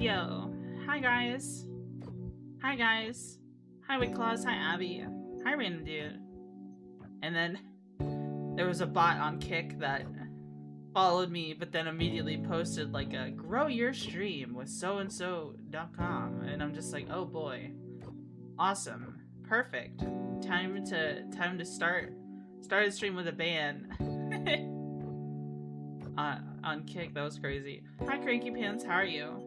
Yo. Hi, guys. Hi, guys. Hi, Claus. Hi, Abby. Hi, Random Dude. And then there was a bot on Kick that followed me, but then immediately posted like a grow your stream with so-and-so.com. And I'm just like, oh boy. Awesome. Perfect. Time to start a stream with a ban. On Kick, that was crazy. Hi, Cranky Pants, how are you?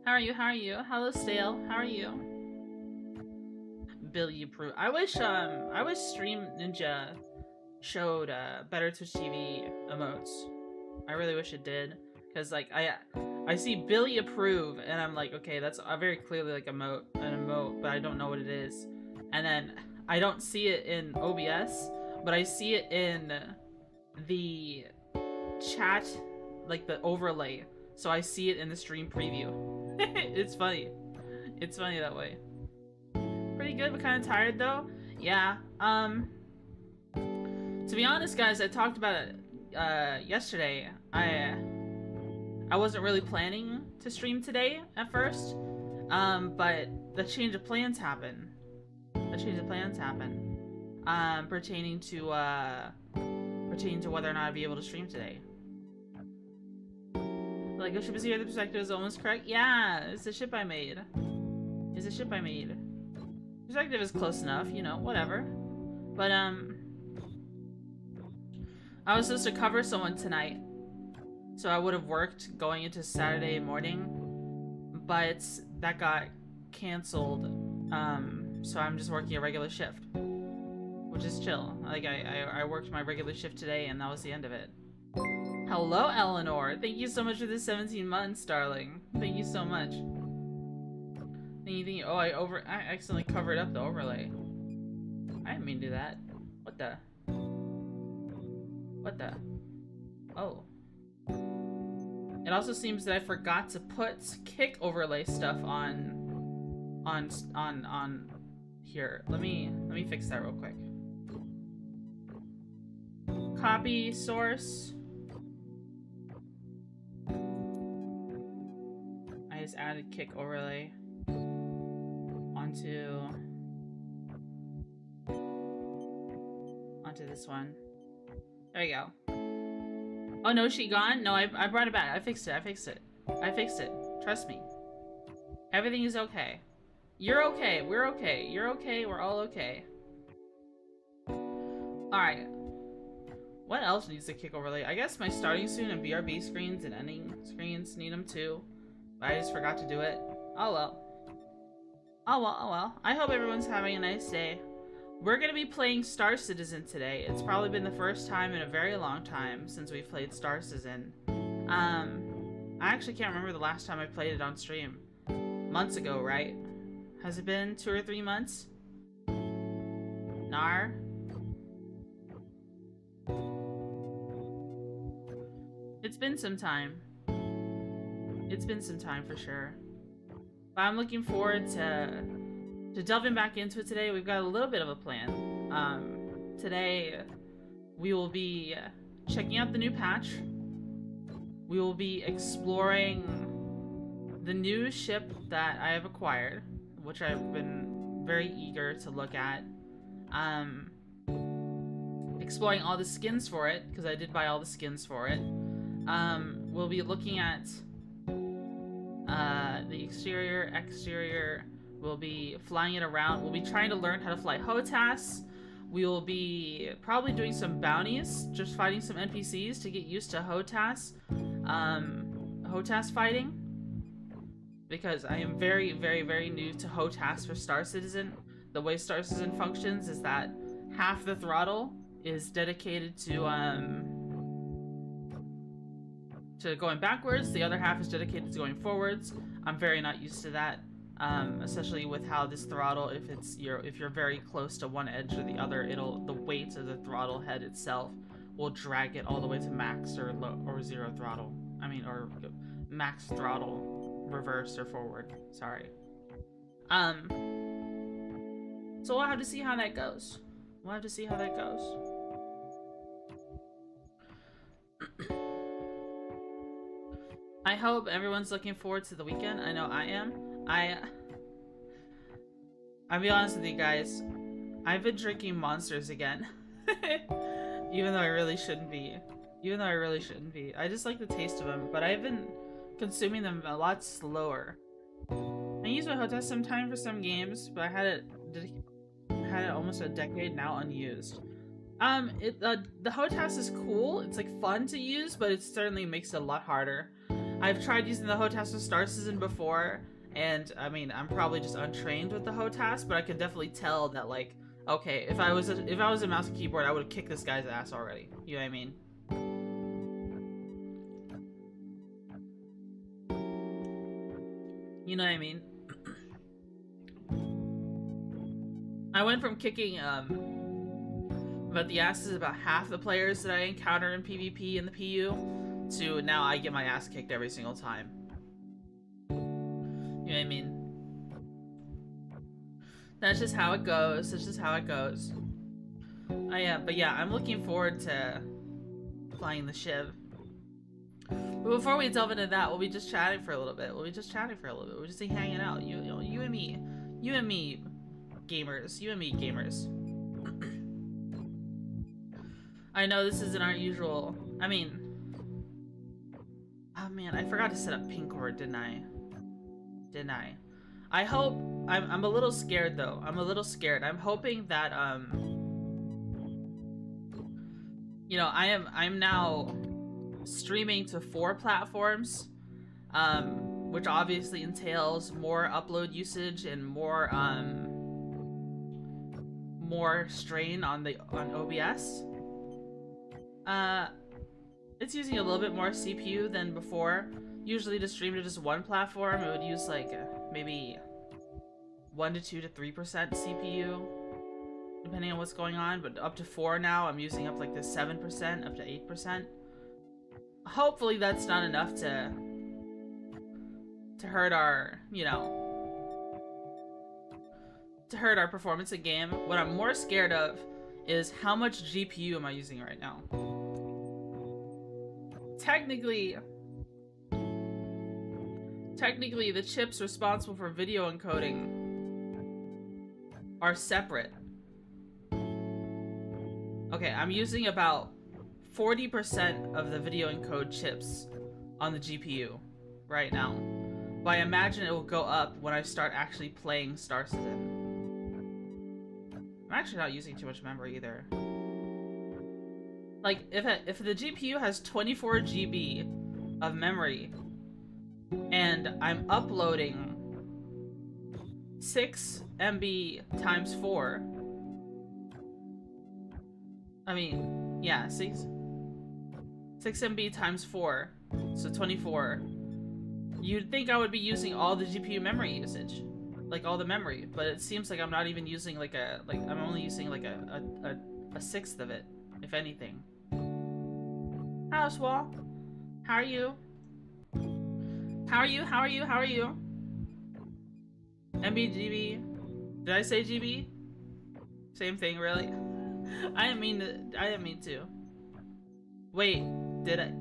How are you? How are you? Hello, Stale, how are you? Billy approve. I wish Stream Ninja showed better Twitch TV emotes. I really wish it did, because like I see Billy approve and I'm like, okay, that's very clearly like an emote, but I don't know what it is. And then I don't see it in OBS, but I see it in the chat, like the overlay, so I see it in the stream preview. It's funny. It's funny that way. Pretty good, but kind of tired though. Yeah. To be honest, guys, I talked about it yesterday. I wasn't really planning to stream today at first, but the change of plans happened. Pertaining to whether or not I'd be able to stream today. Like, the ship is here, the perspective is almost correct. Yeah, it's the ship I made. Perspective is close enough, you know, whatever. But, I was supposed to cover someone tonight, so I would have worked going into Saturday morning, but that got canceled, so I'm just working a regular shift, which is chill. Like, I worked my regular shift today, and that was the end of it. Hello, Eleanor! Thank you so much for the 17 months, darling. Thank you so much. Thank you. Oh, I accidentally covered up the overlay. I didn't mean to do that. What the? What the? Oh. It also seems that I forgot to put Kick overlay stuff on here. Let me fix that real quick. Copy source. I just added Kick overlay onto this one. There we go. Oh no, she gone? No, I brought it back. I fixed it. Trust me. Everything is okay. You're okay. We're okay. You're okay. We're all okay. Alright. What else needs to Kick overlay? I guess my starting soon and BRB screens and ending screens need them too. But I just forgot to do it. Oh well. Oh well, oh well. I hope everyone's having a nice day. We're gonna be playing Star Citizen today. It's probably been the first time in a very long time since we've played Star Citizen. I actually can't remember the last time I played it on stream. Months ago, right? Has it been 2 or 3 months? Nar? It's been some time. It's been some time for sure. But I'm looking forward to delving back into it today. We've got a little bit of a plan. Today we will be checking out the new patch. We will be exploring the new ship that I have acquired, which I've been very eager to look at. Exploring all the skins for it, because I did buy all the skins for it. We'll be looking at the exterior. We'll be flying it around. We'll be trying to learn how to fly hotas. We will be probably doing some bounties, just fighting some NPCs to get used to hotas. Hotas fighting. Because I am very, very, very new to hotas for Star Citizen. The way Star Citizen functions is that half the throttle is dedicated to going backwards, the other half is dedicated to going forwards. I'm very not used to that. Especially with how this throttle, if you're very close to one edge or the other, the weight of the throttle head itself will drag it all the way to max or zero throttle. I mean, or max throttle, reverse or forward. Sorry. So we'll have to see how that goes. I hope everyone's looking forward to the weekend. I know I am. I'll be honest with you guys. I've been drinking monsters again. Even though I really shouldn't be. I just like the taste of them, but I've been consuming them a lot slower. I use my hotas sometime for some games, but I had it almost a decade now unused. The hotas is cool. It's like fun to use, but it certainly makes it a lot harder. I've tried using the hotas for Star Citizen before, and I mean, I'm probably just untrained with the hotas, but I could definitely tell that, like, okay, if I was a mouse and keyboard, I would have kicked this guy's ass already. You know what I mean? You know what I mean? I went from kicking about the asses of about half the players that I encounter in PvP in the PU to now I get my ass kicked every single time. You know what I mean? That's just how it goes. That's just how it goes. But yeah, I'm looking forward to flying the Shiv. But before we delve into that, we'll be just chatting for a little bit. We'll just be hanging out. You and me. You and me, gamers. You and me, gamers. I know this isn't our usual. I mean, oh man, I forgot to set up Pinkord, didn't I? I hope. I'm a little scared though. I'm hoping that you know, I'm now streaming to 4 platforms, which obviously entails more upload usage and more strain on OBS. It's using a little bit more CPU than before. Usually to stream to just 1 platform, it would use like maybe 1 to 2 to 3% CPU, depending on what's going on, but up to 4 now, I'm using up like the 7%, up to 8%. Hopefully that's not enough to hurt our, you know, to hurt our performance in game. What I'm more scared of is how much GPU am I using right now. Technically, the chips responsible for video encoding are separate. Okay, I'm using about 40% of the video encode chips on the GPU right now. But I imagine it will go up when I start actually playing Star Citizen. I'm actually not using too much memory either. Like, if the GPU has 24 GB of memory, and I'm uploading 6 MB times 4, I mean, yeah, 6 MB times 4, so 24. You'd think I would be using all the GPU memory usage, like all the memory, but it seems like I'm not even using I'm only using like a sixth of it, if anything. Housewall, how are you? How are you? MB, did I say GB? Same thing, really? I didn't mean to. Wait, did I?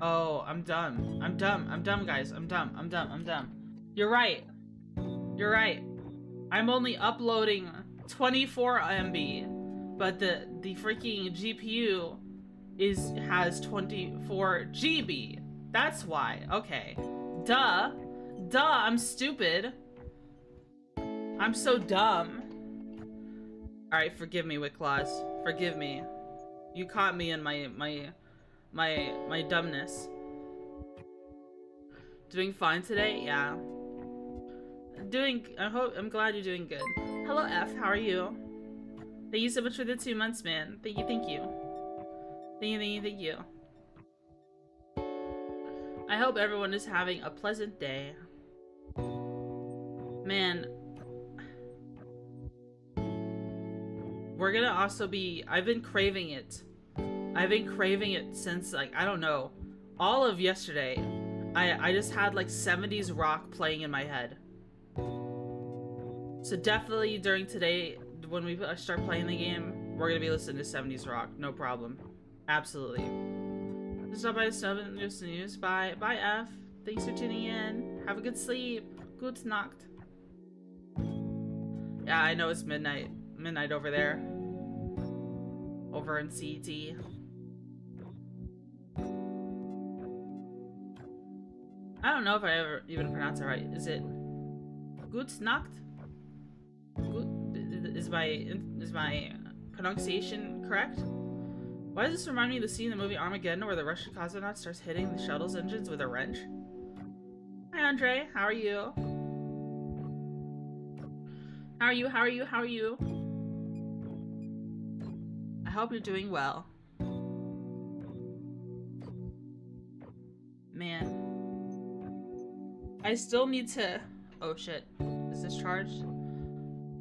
Oh, I'm dumb, guys. I'm dumb. You're right. I'm only uploading 24 MB, but the freaking GPU has 24 GB. That's why. Okay. Duh, I'm stupid. I'm so dumb. Alright, forgive me, Wicklaws. Forgive me. You caught me in my dumbness. Doing fine today? Yeah. I'm glad you're doing good. Hello, F. How are you? Thank you so much for the 2 months, man. Thank you. Thank you. I hope everyone is having a pleasant day. Man. We're gonna also be... I've been craving it since, like, I don't know. All of yesterday, I just had, like, 70s rock playing in my head. So definitely during today, when we start playing the game, we're gonna be listening to 70s rock. No problem. Absolutely. Stop by subbing your snooze. Bye. Bye, F. Thanks for tuning in. Have a good sleep. Gute Nacht. Yeah, I know it's midnight. Midnight over there. Over in CT. I don't know if I ever even pronounce it right. Is it Gute Nacht? Is my pronunciation correct? Why does this remind me of the scene in the movie Armageddon where the Russian cosmonaut starts hitting the shuttle's engines with a wrench? Hi Andre, how are you? How are you? How are you? How are you? I hope you're doing well. Man. I still need to... Oh shit. Is this charged?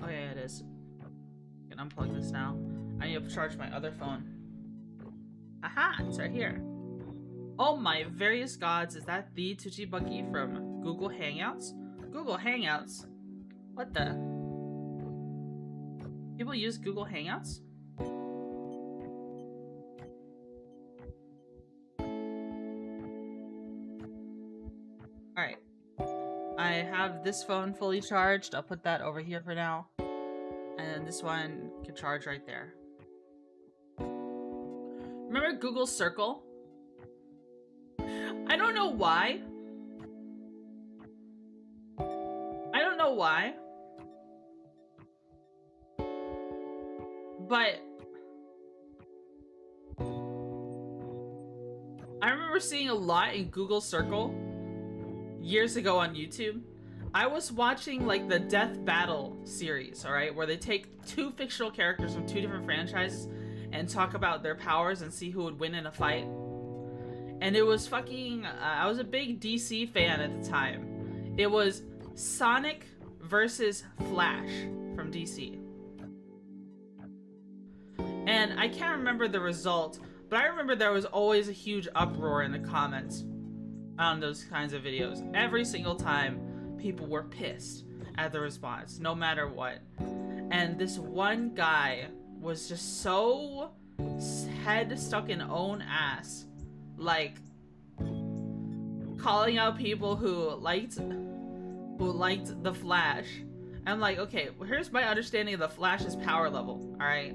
Oh yeah, it is. I can unplug this now. I need to charge my other phone. Aha! It's right here. Oh my various gods, is that the Twitchy Bucky from Google Hangouts? Google Hangouts? What the? People use Google Hangouts? Alright. I have this phone fully charged. I'll put that over here for now. And then this one can charge right there. Remember Google Circle? I don't know why. I don't know why. But I remember seeing a lot in Google Circle years ago on YouTube. I was watching like the Death Battle series, alright, where they take two fictional characters from two different franchises and talk about their powers and see who would win in a fight. And it was fucking, I was a big DC fan at the time. It was Sonic versus Flash from DC. And I can't remember the result, but I remember there was always a huge uproar in the comments on those kinds of videos. Every single time, people were pissed at the response, no matter what. And this one guy was just so head stuck in own ass, like calling out people who liked the Flash. I'm like, okay, here's my understanding of the Flash's power level. All right,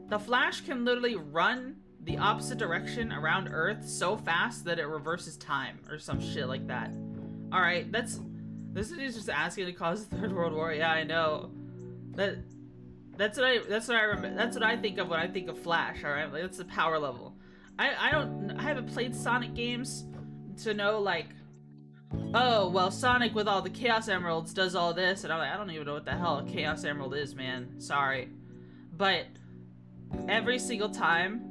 the Flash can literally run the opposite direction around Earth so fast that it reverses time or some shit like that. All right, this is just asking to cause the Third World War. Yeah, I know. That's what I think of when I think of Flash. All right, like, that's the power level. I haven't played Sonic games to know, like, oh well, Sonic with all the Chaos Emeralds does all this, and I'm like, I don't even know what the hell a Chaos Emerald is, man. Sorry, but every single time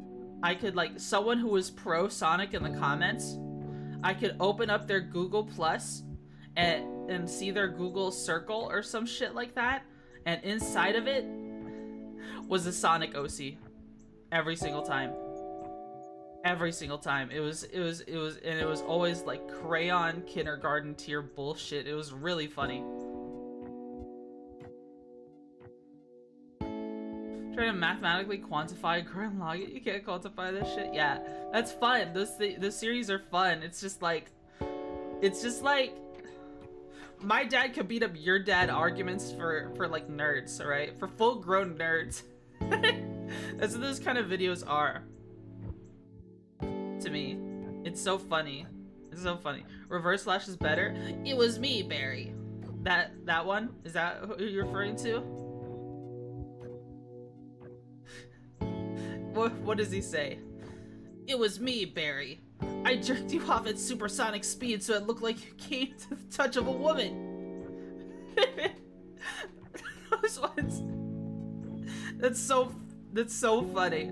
I could, like, someone who was pro Sonic in the comments, I could open up their Google Plus and see their Google Circle or some shit like that, and inside of it was a Sonic OC. Every single time. Every single time. It was always like crayon kindergarten tier bullshit. It was really funny. Trying to mathematically quantify current login. You can't quantify this shit. Yeah, that's fun. Those series are fun. It's just like my dad could beat up your dad arguments for like nerds, alright? For full grown nerds. That's what those kind of videos are. To me. It's so funny. It's so funny. Reverse Slash is better. It was me, Barry. That one? Is that who you're referring to? What does he say? It was me, Barry. I jerked you off at supersonic speed so it looked like you came to the touch of a woman. Those ones. That's so funny.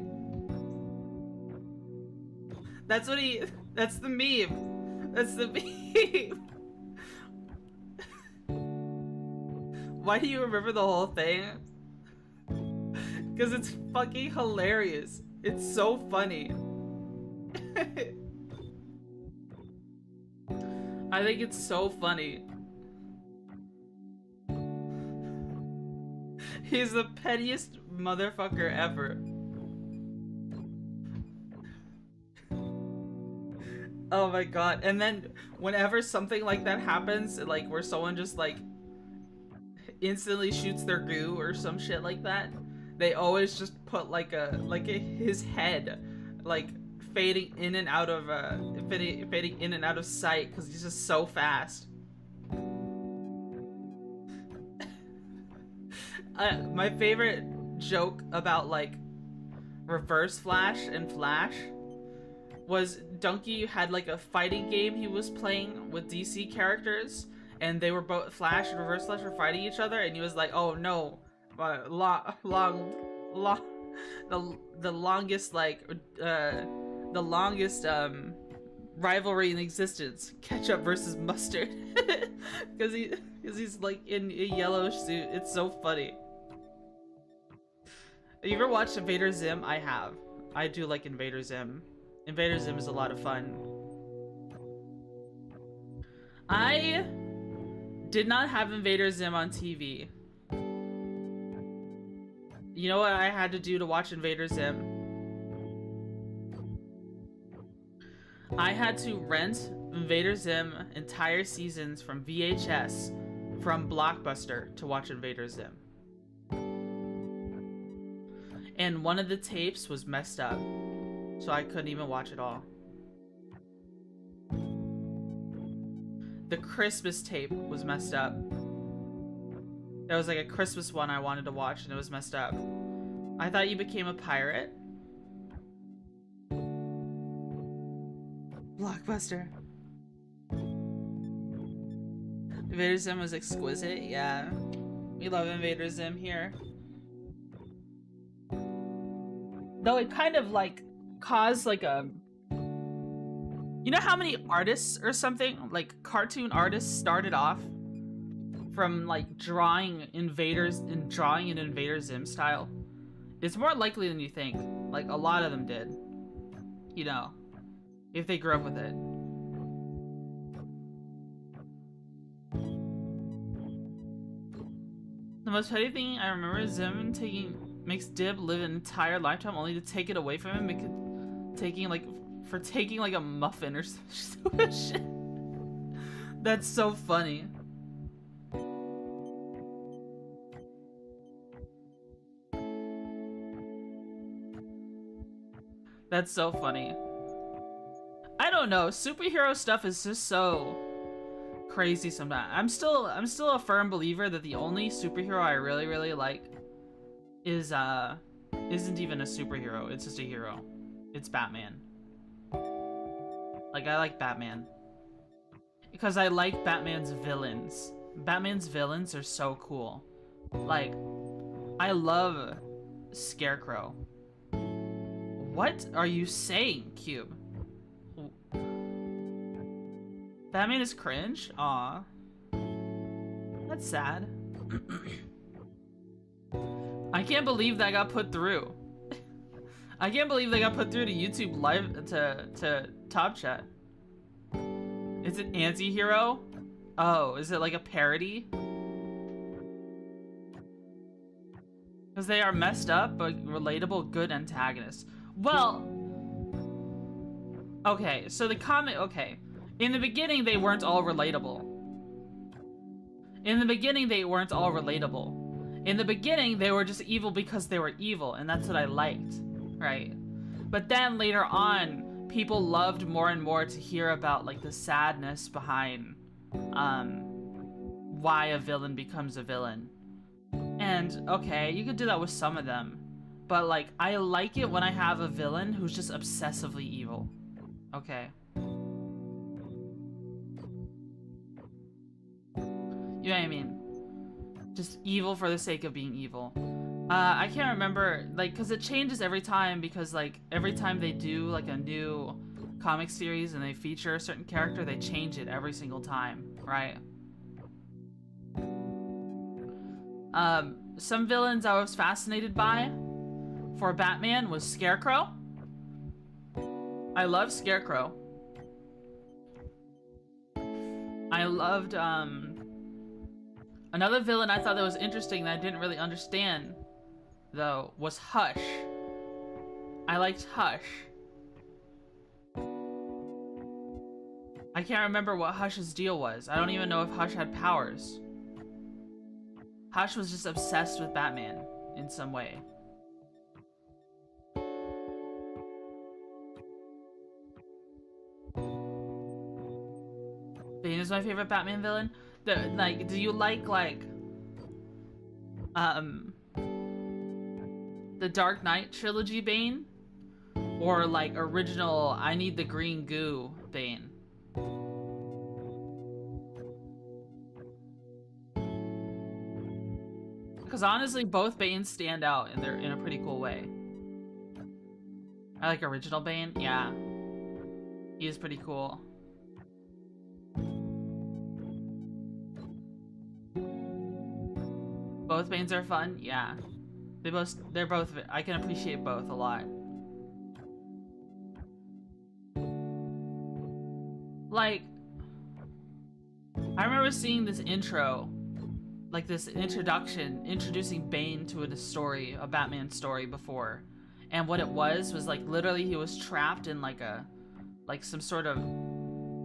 That's the meme. That's the meme. Why do you remember the whole thing? Because it's fucking hilarious. It's so funny. I think it's so funny. He's the pettiest motherfucker ever. Oh my god. And then whenever something like that happens, like where someone just like instantly shoots their goo or some shit like that, they always just put like his head like fading in and out of fading in and out of sight because he's just so fast. My favorite joke about like Reverse Flash and Flash was Donkey had like a fighting game he was playing with DC characters, and they were both Flash and Reverse Flash were fighting each other, and he was like, "Oh no, the longest the longest rivalry in existence, ketchup versus mustard," because he's like in a yellow suit. It's so funny. Have you ever watched Invader Zim? I have. I do like Invader Zim. Invader Zim is a lot of fun. I did not have Invader Zim on TV. You know what I had to do to watch Invader Zim? I had to rent Invader Zim entire seasons from VHS from Blockbuster to watch Invader Zim. And one of the tapes was messed up, so I couldn't even watch it all. The Christmas tape was messed up. There was like a Christmas one I wanted to watch and it was messed up. I thought you became a pirate. Blockbuster. Invader Zim was exquisite, yeah. We love Invader Zim here. Though it kind of like caused like a... You know how many artists or something, like cartoon artists, started off from like drawing invaders and drawing in Invader Zim style? It's more likely than you think. Like a lot of them did. You know, if they grew up with it. The most petty thing I remember is Zim makes Dib live an entire lifetime only to take it away from him because taking like a muffin or some stupid shit. That's so funny. That's so funny. I don't know, superhero stuff is just so crazy sometimes. I'm still a firm believer that the only superhero I really like is isn't even a superhero, it's just a hero. It's Batman. Like, I like Batman because I like Batman's villains. Batman's villains are so cool. Like, I love Scarecrow. What are you saying, Cube? Batman is cringe? Aw. That's sad. I can't believe that got put through. I can't believe they got put through to YouTube live to Top Chat. Is it anti-hero? Oh, is it like a parody? Because they are messed up but relatable good antagonists. Well, okay, so the comic, okay. In the beginning, they weren't all relatable. In the beginning, they weren't all relatable. In the beginning, they were just evil because they were evil, and that's what I liked, right? But then later on, people loved more and more to hear about like the sadness behind why a villain becomes a villain. And okay, you could do that with some of them, but like I like it when I have a villain who's just obsessively evil. Okay. You know what I mean? Just evil for the sake of being evil. I can't remember, like, because it changes every time, because, like, every time they do, like, a new comic series and they feature a certain character, they change it every single time, right? Some villains I was fascinated by for Batman was Scarecrow. I love Scarecrow. I loved, another villain I thought that was interesting that I didn't really understand, though, was Hush. I liked Hush. I can't remember what Hush's deal was. I don't even know if Hush had powers. Hush was just obsessed with Batman in some way. Bane is my favorite Batman villain. Like, do you like the Dark Knight trilogy Bane? Or like original I need the green goo Bane? Because honestly, both Banes stand out in a pretty cool way. I like original Bane, yeah. He is pretty cool. Both Banes are fun, yeah. They're both, I can appreciate both a lot. Like, I remember seeing this intro, like this introduction, introducing Bane to a story, a Batman story before. And what it was like literally he was trapped in like some sort of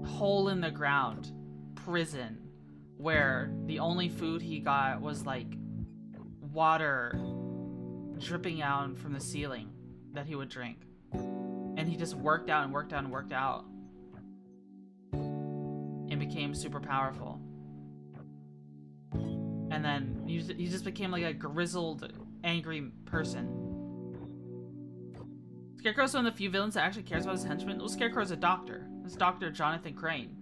hole in the ground prison where the only food he got was like water dripping out from the ceiling that he would drink. And he just worked out and worked out and worked out and became super powerful. And then he just became like a grizzled, angry person. Scarecrow's one of the few villains that actually cares about his henchmen. Well, Scarecrow's a doctor. It's Dr. Jonathan Crane.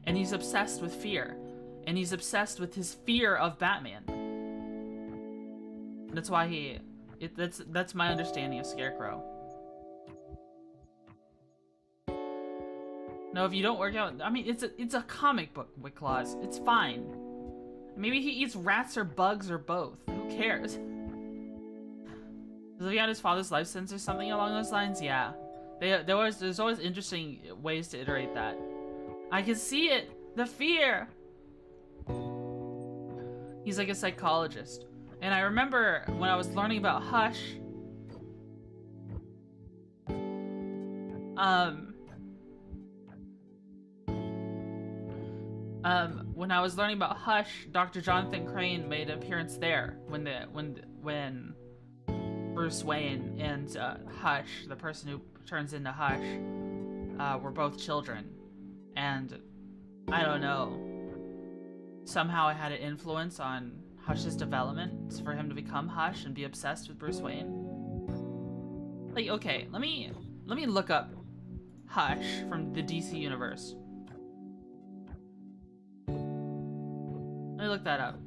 And he's obsessed with fear. And he's obsessed with his fear of Batman. That's why that's my understanding of Scarecrow. No, if you don't work out, I mean, it's a comic book, Wicklaws. It's fine. Maybe he eats rats or bugs or both. Who cares? Does he have his father's life sense or something along those lines? Yeah. There's always interesting ways to iterate that. I can see it! The fear! He's like a psychologist. And I remember when I was learning about Hush, when I was learning about Hush, Dr. Jonathan Crane made an appearance there when Bruce Wayne and Hush, the person who turns into Hush, were both children. And I don't know, somehow it had an influence on Hush's development for him to become Hush and be obsessed with Bruce Wayne. Like, okay, let me look up Hush from the DC universe. Let me look that up.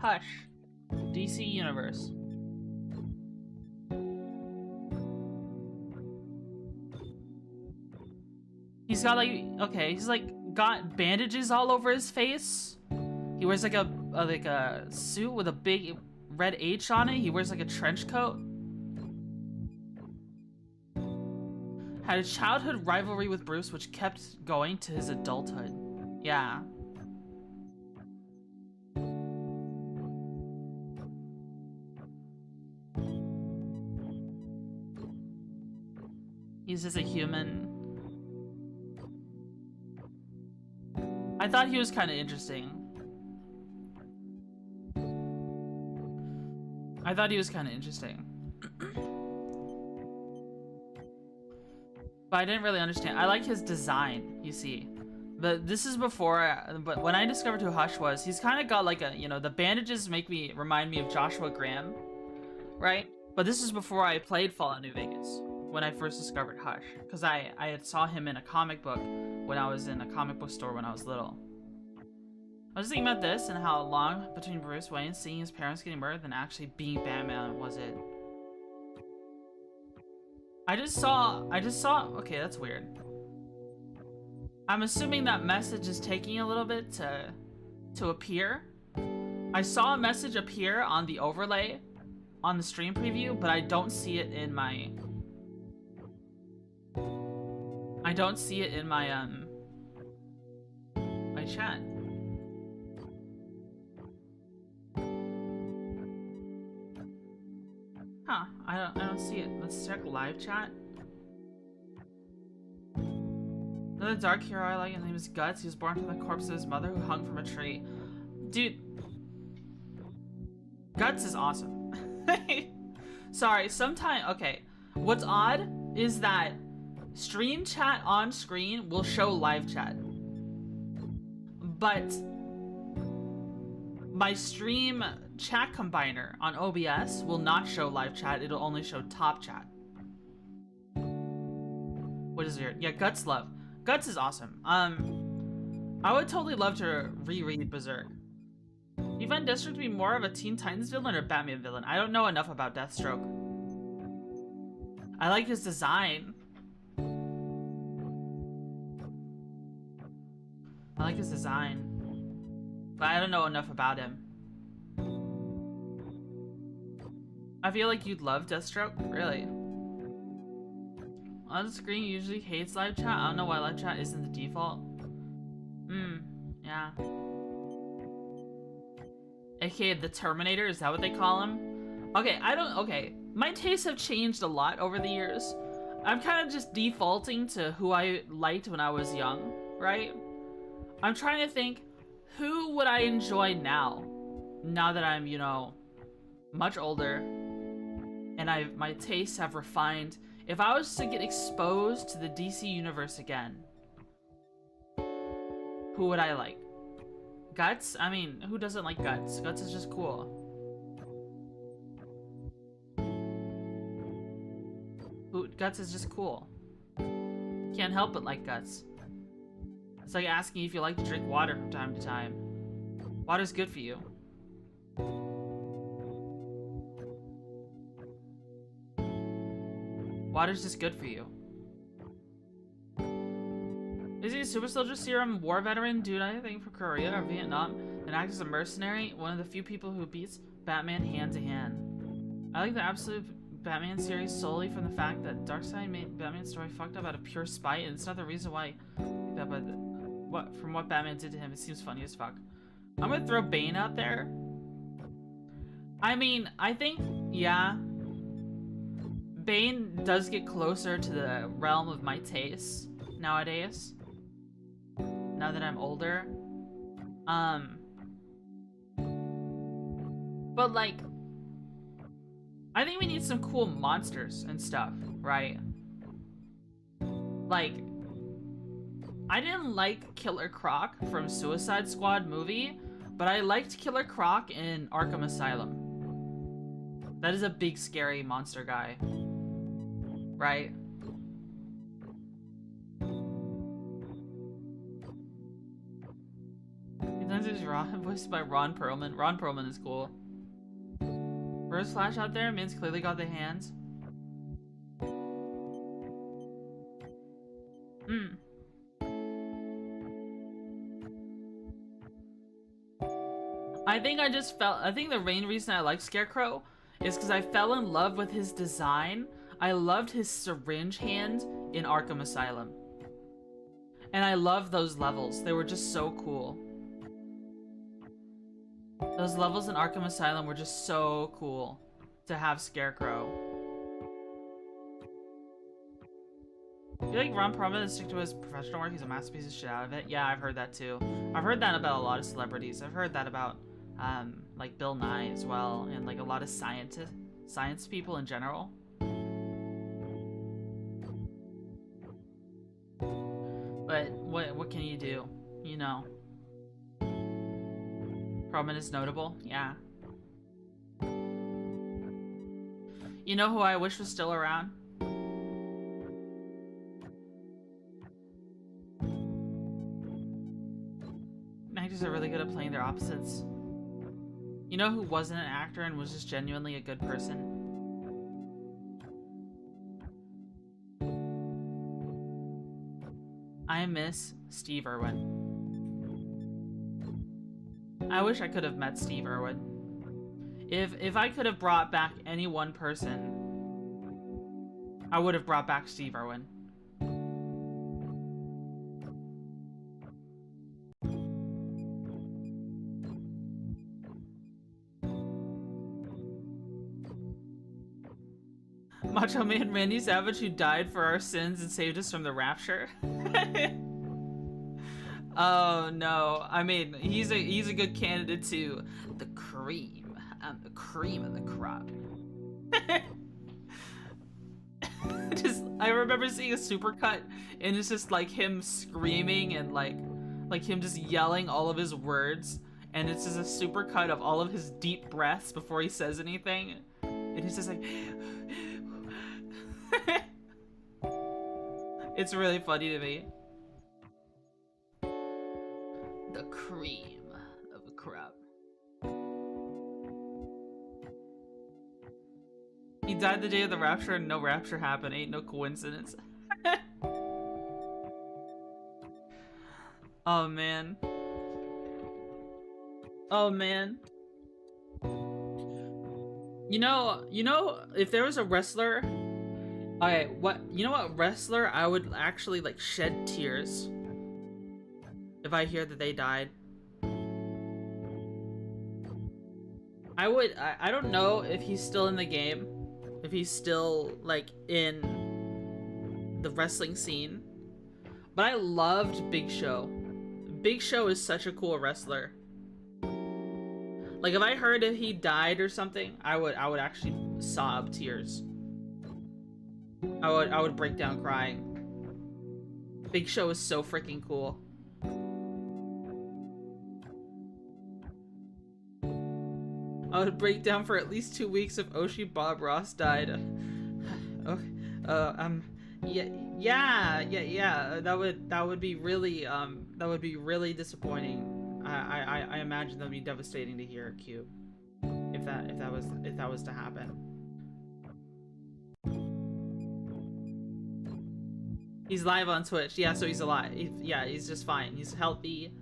Hush, DC universe. He's got like, okay, he's like got bandages all over his face. He wears like a suit with a big red H on it. He wears like a trench coat. Had a childhood rivalry with Bruce, which kept going to his adulthood. Yeah. He's just a human. I thought he was kind of interesting. But I didn't really understand. I like his design, you see. But this is before, but when I discovered who Hush was, he's kind of got like a, you know, the bandages remind me of Joshua Graham, right? But this is before I played Fallout New Vegas, when I first discovered Hush. Because I had saw him in a comic book when I was in a comic book store when I was little. I was thinking about this and how long between Bruce Wayne seeing his parents getting murdered than actually being Batman was it. I just saw, okay, that's weird. I'm assuming that message is taking a little bit to appear. I saw a message appear on the overlay on the stream preview, but I don't see it in my my chat. Huh, I don't see it. Let's check live chat. Another dark hero I like, his name is Guts. He was born from the corpse of his mother who hung from a tree. Dude. Guts is awesome. Sorry, okay. What's odd is that stream chat on screen will show live chat. But my stream chat combiner on OBS will not show live chat, it'll only show top chat. What is weird? Yeah, Guts love. Guts is awesome. I would totally love to reread Berserk. You find Deathstroke to be more of a Teen Titans villain or Batman villain? I don't know enough about Deathstroke. I like his design. I like his design. But I don't know enough about him. I feel like you'd love Deathstroke. Really? On the screen usually hates live chat. I don't know why live chat isn't the default. Yeah. AKA the Terminator, is that what they call him? Okay, okay. My tastes have changed a lot over the years. I'm kind of just defaulting to who I liked when I was young, right? I'm trying to think, who would I enjoy now? Now that I'm, you know, much older, and my tastes have refined. If I was to get exposed to the DC universe again, who would I like? Guts? I mean, who doesn't like Guts? Guts is just cool. Guts is just cool. Can't help but like Guts. It's like asking if you like to drink water from time to time. Water's good for you. Water's just good for you. Is he a super soldier serum war veteran? Dude, anything for Korea or Vietnam and acts as a mercenary? One of the few people who beats Batman hand to hand. I like the absolute Batman series solely from the fact that Darkseid made Batman's story fucked up out of pure spite, and it's not the reason why. But from what Batman did to him, it seems funny as fuck. I'm gonna throw Bane out there. I mean, I think, yeah, Bane does get closer to the realm of my tastes nowadays. Now that I'm older. But like, I think we need some cool monsters and stuff, right? Like, I didn't like Killer Croc from Suicide Squad movie, but I liked Killer Croc in Arkham Asylum. That is a big, scary monster guy. Right? He's voiced by Ron Perlman. Ron Perlman is cool. First Flash out there, Min's clearly got the hands. I think the main reason I like Scarecrow is because I fell in love with his design. I loved his syringe hand in Arkham Asylum. And I love those levels. They were just so cool. Those levels in Arkham Asylum were just so cool to have Scarecrow. I feel like Ron Perlman is stick to his professional work. He's a masterpiece of shit out of it. Yeah, I've heard that too. I've heard that about a lot of celebrities. I've heard that about like Bill Nye as well, and like a lot of science people in general. But what can you do? You know. Perlman is notable, yeah. You know who I wish was still around? Actors are really good at playing their opposites. You know who wasn't an actor and was just genuinely a good person? I miss Steve Irwin. I wish I could have met Steve Irwin. If I could have brought back any one person, I would have brought back Steve Irwin. Macho Man Randy Savage, who died for our sins and saved us from the rapture. Oh no. I mean, he's a good candidate too. The cream. I'm the cream of the crop. Just I remember seeing a supercut and it's just like him screaming and like him just yelling all of his words, and it's just a supercut of all of his deep breaths before he says anything. And he's just like it's really funny to me. The cream of the crop. He died the day of the rapture and no rapture happened. Ain't no coincidence. Oh man. Oh man. You know, if there was a wrestler, okay, you know what wrestler I would actually like shed tears if I hear that they died? I don't know if he's still in the game, if he's still like in the wrestling scene, but I loved Big Show. Big Show is such a cool wrestler. Like if I heard if he died or something, I would actually sob tears. I would break down crying. Big Show is so freaking cool. I would break down for at least 2 weeks if Oshi Bob Ross died. Okay. Yeah. That would be really disappointing. I imagine that would be devastating to hear, Cube. If that was to happen. He's live on Twitch. Yeah, so he's alive. He's just fine. He's healthy,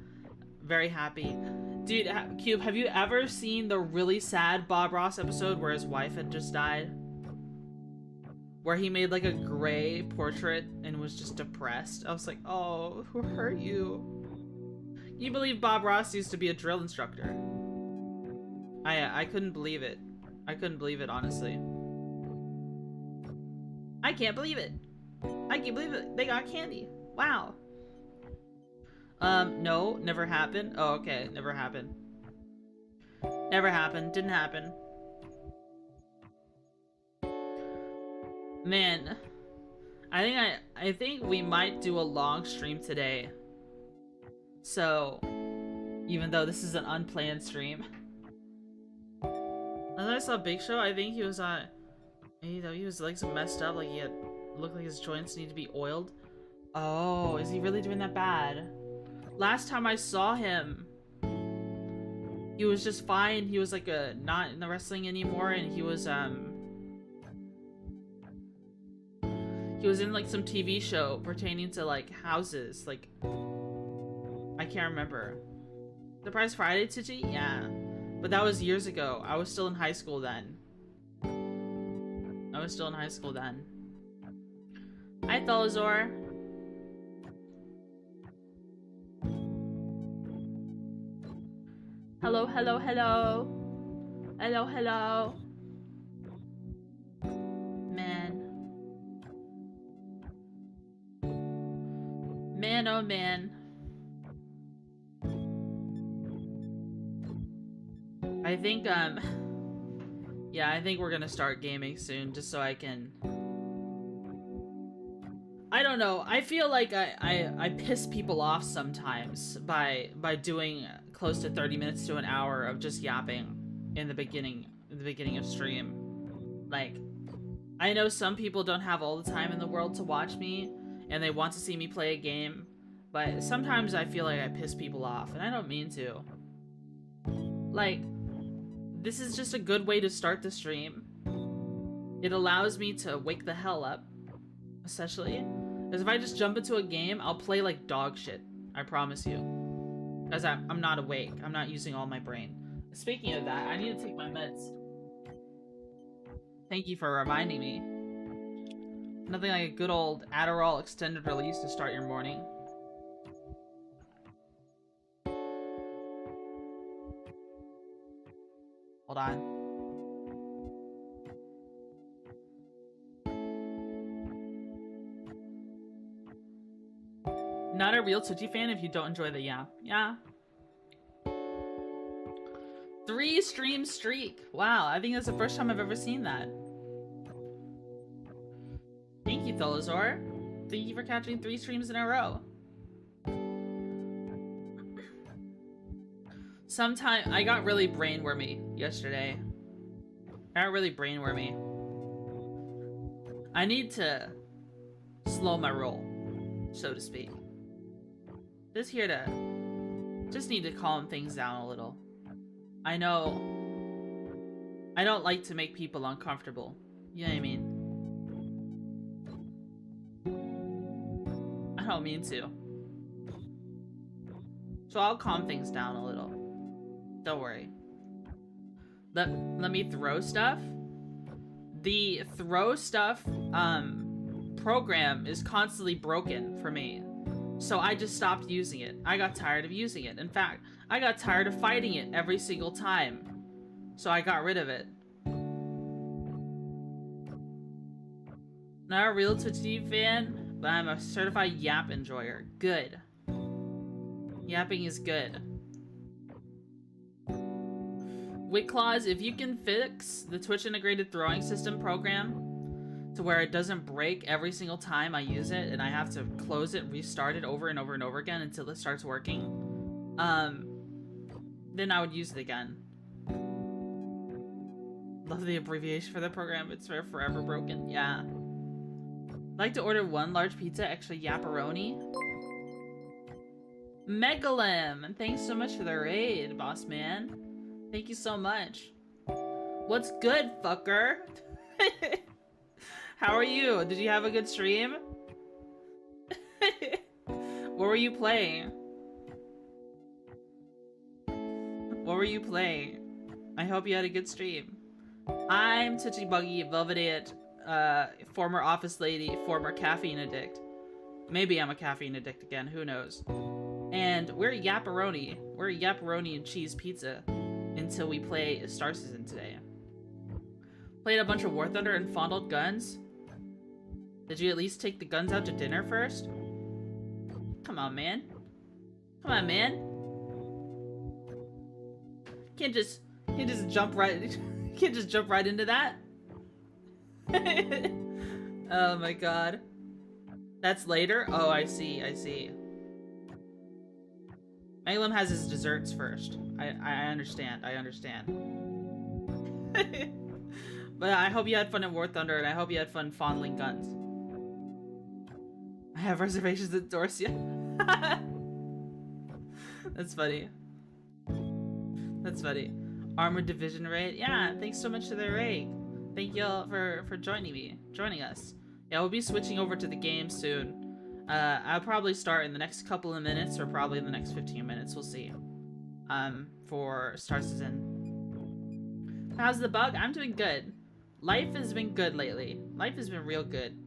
very happy. Dude, Cube, have you ever seen the really sad Bob Ross episode where his wife had just died? Where he made like a gray portrait and was just depressed. I was like, oh, who hurt you? Can you believe Bob Ross used to be a drill instructor? I couldn't believe it. I couldn't believe it, honestly. I can't believe it. I can't believe it. They got candy. Wow. No, never happened. Oh, okay, never happened. Never happened. Didn't happen. Man, I think we might do a long stream today. So, even though this is an unplanned stream. As I saw Big Show, I think he was he was like so messed up, like he had looked like his joints need to be oiled. Oh, is he really doing that bad? Last time I saw him, he was just fine. He was like not in the wrestling anymore, and he was in like some TV show pertaining to like houses. Like I can't remember. Surprise Friday, Twitchy? Yeah, but that was years ago. I was still in high school then. Hi, Thalazor. Hello. Man, oh man. I think, yeah, I think we're gonna start gaming soon, just so I can... I don't know, I feel like I piss people off sometimes by doing close to 30 minutes to an hour of just yapping in the beginning of stream. Like, I know some people don't have all the time in the world to watch me, and they want to see me play a game, but sometimes I feel like I piss people off, and I don't mean to. Like, this is just a good way to start the stream. It allows me to wake the hell up, essentially. Because if I just jump into a game, I'll play like dog shit. I promise you. Because I'm not awake. I'm not using all my brain. Speaking of that, I need to take my meds. Thank you for reminding me. Nothing like a good old Adderall extended release to start your morning. Hold on. Not a real Twitchy fan if you don't enjoy the yeah. 3 stream streak. Wow, I think that's the first time I've ever seen that. Thank you, Tholazor. Thank you for catching 3 streams in a row. Sometime I got really brainwormy yesterday. I got really brainwormy. I need to slow my roll, so to speak. Just need to calm things down a little. I know I don't like to make people uncomfortable. You know what I mean? I don't mean to. So I'll calm things down a little. Don't worry. Let me throw stuff. The throw stuff program is constantly broken for me. So I just stopped using it. I got tired of using it. In fact, I got tired of fighting it every single time. So I got rid of it. Not a real Twitchy fan, but I'm a certified yap enjoyer. Good. Yapping is good. Witclaws, if you can fix the Twitch integrated throwing system program to where it doesn't break every single time I use it and I have to close it and restart it over and over and over again until it starts working, then I would use it again. Love the abbreviation for the program. It's forever broken. Yeah. I'd like to order 1 large pizza, extra yapperoni. Megalem, and thanks so much for the raid, boss man. Thank you so much. What's good, fucker? How are you? Did you have a good stream? What were you playing? What were you playing? I hope you had a good stream. I'm Twitchy Buggy, Velvet, former office lady, former caffeine addict. Maybe I'm a caffeine addict again, who knows? And we're Yapperoni. We're Yapperoni and cheese pizza until we play Star Citizen today. Played a bunch of War Thunder and fondled guns. Did you at least take the guns out to dinner first? Come on, man. Come on, man. Can't just jump right. Can't just jump right into that. Oh my god. That's later? Oh, I see. I see. Megalem has his desserts first. I understand. I understand. But I hope you had fun in War Thunder, and I hope you had fun fondling guns. I have reservations at Dorsia. That's funny. That's funny. Armored Division raid. Yeah, thanks so much for the raid. Thank you all for joining us. Yeah, we'll be switching over to the game soon. I'll probably start in the next couple of minutes, or probably in the next 15 minutes. We'll see. For Star Citizen. How's the bug? I'm doing good. Life has been good lately. Life has been real good.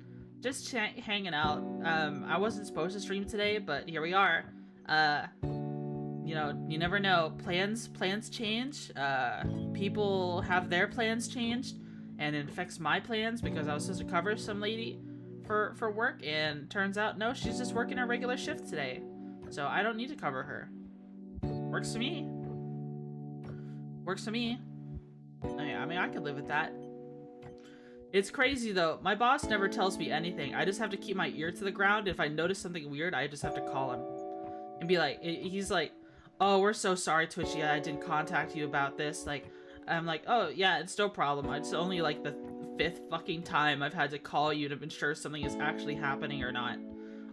Just hanging out. I wasn't supposed to stream today, but here we are. You know, you never know. Plans change. People have their plans changed, and it affects my plans because I was supposed to cover some lady for work, and turns out no, she's just working a regular shift today, so I don't need to cover her. Works for me. Works for me. I mean, I could live with that. It's crazy though. My boss never tells me anything. I just have to keep my ear to the ground. If I notice something weird, I just have to call him and be like, he's like, oh, we're so sorry, Twitchy, I didn't contact you about this. Like, I'm like, oh yeah, it's no problem. It's only like the 5th fucking time I've had to call you to ensure something is actually happening or not.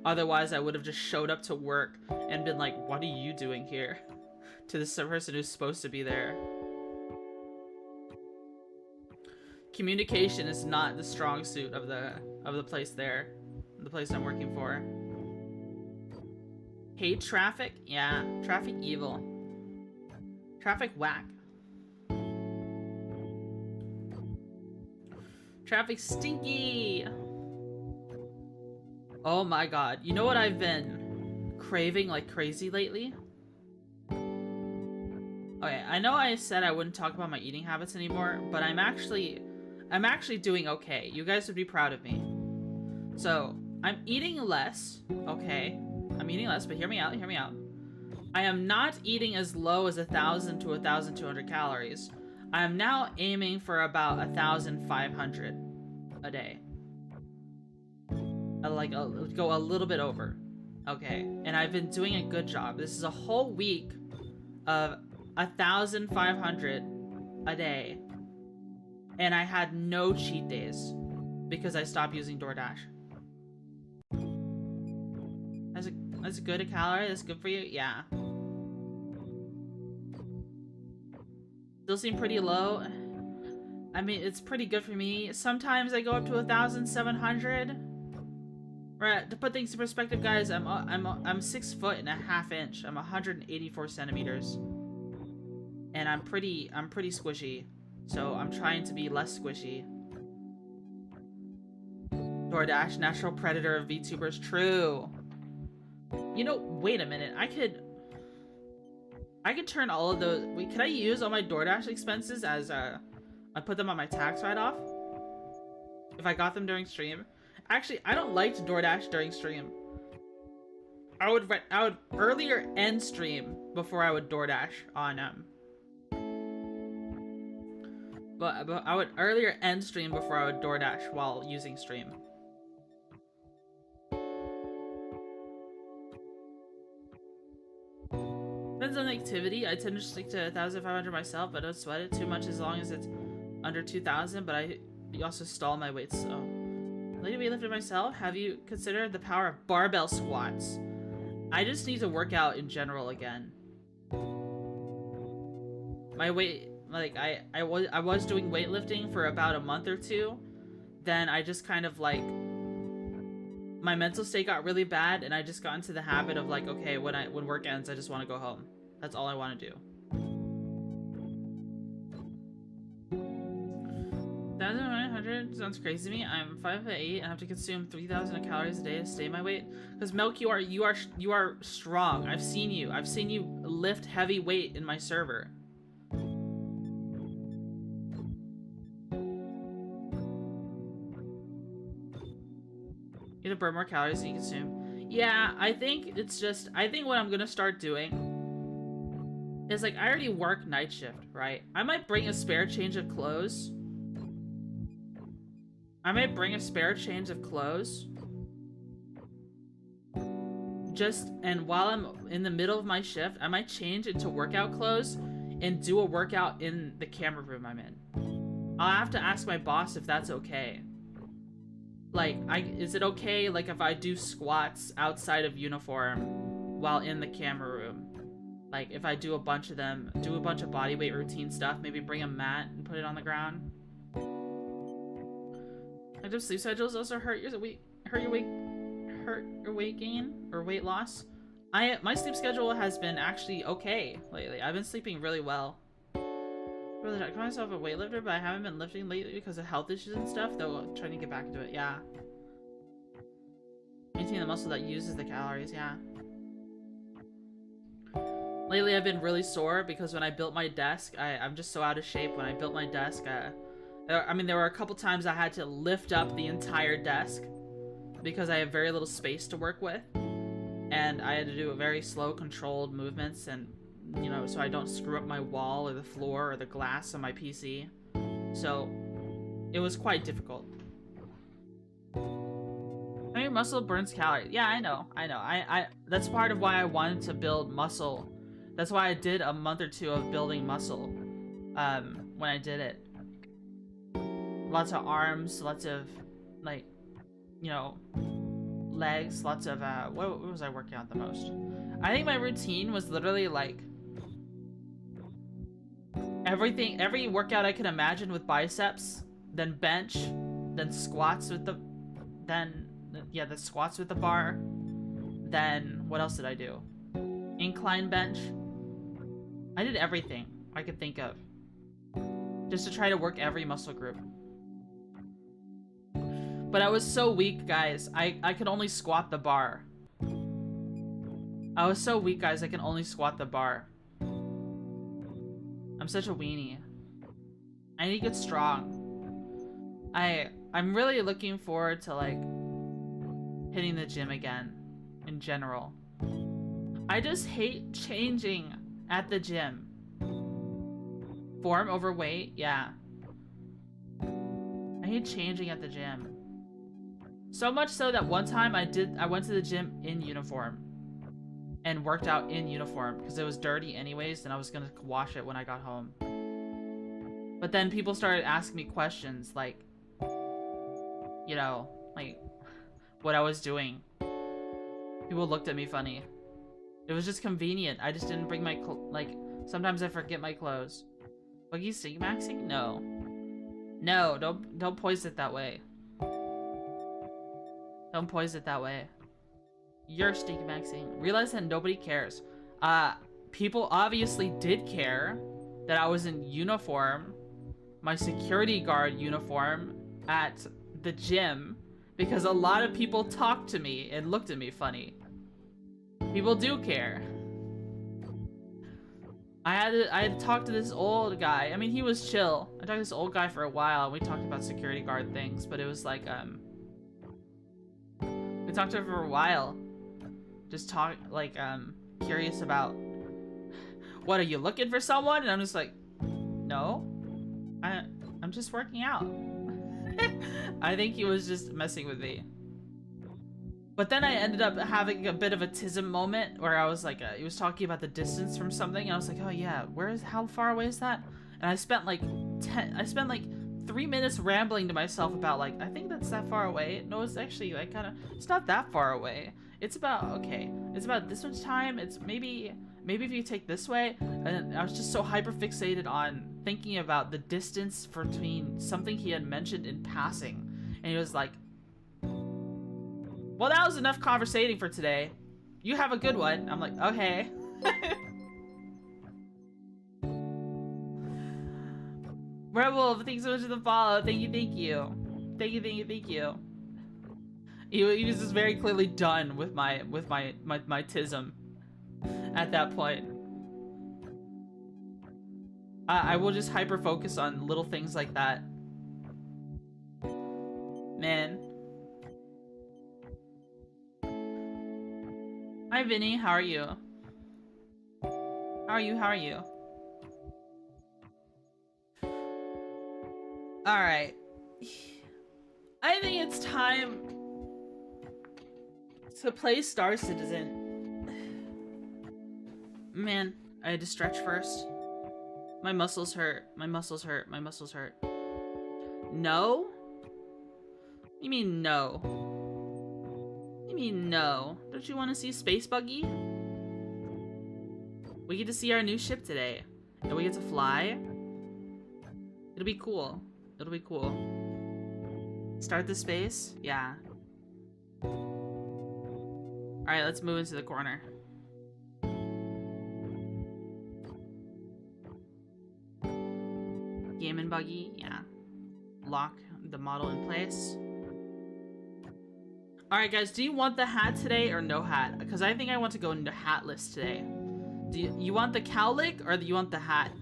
Otherwise, I would have just showed up to work and been like, what are you doing here? To this person who's supposed to be there. Communication is not the strong suit of the place there. The place I'm working for. Hate traffic? Yeah, traffic evil. Traffic whack. Traffic stinky! Oh my god. You know what I've been craving like crazy lately? Okay, I know I said I wouldn't talk about my eating habits anymore, but I'm actually doing okay. You guys would be proud of me. So, I'm eating less, okay? I'm eating less, but hear me out, hear me out. I am not eating as low as 1,000 to 1,200 calories. I am now aiming for about 1,500 a day. I'll go a little bit over. Okay, and I've been doing a good job. This is a whole week of 1,500 a day. And I had no cheat days because I stopped using DoorDash. That's good a calorie? That's good for you? Yeah. Still seem pretty low. I mean, it's pretty good for me. Sometimes I go up to 1,700. Right, to put things in perspective, guys, I'm 6'1.5". I'm 184 centimeters, and I'm pretty squishy. So I'm trying to be less squishy. DoorDash, natural predator of VTubers. True. You know, wait a minute. I could turn all of those. Wait, could I use all my DoorDash expenses as I put them on my tax write-off if I got them during stream? Actually, I don't like to DoorDash during stream. I would earlier end stream before I would DoorDash on but I would earlier end stream before I would DoorDash while using stream. Depends on the activity. I tend to stick to 1,500 myself, but I don't sweat it too much as long as it's under 2,000. But I also stall my weight, so. Lady weightlifter myself, have you considered the power of barbell squats? I just need to work out in general again. My weight, like I was doing weightlifting for about a month or two. Then I just kind of like, my mental state got really bad, and I just got into the habit of like, okay, when work ends, I just want to go home. That's all I want to do. 1,900 sounds crazy to me. I'm 5'8" and have to consume 3,000 calories a day to stay my weight. Because Milk, you are strong. I've seen you lift heavy weight in my server. You have to burn more calories than you consume. Yeah, I think what I'm gonna start doing is, like, I already work night shift, right? I might bring a spare change of clothes. And while I'm in the middle of my shift, I might change into workout clothes and do a workout in the camera room I'm in. I'll have to ask my boss if that's okay. Like, is it okay, like, if I do squats outside of uniform while in the camera room? Like, if I do a bunch of them, do a bunch of body weight routine stuff, maybe bring a mat and put it on the ground. Active sleep schedules also hurt your weight gain or weight loss. My sleep schedule has been actually okay lately. I've been sleeping really well. Really, I call myself a weightlifter, but I haven't been lifting lately because of health issues and stuff, though I'm trying to get back into it. Yeah. Maintain the muscle that uses the calories, yeah. Lately I've been really sore because when I built my desk, I'm just so out of shape. When I built my desk, I mean, there were a couple times I had to lift up the entire desk because I have very little space to work with, and I had to do a very slow, controlled movements, and you know, so I don't screw up my wall or the floor or the glass on my PC. So it was quite difficult. Your muscle burns calories. Yeah, I know. I that's part of why I wanted to build muscle. That's why I did a month or two of building muscle when I did it. Lots of arms, lots of, like, you know, legs, lots of, what was I working on the most? I think my routine was literally, like, every workout I could imagine with biceps, then bench, then squats with the, the squats with the bar, then, what else did I do? Incline bench. I did everything I could think of, just to try to work every muscle group. But I was so weak, guys. I could only squat the bar. I was so weak, guys. I can only squat the bar. I'm such a weenie. I need to get strong. I'm really looking forward to, like, hitting the gym again, in general. I just hate changing at the gym. Form, overweight, yeah. I hate changing at the gym. So much so that one time I went to the gym in uniform. And worked out in uniform because it was dirty anyways and I was gonna wash it when I got home. But then people started asking me questions like, you know, like what I was doing. People looked at me funny. It was just convenient. I just didn't bring my like, sometimes I forget my clothes. Buggy Sig Maxing? No. No, don't poise it that way. Don't poise it that way. You're Stig Maxing. Realize that nobody cares. People obviously did care that I was in uniform, my security guard uniform, at the gym, because a lot of people talked to me and looked at me funny. People do care. I had to talk to this old guy. I mean, he was chill. I talked to this old guy for a while, and we talked about security guard things, but it was like, we talked to him for a while. Just curious about, what, are you looking for someone? And I'm just like, no, I'm just working out. I think he was just messing with me. But then I ended up having a bit of a tism moment where I was like, he was talking about the distance from something, and I was like, oh yeah, how far away is that? And I spent like 3 minutes rambling to myself about like, I think that's that far away. No, it's actually like it's not that far away. It's about, okay, it's about this much time. It's maybe if you take this way. And I was just so hyper fixated on thinking about the distance between something he had mentioned in passing. And he was like, well, that was enough conversating for today. You have a good one. I'm like, okay. Rebel, thanks so much for the follow. Thank you. Thank you. He was just very clearly done with my tism at that point. I will just hyper focus on little things like that. Man. Hi Vinny, how are you? How are you? Alright. I think it's time to play Star Citizen. Man, I had to stretch first. My muscles hurt. No? You mean no? Don't you want to see Space Buggy? We get to see our new ship today. And we get to fly. It'll be cool. Start the space? Yeah. Alright, let's move into the corner. Game and Buggy? Yeah. Lock the model in place. Alright guys, do you want the hat today or no hat? Because I think I want to go into hatless today. Do you want the cowlick or do you want the hat?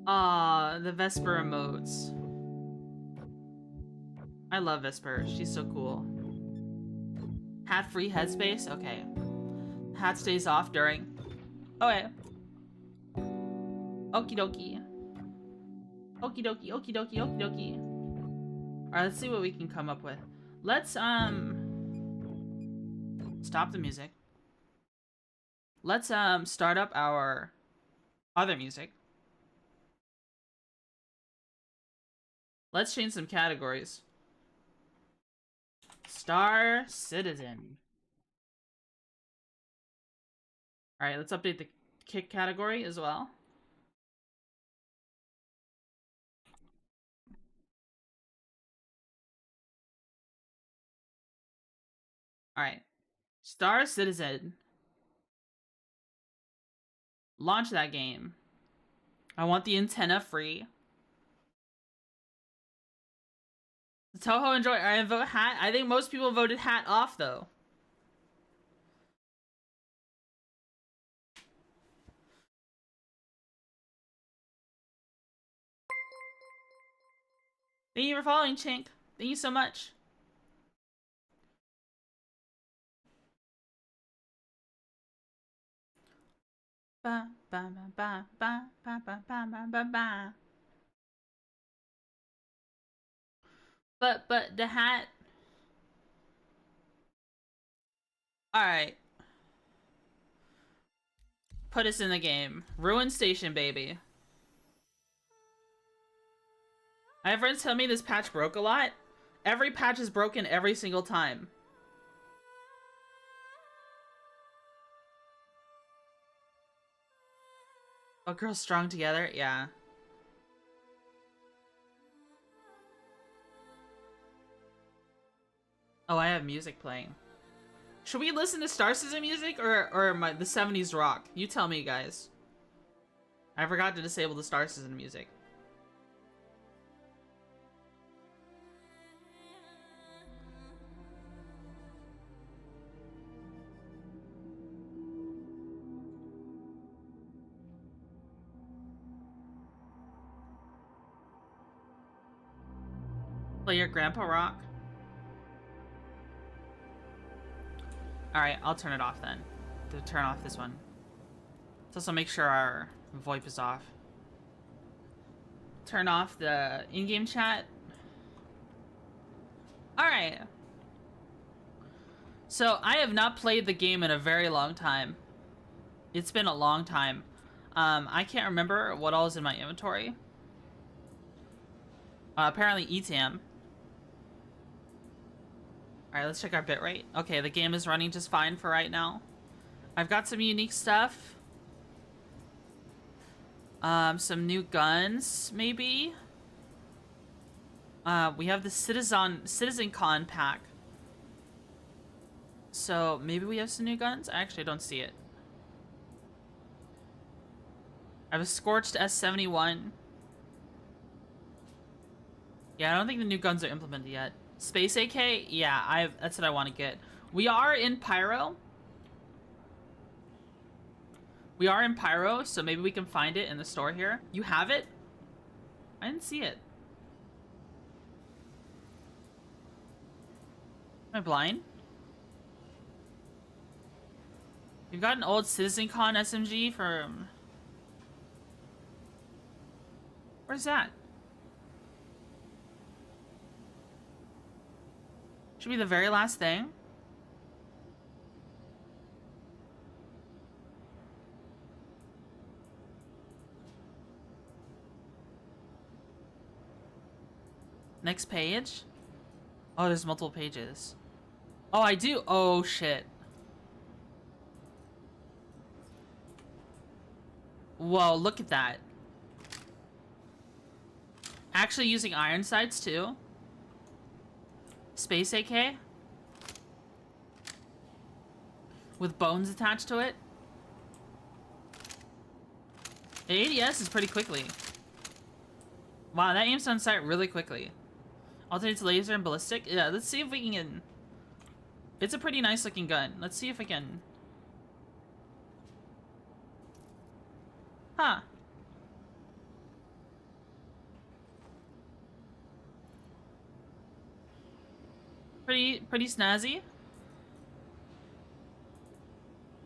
Aw, the Vesper emotes. I love Vesper. She's so cool. Hat-free headspace? Okay. Hat stays off during. Okay. Okie dokie. Alright, let's see what we can come up with. Let's, stop the music. Let's, start up our other music. Let's change some categories. Star Citizen. Alright, let's update the kick category as well. Alright. Star Citizen. Launch that game. I want the antenna free. Toho enjoy. I vote hat. I think most people voted hat off though. Thank you for following, Chink. Thank you so much. Ba ba ba ba ba ba ba ba ba ba ba. But the hat. All right. Put us in the game. Ruin Station, baby. I have friends tell me this patch broke a lot. Every patch is broken every single time. Oh, girls strong together? Yeah. Oh, I have music playing. Should we listen to Star System music or the 70s rock? You tell me, guys. I forgot to disable the Star System music. Play your grandpa rock? Alright, I'll turn it off then. To turn off this one. Let's also make sure our VoIP is off. Turn off the in-game chat. Alright. So, I have not played the game in a very long time. It's been a long time. I can't remember what all is in my inventory. Apparently ETAM. Alright, let's check our bitrate. Okay, the game is running just fine for right now. I've got some unique stuff. Some new guns, maybe? We have the Citizen Con pack. So, maybe we have some new guns? I actually don't see it. I have a Scorched S71. Yeah, I don't think the new guns are implemented yet. Space AK? Yeah, that's what I want to get. We are in Pyro. We are in Pyro, so maybe we can find it in the store here. You have it? I didn't see it. Am I blind? We've got an old CitizenCon SMG from... Where's that? Should be the very last thing. Next page? Oh, there's multiple pages. Oh, I do? Oh, shit. Whoa, look at that. Actually using iron sights, too. Space AK. With bones attached to it. The ADS is pretty quickly. Wow, that aims on sight really quickly. Alternates laser and ballistic. Yeah, let's see if we can get... It's a pretty nice looking gun. Let's see if I can... Huh. Pretty snazzy.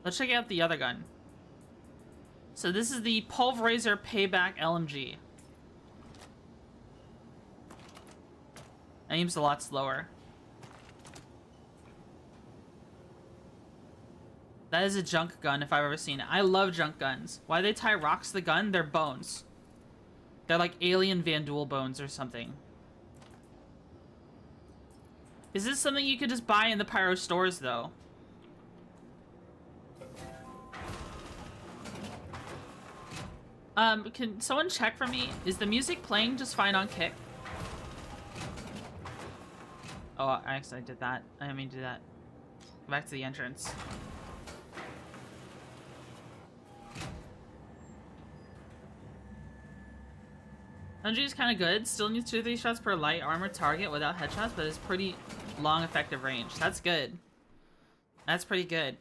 Let's check out the other gun. So this is the Pulverizer Payback LMG. Aims a lot slower. That is a junk gun if I've ever seen it. I love junk guns. Why do they tie rocks to the gun? They're bones. They're like alien Van Duel bones or something. Is this something you could just buy in the Pyro stores, though? Can someone check for me? Is the music playing just fine on Kick? Oh, I accidentally did that. I didn't mean to do that. Go back to the entrance. LMG is kind of good. Still needs 2 or 3 shots per light armor target without headshots, but it's pretty long effective range. That's good. That's pretty good.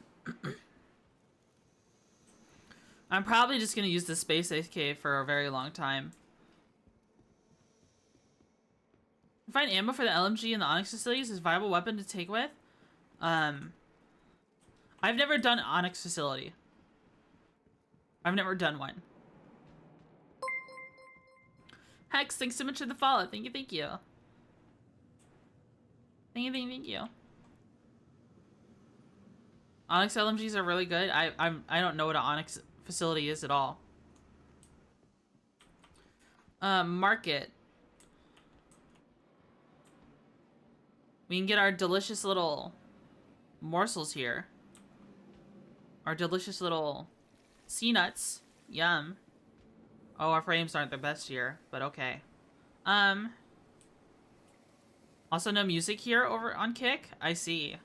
I'm probably just going to use the Space AK for a very long time. Find ammo for the LMG in the Onyx facilities is a viable weapon to take with. I've never done Onyx facility. I've never done one. Hex, thanks so much for the follow. Thank you, thank you. Thank you, thank you. Onyx LMGs are really good. I don't know what an Onyx facility is at all. Market. We can get our delicious little morsels here. Our delicious little sea nuts. Yum. Oh, our frames aren't the best here, but okay. Also no music here over on Kick? I see.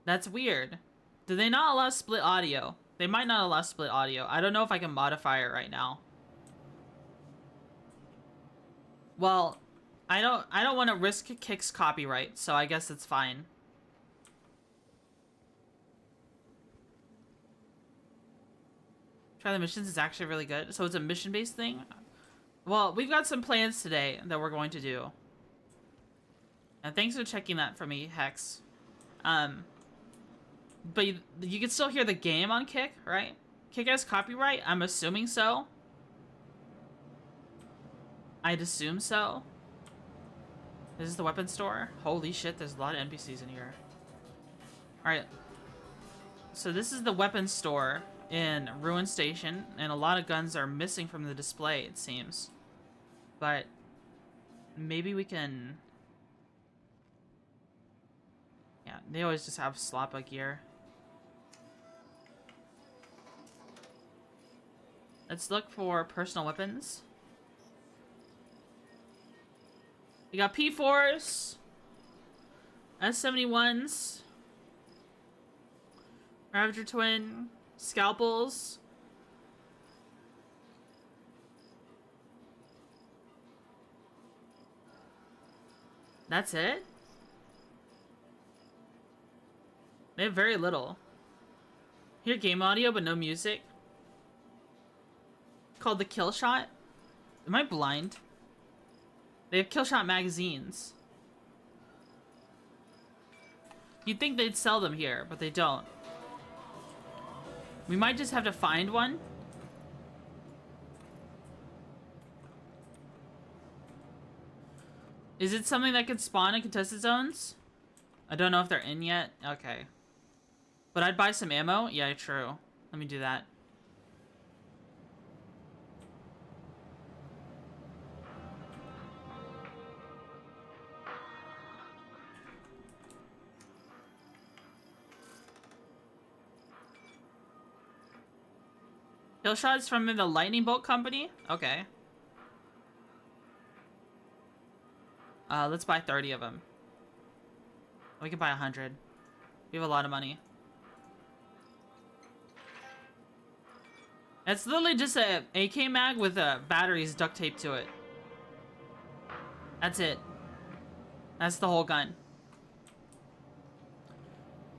That's weird. Do they not allow split audio? They might not allow split audio. I don't know if I can modify it right now. Well, I don't want to risk Kick's copyright, so I guess it's fine. Try the missions is actually really good. So it's a mission-based thing? Well, we've got some plans today that we're going to do. And thanks for checking that for me, Hex. But you can still hear the game on Kick, right? Kick has copyright? I'm assuming so. I'd assume so. This is the weapon store? Holy shit, there's a lot of NPCs in here. Alright. So this is the weapon store in Ruin Station, and a lot of guns are missing from the display, it seems. But maybe we can... Yeah, they always just have slappa gear. Let's look for personal weapons. We got P4s, S71s, Ravager Twin, scalpels. That's it? They have very little. Hear game audio but no music. Called the Kill Shot. Am I blind? They have Kill Shot magazines. You'd think they'd sell them here, but they don't. We might just have to find one. Is it something that could spawn in contested zones? I don't know if they're in yet. Okay. But I'd buy some ammo? Yeah, true. Let me do that. Kill shots from the Lightning Bolt Company? Okay. Let's buy 30 of them. We can buy 100. We have a lot of money. It's literally just a AK mag with batteries duct taped to it. That's it. That's the whole gun.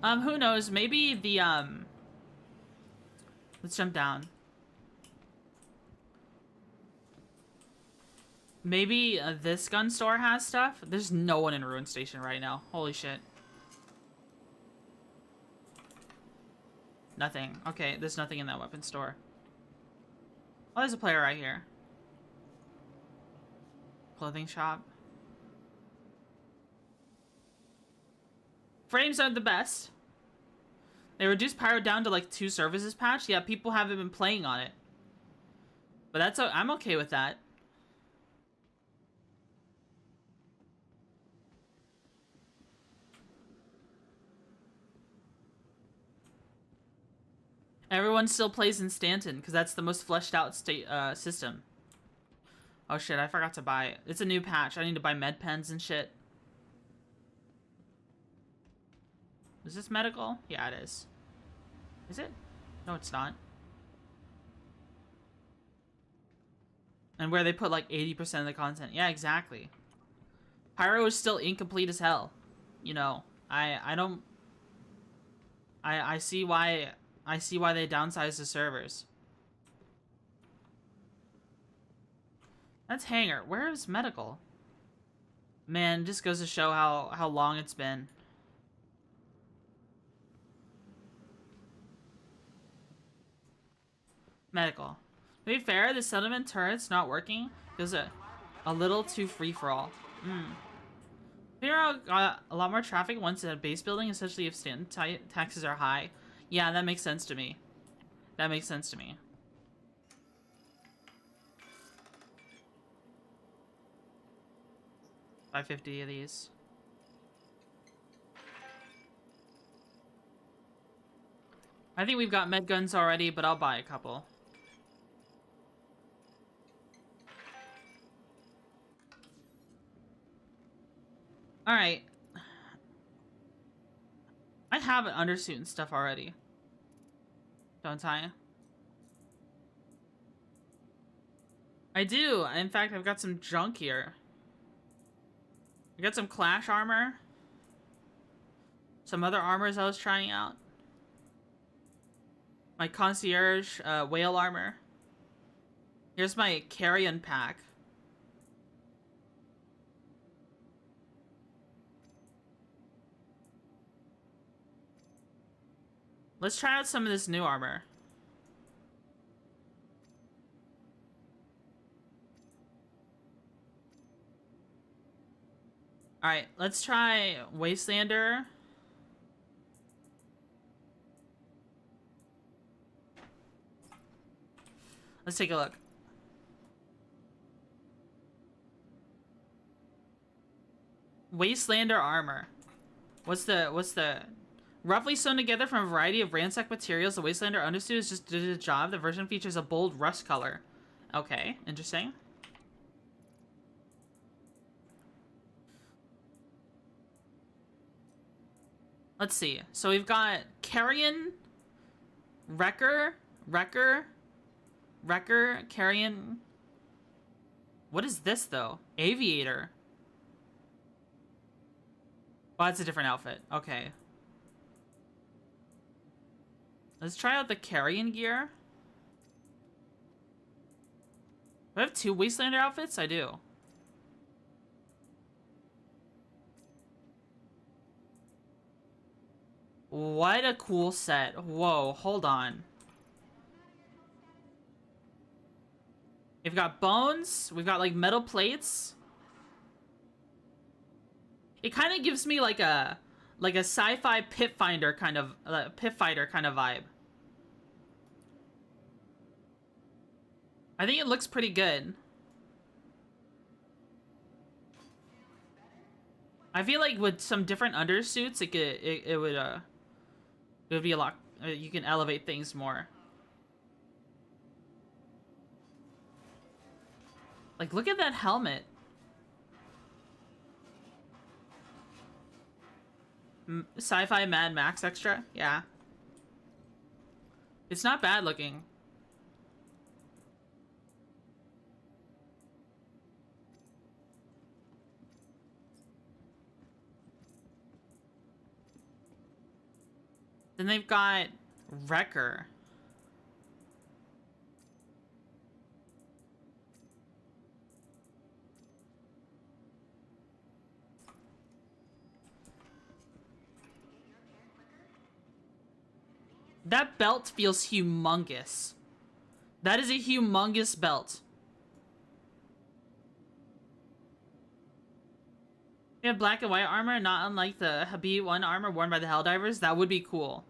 Who knows? Maybe the, let's jump down. Maybe this gun store has stuff? There's no one in Ruin Station right now. Holy shit. Nothing. Okay, there's nothing in that weapon store. Oh, there's a player right here. Clothing shop. Frames aren't the best. They reduced Pyro down to like 2 services patch. Yeah, people haven't been playing on it. But that's I'm okay with that. Everyone still plays in Stanton because that's the most fleshed out system. Oh shit, I forgot to buy it. It's a new patch. I need to buy med pens and shit. Is this medical? Yeah, it is. Is it? No, it's not. And where they put like 80% of the content. Yeah, exactly. Pyro is still incomplete as hell. You know, I don't... I see why... I see why they downsized the servers. That's Hangar. Where is medical? Man, just goes to show how long it's been. Medical. To be fair, the settlement turret's not working. Because a little too free-for-all. Figure got a lot more traffic once at a base building, especially if stand taxes are high. Yeah, that makes sense to me. That makes sense to me. $5.50 of these. I think we've got med guns already, but I'll buy a couple. Alright. I have an undersuit and stuff already. Don't I? I do. In fact, I've got some junk here. I got some Clash armor. Some other armors I was trying out. My concierge whale armor. Here's my carrion pack. Let's try out some of this new armor. Alright, let's try Wastelander. Let's take a look. Wastelander armor. What's the roughly sewn together from a variety of ransacked materials, the Wastelander undersuit is just did a job. The version features a bold rust color. Okay, interesting. Let's see. So we've got Carrion, Wrecker, Carrion. What is this though? Aviator. Oh, that's a different outfit. Okay. Let's try out the Carrion gear. Do I have 2 Wastelander outfits? I do. What a cool set. Whoa, hold on. We've got bones. We've got like metal plates. It kind of gives me like a sci-fi pit finder kind of pit fighter kind of vibe. I think it looks pretty good. I feel like with some different undersuits, it would be a lot. You can elevate things more. Like, look at that helmet. Sci-fi Mad Max extra? Yeah. It's not bad looking. Then they've got Wrecker. That belt feels humongous. That is a humongous belt. They have black and white armor, not unlike the Habib 1 armor worn by the Helldivers. That would be cool.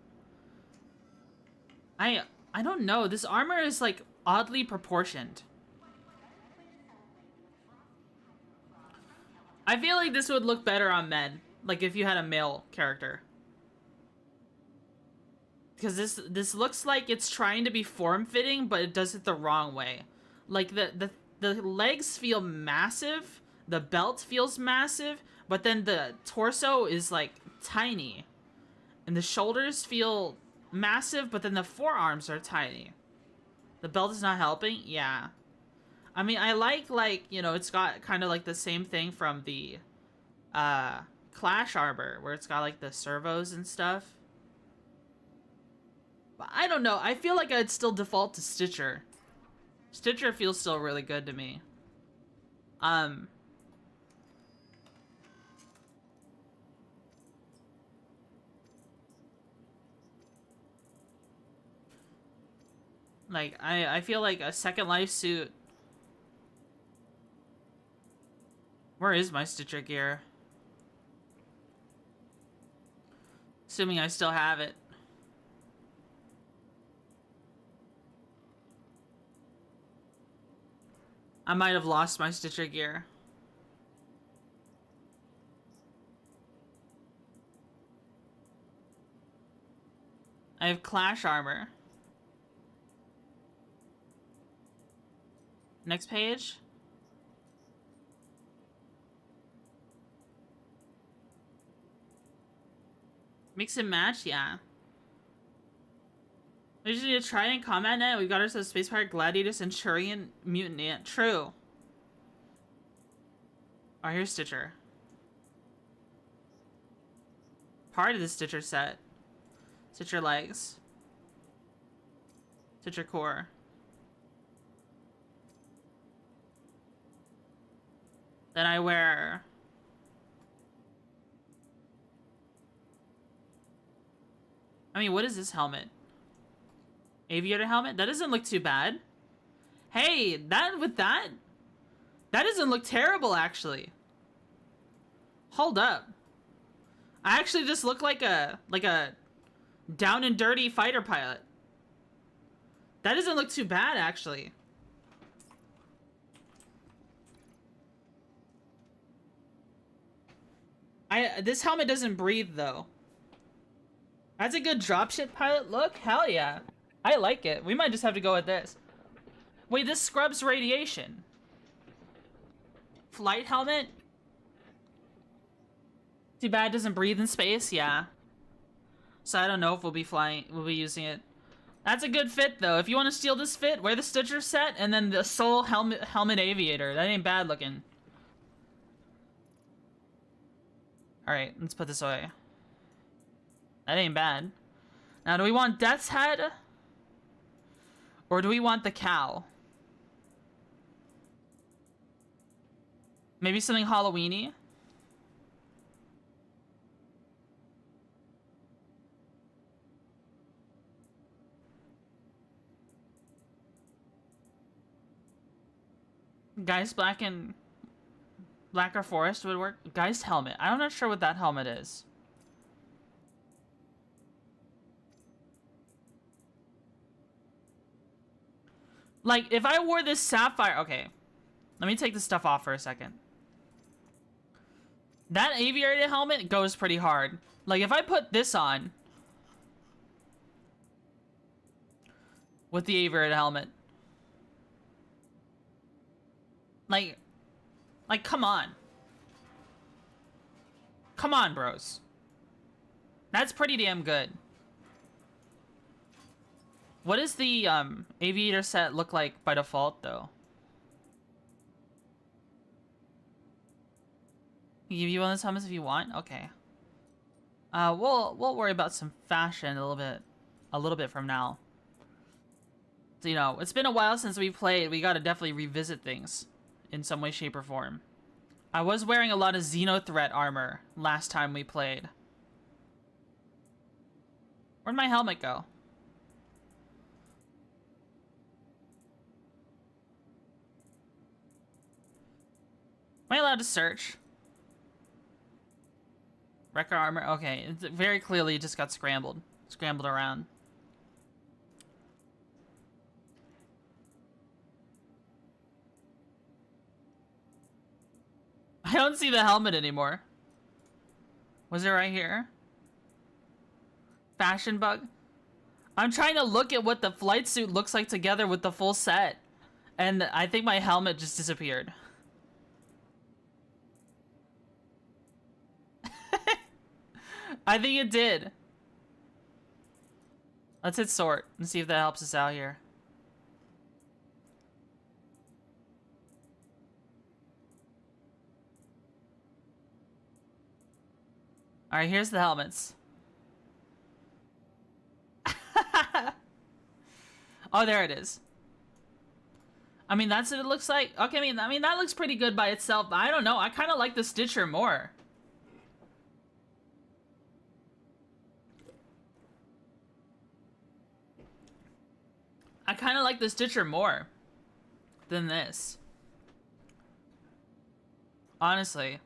I don't know. This armor is like oddly proportioned. I feel like this would look better on men, like if you had a male character. Because this looks like it's trying to be form-fitting, but it does it the wrong way. Like the legs feel massive, the belt feels massive, but then the torso is like tiny. And the shoulders feel massive, but then the forearms are tiny. The belt is not helping? Yeah. I mean, I like, you know, it's got kind of like the same thing from the Clash armor, where it's got like the servos and stuff. But I don't know. I feel like I'd still default to Stitcher. Stitcher feels still really good to me. Like, I feel like a Second Life suit. Where is my Stitcher gear? Assuming I still have it. I might have lost my Stitcher gear. I have Clash armor. Next page. Mix and match, yeah. We just need to try in combat net. We've got ourselves Space Pirate, Gladiator, Centurion, Mutant Ant. True. Oh, here's Stitcher. Part of the Stitcher set. Stitcher legs. Stitcher core. Then I wear... I mean, what is this helmet? Aviator helmet? That doesn't look too bad. Hey, that doesn't look terrible, actually. Hold up. I actually just look like a down and dirty fighter pilot. That doesn't look too bad, actually. This helmet doesn't breathe, though. That's a good dropship pilot look? Hell yeah. I like it. We might just have to go with this. Wait, this scrubs radiation. Flight helmet? Too bad it doesn't breathe in space, yeah. So I don't know if we'll be using it. That's a good fit, though. If you want to steal this fit, wear the Stitcher set, and then the Soul helmet Aviator. That ain't bad looking. Alright, let's put this away. That ain't bad. Now, do we want Death's Head? Or do we want the cow? Maybe something Halloween-y? Geist Black and Blacker Forest would work. Geist helmet. I'm not sure what that helmet is. Like, if I wore this sapphire... Okay. Let me take this stuff off for a second. That aviator helmet goes pretty hard. Like, if I put this on... with the aviator helmet... Like, come on. Come on, bros. That's pretty damn good. What does the aviator set look like by default, though? Give you one of those helmets if you want. Okay. We'll worry about some fashion a little bit from now. So, you know, it's been a while since we played. We gotta definitely revisit things in some way, shape, or form. I was wearing a lot of Xenothreat armor last time we played. Where'd my helmet go? Am I allowed to search? Wrecker armor? Okay, it very clearly just got scrambled. Scrambled around. I don't see the helmet anymore. Was it right here? Fashion bug? I'm trying to look at what the flight suit looks like together with the full set. And I think my helmet just disappeared. I think it did. Let's hit sort and see if that helps us out here. Alright, here's the helmets. Oh, there it is. I mean, that's what it looks like. Okay, I mean that looks pretty good by itself, but I don't know. I kind of like the Stitcher more. I kind of like the Stitcher more than this. Honestly.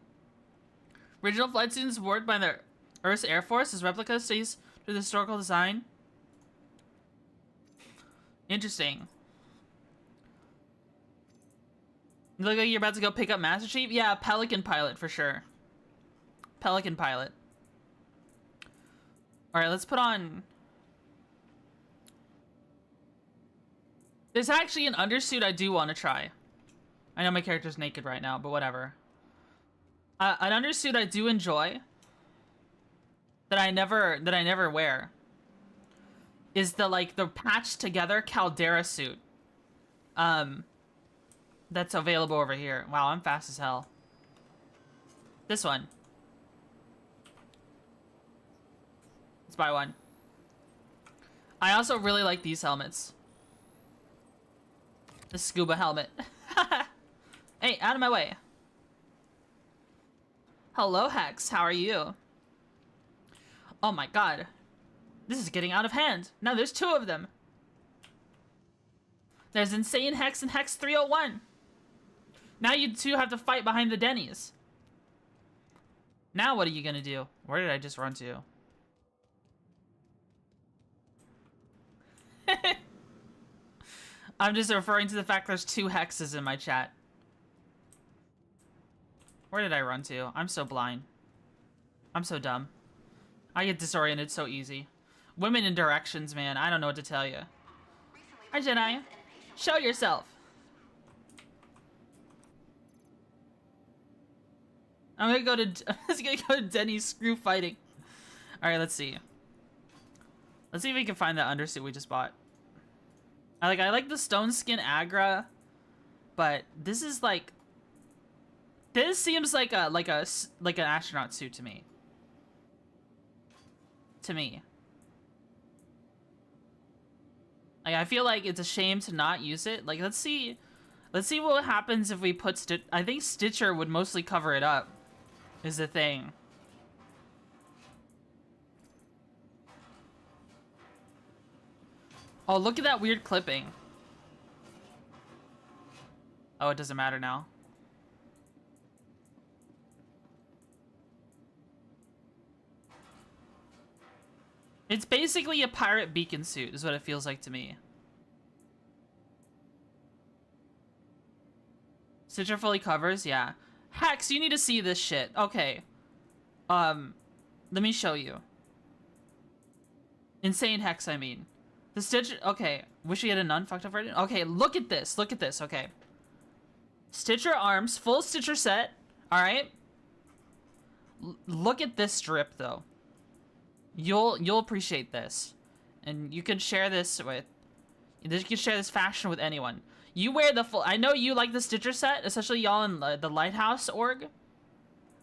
Original flight students awarded by the Earth's Air Force as replica stays to the historical design. Interesting. You look like you're about to go pick up Master Chief? Yeah, Pelican Pilot for sure. Pelican Pilot. Alright, let's put on... There's actually an undersuit I do want to try. I know my character's naked right now, but whatever. An undersuit I do enjoy that I never wear is the patched together Caldera suit. That's available over here. Wow, I'm fast as hell. This one. Let's buy one. I also really like these helmets. The scuba helmet. Hey, out of my way. Hello, Hex. How are you? Oh my god. This is getting out of hand. Now there's two of them. There's Insane Hex and Hex 301. Now you two have to fight behind the Denny's. Now what are you gonna do? Where did I just run to? I'm just referring to the fact there's two hexes in my chat. Where did I run to? I'm so blind. I'm so dumb. I get disoriented so easy. Women in directions, man. I don't know what to tell you. Hi, Jedi. Show yourself. I'm gonna go to Denny's screw fighting. All right, let's see. Let's see if we can find that undersuit we just bought. I like the stone skin Agra, but this is like. This seems like an astronaut suit to me. Like I feel like it's a shame to not use it. Like let's see what happens if we put I think Stitcher would mostly cover it up. Is the thing. Oh, look at that weird clipping. Oh, it doesn't matter now. It's basically a pirate beacon suit, is what it feels like to me. Stitcher fully covers, yeah. Hex, you need to see this shit. Okay. Let me show you. Insane Hex, I mean. The Stitcher, okay. Wish we had a non-fucked up version. Okay, look at this, okay. Stitcher arms, full Stitcher set, alright? Look at this strip, though. You'll appreciate this, and you can share this with. You can share this fashion with anyone. You wear the full. I know you like the Stitcher set, especially y'all in the Lighthouse org.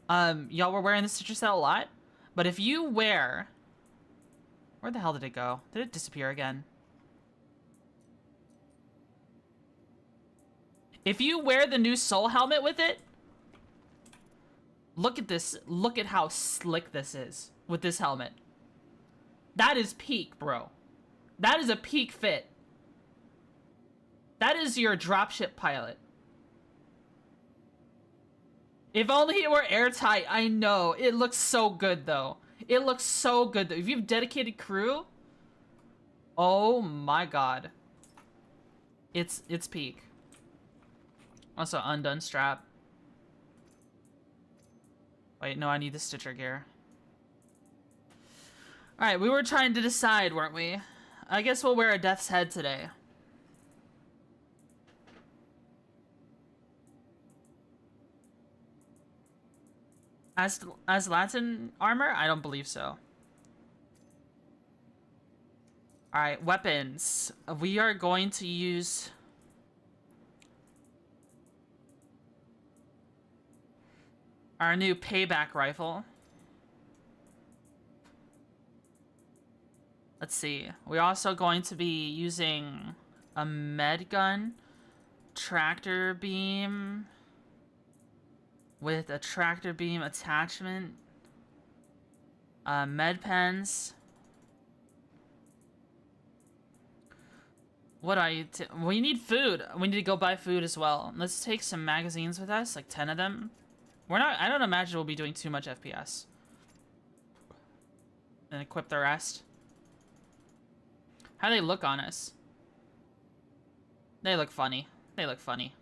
Y'all were wearing the Stitcher set a lot, but if you wear, where the hell did it go? Did it disappear again? If you wear the new Soul helmet with it, look at this. Look at how slick this is with this helmet. That is peak, bro. That is a peak fit. That is your dropship pilot. If only it were airtight. I know. It looks so good, though. It looks so good, though. If you have dedicated crew, oh my god. It's peak. Also, undone strap. Wait, no, I need the Stitcher gear. Alright, we were trying to decide, weren't we? I guess we'll wear a Death's Head today. As Latin armor? I don't believe so. Alright, weapons. We are going to use... our new payback rifle. Let's see. We're also going to be using a med gun, tractor beam with a tractor beam attachment, med pens. What are you? We need food. We need to go buy food as well. Let's take some magazines with us, like 10 of them. We're not. I don't imagine we'll be doing too much FPS. And equip the rest. How do they look on us? They look funny. They look funny.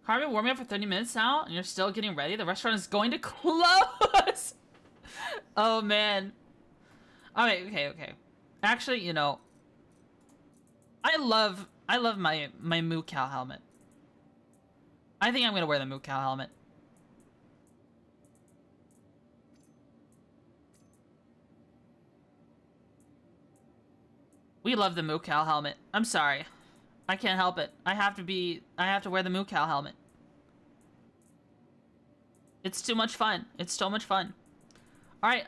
Carmen, warming up for 30 minutes now, and you're still getting ready? The restaurant is going to close! Oh, man. Alright, okay. Actually, you know, I love my moo cow helmet. I think I'm gonna wear the moo cow helmet. We love the moo cow helmet. I'm sorry. I can't help it. I have to wear the moo cow helmet. It's too much fun. It's so much fun. Alright,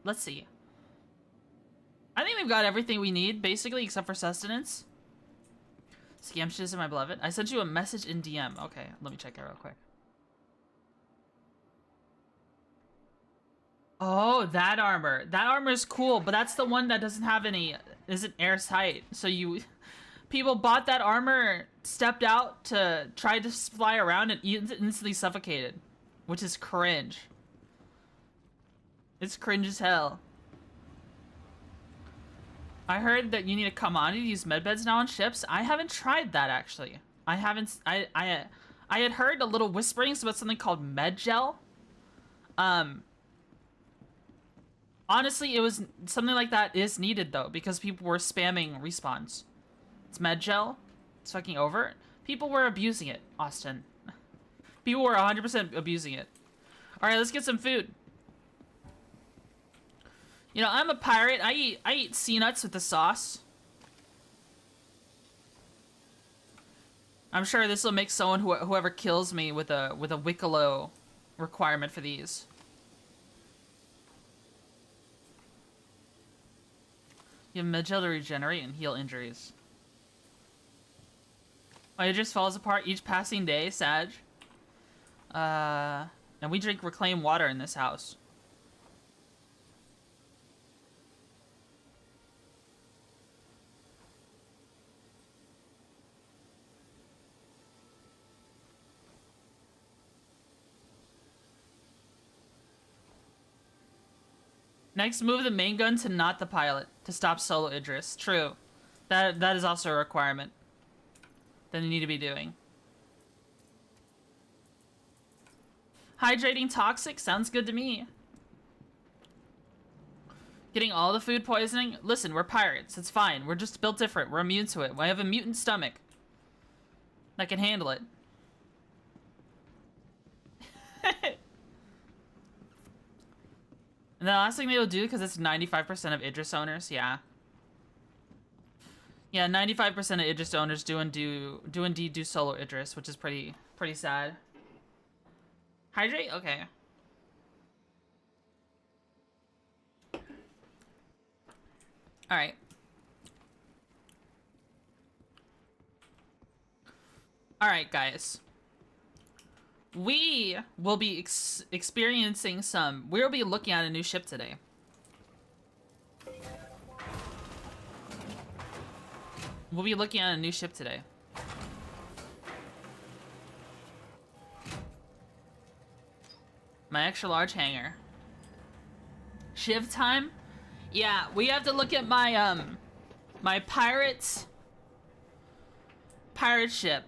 let's see. I think we've got everything we need, basically, except for sustenance. Scamsters and my beloved. I sent you a message in DM. Okay, let me check it real quick. Oh, that armor. That armor is cool, but that's the one that doesn't have any... isn't airtight. So you... people bought that armor, stepped out to try to fly around, and instantly suffocated. Which is cringe. It's cringe as hell. I heard that you need a commodity to use medbeds now on ships. I haven't tried that, actually. I had heard a little whisperings about something called med gel. Honestly, it was something like that is needed, though, because people were spamming respawns. It's med gel. It's fucking over. People were abusing it, Austin. People were 100% abusing it. Alright, let's get some food. You know, I'm a pirate. I eat sea nuts with the sauce. I'm sure this will make someone whoever kills me with a Wicklow requirement for these. You have med-gel to regenerate and heal injuries. My just falls apart each passing day, Sag. And we drink reclaimed water in this house. Next, move the main gun to not the pilot to stop solo Idris. True. That is also a requirement that you need to be doing. Hydrating toxic sounds good to me. Getting all the food poisoning? Listen, we're pirates. It's fine. We're just built different. We're immune to it. I have a mutant stomach that can handle it. And the last thing they will do, because it's 95% of Idris owners, yeah. Yeah, 95% of Idris owners do indeed do solo Idris, which is pretty sad. Hydrate? Okay. Alright. Alright, guys. We will be experiencing some... We'll be looking at a new ship today. We'll be looking at a new ship today. My extra large hangar. Shiv time? Yeah, we have to look at my, my pirate ship.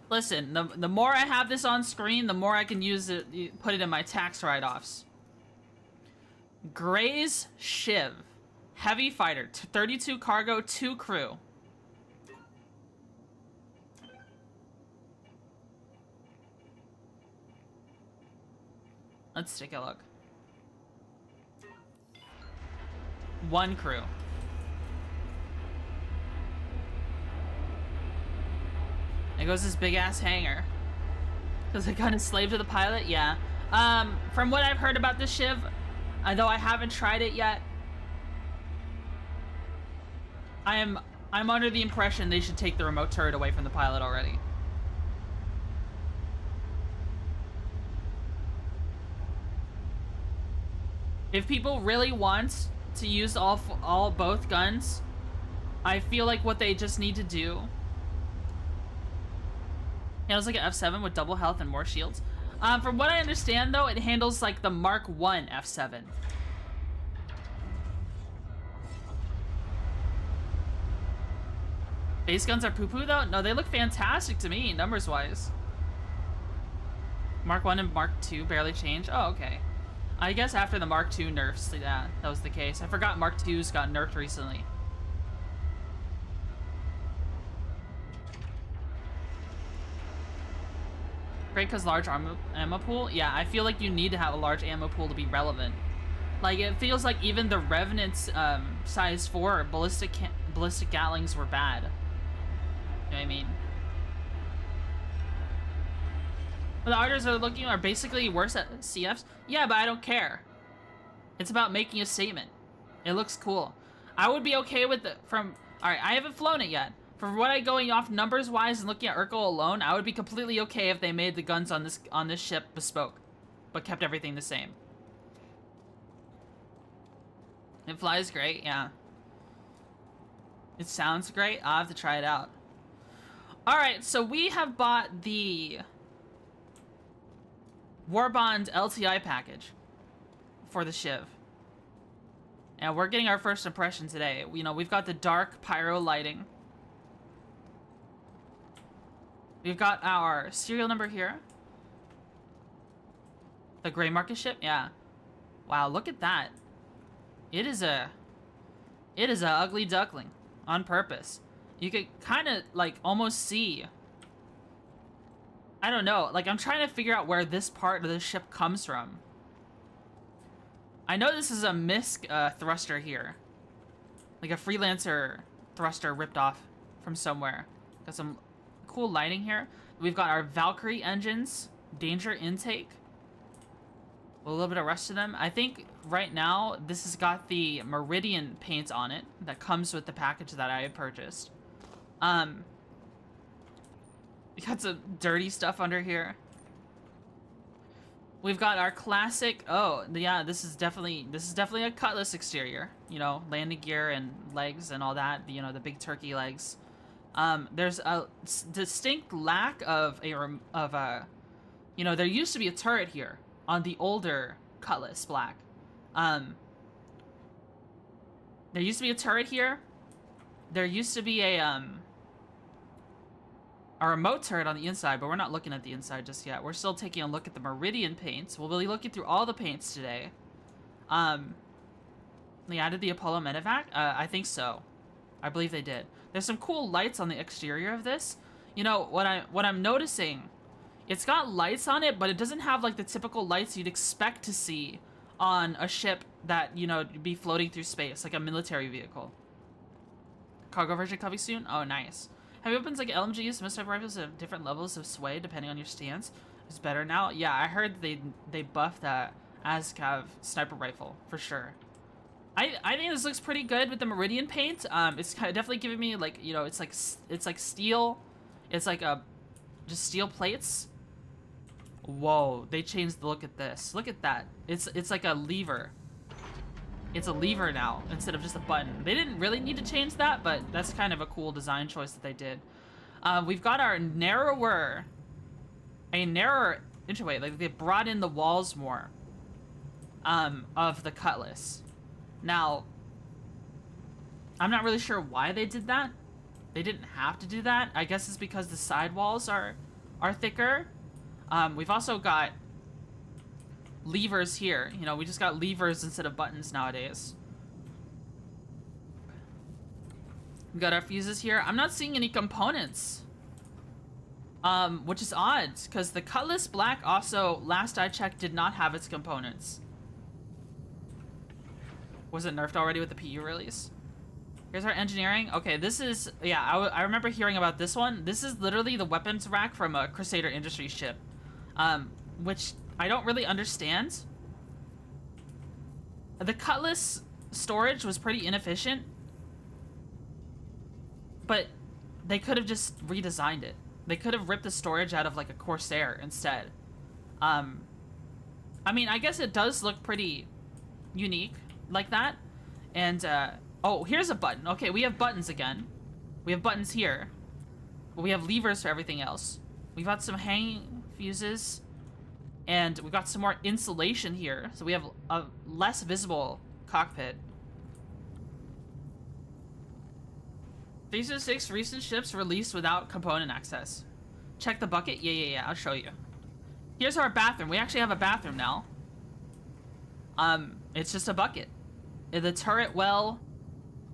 Listen, the more I have this on screen, the more I can use it, put it in my tax write-offs. Gray's Shiv. Heavy fighter. 32 cargo, 2 crew. Let's take a look. 1 crew. There goes this big ass hangar. Does it kind of slave to the pilot? Yeah. From what I've heard about this Shiv, though I haven't tried it yet, I'm under the impression they should take the remote turret away from the pilot already. If people really want to use both guns. I feel like what they just need to do. Handles like an F7 with double health and more shields. From what I understand, though, it handles like the Mark 1 F7. Base guns are poo-poo, though? No, they look fantastic to me, numbers-wise. Mark 1 and Mark 2 barely change. Oh, okay. I guess after the Mark 2 nerfs, yeah, that was the case. I forgot Mark 2s got nerfed recently. Great because large ammo pool? Yeah, I feel like you need to have a large ammo pool to be relevant. Like, it feels like even the Revenant's size 4 ballistic Gatlings were bad. You know what I mean? But the artists are basically worse at CFs? Yeah, but I don't care. It's about making a statement. It looks cool. I would be okay with it from... Alright, I haven't flown it yet. For what I'm going off numbers-wise and looking at Urkel alone, I would be completely okay if they made the guns on this ship bespoke, but kept everything the same. It flies great, yeah. It sounds great. I'll have to try it out. Alright, so we have bought the Warbond LTI package for the Shiv. And we're getting our first impression today. You know, we've got the dark pyro lighting. We've got our serial number here. The gray market ship, yeah. Wow, look at that. It is a ugly duckling on purpose. You could kind of like almost see. I don't know, like I'm trying to figure out where this part of the ship comes from. I know this is a MISC thruster here. Like a freelancer thruster ripped off from somewhere. Got some cool lighting here. We've got our Valkyrie engines, danger intake. A little bit of rest to them. I think right now this has got the Meridian paint on it that comes with the package that I had purchased. We got some dirty stuff under here. We've got our classic. Oh yeah, this is definitely a Cutlass exterior. You know, landing gear and legs and all that. You know, the big turkey legs. There's a distinct lack of you know, there used to be a turret here on the older Cutlass Black. There used to be a turret here. There used to be a remote turret on the inside, but we're not looking at the inside just yet. We're still taking a look at the Meridian paints. We'll be looking through all the paints today. They added the Apollo medevac? I think so. I believe they did. There's some cool lights on the exterior of this. You know, what I'm noticing, it's got lights on it, but it doesn't have like the typical lights you'd expect to see on a ship that, you know, be floating through space, like a military vehicle. Cargo version coming soon? Oh, nice. Heavy weapons like LMGs, missile rifles have different levels of sway depending on your stance. It's better now. Yeah, I heard they buffed that ASCAV sniper rifle for sure. I think this looks pretty good with the Meridian paint. It's kind of definitely giving me like, you know, it's like steel. It's like just steel plates. Whoa, they changed the look at this. Look at that. It's like a lever. It's a lever now instead of just a button. They didn't really need to change that, but that's kind of a cool design choice that they did. We've got our narrower entryway. Like they brought in the walls more of the Cutlass. Now, I'm not really sure why they did that. They didn't have to do that. I guess it's because the sidewalls are thicker. We've also got levers here. You know, we just got levers instead of buttons nowadays. We got our fuses here. I'm not seeing any components. Which is odd, because the Cutlass Black also, last I checked, did not have its components. Was it nerfed already with the PU release? Here's our engineering. Okay, this is... Yeah, I remember hearing about this one. This is literally the weapons rack from a Crusader Industries ship. Which I don't really understand. The Cutlass storage was pretty inefficient. But they could have just redesigned it. They could have ripped the storage out of like a Corsair instead. I mean, I guess it does look pretty unique like that. And, oh, here's a button. Okay, we have buttons again. We have buttons here. But we have levers for everything else. We've got some hanging fuses. And we've got some more insulation here. So we have a less visible cockpit. 366 recent ships released without component access. Check the bucket? Yeah, I'll show you. Here's our bathroom. We actually have a bathroom now. It's just a bucket. The turret well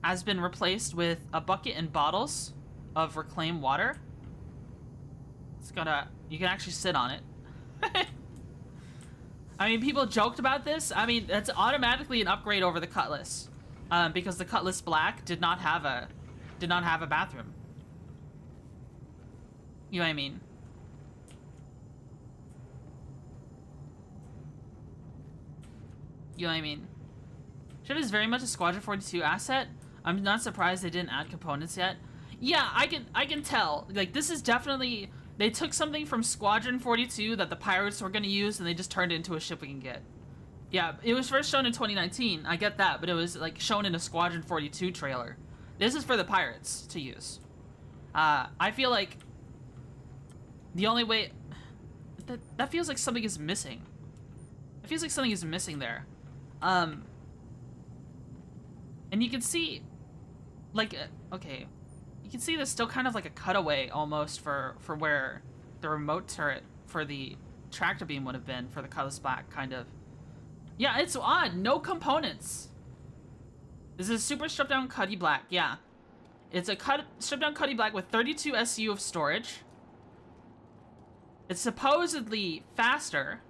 has been replaced with a bucket and bottles of reclaimed water. It's gonna... You can actually sit on it. I mean, people joked about this. I mean, that's automatically an upgrade over the Cutlass. Because the Cutlass Black did not have a bathroom. You know what I mean? You know what I mean? Ship is very much a Squadron 42 asset. I'm not surprised they didn't add components yet. Yeah, I can tell. Like, this is definitely... They took something from Squadron 42 that the pirates were gonna use, and they just turned it into a ship we can get. Yeah, it was first shown in 2019. I get that, but it was, like, shown in a Squadron 42 trailer. This is for the pirates to use. I feel like... The only way... That feels like something is missing. It feels like something is missing there. And you can see, like, okay, you can see there's still kind of like a cutaway almost for where the remote turret for the tractor beam would have been for the Cutlass Black, kind of. Yeah, it's odd. No components. This is a super stripped down Cuddy Black. Yeah, it's a stripped down Cuddy Black with 32 SU of storage. It's supposedly faster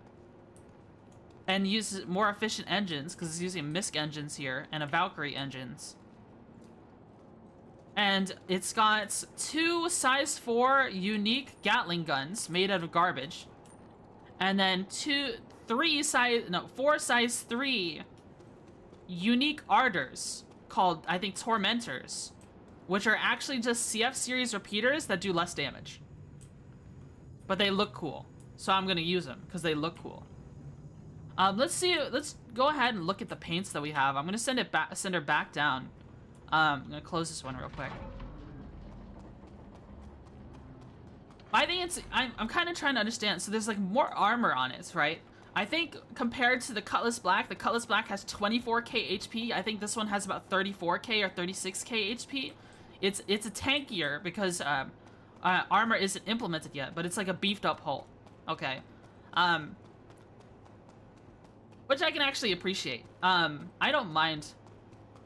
and uses more efficient engines, because it's using MISC engines here, and a Valkyrie engines. And it's got 2 size 4 unique Gatling guns made out of garbage. And then 4 size 3 unique Ardors, called, I think, Tormentors, which are actually just CF series repeaters that do less damage. But they look cool, so I'm gonna use them, because they look cool. Let's go ahead and look at the paints that we have. I'm gonna send her back down. I'm gonna close this one real quick. I think it's, I'm kind of trying to understand. So there's like more armor on it, right? I think compared to the Cutlass Black has 24k HP. I think this one has about 34k or 36k HP. It's a tankier because armor isn't implemented yet, but it's like a beefed up hull. Okay. Which I can actually appreciate. I don't mind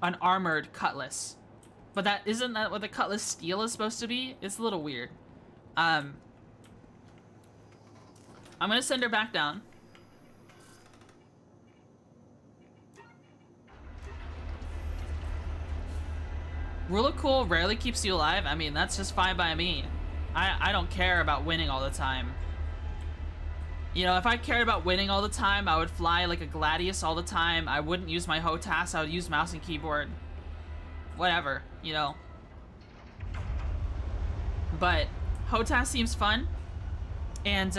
an armored Cutlass. But isn't that what the Cutlass Steel is supposed to be? It's a little weird. I'm gonna send her back down. Rule of Cool rarely keeps you alive. I mean, that's just fine by me. I don't care about winning all the time. You know, if I cared about winning all the time, I would fly like a Gladius all the time. I wouldn't use my HOTAS. I would use mouse and keyboard. Whatever, you know. But HOTAS seems fun. And,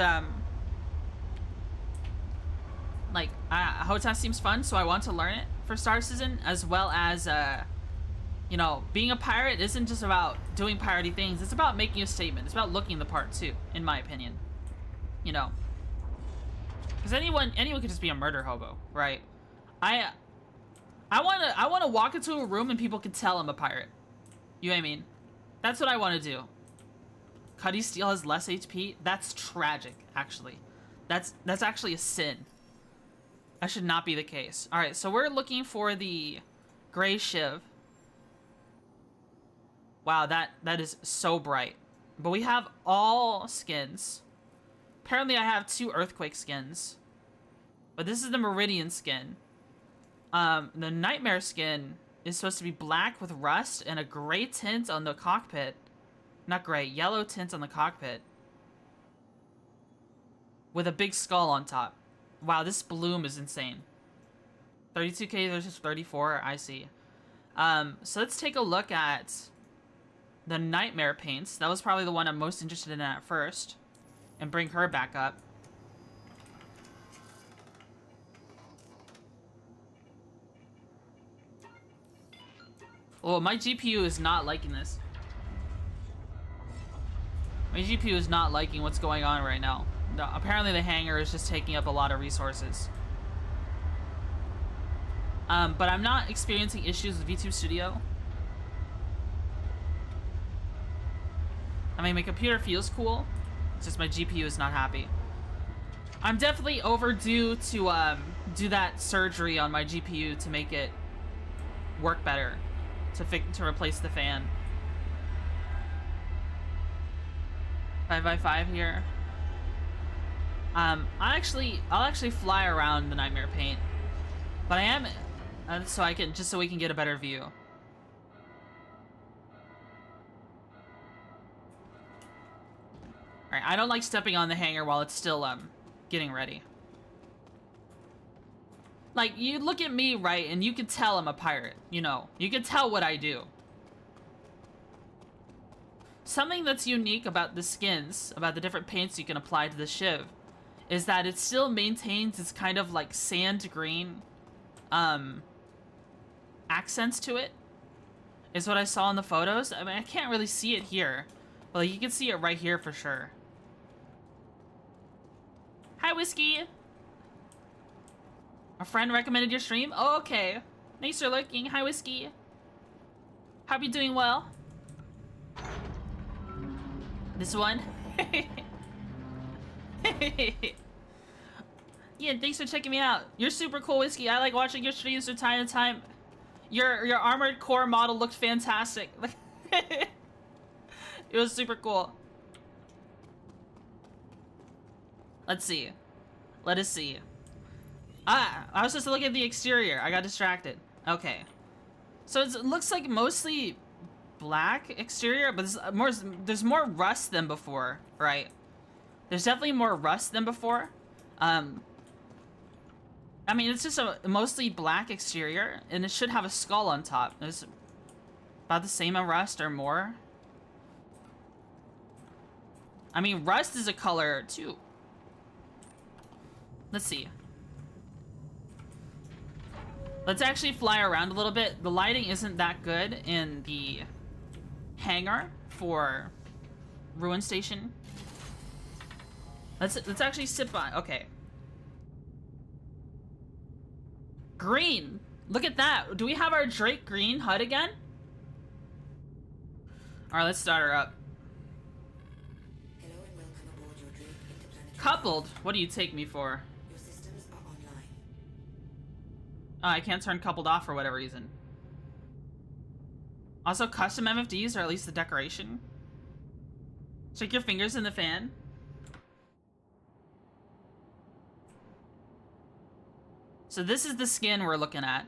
HOTAS seems fun, so I want to learn it for Star Citizen, as well as, you know, being a pirate isn't just about doing piratey things. It's about making a statement. It's about looking the part, too, in my opinion. You know. Because anyone could just be a murder hobo, right? I wanna walk into a room and people can tell I'm a pirate. You know what I mean? That's what I want to do. Cuddy Steel has less HP. That's tragic, actually. That's actually a sin. That should not be the case. All right, so we're looking for the gray shiv. Wow, that is so bright. But we have all skins. Apparently I have 2 Earthquake skins. But this is the Meridian skin. The Nightmare skin is supposed to be black with rust and a gray tint on the cockpit. Not gray, yellow tint on the cockpit. With a big skull on top. Wow, this bloom is insane. 32k versus 34, I see. So let's take a look at the Nightmare paints. That was probably the one I'm most interested in at first. And bring her back up. Oh, my GPU is not liking this. My GPU is not liking what's going on right now. No, apparently the hangar is just taking up a lot of resources. But I'm not experiencing issues with VTube Studio. I mean, my computer feels cool. It's just my GPU is not happy. I'm definitely overdue to do that surgery on my GPU to make it work better, to replace the fan. 5x5 here. I'll actually fly around the Nightmare Paint, but I am so we can get a better view. Alright, I don't like stepping on the hangar while it's still getting ready. Like, you look at me, right, and you can tell I'm a pirate, you know. You can tell what I do. Something that's unique about the skins, about the different paints you can apply to the Shiv, is that it still maintains its kind of like sand green accents to it, is what I saw in the photos. I mean, I can't really see it here, but like, you can see it right here for sure. Hi, Whiskey. A friend recommended your stream? Oh, okay. Thanks for looking. Hi, Whiskey. Hope you're doing well. This one? Yeah, thanks for checking me out. You're super cool, Whiskey. I like watching your streams from time to time. Your armored core model looked fantastic. It was super cool. Let's see. Let us see. Ah, I was just looking at the exterior. I got distracted. Okay. So it looks like mostly black exterior, but there's more rust than before, right? There's definitely more rust than before. I mean, it's just a mostly black exterior, and it should have a skull on top. It's about the same as rust or more. I mean, rust is a color too. Let's see. Let's actually fly around a little bit. The lighting isn't that good in the hangar for Ruin Station. Let's actually sit by. Okay. Green. Look at that. Do we have our Drake green HUD again? All right, let's start her up. Hello and welcome aboard your Drake interplanetary. Coupled. What do you take me for? Your systems are online. I can't turn coupled off for whatever reason. Also, custom MFDs, or at least the decoration. Stick your fingers in the fan. So this is the skin we're looking at.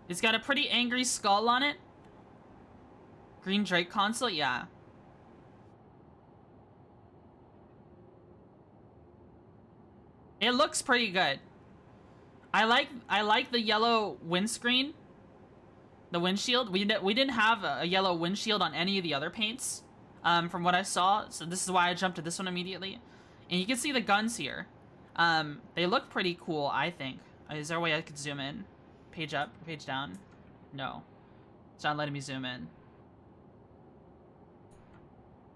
It's got a pretty angry skull on it. Green Drake console, yeah. It looks pretty good. I like the yellow windscreen. The windshield. We didn't have a yellow windshield on any of the other paints, from what I saw. So this is why I jumped to this one immediately. And you can see the guns here. They look pretty cool, I think. Is there a way I could zoom in? Page up, page down? No. It's not letting me zoom in.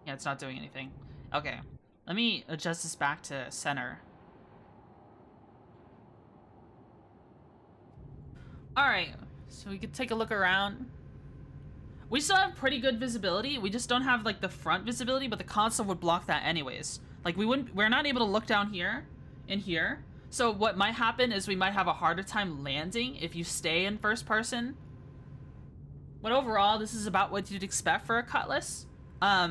Yeah, it's not doing anything. Okay. Let me adjust this back to center. Alright, so we could take a look around. We still have pretty good visibility. We just don't have like the front visibility, but the console would block that anyways. Like we're not able to look down here and here. So what might happen is we might have a harder time landing if you stay in first person. But overall, this is about what you'd expect for a Cutlass. Yeah,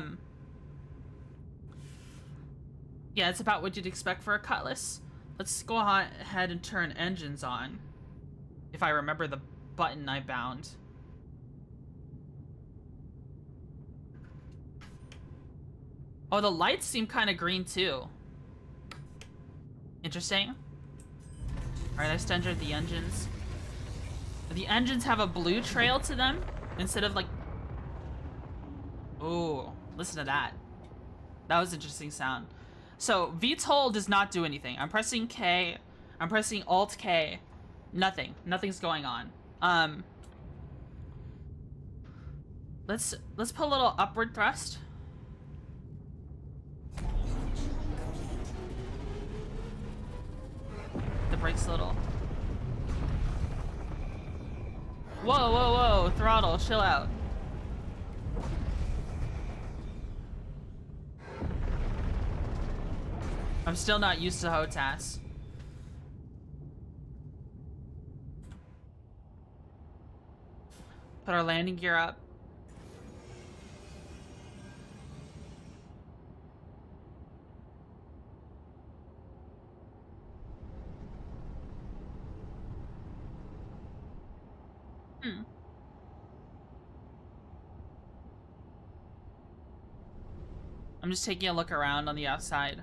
it's about what you'd expect for a Cutlass. Let's go ahead and turn engines on. If I remember the button I bound. Oh, the lights seem kind of green too. Interesting. Alright, I just entered the engines. The engines have a blue trail to them instead of like... Ooh, listen to that. That was an interesting sound. So, VTOL does not do anything. I'm pressing K. I'm pressing Alt K. Nothing. Nothing's going on. Let's put a little upward thrust. The brake's a little. Whoa, whoa, whoa! Throttle, chill out. I'm still not used to hotas. Put our landing gear up. I'm just taking a look around on the outside.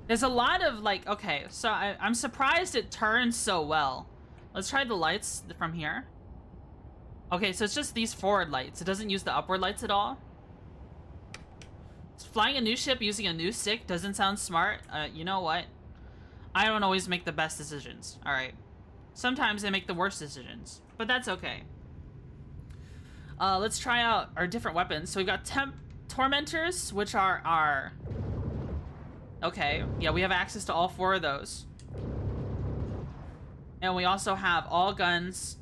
There's a lot of like, okay, so I'm surprised it turns so well. Let's try the lights from here. Okay, so it's just these forward lights. It doesn't use the upward lights at all. Flying a new ship using a new stick doesn't sound smart. You know what? I don't always make the best decisions, alright? Sometimes I make the worst decisions, but that's okay. Let's try out our different weapons. So we've got Tormentors, which are our... Okay, yeah, we have access to all 4 of those. And we also have all guns.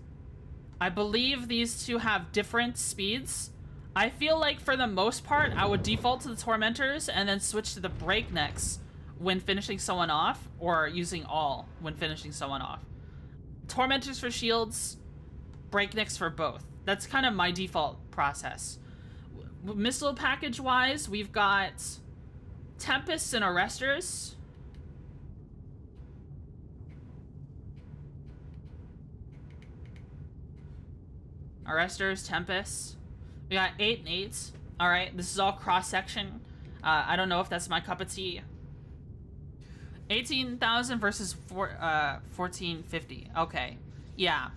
I believe these 2 have different speeds. I feel like for the most part, I would default to the Tormentors and then switch to the Breaknecks when finishing someone off, or using all when finishing someone off. Tormentors for shields, Breaknecks for both. That's kind of my default process. Missile package-wise, we've got Tempests and Arresters. Arresters, Tempests. We got 8 and 8s. Alright, this is all cross-section. I don't know if that's my cup of tea. 18,000 versus 1450. Okay, yeah.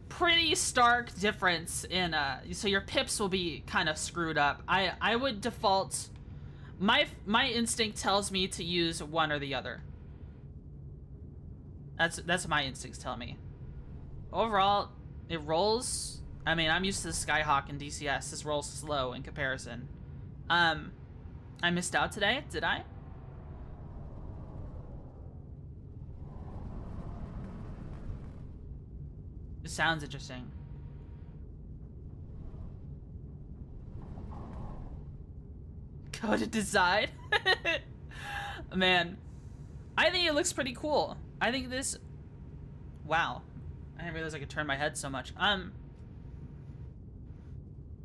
Pretty stark difference in, so your pips will be kind of screwed up. I would default... My instinct tells me to use one or the other. That's my instincts tell me. Overall, it rolls. I mean, I'm used to the Skyhawk and DCS. This rolls slow in comparison. I missed out today, did I? It sounds interesting. Coded design? Man, I think it looks pretty cool. I think this... Wow. I didn't realize I could turn my head so much.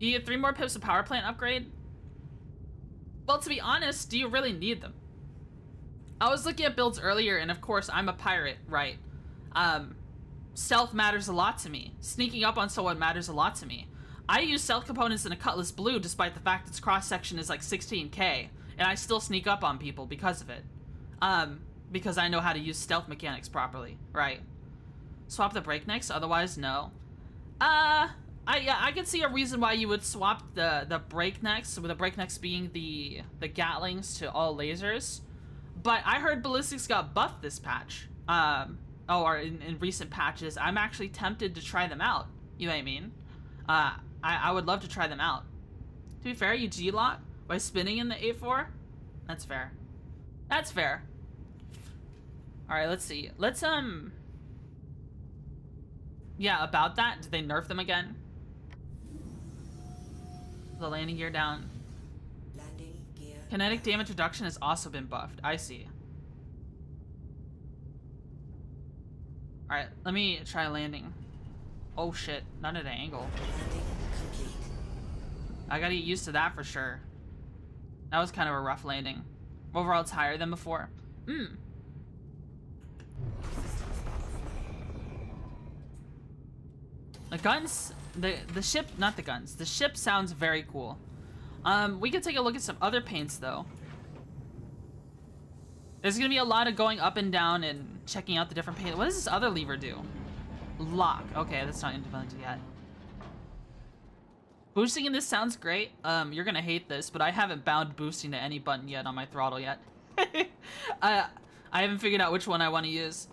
You get 3 more pips of power plant upgrade? Well, to be honest, do you really need them? I was looking at builds earlier, and of course, I'm a pirate, right? Stealth matters a lot to me. Sneaking up on someone matters a lot to me. I use stealth components in a Cutlass Blue despite the fact its cross-section is like 16k, and I still sneak up on people because of it. Because I know how to use stealth mechanics properly, right? Swap the breaknecks, otherwise no. I could see a reason why you would swap the breaknecks, with the breaknecks being the Gatlings to all lasers. But I heard ballistics got buffed this patch. Or in recent patches. I'm actually tempted to try them out. You know what I mean? I would love to try them out. To be fair, you G-lock by spinning in the 8-4? That's fair. That's fair. Alright, let's see. Let's, yeah, about that. Did they nerf them again? The landing gear down. Landing gear. Kinetic damage reduction has also been buffed. I see. Alright, let me try landing. Oh shit, not at an angle. Landing complete. I gotta get used to that for sure. That was kind of a rough landing. Overall, it's higher than before. The guns, the ship, not the guns. The ship sounds very cool. We could take a look at some other paints though. There's gonna be a lot of going up and down and checking out the different paint. What does this other lever do? Lock. Okay, that's not implemented yet. Boosting in this sounds great. You're gonna hate this, but I haven't bound boosting to any button yet on my throttle yet. I haven't figured out which one I want to use.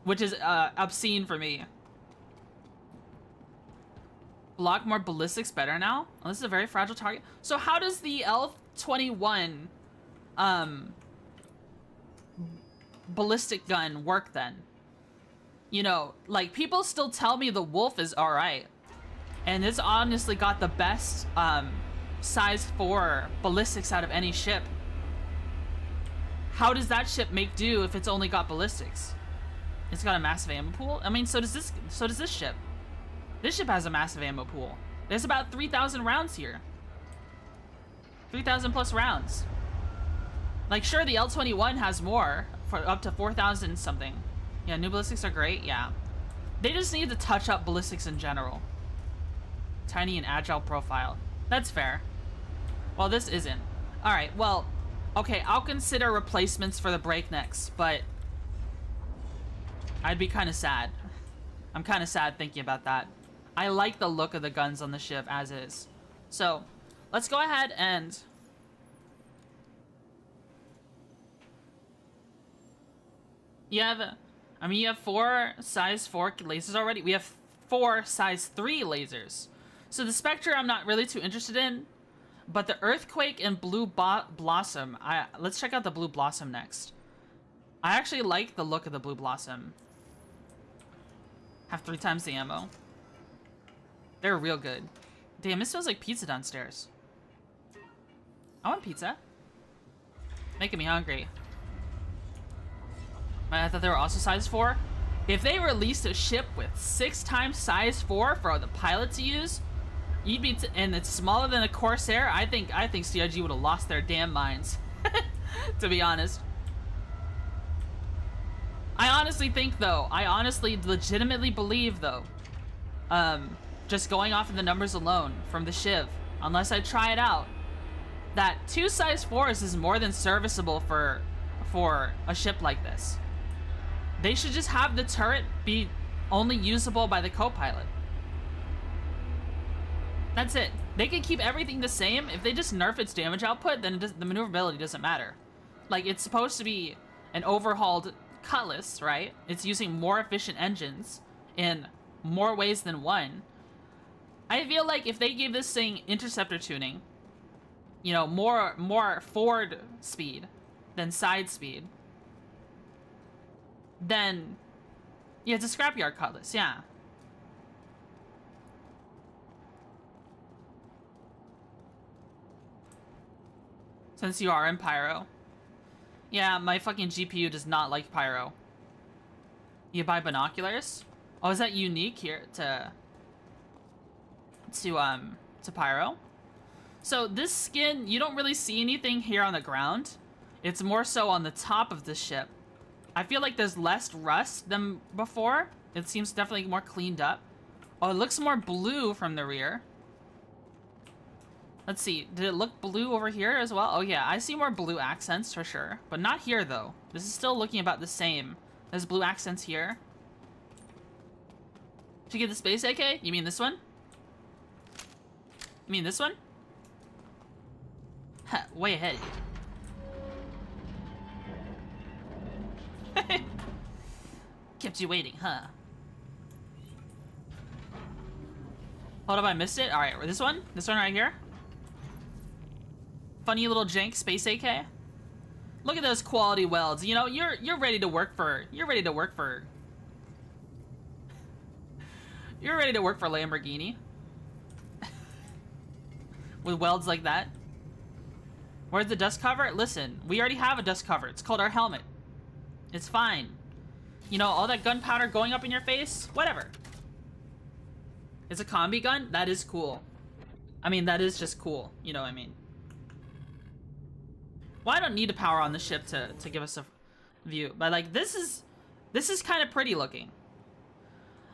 Which is obscene for me. Block more ballistics better now? Oh, this is a very fragile target. So how does the L21 ballistic gun work then? You know, like, people still tell me the Wolf is alright. And it's honestly got the best size 4 ballistics out of any ship. How does that ship make do if it's only got ballistics? It's got a massive ammo pool? I mean, so does this ship. This ship has a massive ammo pool. There's about 3,000 rounds here. 3,000 plus rounds. Like, sure, the L21 has more, for up to 4,000 something. Yeah, new ballistics are great, yeah. They just need to touch up ballistics in general. Tiny and agile profile. That's fair. Well, this isn't. Alright, well, okay, I'll consider replacements for the breaknecks, but I'd be kind of sad. I'm kind of sad thinking about that. I like the look of the guns on the ship as is. So, let's go ahead and... You have 4 size 4 lasers already. We have 4 size 3 lasers. So the Spectre I'm not really too interested in. But the Earthquake and Blue Blossom, let's check out the Blue Blossom next. I actually like the look of the Blue Blossom. Have 3 times the ammo. They're real good. Damn, this smells like pizza downstairs. I want pizza. Making me hungry. I thought they were also size 4. If they released a ship with 6 times size 4 for the pilot to use, you'd be and it's smaller than a Corsair, I think CIG would have lost their damn minds. To be honest. I honestly think though, I honestly legitimately believe though, just going off of the numbers alone from the Shiv, unless I try it out, that 2 size 4s is more than serviceable for a ship like this. They should just have the turret be only usable by the co-pilot. That's it. They can keep everything the same. If they just nerf its damage output, then the maneuverability doesn't matter. Like, it's supposed to be an overhauled Cutlass, right? It's using more efficient engines in more ways than one. I feel like if they gave this thing interceptor tuning, you know, more forward speed than side speed, then yeah, it's a scrapyard Cutlass, yeah. Since you are in Pyro. Yeah, my fucking GPU does not like Pyro. You buy binoculars? Oh, is that unique here to Pyro? So this skin, you don't really see anything here on the ground. It's more so on the top of the ship. I feel like there's less rust than before. It seems definitely more cleaned up. Oh, it looks more blue from the rear. Let's see, did it look blue over here as well? Oh yeah, I see more blue accents for sure. But not here though. This is still looking about the same. There's blue accents here. Did you get the Space AK? You mean this one? You mean this one? Huh, way ahead. Kept you waiting, huh? Hold up, I missed it? Alright, this one? This one right here? Funny little jank Space AK. Look at those quality welds. You know, you're ready to work for Lamborghini. With welds like that. Where's the dust cover? Listen, we already have a dust cover. It's called our helmet. It's fine. You know, all that gunpowder going up in your face? Whatever. It's a combi gun? That is cool. I mean, that is just cool. You know what I mean? Well, I don't need to power on the ship to give us a view. But, like, this is kind of pretty looking.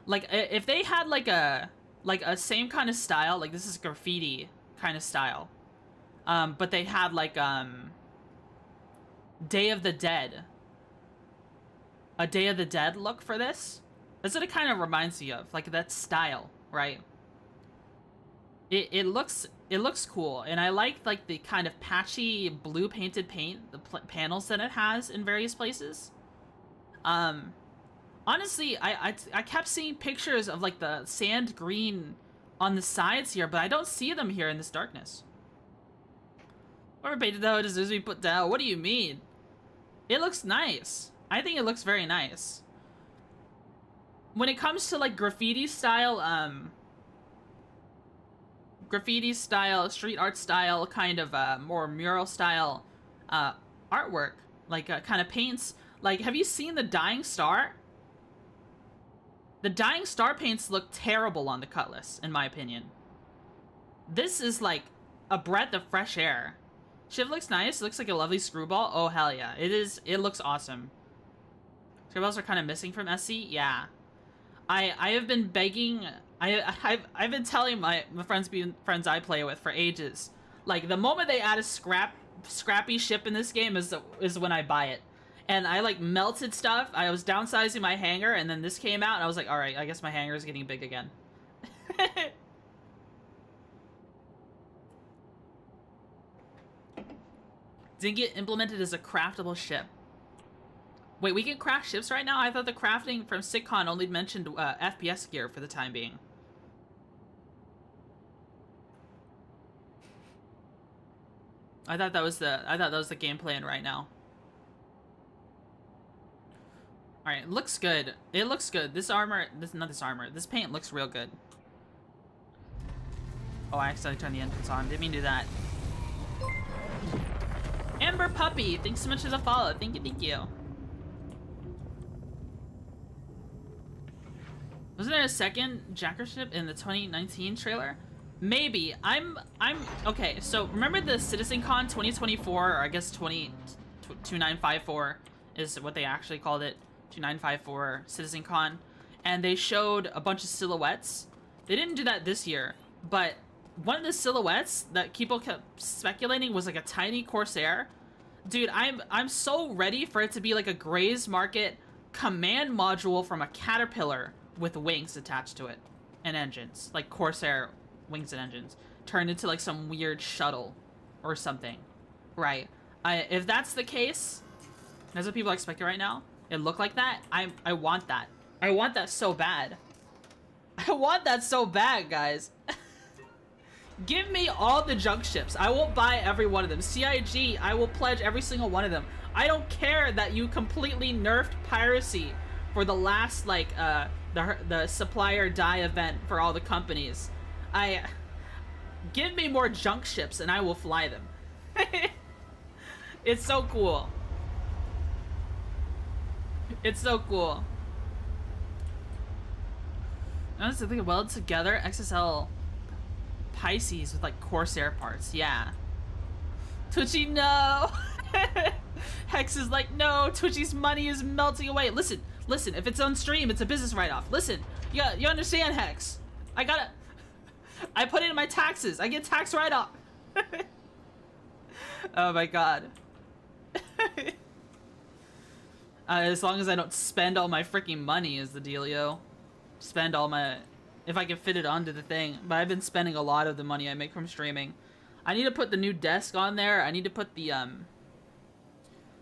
Like, if they had, like a same kind of style, like, this is graffiti kind of style. But they had, like, Day of the Dead. A Day of the Dead look for this. That's what it kind of reminds me of. Like, that style, right? It looks cool, and I like the kind of patchy blue painted paint, the panels that it has in various places. Honestly, I kept seeing pictures of like the sand green on the sides here, but I don't see them here in this darkness. Whoever painted the hood deserves to be put down. What do you mean? It looks nice. I think it looks very nice. When it comes to like graffiti style, street art style, kind of more mural style artwork, like kind of paints. Like, have you seen the Dying Star? The Dying Star paints look terrible on the Cutlass, in my opinion. This is like a breath of fresh air. Shiv looks nice. It looks like a lovely screwball. Oh, hell yeah. It is. It looks awesome. Screwballs are kind of missing from SC. Yeah. I have been begging. I've been telling my friends I play with for ages. Like, the moment they add a scrappy ship in this game is when I buy it. And I like melted stuff. I was downsizing my hanger, and then this came out, and I was like, all right, I guess my hanger is getting big again. Didn't get implemented as a craftable ship. Wait, we can craft ships right now? I thought the crafting from SitCon only mentioned FPS gear for the time being. I thought that was the game plan right now. All right, looks good. It looks good. This paint looks real good. Oh, I accidentally turned the engines on. Didn't mean to do that. Amber Puppy, thanks so much for the follow. Thank you. Wasn't there a second Jacker ship in the 2019 trailer? Maybe. Okay, so remember the CitizenCon 2024, or I guess 2954 is what they actually called it. 2954 CitizenCon. And they showed a bunch of silhouettes. They didn't do that this year, but one of the silhouettes that people kept speculating was like a tiny Corsair. Dude, I'm so ready for it to be like a Gray's Market command module from a Caterpillar with wings attached to it and engines, like Corsair wings and engines, turned into like some weird shuttle or something, right? If that's the case, that's what people are expecting right now. It looked like that. I want that. I want that so bad. I want that so bad, guys. Give me all the junk ships. I will buy every one of them. CIG, I will pledge every single one of them. I don't care that you completely nerfed piracy for the last, like, the supplier die event for all the companies. Give me more junk ships and I will fly them. It's so cool. It's so cool. Notice the thing welded together, XSL Pisces with like Corsair parts. Yeah. Twitchy, no. Hex is like, no, Twitchy's money is melting away. Listen, if it's on stream, it's a business write-off. Listen, you understand, Hex? I put it in my taxes. I get tax write-off. Oh my god. As long as I don't spend all my freaking money is the dealio. Spend all my... If I can fit it onto the thing. But I've been spending a lot of the money I make from streaming. I need to put the new desk on there. I need to put the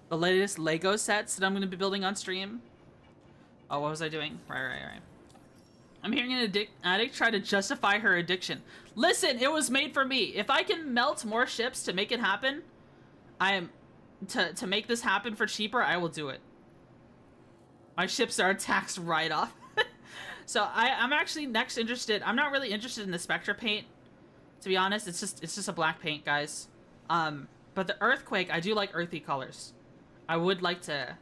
latest Lego sets that I'm going to be building on stream. Oh, what was I doing? Right. I'm hearing an addict try to justify her addiction. Listen, it was made for me. If I can melt more ships to make it happen, to make this happen for cheaper, I will do it. My ships are a tax write-off. So I'm actually next interested. I'm not really interested in the Spectra paint, to be honest. It's just a black paint, guys. But the Earthquake, I do like earthy colors. I would like to...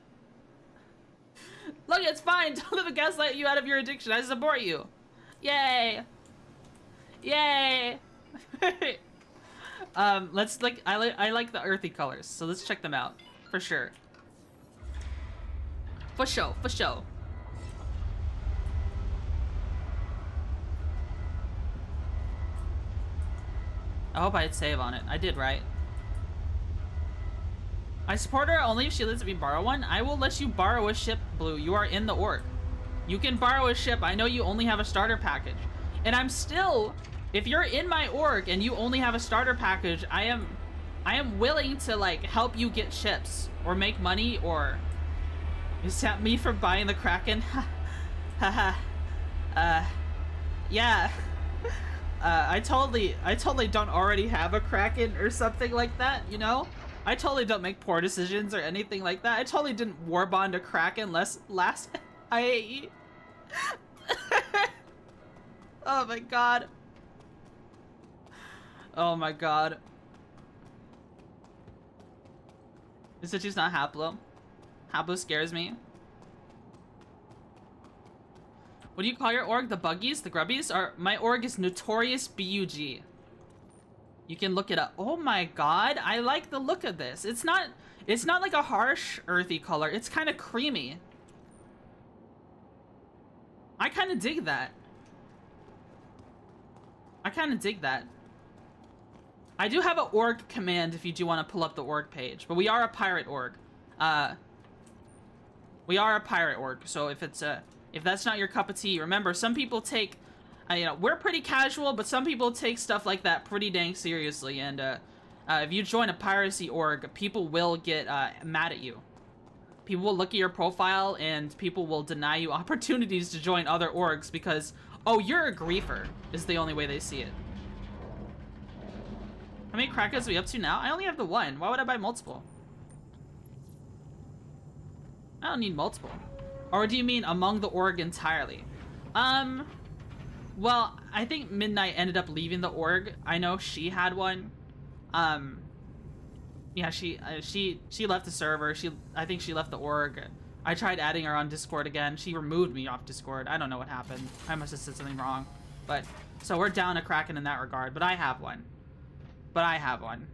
Look, it's fine. Don't let the gaslight you out of your addiction. I support you. Yay. Yay. Let's like I like the earthy colors, so let's check them out for sure. For sure. I hope I hit save on it. I did, right? I support her only if she lets me borrow one. I will let you borrow a ship, Blue. You are in the org. You can borrow a ship. I know you only have a starter package. And I'm still... If you're in my org and you only have a starter package, I am willing to, like, help you get ships. Or make money, or... Is that me for buying the Kraken? Haha. Yeah. I totally don't already have a Kraken or something like that, you know? I totally don't make poor decisions or anything like that. I totally didn't warbond a Kraken last IAE. Oh my god. Oh my god. You said she's not Haplo. Haplo scares me. What do you call your org? The buggies? The grubbies? Or my org is Notorious BUG. You can look it up. Oh my god, I like the look of this. It's not like a harsh earthy color. It's kind of creamy. I kind of dig that. I kind of dig that. I do have an org command if you do want to pull up the org page, but we are a pirate org. We are a pirate org, so if that's not your cup of tea, remember, some people take, you know, we're pretty casual, but some people take stuff like that pretty dang seriously, and if you join a piracy org, people will get mad at you. People will look at your profile, and people will deny you opportunities to join other orgs because, oh, you're a griefer, is the only way they see it. How many crackers are we up to now? I only have the one. Why would I buy multiple? I don't need multiple. Or do you mean among the org entirely? Well, I think Midnight ended up leaving the org. I know she had one. Yeah, she left the server. I think she left the org. I tried adding her on Discord again. She removed me off Discord. I don't know what happened. I must have said something wrong. But, so we're down a Kraken in that regard, but I have one.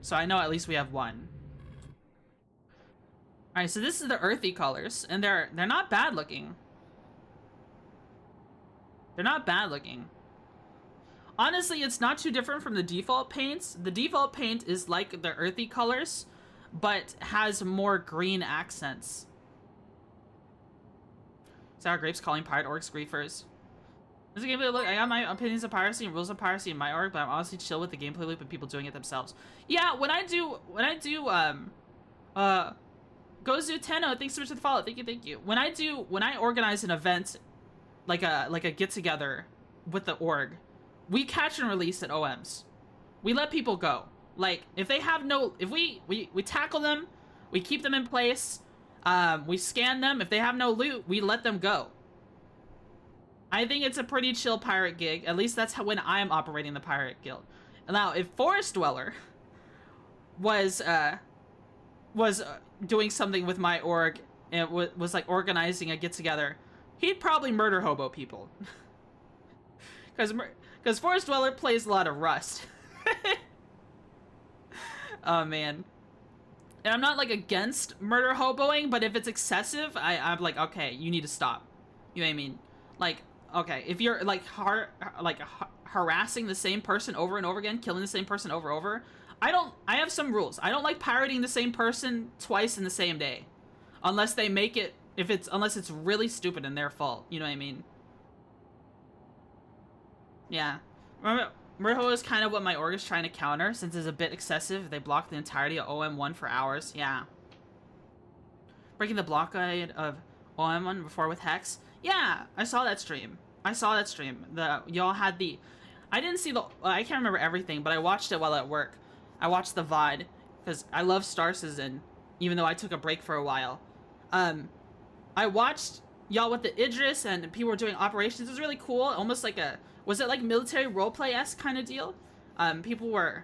So I know at least we have one. Alright, so this is the earthy colors, and they're not bad looking. They're not bad looking. Honestly, it's not too different from the default paints. The default paint is like the earthy colors, but has more green accents. Sour Grapes calling pirate orcs griefers. There's a gameplay look. I got my opinions of piracy and rules of piracy in my org, but I'm honestly chill with the gameplay loop and people doing it themselves. Yeah, when I do Gozu Tenno, thanks so much for the follow. Thank you. When I organize an event, like a get together with the org, we catch and release at OMs. We let people go. Like, if they have no, if we tackle them, we keep them in place, we scan them. If they have no loot, we let them go. I think it's a pretty chill pirate gig. At least that's how, when I'm operating the pirate guild. Now, if Forest Dweller was doing something with my org and was like organizing a get together, he'd probably murder hobo people. Because Forest Dweller plays a lot of Rust. Oh man. And I'm not like against murder hoboing, but if it's excessive, I'm like, okay, you need to stop. You know what I mean? Like, okay, if you're like harassing the same person over and over again, killing the same person over and over, I have some rules. I don't like pirating the same person twice in the same day. Unless they make it, unless it's really stupid and their fault. You know what I mean? Yeah. Murho is kind of what my org is trying to counter, since it's a bit excessive. They block the entirety of OM1 for hours. Yeah. Breaking the blockade of OM1 before with Hex. Yeah, I saw that stream. Y'all had the... I didn't see the... I can't remember everything, but I watched it while at work. I watched the VOD, because I love Star Citizen, even though I took a break for a while. I watched y'all with the Idris, and people were doing operations. It was really cool. Almost like a... Was it like military roleplay-esque kind of deal? People were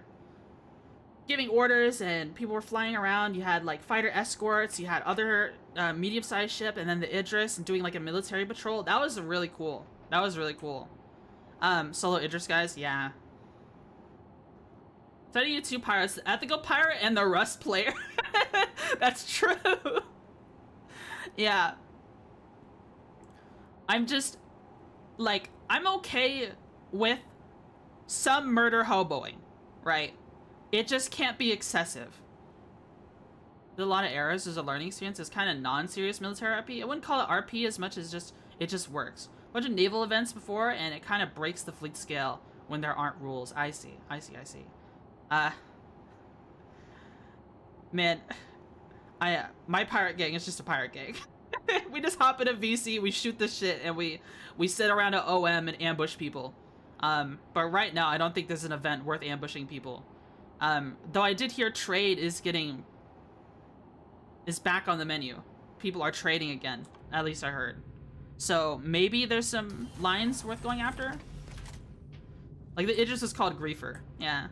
giving orders, and people were flying around. You had, like, fighter escorts. You had other medium-sized ship, and then the Idris, and doing, like, a military patrol. That was really cool. Solo Idris guys, yeah. Study you two pirates, the ethical pirate and the Rust player. That's true. Yeah. I'm just, like, I'm okay with some murder hoboing, right? It just can't be excessive. There's a lot of errors. There's a learning experience. It's kind of non-serious military RP. I wouldn't call it RP as much as it just works. A bunch of naval events before, and it kind of breaks the fleet scale when there aren't rules. I see. Man, my pirate gang is just a pirate gang. We just hop in a VC, we shoot the shit, and we sit around an OM and ambush people. But right now, I don't think there's an event worth ambushing people. Though I did hear trade is back on the menu. People are trading again. At least I heard. So maybe there's some lines worth going after. Like the Idris is called Griefer. Yeah.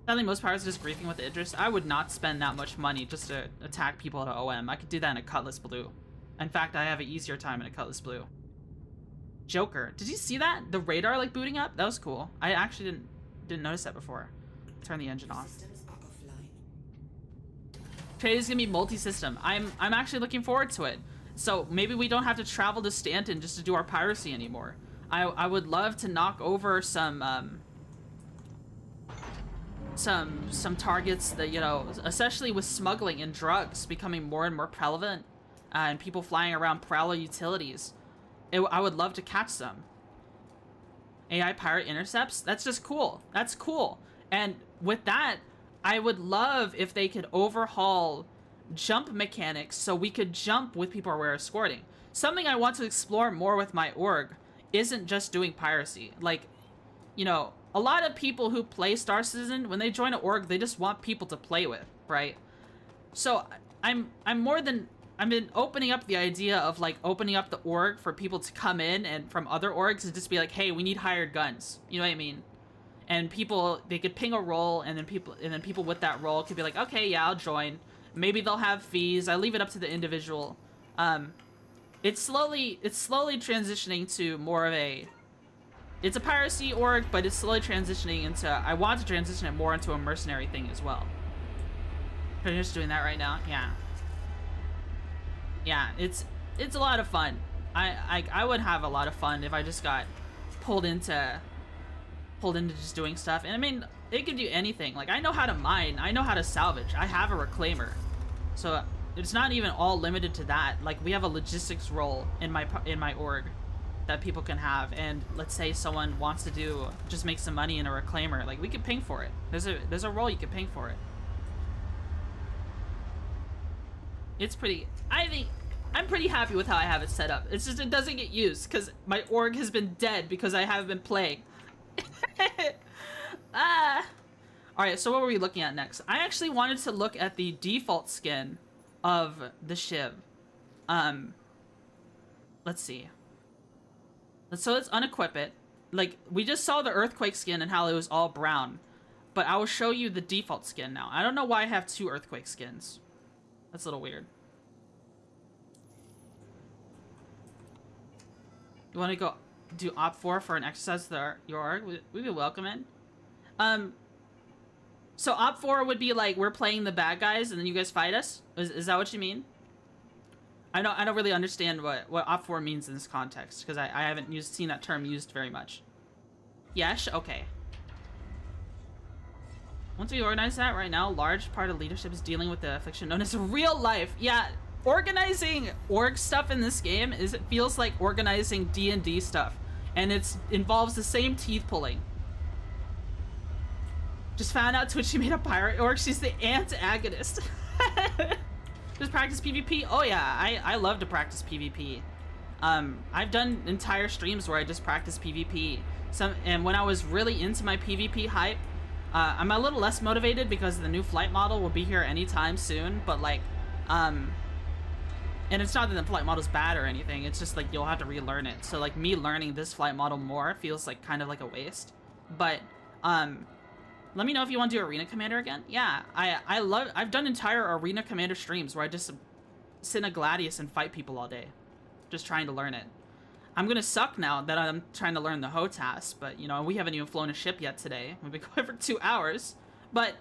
Sadly, most pirates are just griefing with the Idris. I would not spend that much money just to attack people at an OM. I could do that in a Cutlass Blue. In fact, I have an easier time in a Cutlass Blue. Joker. Did you see that? The radar like booting up? That was cool. I actually didn't notice that before. Turn the engine off. Systems are offline. Trade is gonna be multi-system. I'm actually looking forward to it. So maybe we don't have to travel to Stanton just to do our piracy anymore. I would love to knock over some targets that, you know, especially with smuggling and drugs becoming more and more prevalent, and people flying around prowler utilities. I would love to catch some. AI pirate intercepts? That's just cool. That's cool. And with that, I would love if they could overhaul jump mechanics so we could jump with people we're escorting. Something I want to explore more with my org isn't just doing piracy. Like, you know, a lot of people who play Star Citizen, when they join an org, they just want people to play with, right? So I've been opening up the idea of like opening up the org for people to come in and from other orgs and just be like, hey, we need hired guns. You know what I mean? And people, they could ping a role, and then people with that role could be like, okay, yeah, I'll join. Maybe they'll have fees. I leave it up to the individual. It's slowly transitioning to more of a, it's a piracy org, but it's slowly transitioning into, I want to transition it more into a mercenary thing as well. I'm just doing that right now. Yeah, it's a lot of fun. I would have a lot of fun if I just got pulled into just doing stuff. And I mean, they can do anything. Like, I know how to mine, I know how to salvage, I have a reclaimer, so it's not even all limited to that. Like, we have a logistics role in my org that people can have, and let's say someone wants to just make some money in a reclaimer, like, we could ping for it. There's a role you could ping for it. It's pretty, I think I'm pretty happy with how I have it set up. It's just it doesn't get used because my org has been dead because I haven't been playing. Alright, so what were we looking at next? I actually wanted to look at the default skin of the Shiv. Let's see. So let's unequip it. Like, we just saw the Earthquake skin and how it was all brown. But I will show you the default skin now. I don't know why I have two Earthquake skins. That's a little weird. You want to go do Op 4 for an exercise to your org? We'd be welcome in. So Op 4 would be like, we're playing the bad guys and then you guys fight us? Is that what you mean? I don't really understand what Op 4 means in this context, because I haven't seen that term used very much. Yes? Okay. Once we organize that right now, a large part of leadership is dealing with the affliction known as real life. Yeah, organizing org stuff in this game it feels like organizing D&D stuff. And it involves the same teeth pulling. Just found out Twitchy made a pirate org. She's the antagonist. Just practice PvP? Oh yeah, I love to practice PvP. I've done entire streams where I just practice PvP. And when I was really into my PvP hype, I'm a little less motivated because the new flight model will be here anytime soon, but like, and it's not that the flight model's bad or anything, it's just like you'll have to relearn it. So like me learning this flight model more feels like kind of like a waste. But let me know if you want to do Arena Commander again. Yeah, I've done entire Arena Commander streams where I just sit in a Gladius and fight people all day, just trying to learn it. I'm gonna suck now that I'm trying to learn the HOTAS, but you know, we haven't even flown a ship yet today. We've been going for 2 hours. But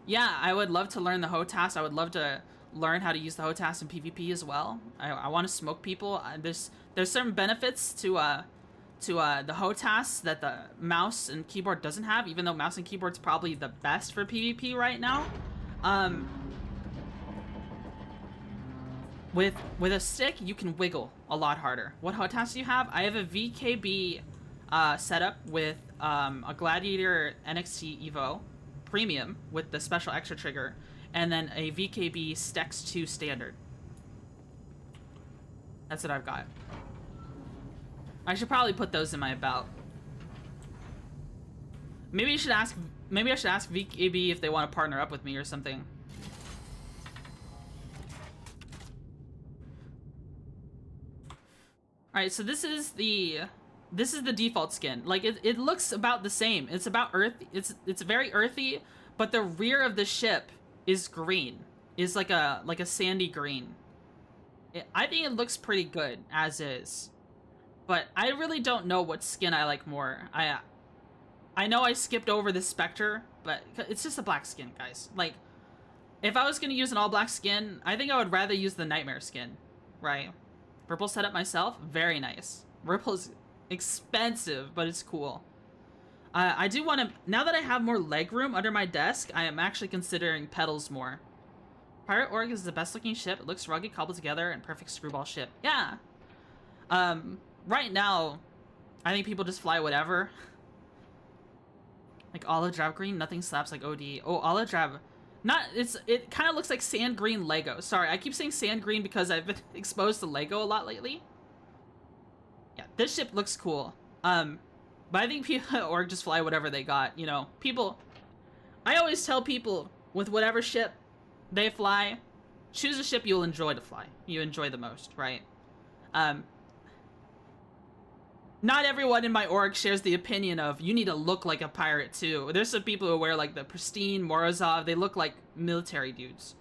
yeah, I would love to learn the HOTAS. I would love to learn how to use the HOTAS in PvP as well. I want to smoke people. There's certain benefits to the HOTAS that the mouse and keyboard doesn't have, even though mouse and keyboard's probably the best for PvP right now. With a stick, you can wiggle a lot harder. What HOTAS do you have? I have a VKB setup with a Gladiator NXT Evo Premium with the special extra trigger, and then a VKB Stex 2 standard. That's what I've got. I should probably put those in my about. Maybe I should ask VKB if they want to partner up with me or something. Alright, so this is the default skin. Like it looks about the same. It's about earth. It's very earthy, but the rear of the ship is green. Is like a sandy green. I think it looks pretty good as is. But I really don't know what skin I like more. I know I skipped over the Spectre, but it's just a black skin, guys. Like, if I was gonna use an all black skin, I think I would rather use the Nightmare skin, right? Purple setup myself, very nice. Purple's expensive, but it's cool. I do want to, now that I have more leg room under my desk, I am actually considering pedals more. Pirate Org is the best looking ship. It looks rugged, cobbled together, and perfect screwball ship. Yeah. Right now, I think people just fly whatever. Like olive drab green, nothing slaps like OD. Oh, olive drab. It kind of looks like sand green Lego. Sorry, I keep saying sand green because I've been exposed to Lego a lot lately. Yeah, this ship looks cool. But I think people at Org just fly whatever they got, you know. People, I always tell people with whatever ship they fly, choose a ship you'll enjoy to fly. You enjoy the most, right? Not everyone in my org shares the opinion of you need to look like a pirate too. There's some people who wear like the pristine Morozov. They look like military dudes.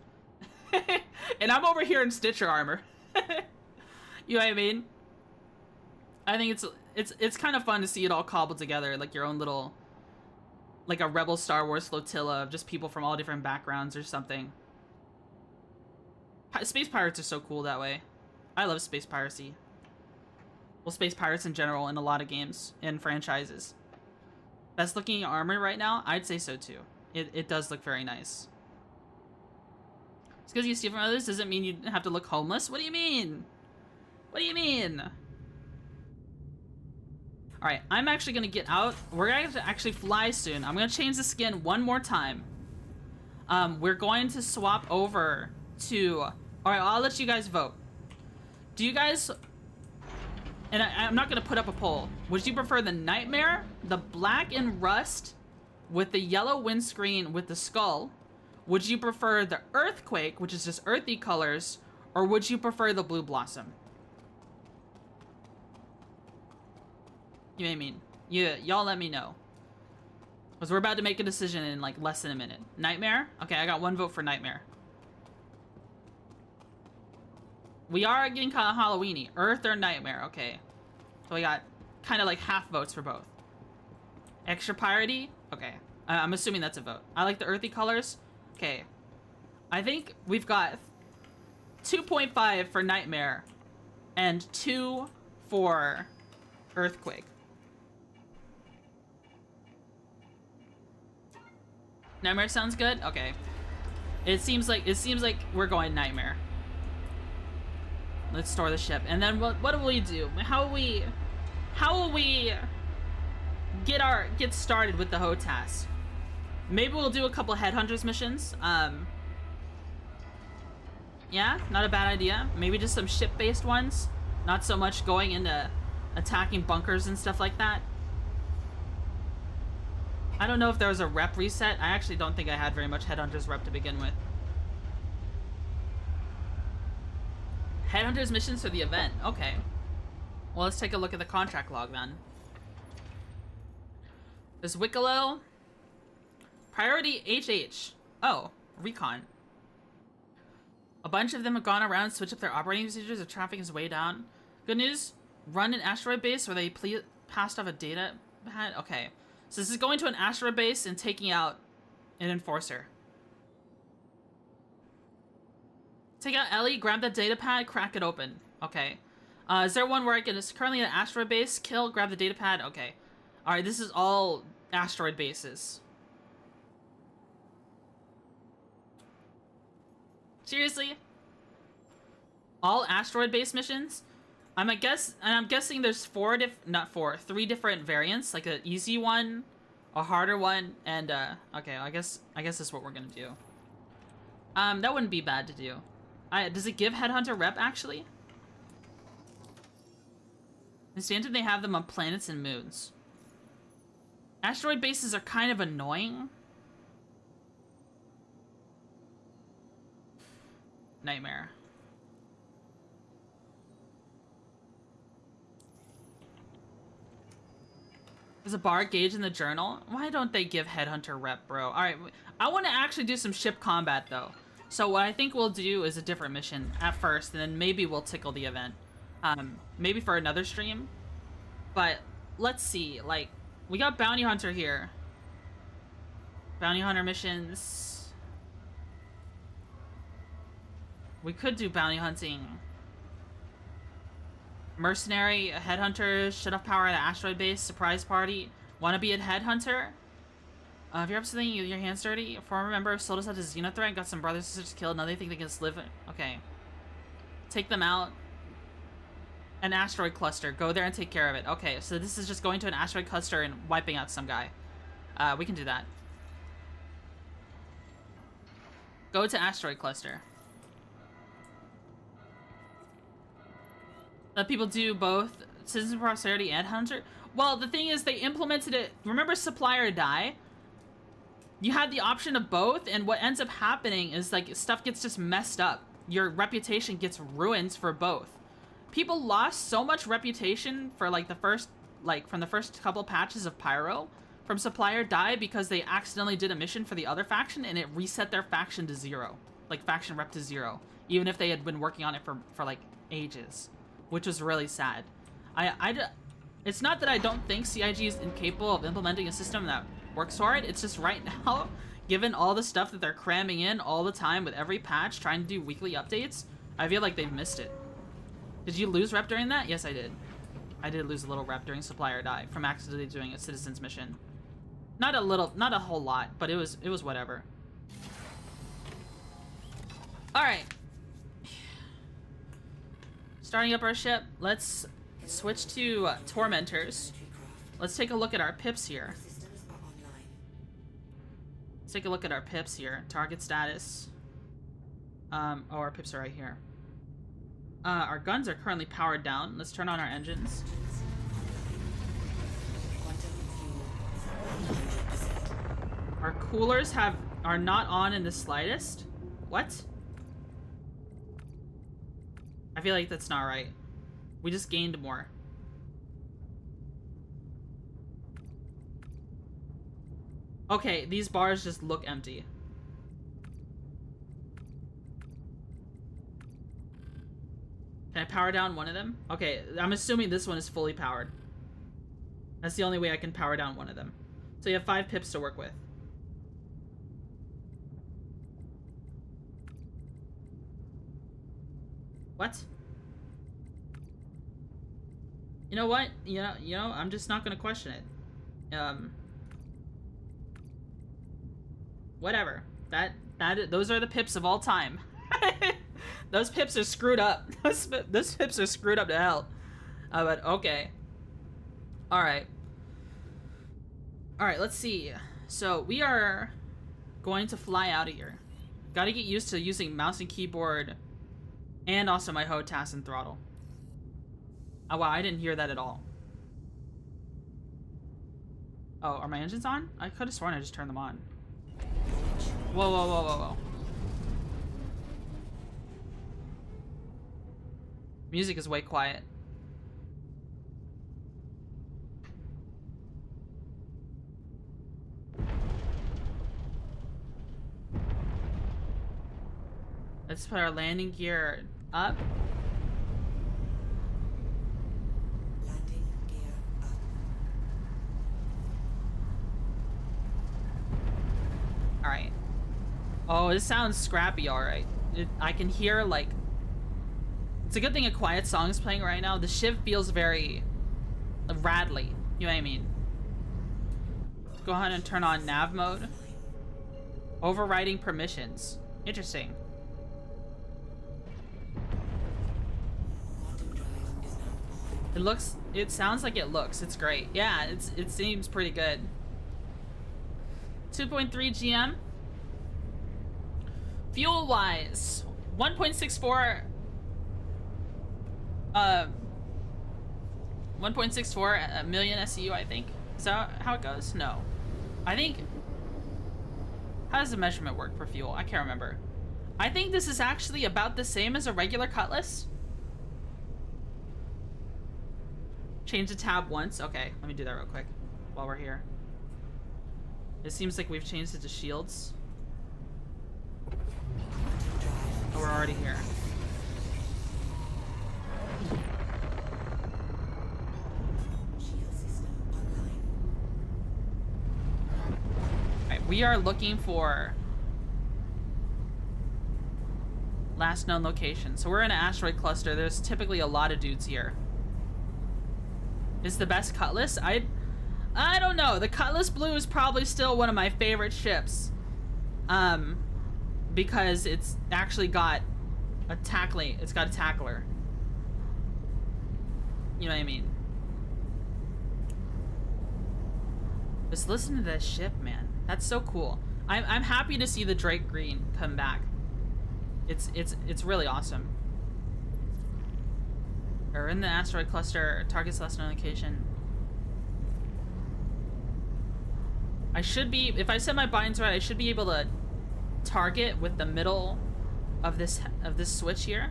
And I'm over here in Stitcher armor. You know what I mean? I think it's kind of fun to see it all cobbled together, like your own little, like a rebel Star Wars flotilla of just people from all different backgrounds or something. Space pirates are so cool that way. I love space piracy. Well, space pirates in general in a lot of games and franchises. Best looking armor right now? I'd say so too. It does look very nice. Just because you steal from others doesn't mean you have to look homeless. What do you mean? What do you mean? Alright, I'm actually going to get out. We're going to actually fly soon. I'm going to change the skin one more time. We're going to swap over to... Alright, I'll let you guys vote. Do you guys... And I'm not going to put up a poll. Would you prefer the Nightmare, the black and rust with the yellow windscreen with the skull? Would you prefer the Earthquake, which is just earthy colors? Or would you prefer the Blue Blossom? You know what I mean? Y'all let me know. Because we're about to make a decision in like less than a minute. Nightmare? Okay, I got one vote for Nightmare. We are getting kind of Halloween-y. Earth or Nightmare, okay. So we got kind of like half votes for both. Extra piratey? Okay. I'm assuming that's a vote. I like the earthy colors. Okay. I think we've got 2.5 for Nightmare and 2 for Earthquake. Nightmare sounds good? Okay. It seems like we're going Nightmare. Let's store the ship. And then what will we do? How will we get started with the hotas? Maybe we'll do a couple headhunters missions. Yeah, not a bad idea. Maybe just some ship-based ones. Not so much going into attacking bunkers and stuff like that. I don't know if there was a rep reset. I actually don't think I had very much headhunters rep to begin with. Headhunters missions for the event. Okay. Well, let's take a look at the contract log then. There's Wickalow. Priority HH. Oh, recon. A bunch of them have gone around, switch up their operating procedures. The traffic is way down. Good news. Run an asteroid base where they passed off a data pad. Okay. So this is going to an asteroid base and taking out an enforcer. Take out Ellie, grab that data pad, crack it open. Okay. Is there one where I can... It's currently an asteroid base. Kill, grab the data pad. Okay. Alright, this is all asteroid bases. Seriously? All asteroid base missions? I'm guessing there's three different variants, like an easy one, a harder one, and okay, I guess that's what we're gonna do. That wouldn't be bad to do. Does it give Headhunter rep actually? Instanted, they have them on planets and moons. Asteroid bases are kind of annoying. Nightmare. There's a bar gauge in the journal. Why don't they give Headhunter rep, bro? All right, I want to actually do some ship combat though. So what I think we'll do is a different mission at first, and then maybe we'll tickle the event. Maybe for another stream. But let's see, like, we got Bounty Hunter here. Bounty Hunter missions. We could do bounty hunting. Mercenary, a headhunter, shut off power at an asteroid base, surprise party. Wanna be a headhunter? If you're up to something, you get your hands dirty. A former member sold us out to Xenothreat, got some brothers and sisters killed, now they think they can just live. Okay. Take them out. An asteroid cluster. Go there and take care of it. Okay, so this is just going to an asteroid cluster and wiping out some guy. We can do that. Go to asteroid cluster. Let people do both Citizen of Prosperity and Hunter. Well, the thing is, they implemented it. Remember Supply or Die? You had the option of both, and what ends up happening is, like, stuff gets just messed up. Your reputation gets ruined for both. People lost so much reputation for, like, the first, like, from the first couple patches of Pyro from Supply or Die because they accidentally did a mission for the other faction and it reset their faction to 0. Like, faction rep to 0. Even if they had been working on it for like, ages. Which was really sad. It's not that I don't think CIG is incapable of implementing a system that works for it. It's just right now, given all the stuff that they're cramming in all the time with every patch, trying to do weekly updates, I feel like they've missed it. Did you lose rep during that? Yes, I did. I did lose a little rep during Supply or Die from accidentally doing a citizen's mission. Not a little, not a whole lot, but it was whatever. All right. Starting up our ship, let's switch to Tormentors. Let's take a look at our pips here. Systems are online. Let's take a look at our pips here. Target status. Oh, our pips are right here. Our guns are currently powered down. Let's turn on our engines. Quantum fuel is 100%. Our coolers are not on in the slightest. What? I feel like that's not right. We just gained more. Okay, these bars just look empty. Can I power down one of them? Okay, I'm assuming this one is fully powered. That's the only way I can power down one of them. So you have 5 pips to work with. What? You know what? You know, I'm just not gonna question it. Whatever. Those are the pips of all time. Those pips are screwed up. Those pips are screwed up to hell. But okay. Alright. Alright, let's see. So, we are going to fly out of here. Gotta get used to using mouse and keyboard and also my hotas and throttle. Oh wow, I didn't hear that at all. Oh, are my engines on? I could have sworn I just turned them on. Whoa, whoa, whoa, whoa, whoa. Music is way quiet. Let's put our landing gear up. Landing gear up. Alright. Oh, this sounds scrappy, alright. I can hear, like... It's a good thing a quiet song is playing right now. The ship feels very... rattly. You know what I mean? Let's go ahead and turn on nav mode. Overriding permissions. Interesting. Quantum drive is now on. It sounds like it looks. It's great. Yeah, it seems pretty good. 2.3 GM. Fuel wise, 1.64 1.64 million SEU, I think. Is that how it goes? No. I think... How does the measurement work for fuel? I can't remember. I think this is actually about the same as a regular cutlass. Change the tab once. Okay, let me do that real quick while we're here. It seems like we've changed it to shields. Oh, we're already here. Alright, we are looking for last known location. So we're in an asteroid cluster. There's typically a lot of dudes here. Is the best cutlass? I don't know. The Cutlass Blue is probably still one of my favorite ships. Because it's actually got a tackling. It's got a tackler. You know what I mean? Just listen to this ship, man. That's so cool. I'm happy to see the Drake Green come back. It's really awesome. We're in the asteroid cluster. Target's last known location. I should be, if I set my binds right, I should be able to target with the middle of this switch here.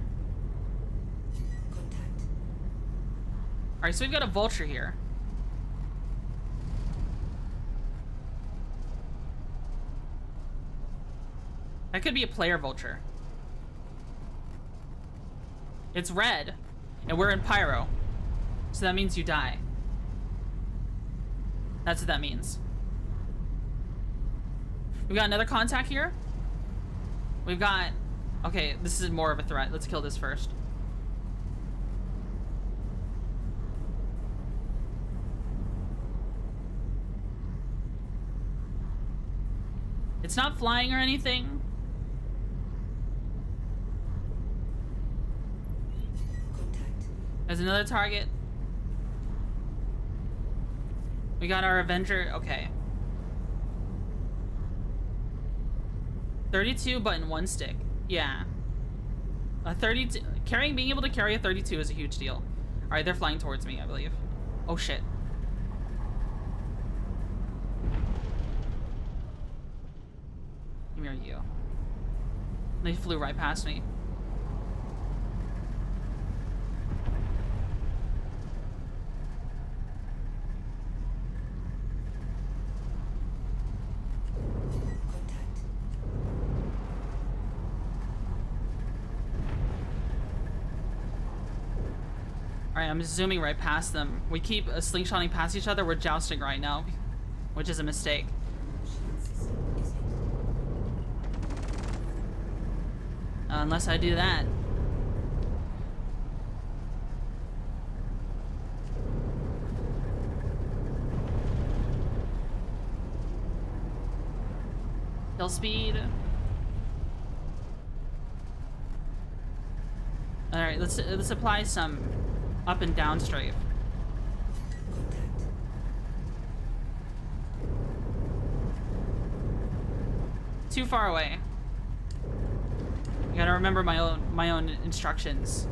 Contact. All right, so we've got a vulture here. That could be a player vulture. It's red, and we're in pyro, so that means you die. That's what that means. We got another contact here. We've got... Okay, this is more of a threat. Let's kill this first. It's not flying or anything. Contact. There's another target. We got our Avenger. Okay. 32 button, one stick. Yeah. A 32. Being able to carry a 32 is a huge deal. All right, they're flying towards me, I believe. Oh shit. Come here, you. They flew right past me. Alright, I'm zooming right past them. We keep slingshotting past each other. We're jousting right now, which is a mistake. Shield system is hit. Unless I do that. Kill speed. Alright, let's apply some up and down strafe. Contact. Too far away. I gotta remember my own instructions.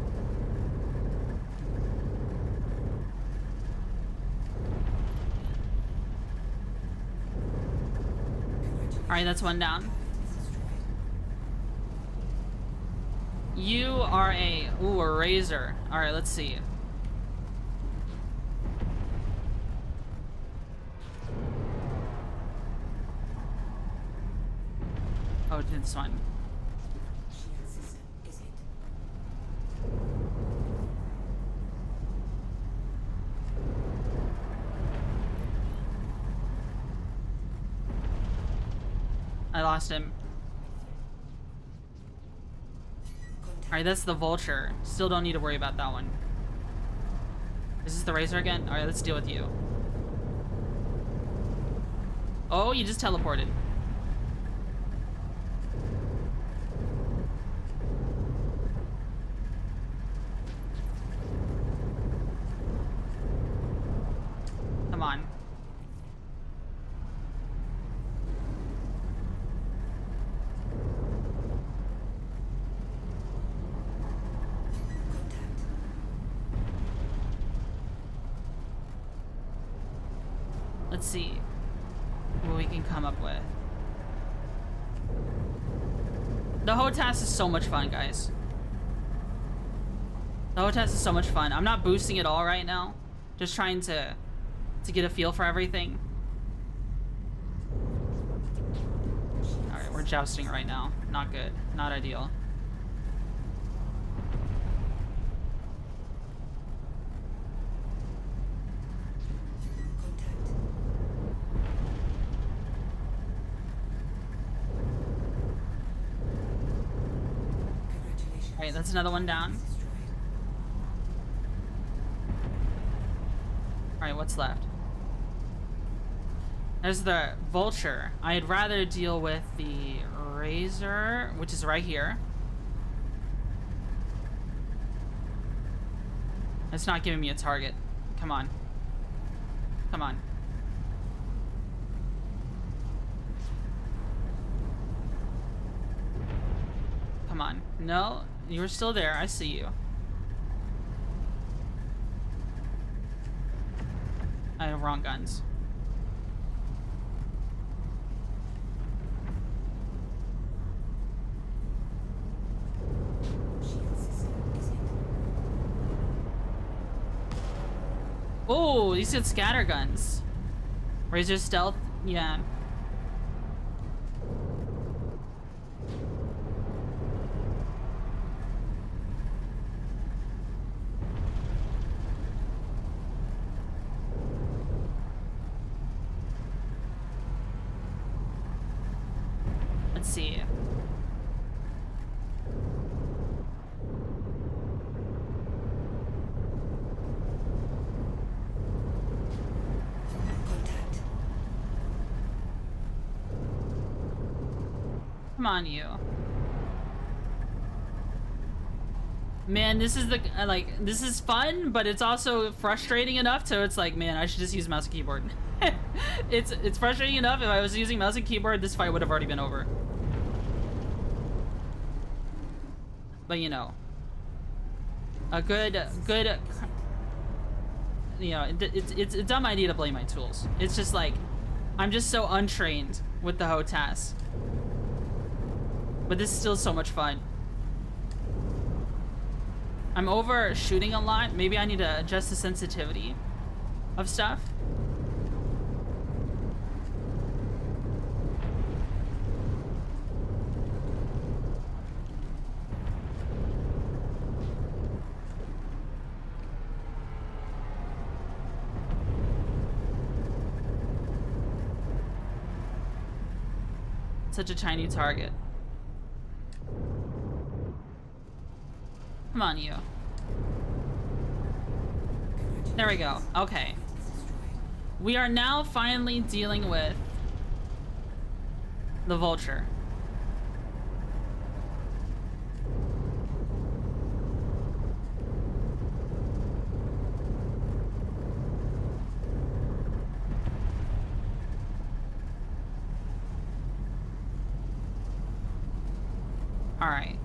Alright, that's one down. You are a razor. Alright, let's see. Oh, it's one. Shield system is hit. I lost him. Alright, that's the vulture. Still don't need to worry about that one. Is this the razor again? Alright, let's deal with you. Oh, you just teleported. Come on. Let's see what we can come up with. The hotas is so much fun, guys. The hotas is so much fun. I'm not boosting it all right now. Just trying to get a feel for everything. Alright, we're jousting right now. Not good. Not ideal. Alright, that's another one down. Alright, what's left? There's the vulture. I'd rather deal with the razor, which is right here. It's not giving me a target. Come on. Come on. Come on. No, you're still there. I see you. I have wrong guns. Oh, these get scatter guns. Razor stealth, yeah. Let's see. Come on, you. Man, this is the this is fun, but it's also frustrating enough so it's like, man, I should just use mouse and keyboard. It's frustrating enough. If I was using mouse and keyboard, this fight would have already been over. But you know, a good, you know, it's a dumb idea to blame my tools. It's just like, I'm just so untrained with the hotas. But this is still so much fun. I'm overshooting a lot. Maybe I need to adjust the sensitivity of stuff. Such a tiny target. Come on, you. There we go. Okay. We are now finally dealing with the vulture. All right.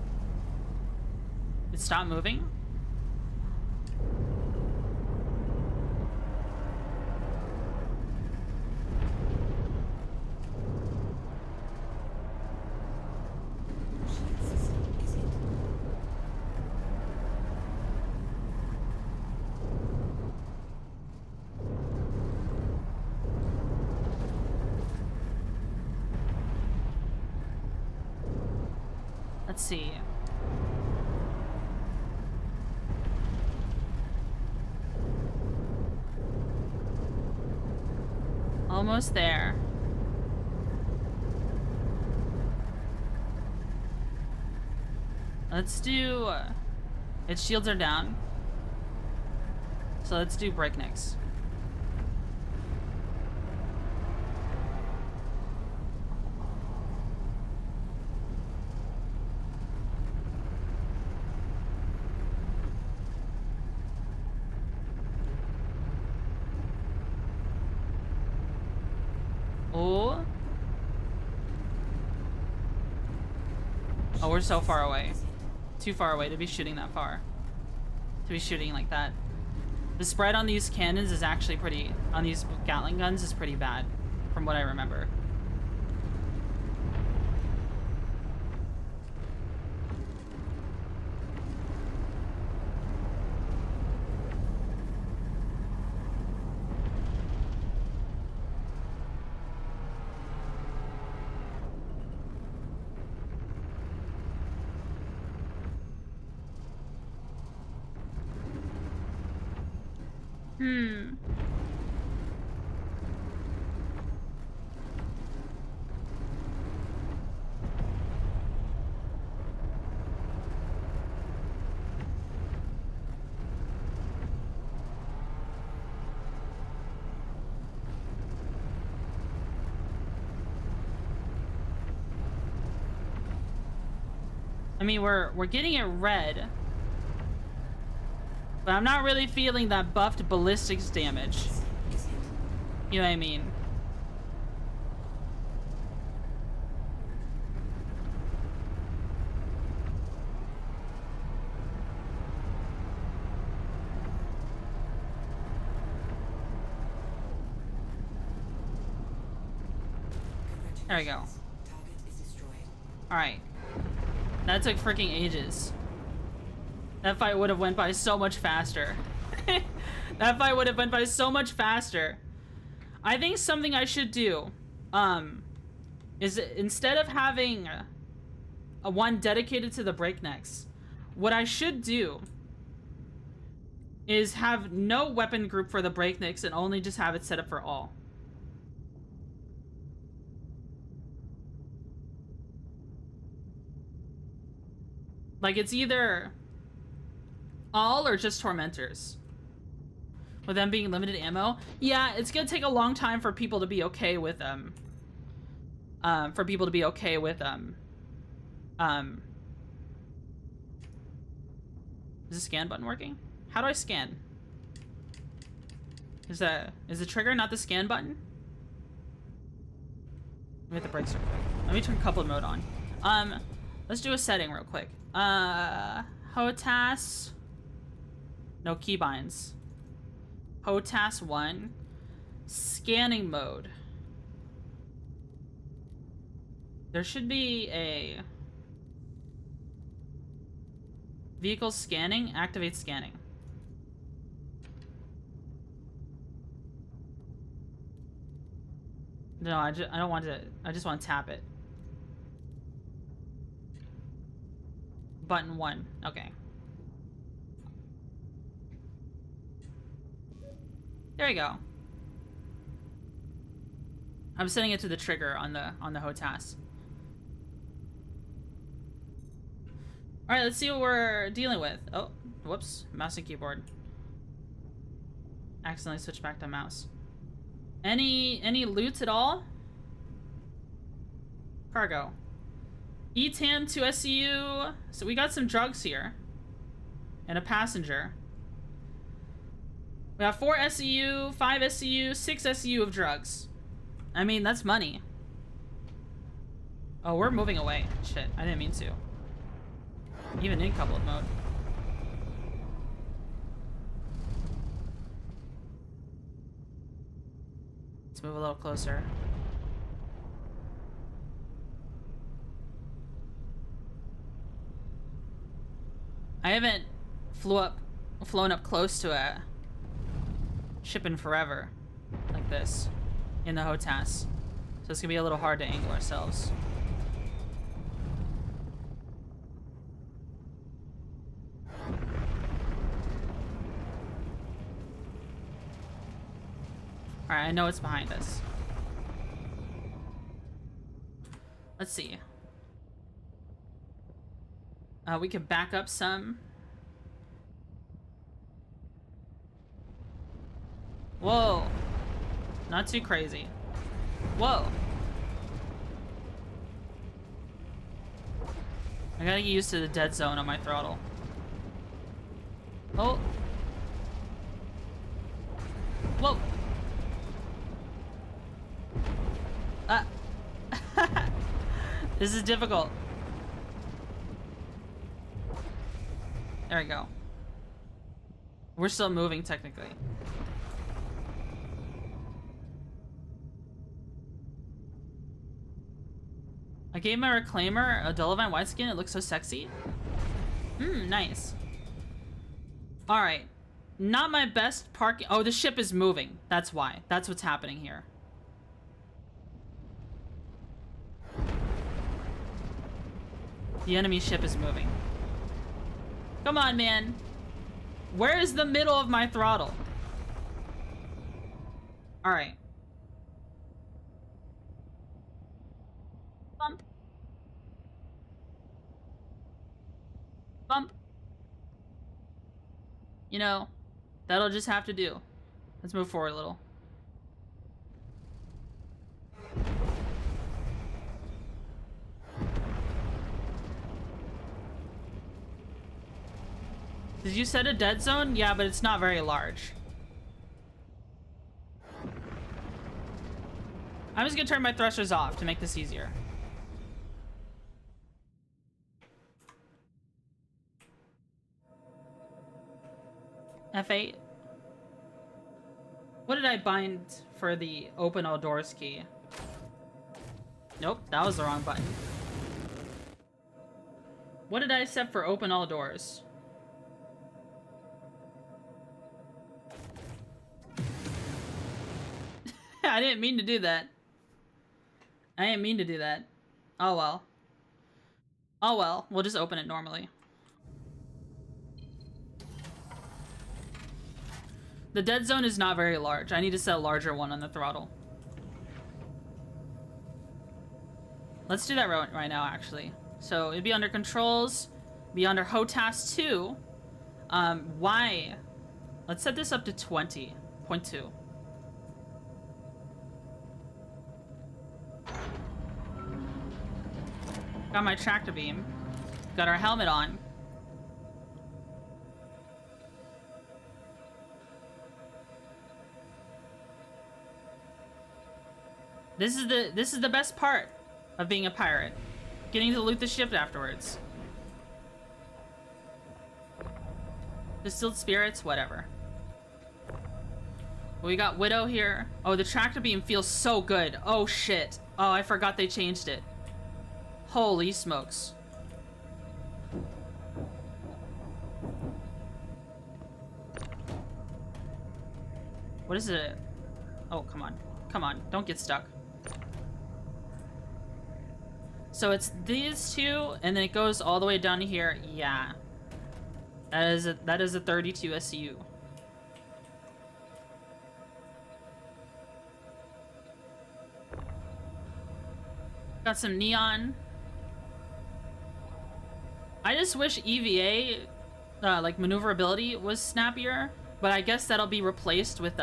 Stop moving. Let's see. Almost there. Let's do... its shields are down. So let's do breaknecks. Oh. Oh, we're so far away. Too far away to be shooting that far. To be shooting like that. The spread on these cannons is actually pretty, on these Gatling guns is pretty bad, from what I remember. I mean, we're getting it red, but I'm not really feeling that buffed ballistics damage. You know what I mean? There we go. Target is destroyed. All right. That took freaking ages. That fight would have went by so much faster. That fight would have went by so much faster. I think something I should do, is instead of having a one dedicated to the breaknecks, what I should do is have no weapon group for the breaknecks and only just have it set up for all. Like, it's either all or just tormentors. With them being limited ammo. Yeah, it's gonna take a long time for people to be okay with them. Is the scan button working? How do I scan? Is the trigger not the scan button? Let me hit the brakes real quick. Let me turn coupler mode on. Let's do a setting real quick. Hotas. No keybinds. Hotas 1. Scanning mode. There should be a vehicle scanning. Activate scanning. No, I don't want to. I just want to tap it. Button 1. Okay. There you go. I'm setting it to the trigger on the HOTAS. All right, let's see what we're dealing with. Oh, whoops, mouse and keyboard. Accidentally switched back to mouse. Any loot at all? Cargo. ETAM to SCU. So we got some drugs here. And a passenger. We have 4 SCU, 5 SCU, 6 SCU of drugs. I mean, that's money. Oh, we're moving away. Shit, I didn't mean to. Even in couplet mode. Let's move a little closer. I haven't flown up close to a ship in forever like this in the HOTAS. So it's gonna be a little hard to angle ourselves. Alright, I know it's behind us. Let's see. We could back up some. Whoa. Not too crazy. Whoa. I gotta get used to the dead zone on my throttle. Oh. Whoa. This is difficult. There we go. We're still moving, technically. I gave my reclaimer a Dolomite white skin. It looks so sexy. Nice. Alright. Not my best parking. Oh, the ship is moving. That's why. That's what's happening here. The enemy ship is moving. Come on, man. Where is the middle of my throttle? Alright. Bump. Bump. You know, that'll just have to do. Let's move forward a little. Did you set a dead zone? Yeah, but it's not very large. I'm just gonna turn my thrusters off to make this easier. F8. What did I bind for the open all doors key? Nope, that was the wrong button. What did I set for open all doors? I didn't mean to do that. I didn't mean to do that. Oh well. Oh well, we'll just open it normally. The dead zone is not very large. I need to set a larger one on the throttle. Let's do that right now, actually. So it'd be under controls, be under hotas 2. Y. Let's set this up to 20.2. Got my tractor beam. Got our helmet on. This is the best part of being a pirate. Getting to loot the ship afterwards. Distilled spirits, whatever. We got Widow here. Oh, the tractor beam feels so good. Oh shit. Oh, I forgot they changed it. Holy smokes. What is it? Oh, come on. Come on, don't get stuck. So it's these two, and then it goes all the way down to here. Yeah. That is a 32 SCU. Got some neon. I just wish EVA, like maneuverability, was snappier, but I guess that'll be replaced with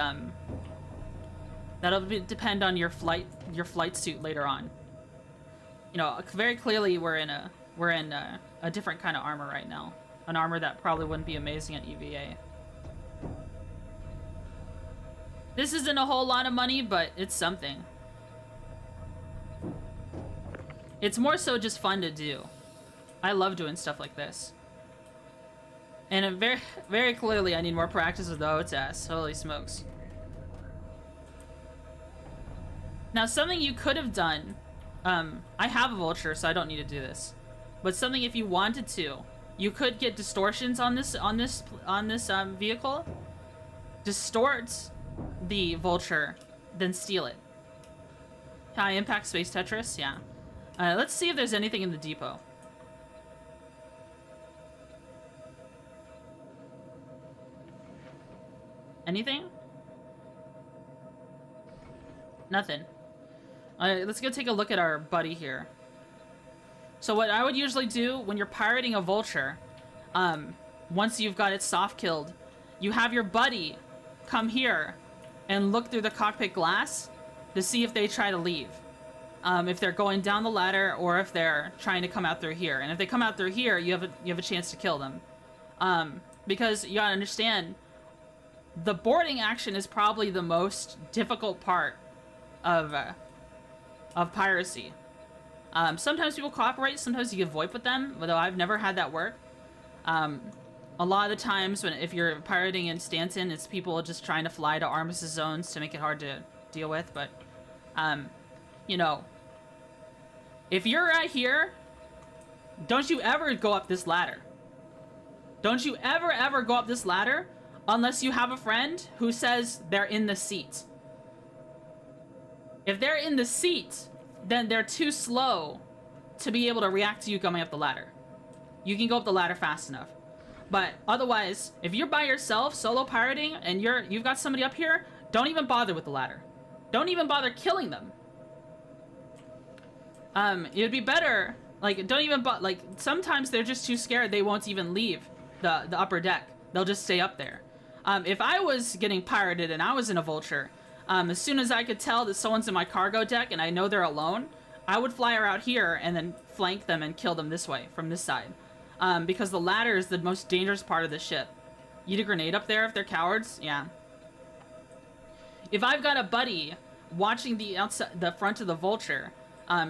depend on your flight suit later on. You know, very clearly we're in a different kind of armor right now, an armor that probably wouldn't be amazing at EVA. This isn't a whole lot of money, but it's something. It's more so just fun to do. I love doing stuff like this. And very, very clearly I need more practice with the hotas. Holy smokes. Now something you could have done, I have a vulture so I don't need to do this. But something if you wanted to, you could get distortions on this vehicle. Distort the vulture, then steal it. High impact space Tetris, yeah. Let's see if there's anything in the depot. Anything? Nothing. Let's go take a look at our buddy here. So what I would usually do when you're pirating a vulture, once you've got it soft killed, you have your buddy come here and look through the cockpit glass to see if they try to leave. If they're going down the ladder or if they're trying to come out through here. And if they come out through here, you have a chance to kill them. Because you gotta understand, the boarding action is probably the most difficult part of piracy. Sometimes people cooperate, sometimes you get VoIP with them, although I've never had that work. a lot of the times if you're pirating in Stanton, it's people just trying to fly to Armistice zones to make it hard to deal with. But, you know, if you're right here, don't you ever go up this ladder. Don't you ever go up this ladder unless you have a friend who says they're in the seat. If they're in the seat, then they're too slow to be able to react to you coming up the ladder. You can go up the ladder fast enough. But otherwise, if you're by yourself, solo pirating, and you've got somebody up here, don't even bother with the ladder. Don't even bother killing them. It would be better, like, don't even, like, sometimes they're just too scared they won't even leave the upper deck. They'll just stay up there. If I was getting pirated and I was in a vulture, as soon as I could tell that someone's in my cargo deck and I know they're alone, I would fly around here and then flank them and kill them this way, from this side. Because the ladder is the most dangerous part of the ship. Eat a grenade up there if they're cowards? Yeah. If I've got a buddy watching the outside, the front of the vulture,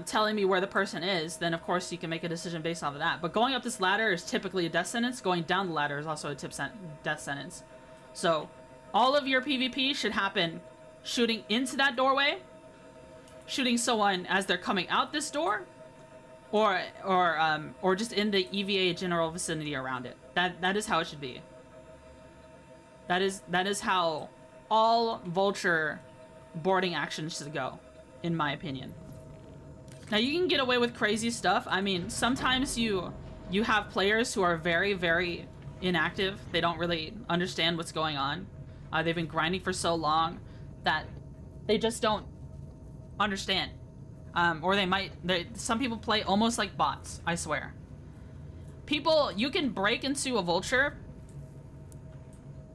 telling me where the person is, then of course you can make a decision based off of that. But going up this ladder is typically a death sentence. Going down the ladder is also a death sentence. So all of your PvP should happen shooting into that doorway, shooting someone as they're coming out this door, or just in the EVA general vicinity around it. That is how it should be. That is how all vulture boarding actions should go, in my opinion. Now you can get away with crazy stuff. I mean, sometimes you have players who are very, very inactive. They don't really understand what's going on. They've been grinding for so long that they just don't understand. Or some people play almost like bots, I swear. You can break into a vulture.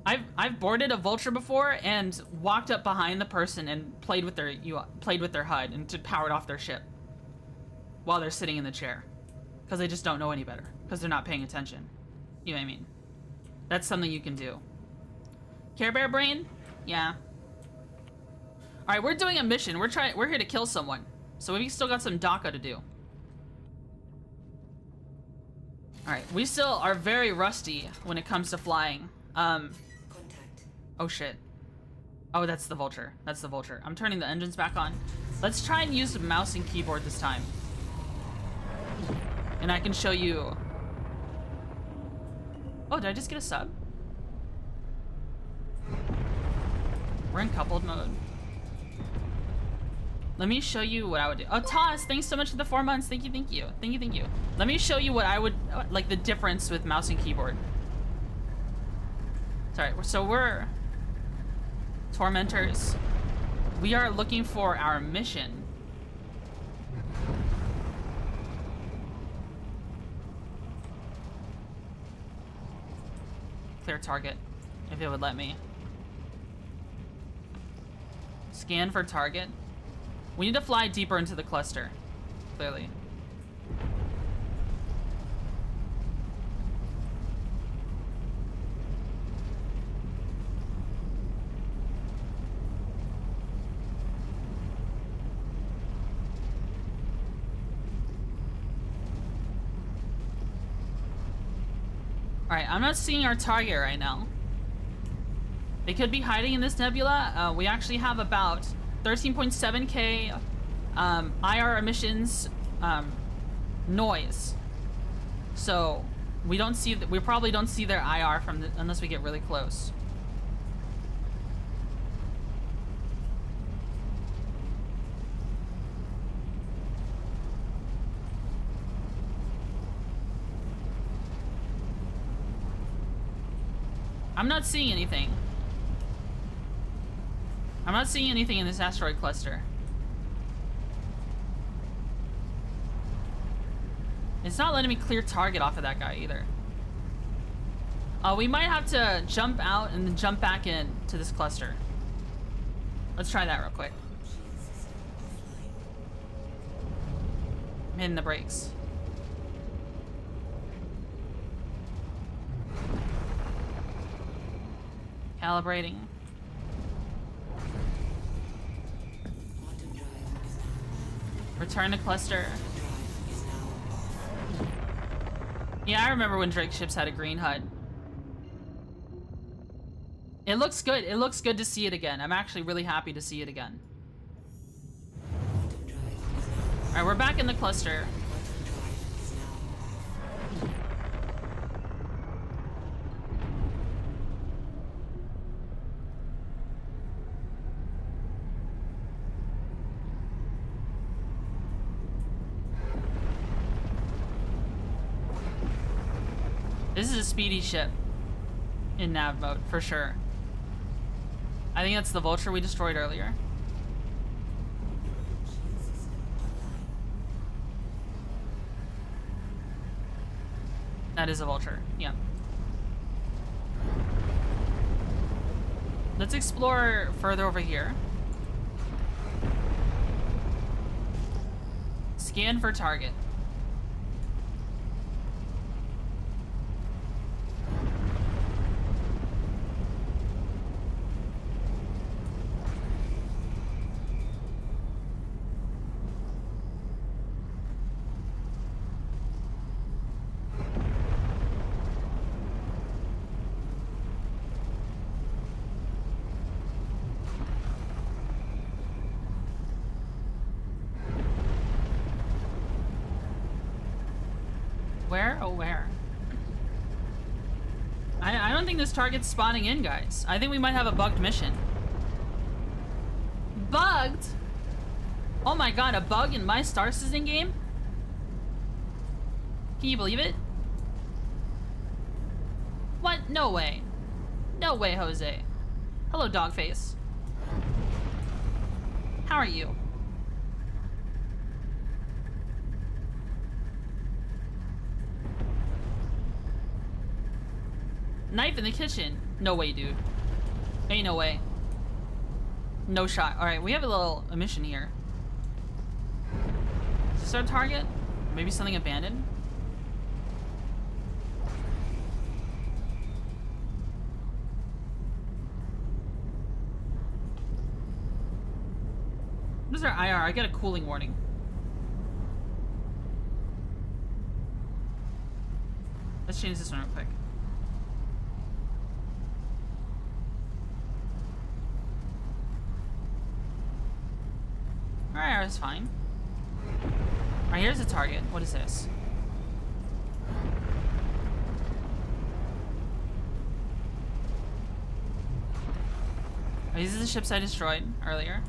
I've boarded a vulture before and walked up behind the person and played with their HUD and to powered off their ship while they're sitting in the chair, because they just don't know any better, because they're not paying attention. You know what I mean? That's something you can do. Care Bear Brain? Yeah. All right, we're doing a mission. We're here to kill someone, so we still got some DACA to do. All right, we still are very rusty when it comes to flying. Contact. Oh shit. Oh, that's the vulture. That's the vulture. I'm turning the engines back on. Let's try and use the mouse and keyboard this time. And I can show you. Oh, did I just get a sub? We're in coupled mode. Let me show you what I would do. Oh, Toss, thanks so much for the 4 months. Thank you, thank you. Thank you, thank you. Let me show you what I would, like, the difference with mouse and keyboard. Sorry, so we're tormentors. We are looking for our mission. Clear target, if it would let me. Scan for target. We need to fly deeper into the cluster, clearly. Alright, I'm not seeing our target right now. They could be hiding in this nebula. We actually have about 13.7k IR emissions noise. So we probably don't see their IR unless we get really close. I'm not seeing anything. I'm not seeing anything in this asteroid cluster. It's not letting me clear target off of that guy either. We might have to jump out and then jump back in to this cluster. Let's try that real quick. I'm hitting the brakes. Calibrating. Return to cluster. Yeah, I remember when Drake ships had a green HUD. It looks good. It looks good to see it again. I'm actually really happy to see it again. Quantum drive is now. All right, we're back in the cluster. Quantum drive is now. This is a speedy ship in nav mode, for sure. I think that's the vulture we destroyed earlier. Shield system online. That is a vulture, yeah. Let's explore further over here. Scan for target. Where? Oh, where? I don't think this target's spawning in, guys. I think we might have a bugged mission. Bugged? Oh my god, a bug in my Star Citizen game? Can you believe it? What? No way. No way, Jose. Hello, Dogface. How are you? Knife in the kitchen. No way, dude. Ain't no way. No shot. Alright, we have a mission here. Is this our target? Maybe something abandoned? What is our IR? I get a cooling warning. Let's change this one real quick. Alright, that's fine. Alright, here's the target. What is this? Oh, these are the ships I destroyed earlier.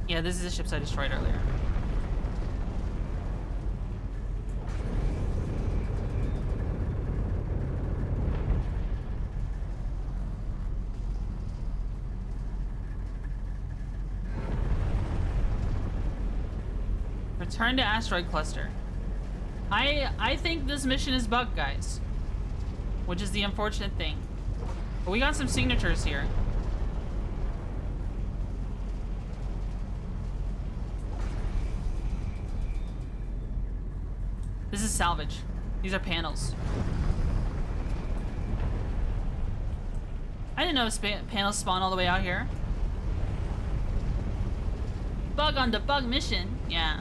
Yeah, this is the ships I destroyed earlier. Return to asteroid cluster. I think this mission is bugged, guys, which is the unfortunate thing. But we got some signatures here. This is salvage. These are panels. I didn't know panels spawn all the way out here. Bug on the bug mission. Yeah.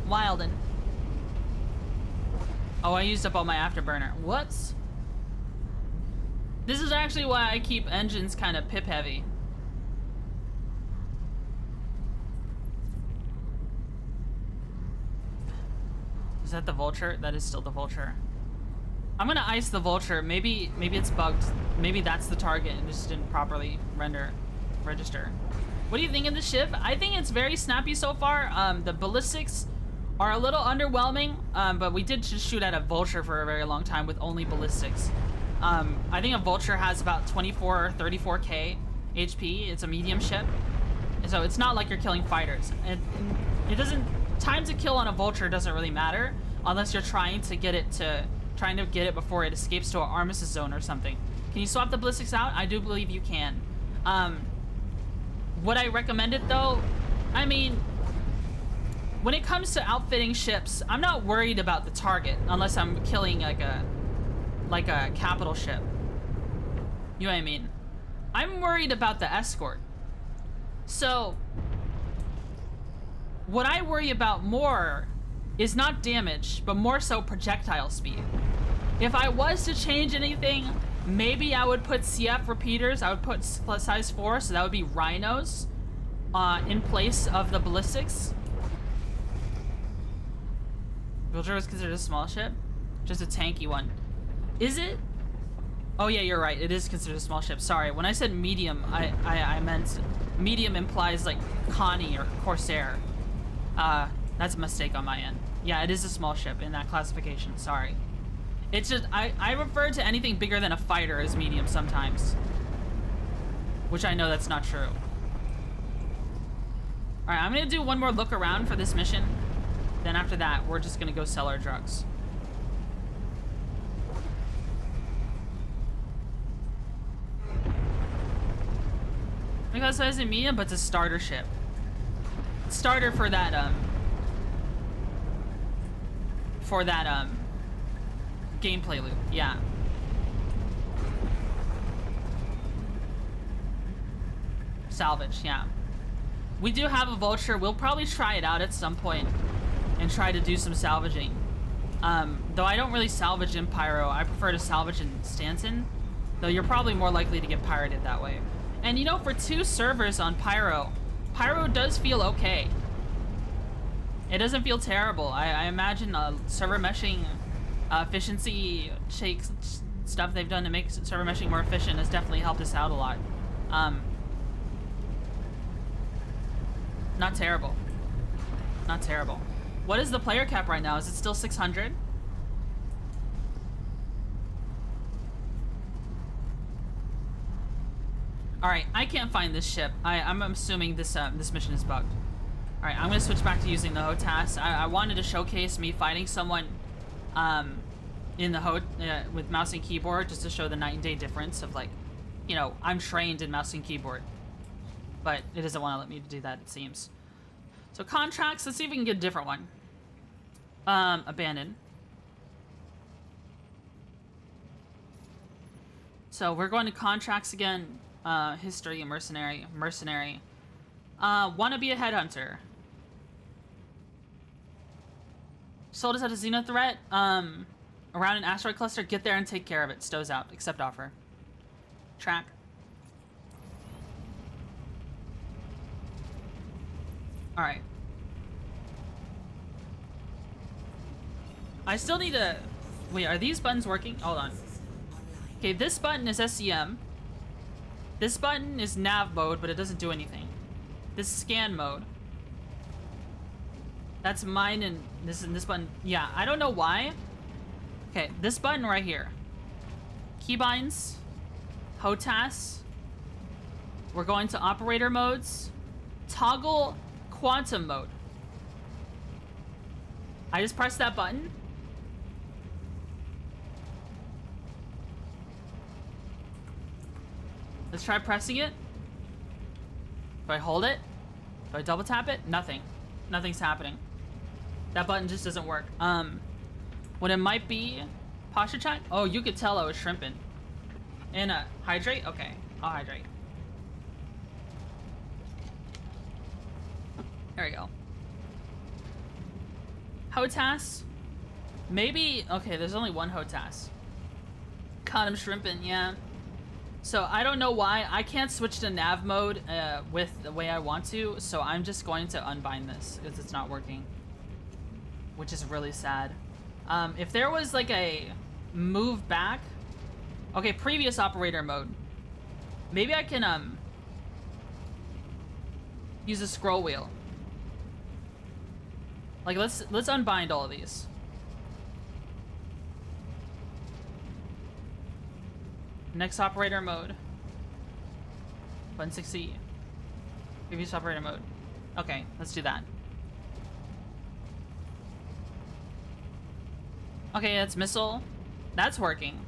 Wildin'. Oh, I used up all my afterburner. What? This is actually why I keep engines kind of pip heavy. Is that the vulture? That is still the vulture. I'm gonna ice the vulture. Maybe it's bugged. Maybe that's the target and just didn't properly register. What do you think of the ship? I think it's very snappy so far. The ballistics are a little underwhelming, but we did just shoot at a vulture for a very long time with only ballistics. I think a vulture has about 24 or 34k HP. It's a medium ship, so it's not like you're killing fighters. It doesn't. Time to kill on a vulture doesn't really matter unless you're trying to get it before it escapes to an armistice zone or something. Can you swap the ballistics out? I do believe you can. Would I recommend it though? I mean, when it comes to outfitting ships, I'm not worried about the target unless I'm killing like a capital ship. You know what I mean? I'm worried about the escort. So What I worry about more is not damage, but more so projectile speed. If I was to change anything, maybe I would put CF repeaters. I would put size 4, so that would be rhinos in place of the ballistics. Villager is considered a small ship? Just a tanky one. Is it? Oh yeah, you're right. It is considered a small ship. Sorry, when I said medium, I meant medium implies like Connie or Corsair. That's a mistake on my end. Yeah, it is a small ship in that classification. Sorry. It's just, I refer to anything bigger than a fighter as medium sometimes. Which I know that's not true. Alright, I'm gonna do one more look around for this mission. Then after that, we're just gonna go sell our drugs. Because it isn't medium, but it's a starter ship. Starter for that, gameplay loop, yeah. Salvage, yeah. We do have a vulture. We'll probably try it out at some point and try to do some salvaging. Though I don't really salvage in Pyro. I prefer to salvage in Stanton. Though you're probably more likely to get pirated that way. And you know, for 2 servers on Pyro, Pyro does feel okay. It doesn't feel terrible. I imagine server meshing efficiency shakes stuff they've done to make server meshing more efficient has definitely helped us out a lot. Not terrible. Not terrible. What is the player cap right now? Is it still 600? Alright, I can't find this ship. I'm assuming this this mission is bugged. Alright, I'm gonna switch back to using the hotas. I wanted to showcase me fighting someone in the with mouse and keyboard, just to show the night and day difference of, like, you know, I'm trained in mouse and keyboard. But it doesn't want to let me do that, it seems. So contracts, let's see if we can get a different one. Abandoned. So we're going to contracts again. History, mercenary. Want to be a headhunter. Sold us at a Xeno threat. Around an asteroid cluster. Get there and take care of it. Stows out. Accept offer. Track. Alright. I still need to... Wait, are these buttons working? Hold on. Okay, this button is SCM. This button is nav mode, but it doesn't do anything. This is scan mode. That's mine, and this button... Yeah, I don't know why. Okay, this button right here. Keybinds. HOTAS. We're going to operator modes. Toggle quantum mode. I just pressed that button. Let's try pressing it. Do I hold it? Do I double tap it? Nothing. Nothing's happening. That button just doesn't work. What it might be... Posture check? Oh, you could tell I was shrimping. And hydrate? Okay, I'll hydrate. There we go. HOTAS? Maybe... Okay, there's only one HOTAS. God, I'm shrimping, yeah. So, I don't know why. I can't switch to nav mode with the way I want to, so I'm just going to unbind this, because it's not working. Which is really sad. If there was, like, a move back... Okay, previous operator mode. Maybe I can, use a scroll wheel. Like, let's unbind all of these. Next operator mode. Button 6C. Previous operator mode. Okay, let's do that. Okay, that's missile. That's working.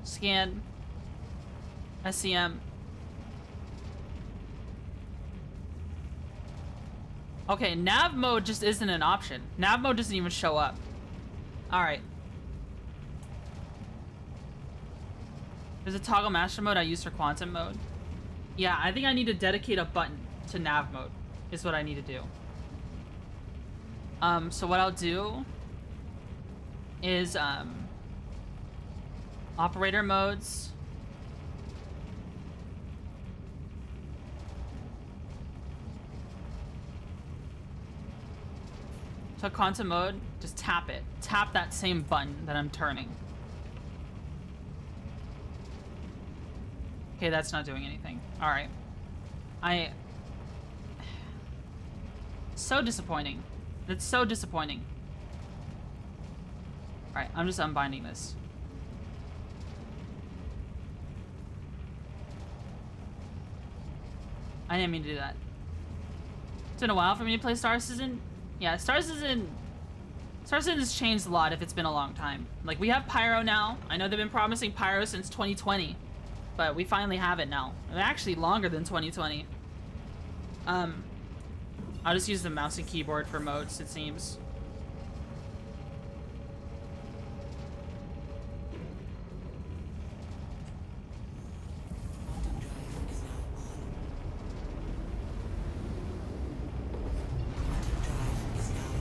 Scan. SCM. Okay, nav mode just isn't an option. Nav mode doesn't even show up. Alright. There's a toggle master mode I use for quantum mode. Yeah, I think I need to dedicate a button to nav mode. is what I need to do. So what I'll do is operator modes. So quantum mode, just tap it. Tap that same button that I'm turning. Okay, that's not doing anything. All right. So disappointing. It's so disappointing. All right, I'm just unbinding this. I didn't mean to do that. It's been a while for me to play Star Citizen. Yeah, Star Citizen has changed a lot if it's been a long time. Like, we have Pyro now. I know they've been promising Pyro since 2020. But we finally have it now. And actually longer than 2020. I'll just use the mouse and keyboard for modes, it seems.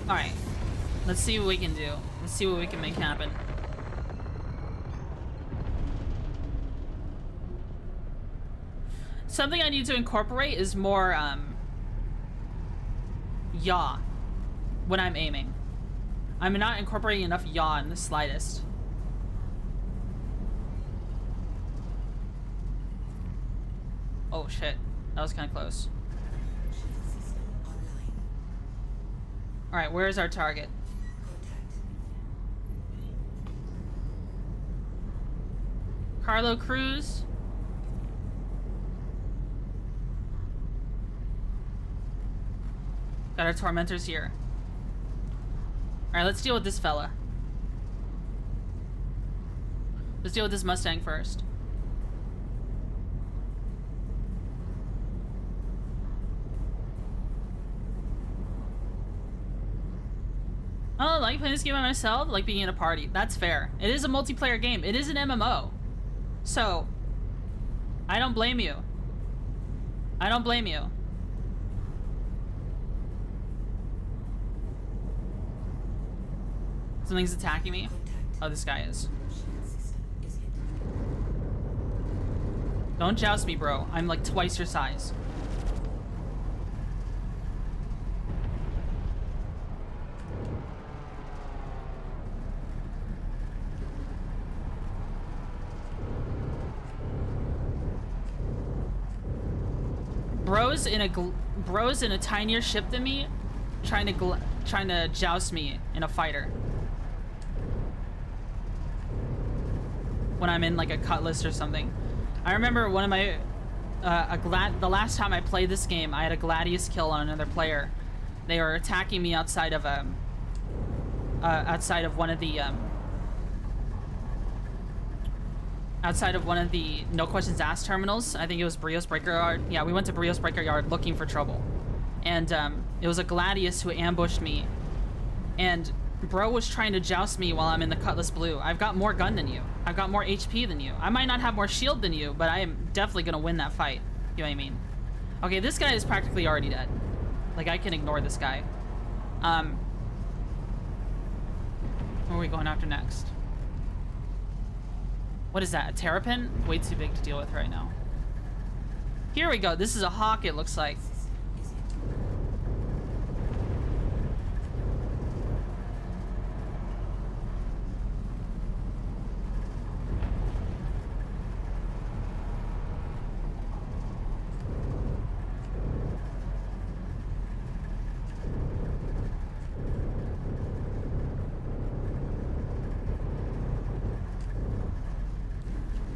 Alright. Let's see what we can do. Let's see what we can make happen. Something I need to incorporate is more, yaw when I'm aiming. I'm not incorporating enough yaw in the slightest. Oh shit, that was kind of close. Alright, where's our target? Carlo Cruz. Got our tormentors here. Alright, let's deal with this fella. Let's deal with this Mustang first. Oh, I like playing this game by myself, I like being in a party. That's fair. It is a multiplayer game. It is an MMO. So, I don't blame you. I don't blame you. Something's attacking me. Oh, this guy is. Don't joust me, bro. I'm like twice your size. Bros in a tinier ship than me, trying to joust me in a fighter. When I'm in like a cutlass or something. I remember one of my the last time I played this game, I had a Gladius kill on another player. They were attacking me outside of one of the No Questions Asked terminals. I think it was Brios Breaker Yard. Yeah, we went to Brios Breaker Yard looking for trouble. And it was a Gladius who ambushed me. And bro was trying to joust me while I'm in the Cutlass Blue. I've got more gun than you. I've got more HP than you. I might not have more shield than you, but I am definitely gonna win that fight. You know what I mean? Okay, this guy is practically already dead. Like, I can ignore this guy. Where are we going after next? What is that? A terrapin? Way too big to deal with right now. Here we go. This is a hawk, it looks like.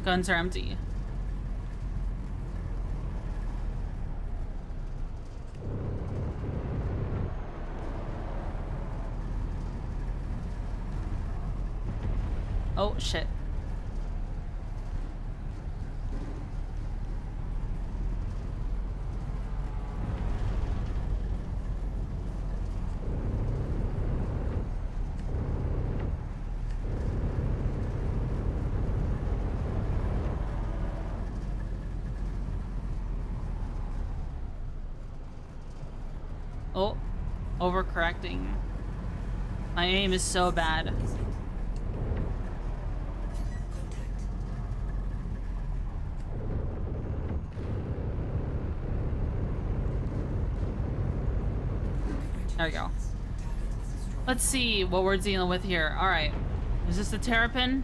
Guns are empty. Oh, shit. Oh, overcorrecting. My aim is so bad. Is it? Contact. There we go. Target is destroyed. Let's see what we're dealing with here. Alright. Is this the Terrapin?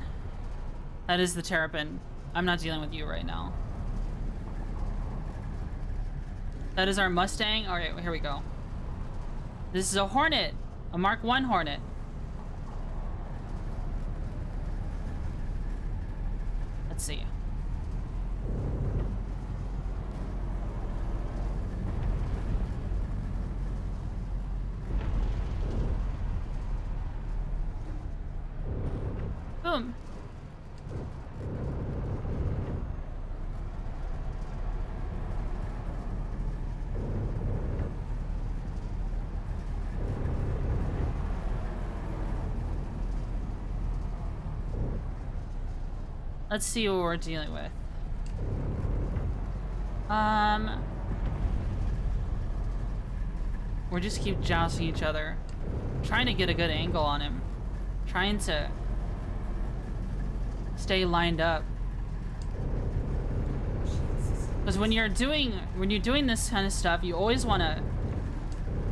That is the Terrapin. I'm not dealing with you right now. That is our Mustang. Alright, here we go. This is a Hornet. A Mark I Hornet. Let's see. Boom. Let's see what we're dealing with. We just keep jousting each other. Trying to get a good angle on him. Trying to stay lined up. Because when you're doing this kind of stuff, you always want to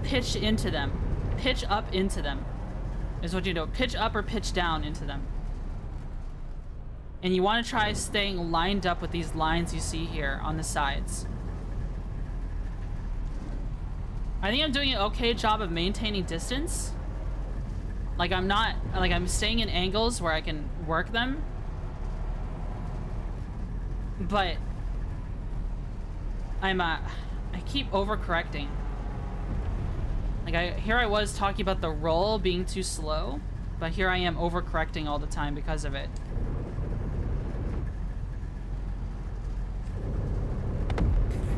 pitch into them. Pitch up into them. Is what you do. Pitch up or pitch down into them. And you want to try staying lined up with these lines you see here on the sides. I think I'm doing an okay job of maintaining distance. Like I'm staying in angles where I can work them. But I keep overcorrecting. Like here I was talking about the roll being too slow, but here I am overcorrecting all the time because of it.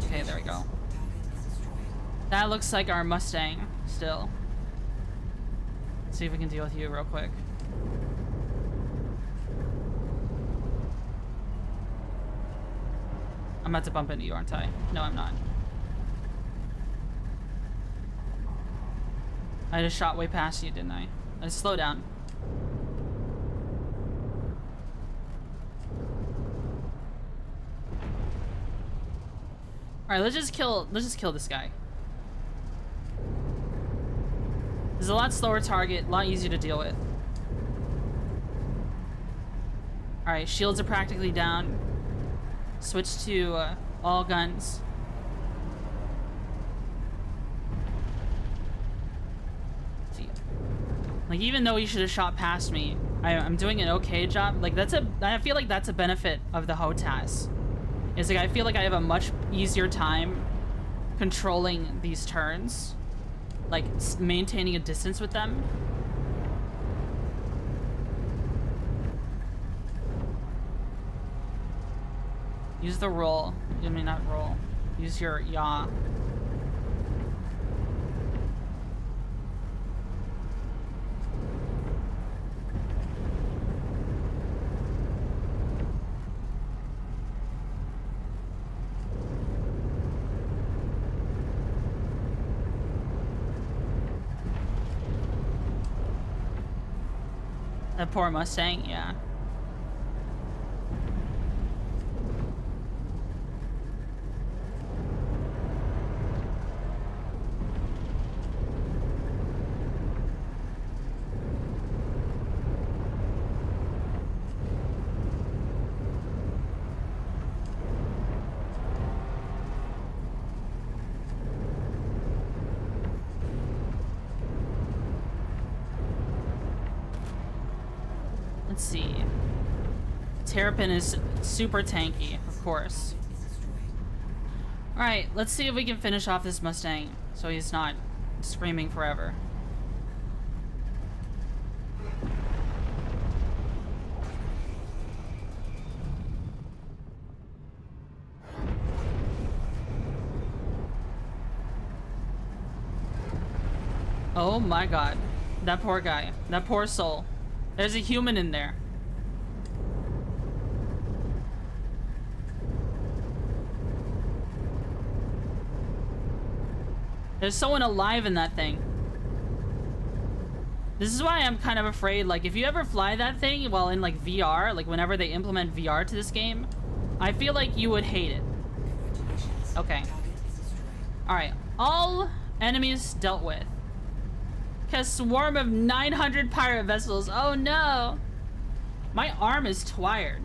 Okay, there we go. That looks like our Mustang still. Let's see if we can deal with you real quick. I'm about to bump into you, aren't I? No, I'm not. I just shot way past you, didn't I? Let's slow down. Alright, let's just kill this guy. This is a lot slower target, a lot easier to deal with. Alright, shields are practically down. Switch to all guns. See. Like, even though you should have shot past me, I'm doing an okay job. Like, I feel like that's a benefit of the hotas. Is like I feel like I have a much easier time controlling these turns, like maintaining a distance with them. Use the roll. I mean, not roll. Use your yaw. That poor Mustang, yeah. Let's see. Terrapin is super tanky, of course. Alright, let's see if we can finish off this Mustang so he's not screaming forever. Oh my god. That poor guy. That poor soul. There's a human in there. There's someone alive in that thing. This is why I'm kind of afraid, like, if you ever fly that thing while in, like, VR, like, whenever they implement VR to this game, I feel like you would hate it. Okay. Alright. All enemies dealt with. A swarm of 900 pirate vessels. Oh, no! My arm is tired.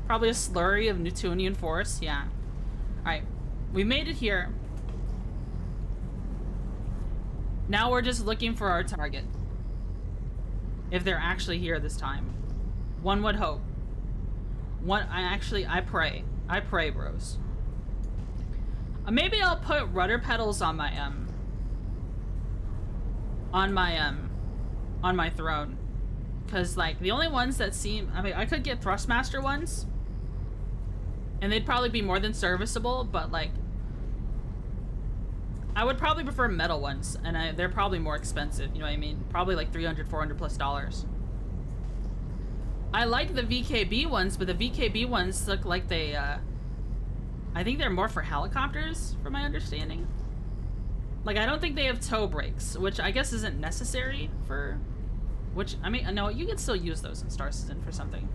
Probably a slurry of Newtonian force. Yeah. Alright. We made it here. Now we're just looking for our target. If they're actually here this time. One would hope. I pray. I pray, bros. Maybe I'll put rudder pedals on my, on my throne. Because, like, the only ones that seem... I mean, I could get Thrustmaster ones. And they'd probably be more than serviceable, but, like... I would probably prefer metal ones, and they're probably more expensive, you know what I mean? Probably like $300, $400 plus dollars. I like the VKB ones, but the VKB ones look like they, I think they're more for helicopters, from my understanding. Like, I don't think they have tow brakes, which I guess isn't necessary for... Which, I mean, no, you can still use those in Star Citizen for something.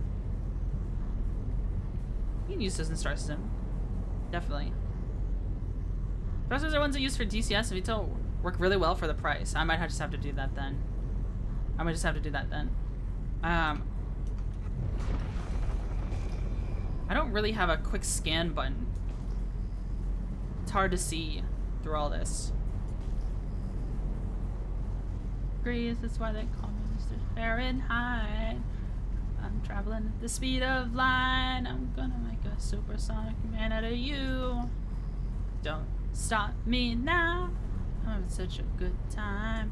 You can use those in Star Citizen. Definitely. Those are the ones I use for DCS and VTuber work really well for the price. I might just have to do that then. I don't really have a quick scan button. It's hard to see through all this. Degrees, that's why they call me Mr. Fahrenheit. I'm traveling at the speed of light. I'm gonna make a supersonic man out of you. Don't stop me now. I'm having such a good time.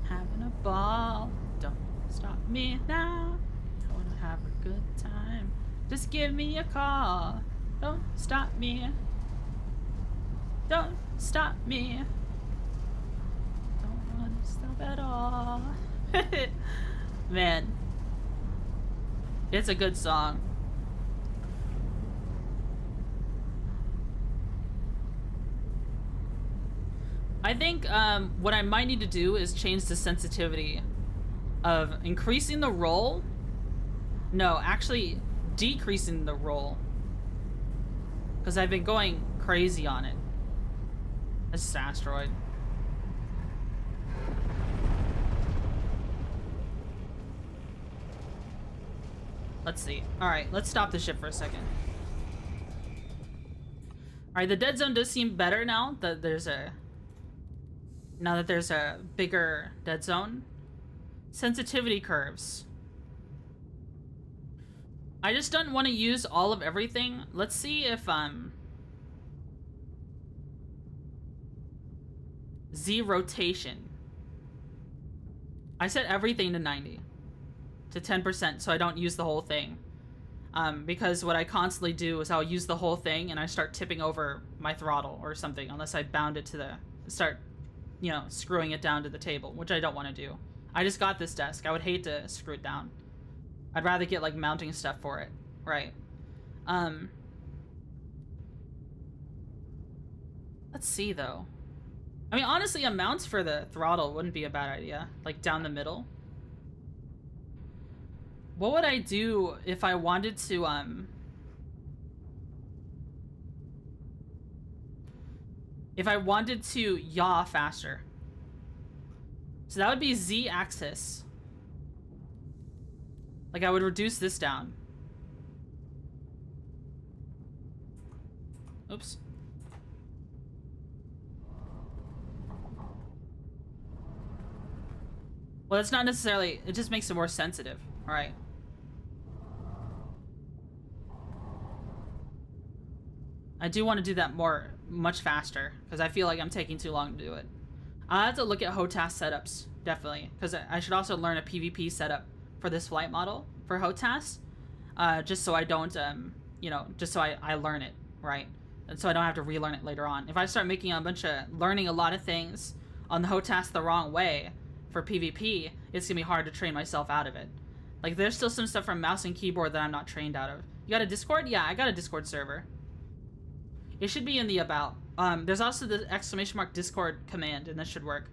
Having a ball. Don't stop me now. I wanna have a good time. Just give me a call. Don't stop me. Don't stop me. Don't wanna stop at all. Man. It's a good song. I think what I might need to do is change the sensitivity of increasing the roll. No, actually decreasing the roll. Because I've been going crazy on it. This is an asteroid. Let's see. Alright, let's stop the ship for a second. Alright, the dead zone does seem better now that there's a... Now that there's a bigger dead zone. Sensitivity curves. I just don't want to use all of everything. Let's see if Z rotation. I set everything to 90. To 10%, so I don't use the whole thing. Because what I constantly do is I'll use the whole thing and I start tipping over my throttle or something, unless I bound it to the... Start, you know, screwing it down to the table, which I don't want to do. I just got this desk. I would hate to screw it down. I'd rather get, like, mounting stuff for it. Right. Let's see, though. I mean, honestly, a mount for the throttle wouldn't be a bad idea. Like, down the middle. What would I do if I wanted to, if I wanted to yaw faster? So that would be Z-axis. Like, I would reduce this down. Oops. Well, that's not necessarily... It just makes it more sensitive. Alright. I do want to do that much faster, because I feel like I'm taking too long to do it. I'll have to look at HOTAS setups, definitely, because I should also learn a PvP setup for this flight model for HOTAS, just so I don't, you know, just so I learn it, right? And so I don't have to relearn it later on. If I start making learning a lot of things on the HOTAS the wrong way for PvP, it's gonna be hard to train myself out of it. Like, there's still some stuff from mouse and keyboard that I'm not trained out of. You got a Discord? Yeah, I got a Discord server. It should be in the about. There's also the !! Discord command, and that should work.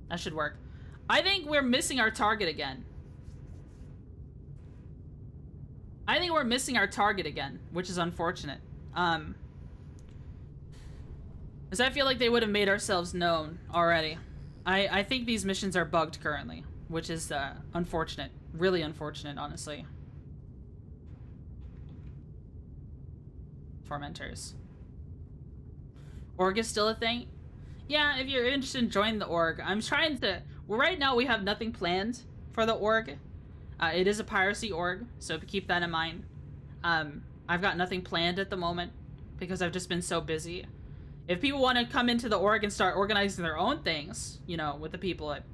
That should work. I think we're missing our target again. I think we're missing our target again, which is unfortunate. Because I feel like they would have made ourselves known already. I think these missions are bugged currently, which is unfortunate. Really unfortunate, honestly. Tormentors. Org is still a thing? Yeah, if you're interested in joining the org, I'm trying to... Well, right now we have nothing planned for the org. It is a piracy org, so keep that in mind. I've got nothing planned at the moment because I've just been so busy. If people want to come into the org and start organizing their own things, you know, with the people at,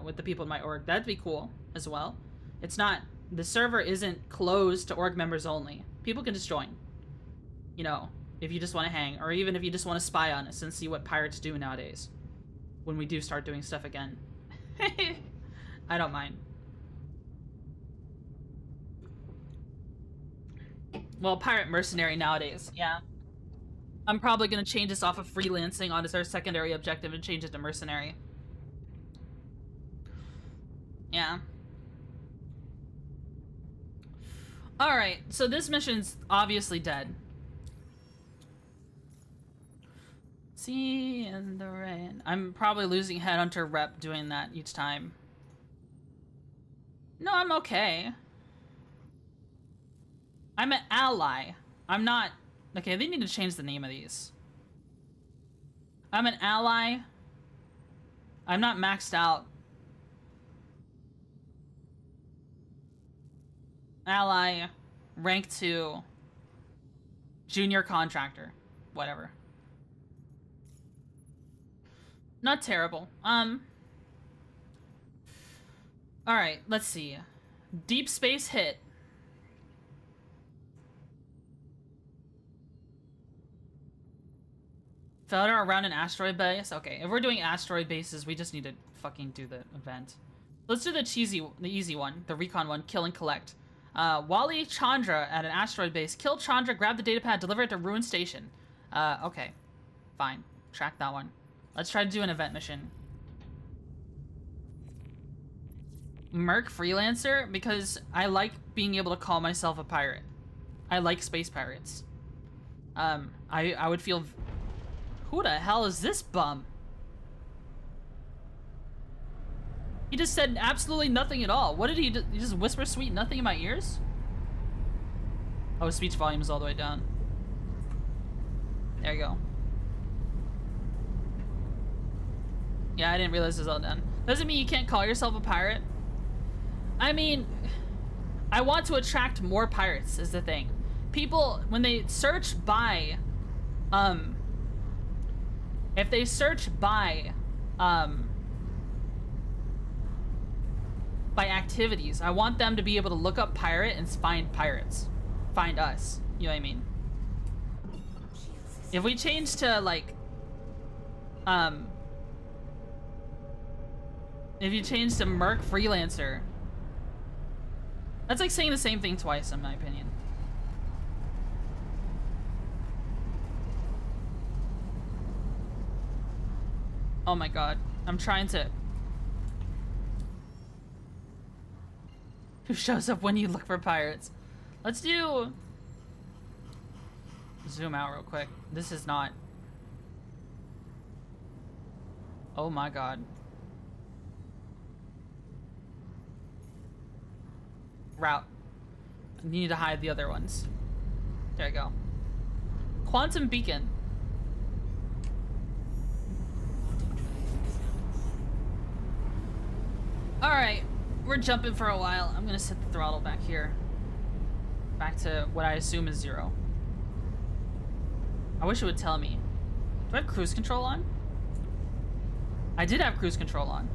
with the people in my org, that'd be cool as well. It's not... The server isn't closed to org members only. People can just join. You know, if you just want to hang, or even if you just want to spy on us and see what pirates do nowadays. When we do start doing stuff again. I don't mind. Well, pirate mercenary nowadays, yeah. I'm probably going to change this off of freelancing on as our secondary objective and change it to mercenary. Yeah. Alright, so this mission's obviously dead. See in the rain. I'm probably losing Headhunter rep doing that each time. No, I'm okay. I'm an ally. I'm not... Okay, they need to change the name of these. I'm an ally. I'm not maxed out. Ally. Rank 2. Junior contractor. Whatever. Not terrible. Alright, let's see. Deep space hit. Failure around an asteroid base? Okay, if we're doing asteroid bases, we just need to fucking do the event. Let's do the easy one, the recon one, kill and collect. Wally Chandra at an asteroid base. Kill Chandra, grab the datapad, deliver it to Ruin Station. Okay. Fine. Track that one. Let's try to do an event mission. Merc Freelancer, because I like being able to call myself a pirate. I like space pirates. I would feel... Who the hell is this bum? He just said absolutely nothing at all. What did he do? He just whisper sweet nothing in my ears? Oh, his speech volume is all the way down. There you go. Yeah, I didn't realize it was all done. Doesn't mean you can't call yourself a pirate. I mean, I want to attract more pirates is the thing. People, when they search by, if they search by activities, I want them to be able to look up pirate and find pirates. Find us. You know what I mean? If we change to, like, if you change to Merc Freelancer, that's like saying the same thing twice, in my opinion. Oh my god. I'm trying to... Who shows up when you look for pirates? Let's do... Zoom out real quick. This is not... Oh my god. Route. I need to hide the other ones. There you go. Quantum Beacon. Alright, we're jumping for a while. I'm gonna set the throttle back here. Back to what I assume is 0. I wish it would tell me. Do I have cruise control on? I did have cruise control on.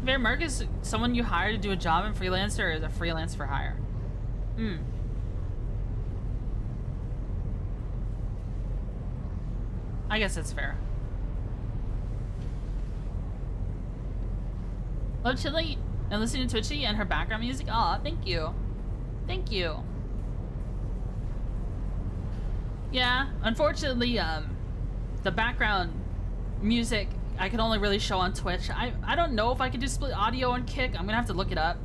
Fair Merc is someone you hire to do a job in freelancer, or is a freelance for hire? I guess that's fair. Love Chili, And listening to Twitchy and her background music. Aw, thank you. Thank you. Yeah, unfortunately, the background music I can only really show on Twitch. I don't know if I can do split audio on Kick. I'm gonna have to look it up.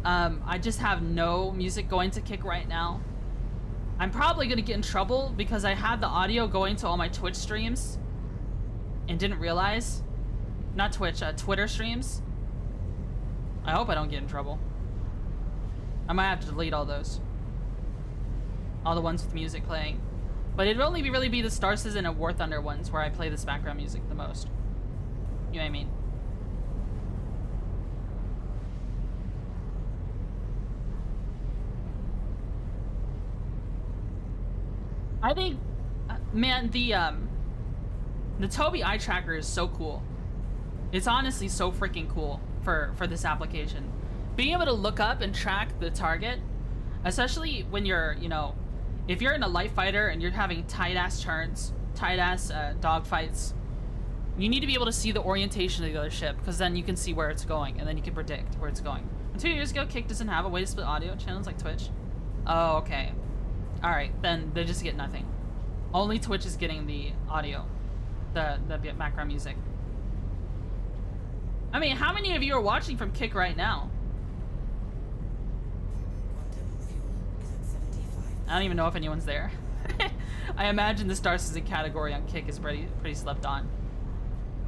I just have no music going to Kick right now. I'm probably gonna get in trouble because I had the audio going to all my Twitch streams and didn't realize. Not Twitch, Twitter streams. I hope I don't get in trouble. I might have to delete all those. All the ones with music playing. But it'd only really be the Star Citizen and War Thunder ones where I play this background music the most. You know what I mean? I think, man, the Tobii eye tracker is so cool. It's honestly so freaking cool for this application. Being able to look up and track the target, especially when you're, you know, if you're in a light fighter and you're having tight-ass turns, tight-ass dogfights, you need to be able to see the orientation of the other ship, because then you can see where it's going, and then you can predict where it's going. 2 years ago, Kick doesn't have a way to split audio channels like Twitch. Oh, okay. Alright, then they just get nothing. Only Twitch is getting the audio, the background music. I mean, how many of you are watching from Kick right now? I don't even know if anyone's there. I imagine the Star Citizen category on Kick is pretty slept on.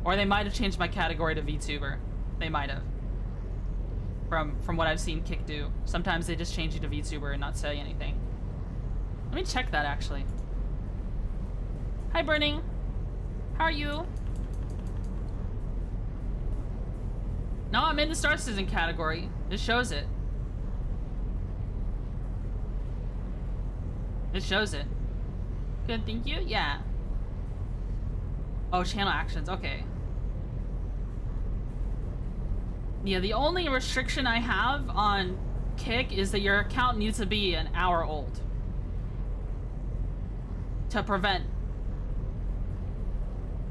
Or they might have changed my category to VTuber. They might have. From what I've seen Kick do. Sometimes they just change you to VTuber and not say anything. Let me check that actually. Hi Burning. How are you? No, I'm in the Star Citizen category. It shows it. It shows it. Good, thank you. Yeah. Oh, channel actions. Okay. Yeah, the only restriction I have on Kick is that your account needs to be an hour old. To prevent.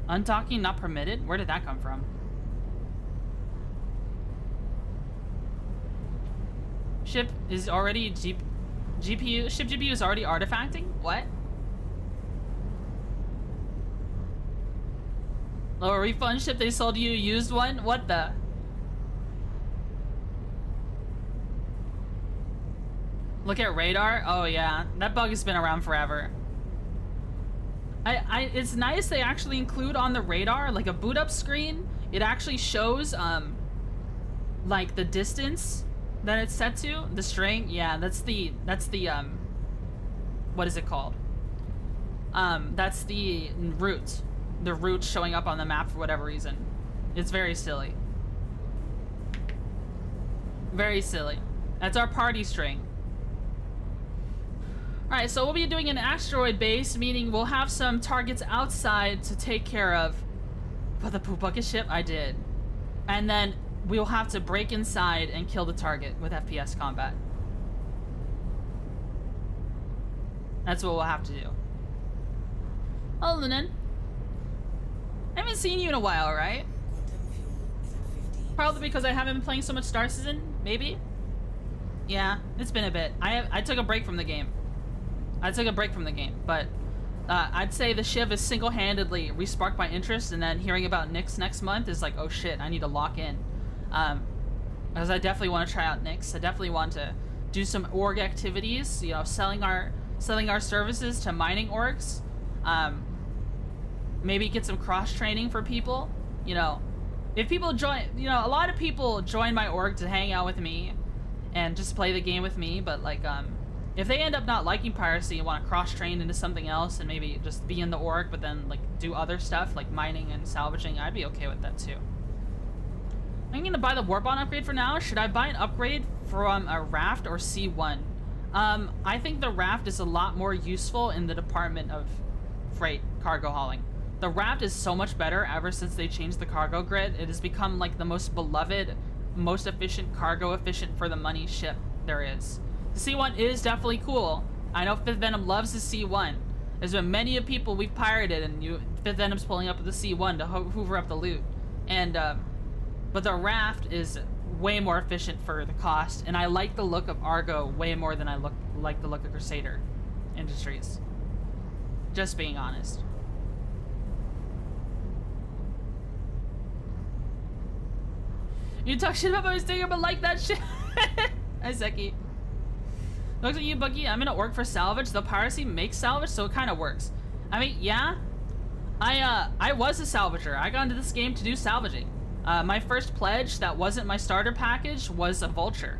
Undocking not permitted? Where did that come from? Ship is already GPU. Ship GPU is already artifacting? What? Lower refund ship, they sold you a used one? What the? Look at radar? Oh yeah, that bug has been around forever. It's nice they actually include on the radar, like a boot up screen, it actually shows, like the distance that it's set to, the string. Yeah, that's the, what is it called? That's the route. The route showing up on the map for whatever reason. It's very silly. Very silly. That's our party string. Alright, so we'll be doing an asteroid base, meaning we'll have some targets outside to take care of. But the poop bucket ship, I did. And then we'll have to break inside and kill the target with FPS combat. That's what we'll have to do. Oh, Lunan. I haven't seen you in a while, right? Probably because I haven't been playing so much Star Citizen, maybe? Yeah, it's been a bit. I took a break from the game. But I'd say the Shiv is single-handedly resparked my interest, and then hearing about Nyx next month is like, oh shit, I need to lock in. Because I definitely want to try out Nyx. I definitely want to do some org activities, you know, selling our services to mining orgs. Maybe get some cross-training for people. You know, if people join, you know, a lot of people join my org to hang out with me and just play the game with me, but like, if they end up not liking piracy and want to cross-train into something else and maybe just be in the org but then like do other stuff like mining and salvaging, I'd be okay with that too. I'm gonna buy the warp bond upgrade for now. Should I buy an upgrade from a raft or C1? I think the raft is a lot more useful in the department of freight cargo hauling. The raft is so much better ever since they changed the cargo grid. It has become like the most beloved, most efficient, cargo efficient for the money ship there is. The C1 is definitely cool. I know Fifth Venom loves the C1. There's been many of people we've pirated and Fifth Venom's pulling up with the C1 to hoover up the loot. And, but the raft is way more efficient for the cost, and I like the look of Argo way more than I like the look of Crusader Industries. Just being honest. You talk shit about my stinger, but like that shit. Hi, Zeki. Looks like you, Buggy. I'm gonna work for salvage. The piracy makes salvage, so it kind of works. I mean, yeah. I was a salvager. I got into this game to do salvaging. My first pledge that wasn't my starter package was a vulture.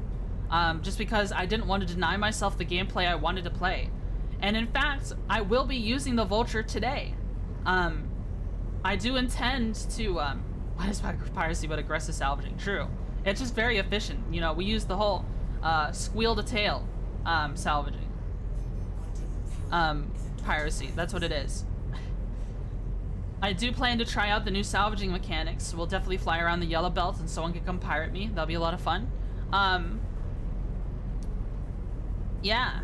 Just because I didn't want to deny myself the gameplay I wanted to play. And in fact, I will be using the vulture today. I do intend to, what is piracy but aggressive salvaging? True. It's just very efficient. You know, we use the whole, squeal to tail, salvaging. Piracy, that's what it is. I do plan to try out the new salvaging mechanics. We'll definitely fly around the yellow belt and someone can come pirate me. That'll be a lot of fun. Yeah.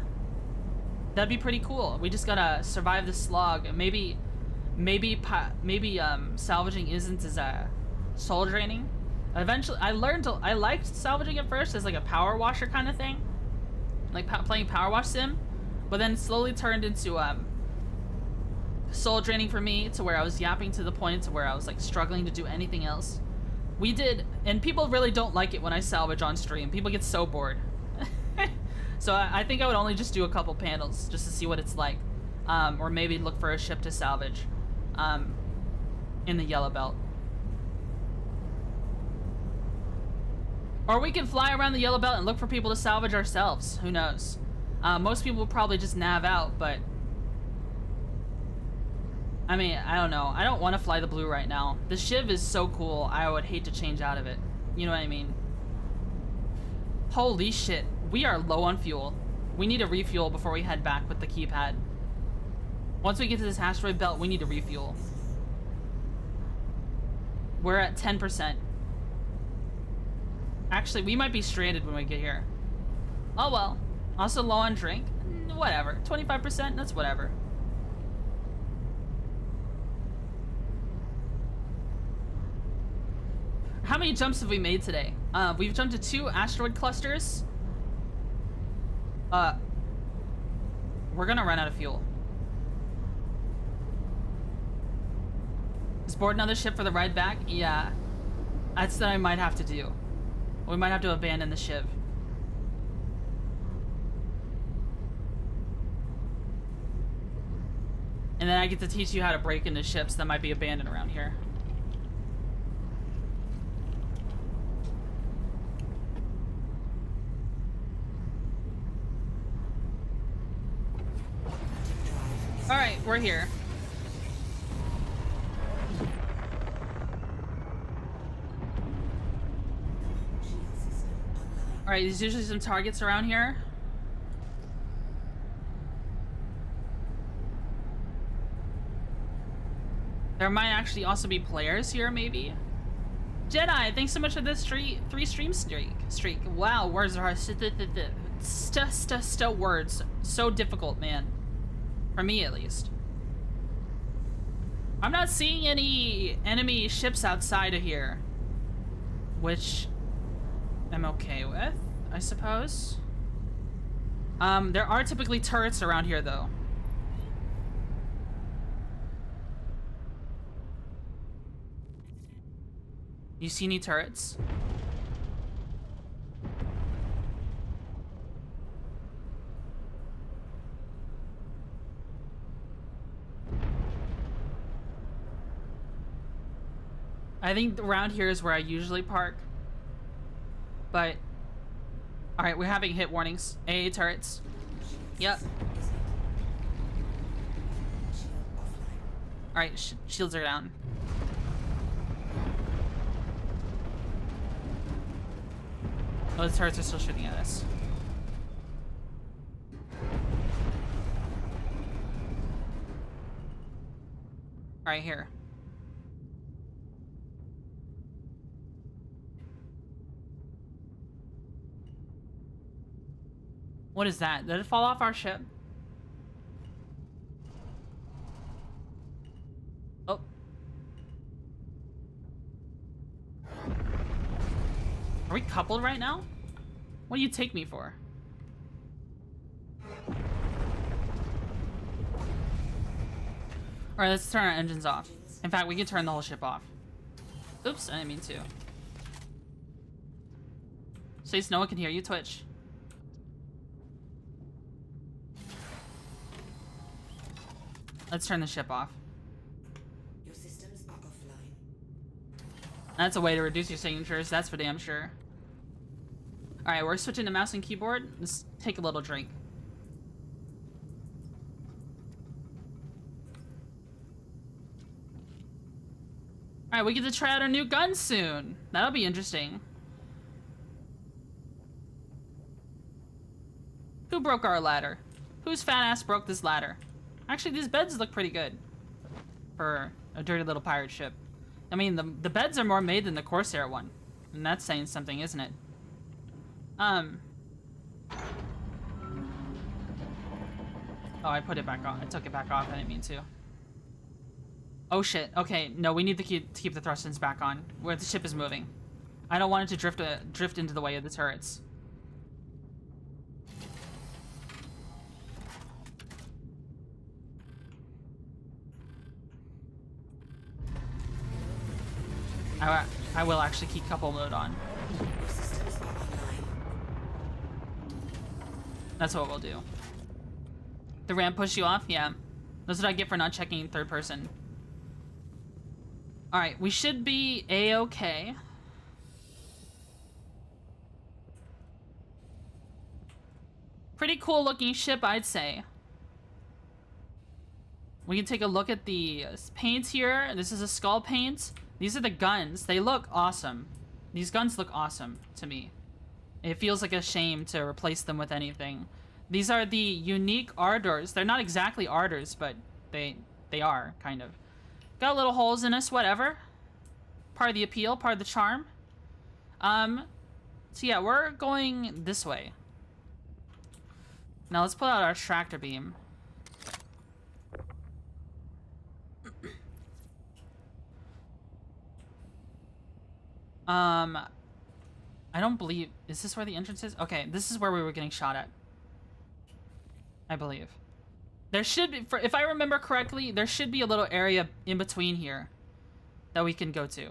That'd be pretty cool. We just gotta survive the slog. Maybe salvaging isn't as soul draining. Eventually, I liked salvaging at first as like a power washer kind of thing, like playing Power Wash Sim, but then it slowly turned into soul draining for me, to where I was yapping to the point to where I was like struggling to do anything else. We did, and people really don't like it when I salvage on stream. People get so bored. So I think I would only just do a couple panels just to see what it's like, or maybe look for a ship to salvage in the yellow belt. Or we can fly around the yellow belt and look for people to salvage ourselves. Who knows? Most people will probably just nav out, but I mean, I don't know. I don't want to fly the blue right now. The Shiv is so cool, I would hate to change out of it. You know what I mean? Holy shit. We are low on fuel. We need to refuel before we head back with the keypad. Once we get to this asteroid belt, we need to refuel. We're at 10%. Actually, we might be stranded when we get here. Oh well. Also low on drink. Whatever. 25%, that's whatever. How many jumps have we made today? We've jumped to 2 asteroid clusters. We're gonna run out of fuel. Is board another ship for the ride back? Yeah. That's what I might have to do. We might have to abandon the Shiv. And then I get to teach you how to break into ships that might be abandoned around here. Alright, we're here. Alright, there's usually some targets around here. There might actually also be players here, maybe. Jedi, thanks so much for this 3 stream streak. Wow, words are words. So difficult, man. For me, at least. I'm not seeing any enemy ships outside of here, which I'm okay with, I suppose. There are typically turrets around here, though. You see any turrets? I think around here is where I usually park. But, alright, we're having hit warnings. AA turrets. Yep. Alright, shields are down. Oh, the turrets are still shooting at us. Alright, here. What is that? Did it fall off our ship? Oh. Are we coupled right now? What do you take me for? Alright, let's turn our engines off. In fact, we can turn the whole ship off. Oops, I didn't mean to. Stace, no one can hear you, Twitch. Let's turn the ship off. Your systems are offline. That's a way to reduce your signatures, that's for damn sure. Alright, we're switching to mouse and keyboard. Let's take a little drink. Alright, we get to try out our new gun soon. That'll be interesting. Who broke our ladder? Whose fat ass broke this ladder? Actually, these beds look pretty good for a dirty little pirate ship. I mean, the beds are more made than the Corsair one. And that's saying something, isn't it? Oh, I put it back on. I took it back off. I didn't mean to. Oh shit. Okay, no, we need to keep the thrusters back on where the ship is moving. I don't want it to drift into the way of the turrets. I will actually keep couple mode on. Your systems are online. That's what we'll do. The ramp push you off? Yeah. That's what I get for not checking third person. Alright, we should be A-okay. Pretty cool looking ship, I'd say. We can take a look at the paint here. This is a skull paint. These are the guns. They look awesome. These guns look awesome to me. It feels like a shame to replace them with anything. These are the unique ardors. They're not exactly ardors, but they are, kind of. Got little holes in us, whatever. Part of the appeal, part of the charm. So yeah, we're going this way. Now let's pull out our tractor beam. I don't believe... Is this where the entrance is? Okay, this is where we were getting shot at. I believe. There should be... if I remember correctly, there should be a little area in between here that we can go to.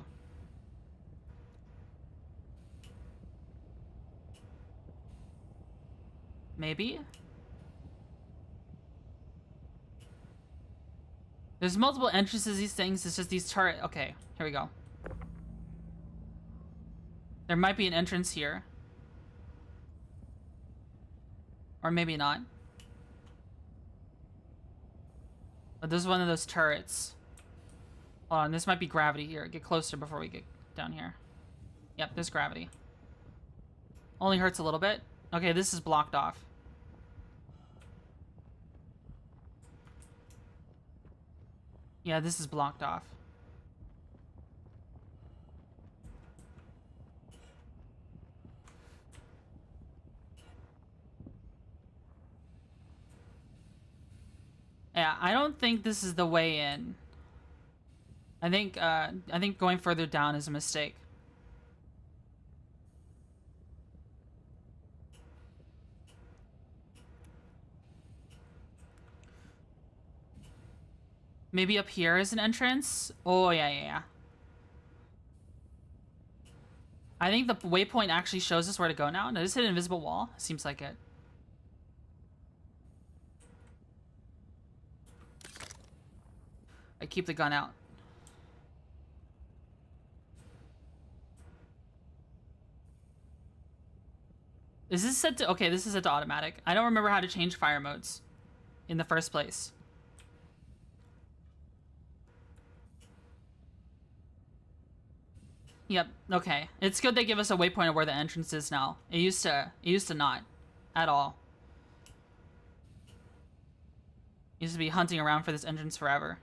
Maybe? There's multiple entrances, these things. It's just these turret... Okay, here we go. There might be an entrance here. Or maybe not. But this is one of those turrets. Hold on, this might be gravity here. Get closer before we get down here. Yep, there's gravity. Only hurts a little bit. Okay, this is blocked off. Yeah, this is blocked off. Yeah, I don't think this is the way in. I think going further down is a mistake. Maybe up here is an entrance? Oh, yeah. I think the waypoint actually shows us where to go now. No, just hit an invisible wall. Seems like it. I keep the gun out. Is this set to... Okay, this is set to automatic. I don't remember how to change fire modes in the first place. Yep, okay. It's good they give us a waypoint of where the entrance is now. It used to not. At all. Used to be hunting around for this entrance forever.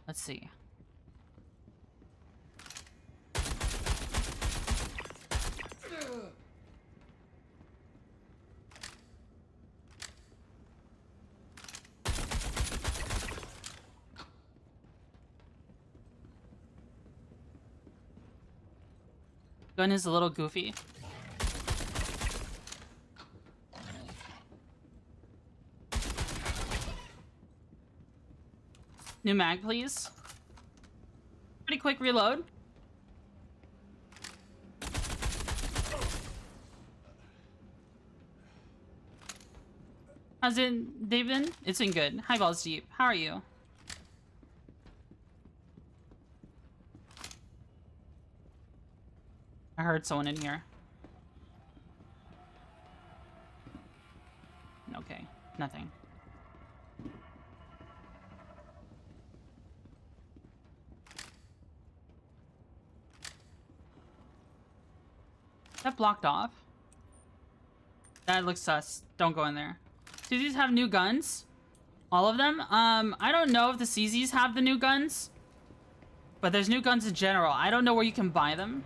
Let's see. Gun is a little goofy. New mag, please. Pretty quick reload. How's it, David? It's been good. Hi, Balls Deep. How are you? I heard someone in here. Okay, nothing. That blocked off? That looks sus. Don't go in there. Do these have new guns? All of them? I don't know if the CZs have the new guns. But there's new guns in general. I don't know where you can buy them.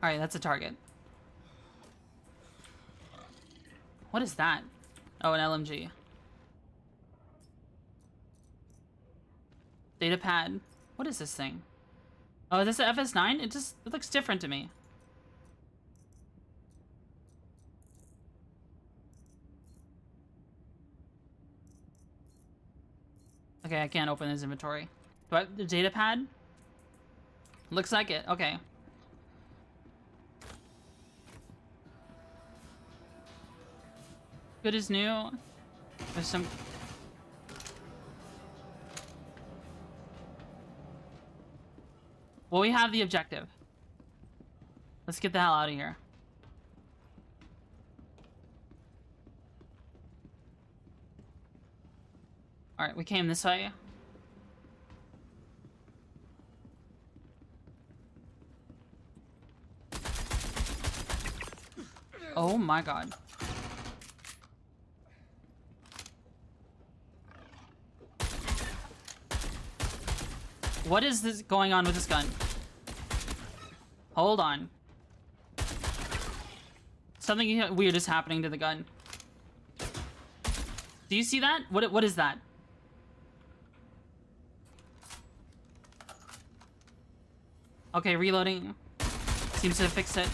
Alright, that's a target. What is that? Oh, an LMG. Data pad. What is this thing? Oh, is this an FS9? It looks different to me. Okay, I can't open his inventory. Do I have the data pad? Looks like it. Okay. Good as new. There's some... Well, we have the objective. Let's get the hell out of here. Alright, we came this way. Oh my god. What is this going on with this gun? Hold on. Something weird is happening to the gun. Do you see that? What is that? Okay, reloading. Seems to have fixed it.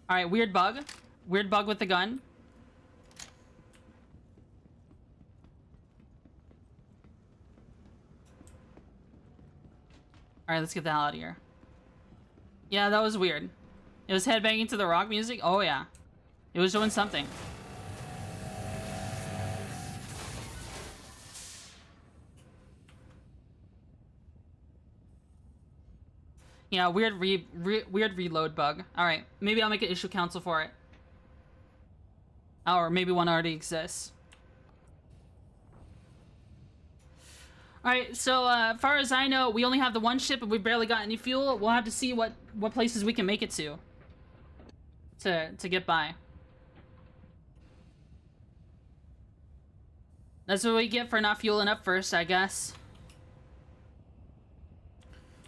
Alright, weird bug. Weird bug with the gun. Alright, let's get the hell out of here. Yeah, that was weird. It was headbanging to the rock music? Oh, yeah. It was doing something. Yeah, weird reload bug. Alright, maybe I'll make an issue council for it. Or maybe one already exists. Alright, so as far as I know, we only have the one ship and we barely got any fuel. We'll have to see what places we can make it to get by. That's what we get for not fueling up first, I guess.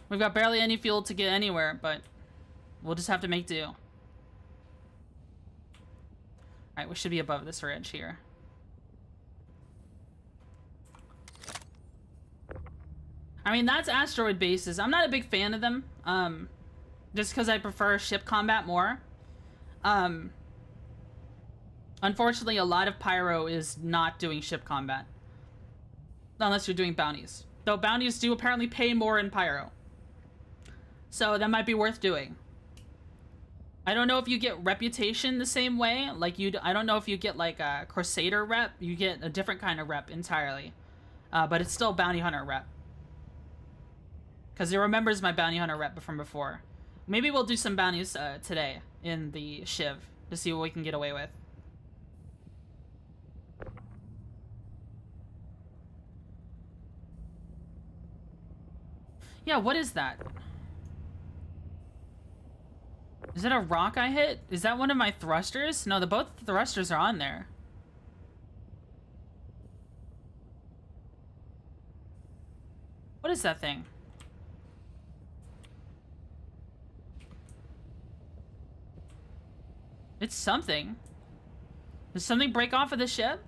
We've got barely any fuel to get anywhere, but we'll just have to make do. Alright, we should be above this ridge here. I mean, that's asteroid bases. I'm not a big fan of them, just because I prefer ship combat more. Unfortunately, a lot of pyro is not doing ship combat. Unless you're doing bounties. Though bounties do apparently pay more in pyro. So that might be worth doing. I don't know if you get reputation the same way. Like I don't know if you get like a Crusader rep. You get a different kind of rep entirely. But it's still bounty hunter rep. Because it remembers my bounty hunter rep from before. Maybe we'll do some bounties today in the Shiv to see what we can get away with. Yeah, what is that? Is it a rock I hit? Is that one of my thrusters? No, both thrusters are on there. What is that thing? It's something. Did something break off of the ship?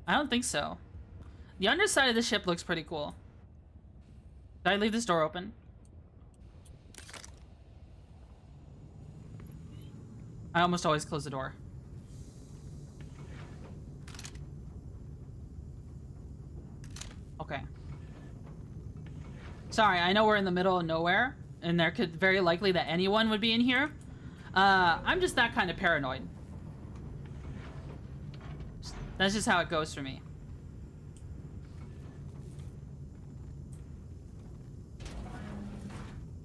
I don't think so. The underside of the ship looks pretty cool. Did I leave this door open? I almost always close the door. Okay. Sorry, I know we're in the middle of nowhere, and there could very likely that anyone would be in here. I'm just that kind of paranoid. That's just how it goes for me.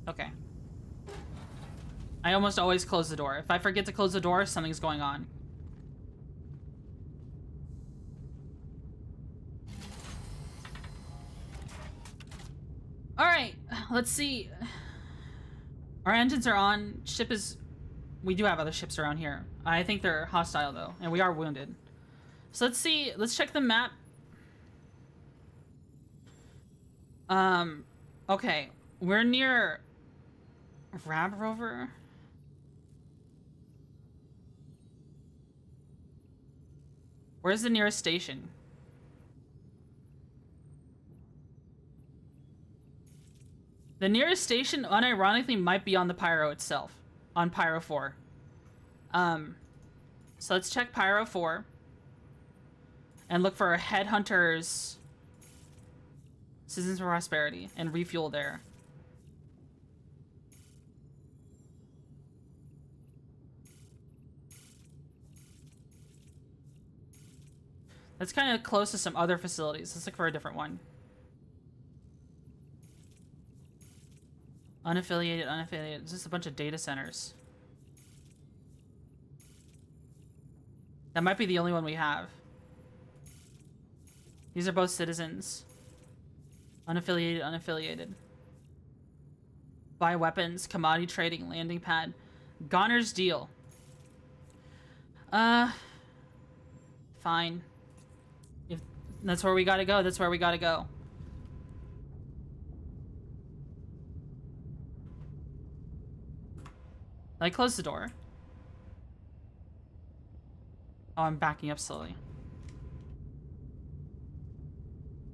Okay. I almost always close the door. If I forget to close the door, something's going on. Alright, let's see. Our engines are on. Ship is... We do have other ships around here. I think they're hostile, though, and we are wounded. So let's see. Let's check the map. Okay. We're near... Rab Rover? Where's the nearest station? The nearest station, unironically, might be on the Pyro itself. On Pyro 4. So let's check Pyro 4. And look for Headhunters... Citizens for Prosperity. And refuel there. That's kind of close to some other facilities. Let's look for a different one. Unaffiliated, unaffiliated. It's just a bunch of data centers. That might be the only one we have. These are both citizens. Unaffiliated, unaffiliated. Buy weapons, commodity trading, landing pad. Goner's deal. Fine. If that's where we gotta go, that's where we gotta go. I close the door. Oh, I'm backing up slowly.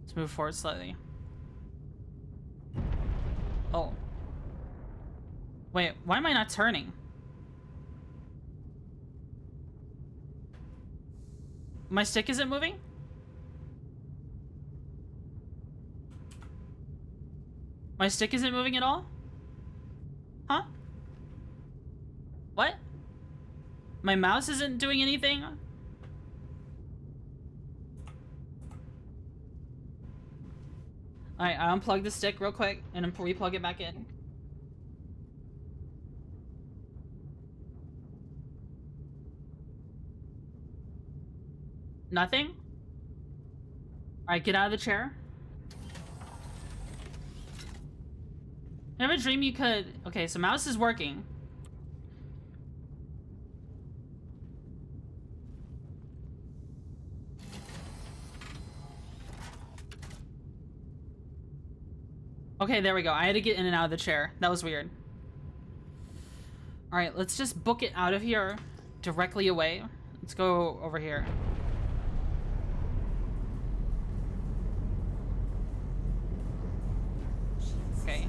Let's move forward slightly. Oh. Wait, why am I not turning? My stick isn't moving? My stick isn't moving at all? Huh? What? My mouse isn't doing anything? Alright, I unplug the stick real quick and then replug it back in. Nothing? Alright, get out of the chair. I have a dream you could... Okay, so mouse is working. Okay, there we go. I had to get in and out of the chair. That was weird. Alright, let's just book it out of here. Directly away. Let's go over here. Okay.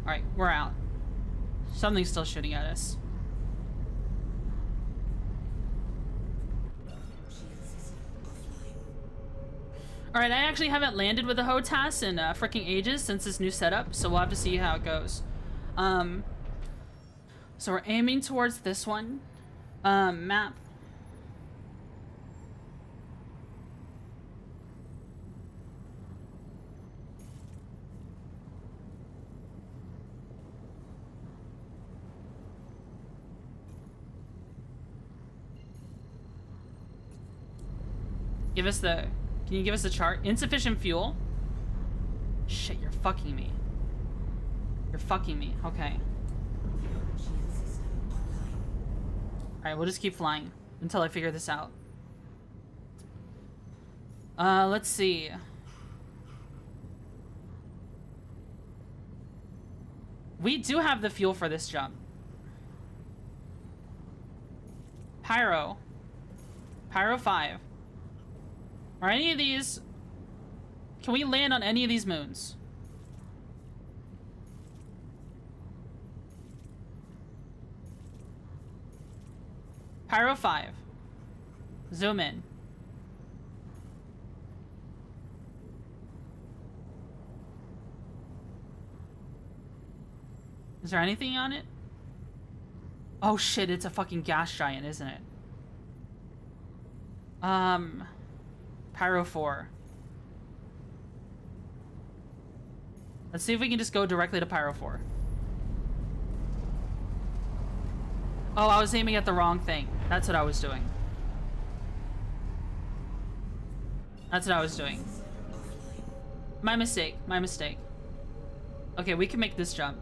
Alright, we're out. Something's still shooting at us. Alright, I actually haven't landed with a hotas in freaking ages since this new setup, so we'll have to see how it goes. So we're aiming towards this one. Map. Give us the... Can you give us the chart? Insufficient fuel? Shit, you're fucking me. You're fucking me. Okay. Alright, we'll just keep flying until I figure this out. Let's see. We do have the fuel for this jump. Pyro. Pyro 5. Are any of these... Can we land on any of these moons? Pyro 5. Zoom in. Is there anything on it? Oh shit, it's a fucking gas giant, isn't it? Pyro 4. Let's see if we can just go directly to Pyro 4. Oh, I was aiming at the wrong thing. That's what I was doing. That's what I was doing. My mistake. My mistake. Okay, we can make this jump.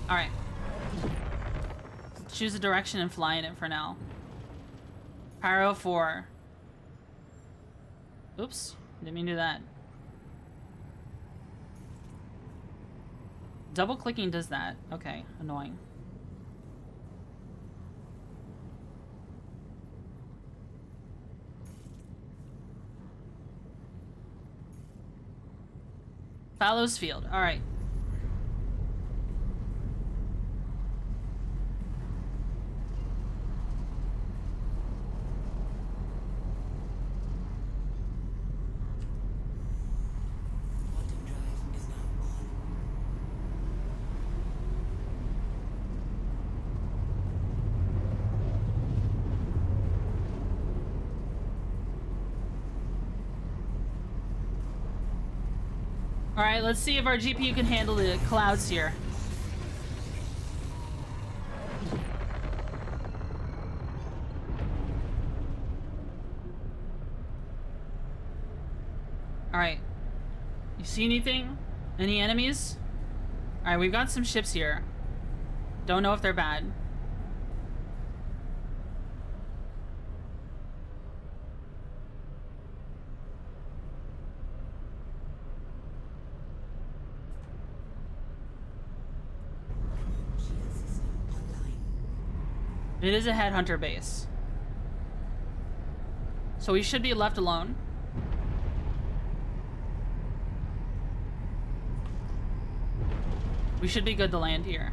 Alright. Choose a direction and fly in it for now. Pyro 4. Oops. Didn't mean to do that. Double clicking does that. Okay, annoying. Fallows Field. Alright. Alright, let's see if our GPU can handle the clouds here. Alright. You see anything? Any enemies? Alright, we've got some ships here. Don't know if they're bad. It is a headhunter base. So we should be left alone. We should be good to land here.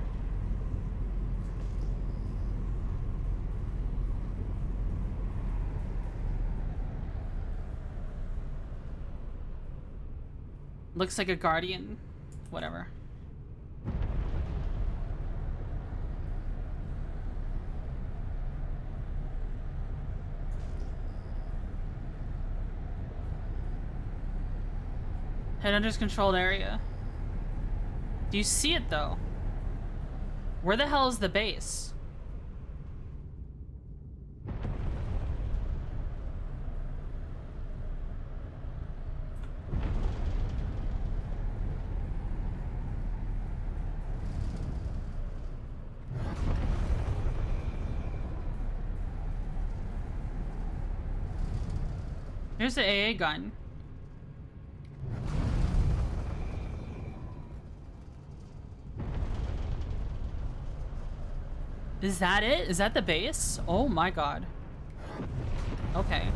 Looks like a guardian. Whatever. Headhunter's controlled area. Do you see it though? Where the hell is the base? Here's the AA gun. Is that it? Is that the base? Oh my god. Okay.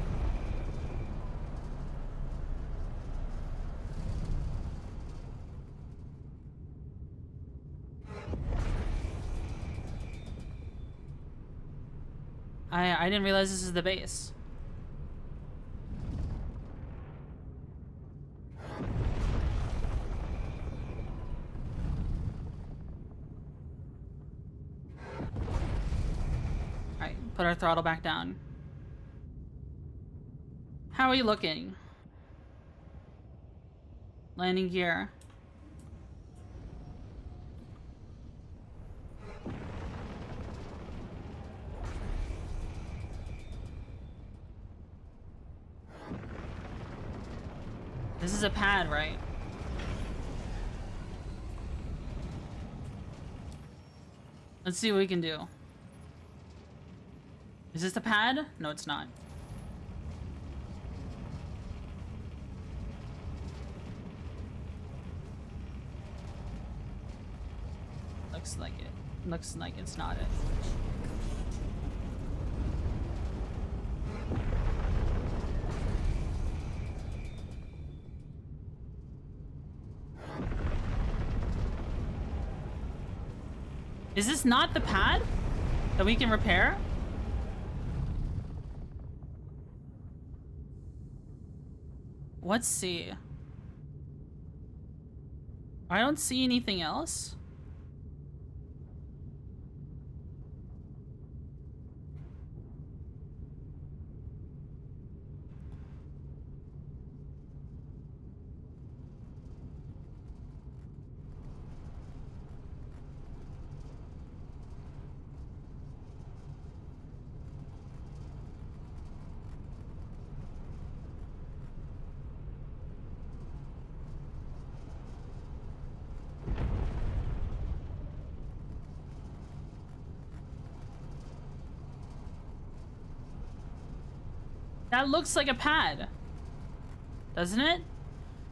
I didn't realize this is the base. Put our throttle back down. How are you looking? Landing gear. This is a pad, right? Let's see what we can do. Is this the pad? No, it's not. Looks like it. Looks like it's not it. Is this not the pad that we can repair? Let's see. I don't see anything else. That looks like a pad, doesn't it?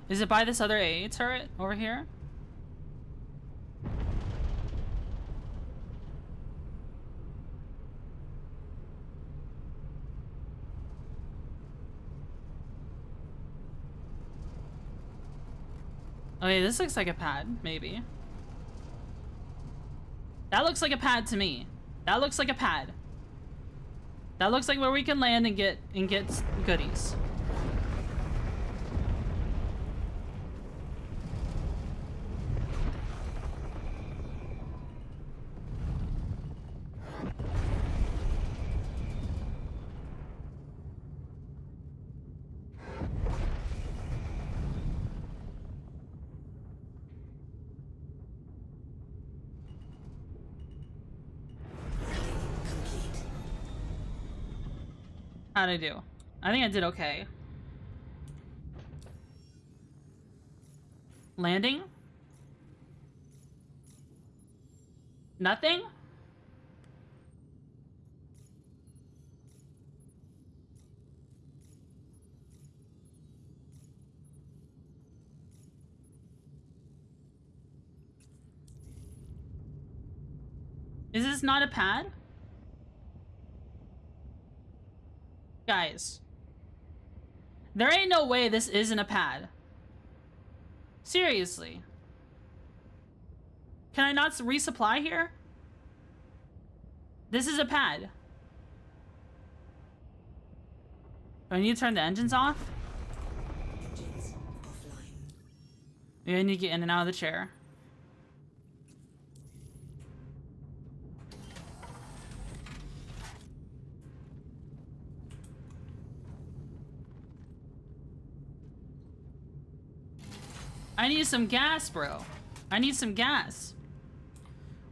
Is it by this other AA turret over here? Okay, this looks like a pad, maybe. That looks like a pad to me. That looks like a pad. That looks like where we can land and get goodies. How'd I do? I think I did okay. Landing? Nothing? Is this not a pad? Guys, there ain't no way this isn't a pad. Seriously. Can I not resupply here? This is a pad. Do I need to turn the engines off? Engines offline. Maybe I need to get in and out of the chair. I need some gas, bro. I need some gas.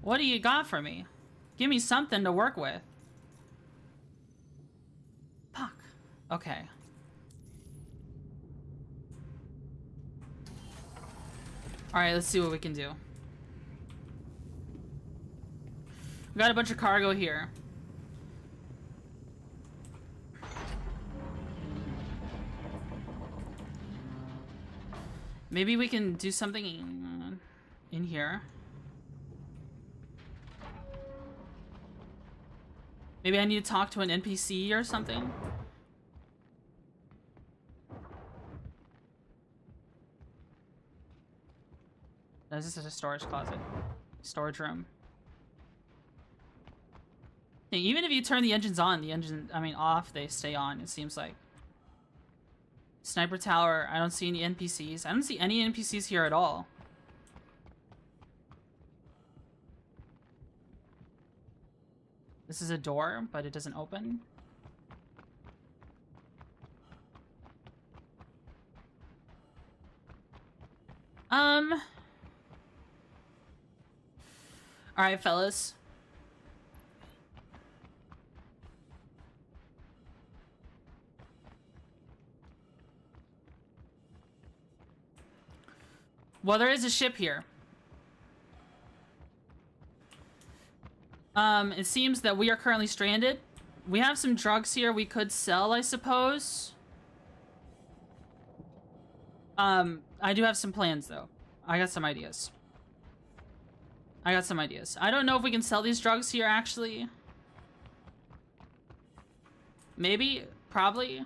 What do you got for me? Give me something to work with. Fuck. Okay. Alright, let's see what we can do. We got a bunch of cargo here. Maybe we can do something in here. Maybe I need to talk to an NPC or something. No, this is a storage closet. Storage room. Yeah, even if you turn the engines on, off, they stay on, it seems like. Sniper tower, I don't see any NPCs. I don't see any NPCs here at all. This is a door, but it doesn't open. All right, fellas. Well, there is a ship here. It seems that we are currently stranded. We have some drugs here we could sell, I suppose. I do have some plans, though. I got some ideas. I don't know if we can sell these drugs here, actually. Maybe. Probably.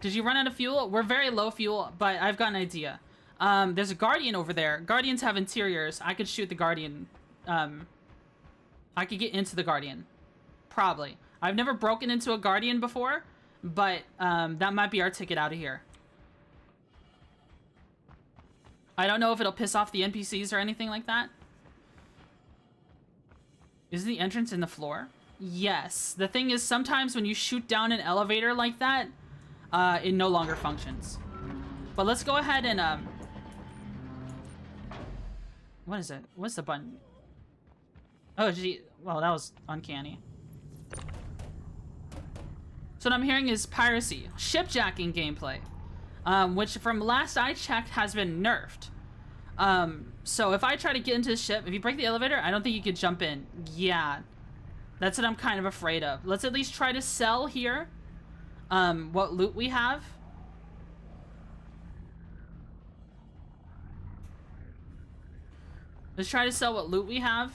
Did you run out of fuel? We're very low fuel, but I've got an idea. There's a Guardian over there. Guardians have interiors. I could shoot the Guardian. I could get into the Guardian. Probably. I've never broken into a Guardian before, but that might be our ticket out of here. I don't know if it'll piss off the NPCs or anything like that. Is the entrance in the floor? Yes. The thing is, sometimes when you shoot down an elevator like that, it no longer functions. But let's go ahead and, what is it? What's the button? Oh, gee. Well, that was uncanny. So what I'm hearing is piracy. Shipjacking gameplay. Which from last I checked has been nerfed. So if I try to get into the ship, if you break the elevator, I don't think you could jump in. Yeah. That's what I'm kind of afraid of. Let's at least try to sell here. What loot we have. Let's try to sell what loot we have.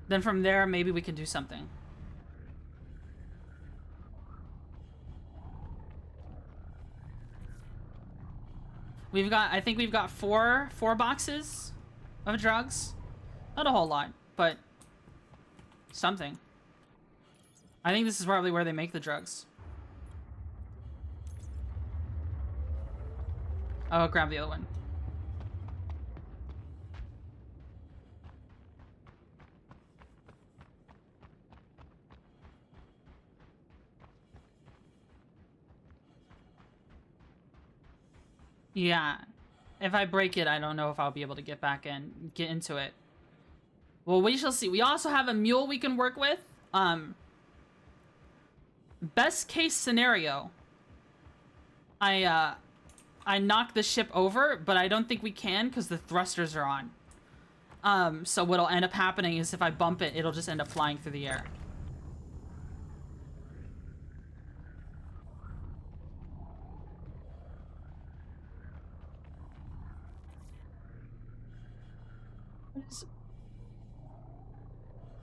Then from there, maybe we can do something. We've got, I think we've got four boxes of drugs. Not a whole lot, but something. I think this is probably where they make the drugs. Oh, I'll grab the other one. Yeah. If I break it, I don't know if I'll be able to get back in, get into it. Well, we shall see. We also have a mule we can work with. Best case scenario, I knock the ship over, but I don't think we can because the thrusters are on. So what'll end up happening is if I bump it, it'll just end up flying through the air.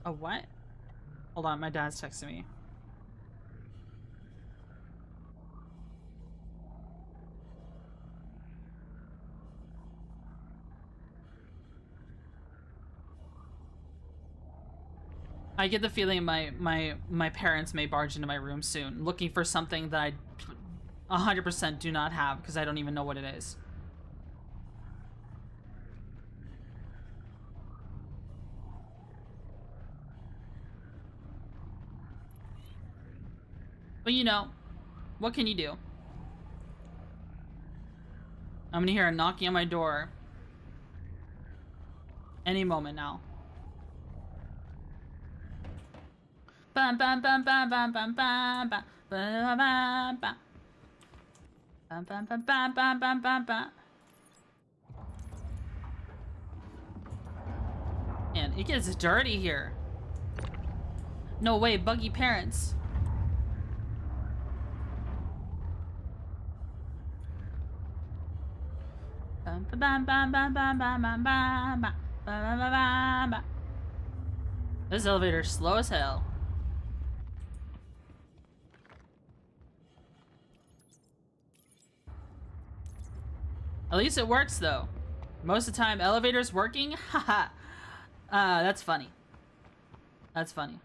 A what? Hold on, my dad's texting me. I get the feeling my parents may barge into my room soon, looking for something that I 100% do not have because I don't even know what it is. But you know, what can you do? I'm gonna hear a knocking on my door any moment now. Bam bam bam bam bam bam bam bam bam bam bam bam bam bam bam bam bam bam bam. Man, it gets dirty here. No way, buggy parents. Bam bam bam bam bam bam bam bam bam bam bam bam. This elevator's slow as hell. At least it works though. Most of the time, elevators working. Haha. That's funny. That's funny.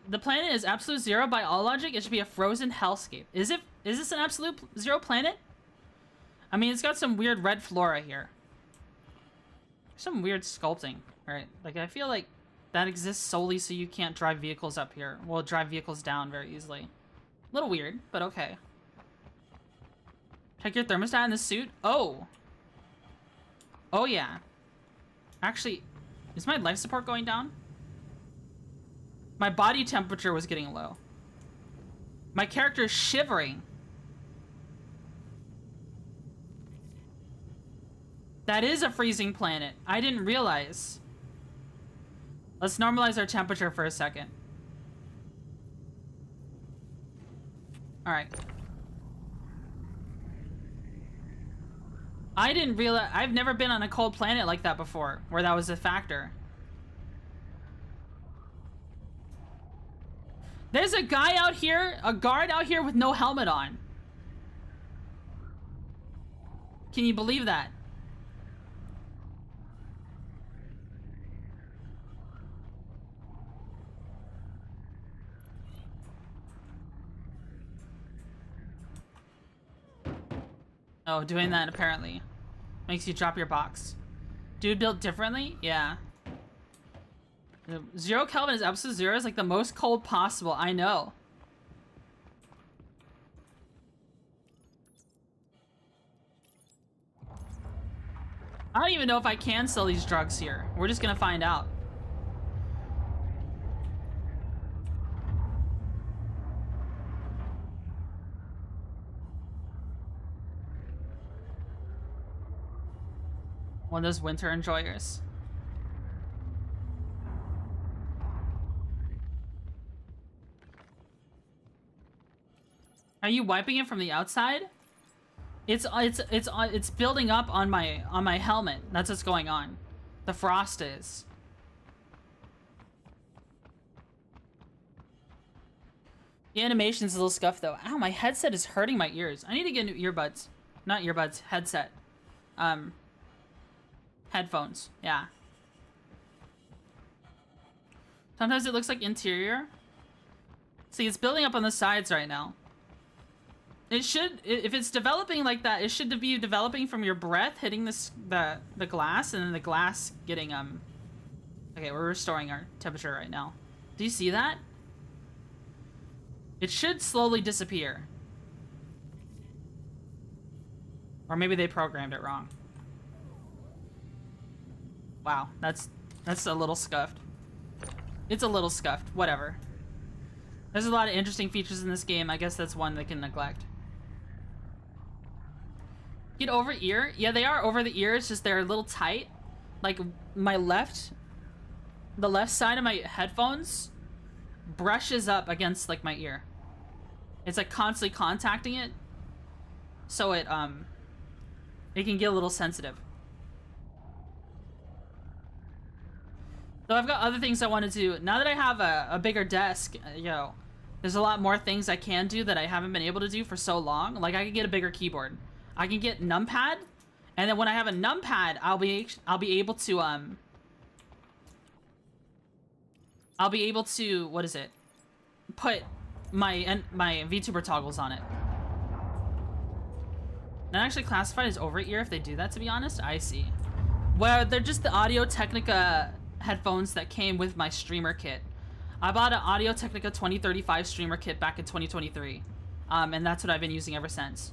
The planet is absolute zero by all logic. It should be a frozen hellscape. Is it? Is this an absolute zero planet? I mean, it's got some weird red flora here. Some weird sculpting, right? Like, I feel like that exists solely so you can't drive vehicles up here. Well, drive vehicles down very easily. A little weird, but okay. Check your thermostat in the suit. Oh. Oh, yeah. Actually, is my life support going down? My body temperature was getting low. My character is shivering. That is a freezing planet. I didn't realize. Let's normalize our temperature for a second. All right. I didn't realize. I've never been on a cold planet like that before, where that was a factor. There's a guy out here, a guard out here with no helmet on. Can you believe that? Oh, doing that apparently makes you drop your box. Dude built differently? Yeah. 0 Kelvin is absolute zero is like the most cold possible. I know. I don't even know if I can sell these drugs here. We're just gonna find out. One of those winter enjoyers. Are you wiping it from the outside? It's building up on my helmet. That's what's going on. The frost is. The animation's a little scuffed though. Ow, my headset is hurting my ears. I need to get new earbuds. Not earbuds, headset. Headphones, yeah. Sometimes it looks like interior. See, it's building up on the sides right now. It should, if it's developing like that, it should be developing from your breath hitting the glass, and then the glass getting, okay, we're restoring our temperature right now. Do you see that? It should slowly disappear. Or maybe they programmed it wrong. Wow, that's a little scuffed. It's a little scuffed, whatever. There's a lot of interesting features in this game. I guess that's one they can neglect. Get over ear? Yeah, they are over the ear. It's just they're a little tight. Like my the left side of my headphones brushes up against like my ear. It's like constantly contacting it. So it can get a little sensitive. So I've got other things I want to do. Now that I have a bigger desk, you know, there's a lot more things I can do that I haven't been able to do for so long. Like I can get a bigger keyboard. I can get numpad, and then when I have a numpad, I'll be able to what is it? Put my VTuber toggles on it. Not actually classified as over ear if they do that, to be honest. I see. Well, they're just the Audio Technica headphones that came with my streamer kit. I bought an Audio Technica 2035 streamer kit back in 2023. And that's what I've been using ever since.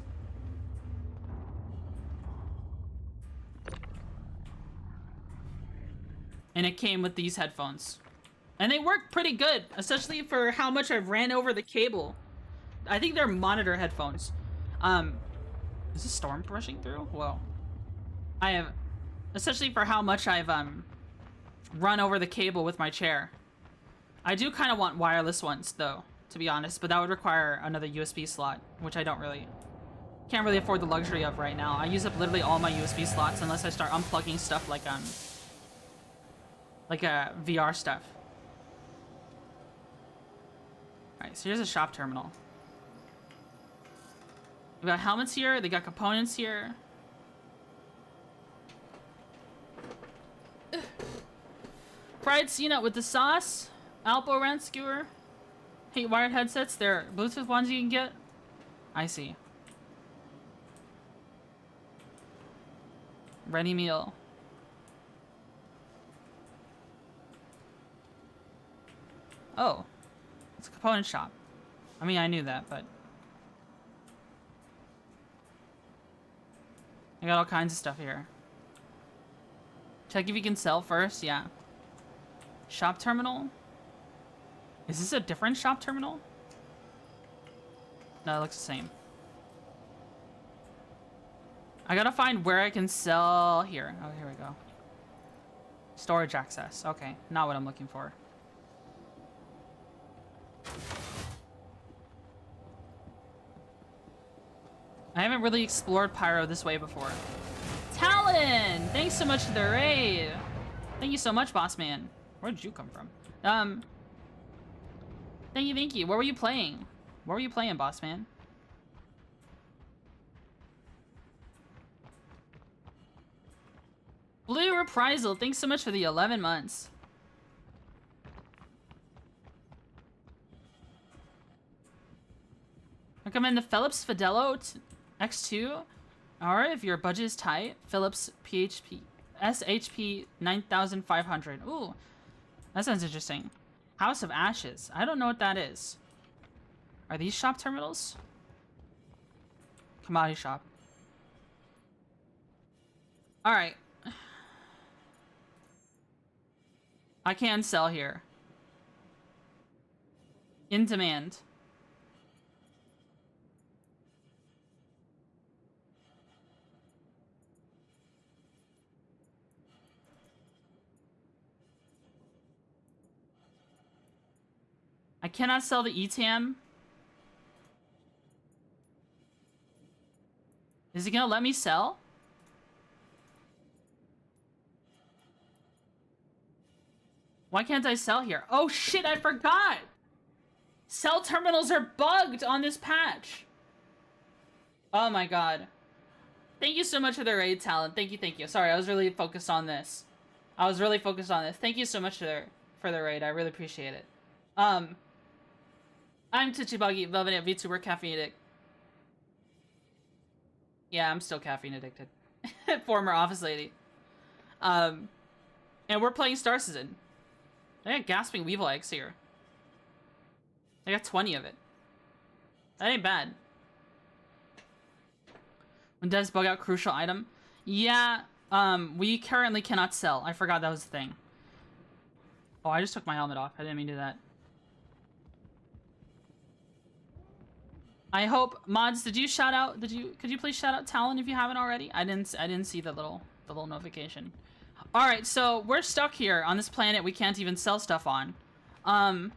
And it came with these headphones. And they work pretty good, especially for how much I've ran over the cable. I think they're monitor headphones. Is this storm rushing through? Whoa. I have, especially for how much I've run over the cable with my chair. I do kind of want wireless ones though, to be honest, but that would require another USB slot, which I can't really afford the luxury of right now. I use up literally all my USB slots unless I start unplugging stuff like VR stuff. Alright, so here's a shop terminal. We got helmets here, they got components here. Fried CNUT with the sauce. Alpo rent skewer. Hate wired headsets. They're Bluetooth ones you can get. I see. Ready meal. Oh. It's a component shop. I mean, I knew that, but... I got all kinds of stuff here. Check if you can sell first. Yeah. Shop terminal. Is this a different shop terminal? No, it looks the same. I gotta find where I can sell here. Oh, here we go. Storage access. Okay, not what I'm looking for. I haven't really explored Pyro this way before. Talon! Thanks so much for the raid. Thank you so much, boss man. Where did you come from? Thank you, thank you. What were you playing? What were you playing, boss man? Blue Reprisal, thanks so much for the 11 months. Recommend the Philips Fidelio X2. Or if your budget is tight, Philips PHP SHP 9500. Ooh, that sounds interesting. House of Ashes. I don't know what that is. Are these shop terminals? Commodity shop. All right. I can sell here. In demand. I cannot sell the ETAM. Is he gonna let me sell? Why can't I sell here? Oh shit, I forgot! Sell terminals are bugged on this patch. Oh my god. Thank you so much for the raid, Talent. Thank you, thank you. Sorry, I was really focused on this. Thank you so much for the raid. I really appreciate it. I'm Twitchy Buggy, Velvet VTuber, caffeine addict. Yeah, I'm still caffeine addicted. Former office lady. And we're playing Star Citizen. I got gasping weevil eggs here. I got 20 of it. That ain't bad. When devs bug out crucial item. Yeah, we currently cannot sell. I forgot that was the thing. Oh, I just took my helmet off. I didn't mean to do that. I hope mods. Did you shout out? Could you please shout out Talon if you haven't already? I didn't see the little notification. All right, so we're stuck here on this planet. We can't even sell stuff on. I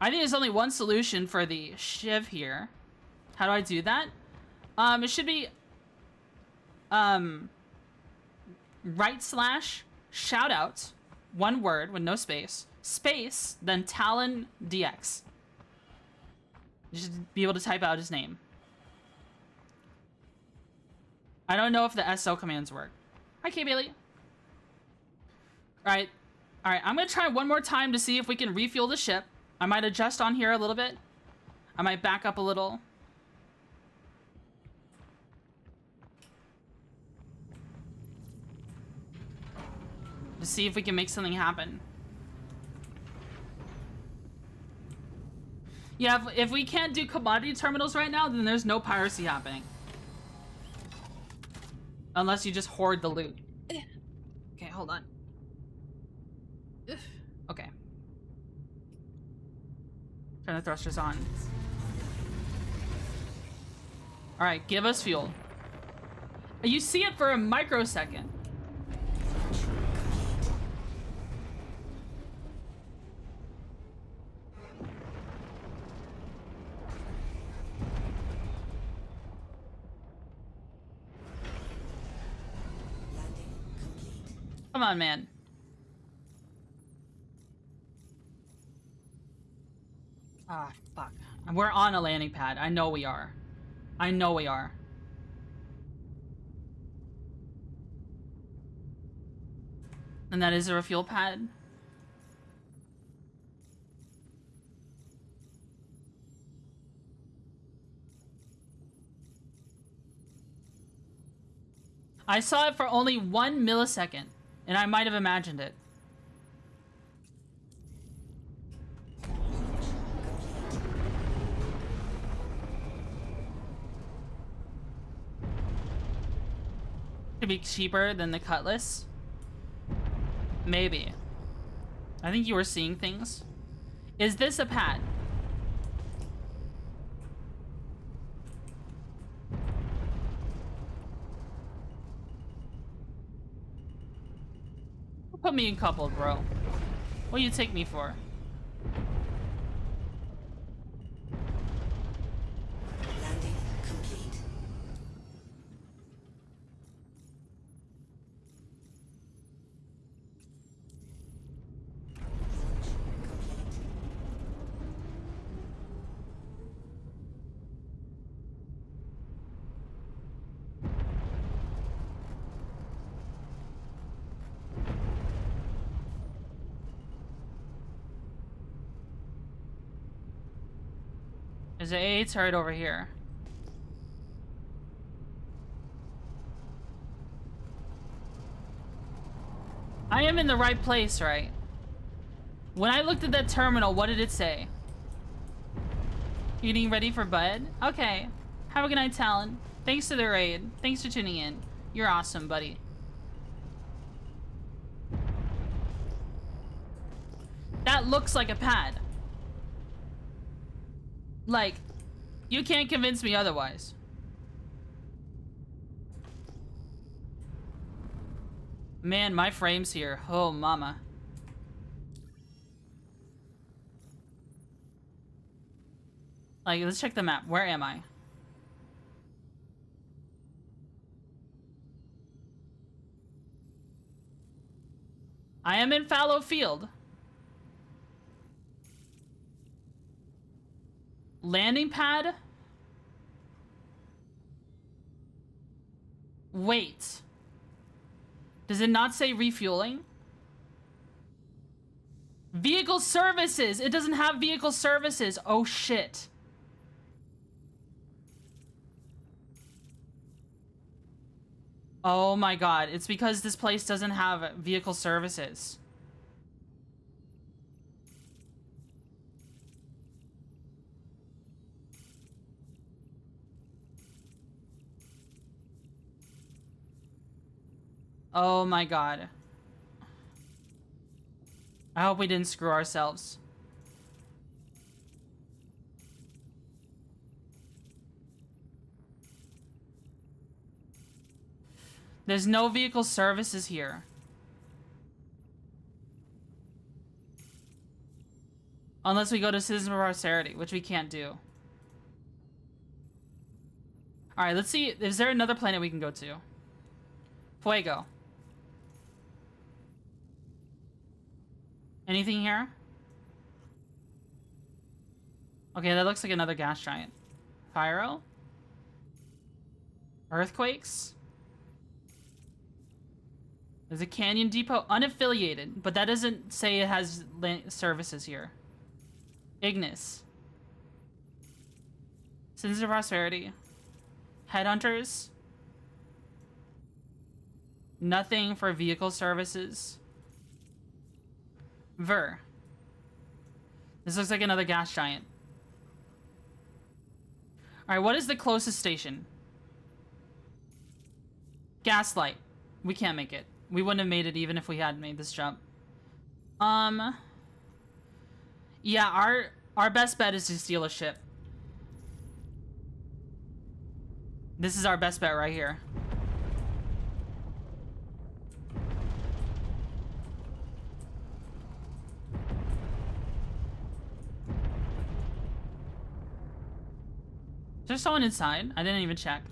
think there's only one solution for the shiv here. How do I do that? It should be / shout out, one word with no space, then Talon DX. You should be able to type out his name. I don't know if the SO commands work. Hi, K Bailey. Alright, I'm gonna try one more time to see if we can refuel the ship. I might adjust on here a little bit. I might back up a little. To see if we can make something happen. Yeah, if we can't do commodity terminals right now, then there's no piracy happening. Unless you just hoard the loot. Okay, hold on. Okay. Turn the thrusters on. Alright, give us fuel. You see it for a microsecond. Come on, man. Ah, fuck. We're on a landing pad. I know we are. I know we are. And that is a refuel pad. I saw it for only 1 millisecond. And I might have imagined it. Could be cheaper than the Cutlass. Maybe. I think you were seeing things. Is this a pad? Put me in coupled, bro. What do you take me for? Landing complete. Launch complete. There's an AA turret over here. I am in the right place, right? When I looked at that terminal, what did it say? You getting ready for bed? Okay. Have a good night, Talon. Thanks for the raid. Thanks for tuning in. You're awesome, buddy. That looks like a pad. Like, you can't convince me otherwise. Man, my frame's here. Oh, mama. Like, let's check the map. Where am I? I am in fallow field. Landing pad? Wait. Does it not say refueling? Vehicle services! It doesn't have vehicle services. Oh shit. Oh my god. It's because this place doesn't have vehicle services. Oh my god. I hope we didn't screw ourselves. There's no vehicle services here. Unless we go to Citizen of Posterity, which we can't do. Alright, let's see. Is there another planet we can go to? Fuego. Anything here? Okay, that looks like another gas giant. Pyro? Earthquakes? There's a canyon depot, unaffiliated, but that doesn't say it has services here. Ignis. Citizens of Prosperity. Headhunters. Nothing for vehicle services. Ver. This looks like another gas giant. Alright, what is the closest station? Gaslight. We can't make it. We wouldn't have made it even if we had made this jump. Yeah, our best bet is to steal a ship. This is our best bet right here. Is there someone inside? I didn't even check.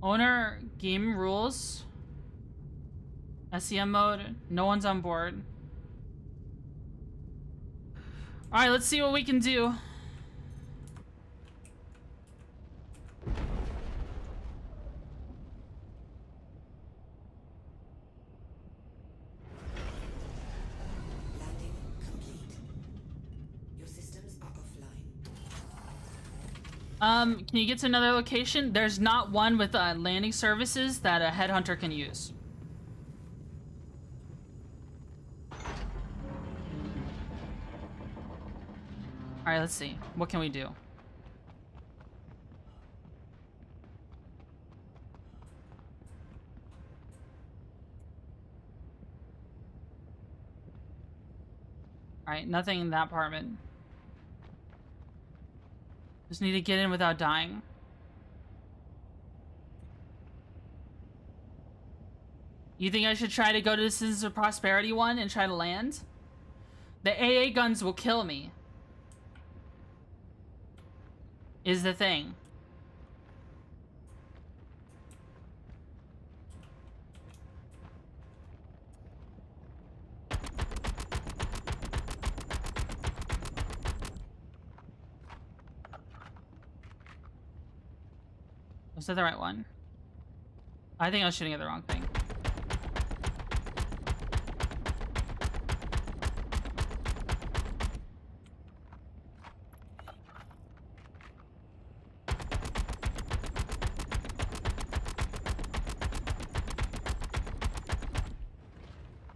Owner game rules. SEM mode. No one's on board. Alright, let's see what we can do. Landing complete. Your systems are offline. Can you get to another location? There's not one with landing services that a headhunter can use. All right, let's see. What can we do? All right, nothing in that apartment. Just need to get in without dying. You think I should try to go to the Citizens of Prosperity one and try to land? The AA guns will kill me. Is the thing. Was that the right one? I think I was shooting at the wrong thing.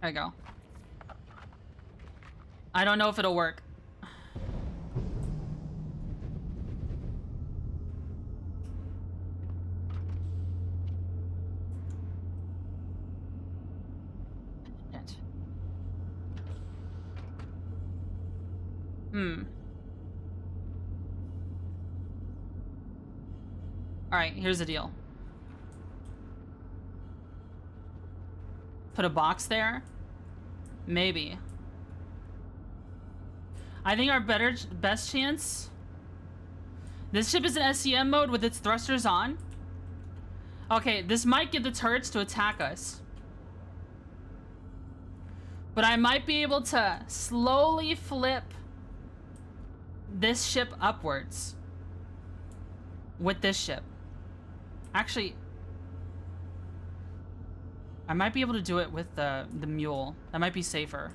There we go. I don't know if it'll work. Alright, here's the deal. Put a box there? Maybe. I think our best chance... This ship is in SCM mode with its thrusters on. Okay, this might get the turrets to attack us. But I might be able to slowly flip this ship upwards with this ship. Actually, I might be able to do it with the mule. That might be safer.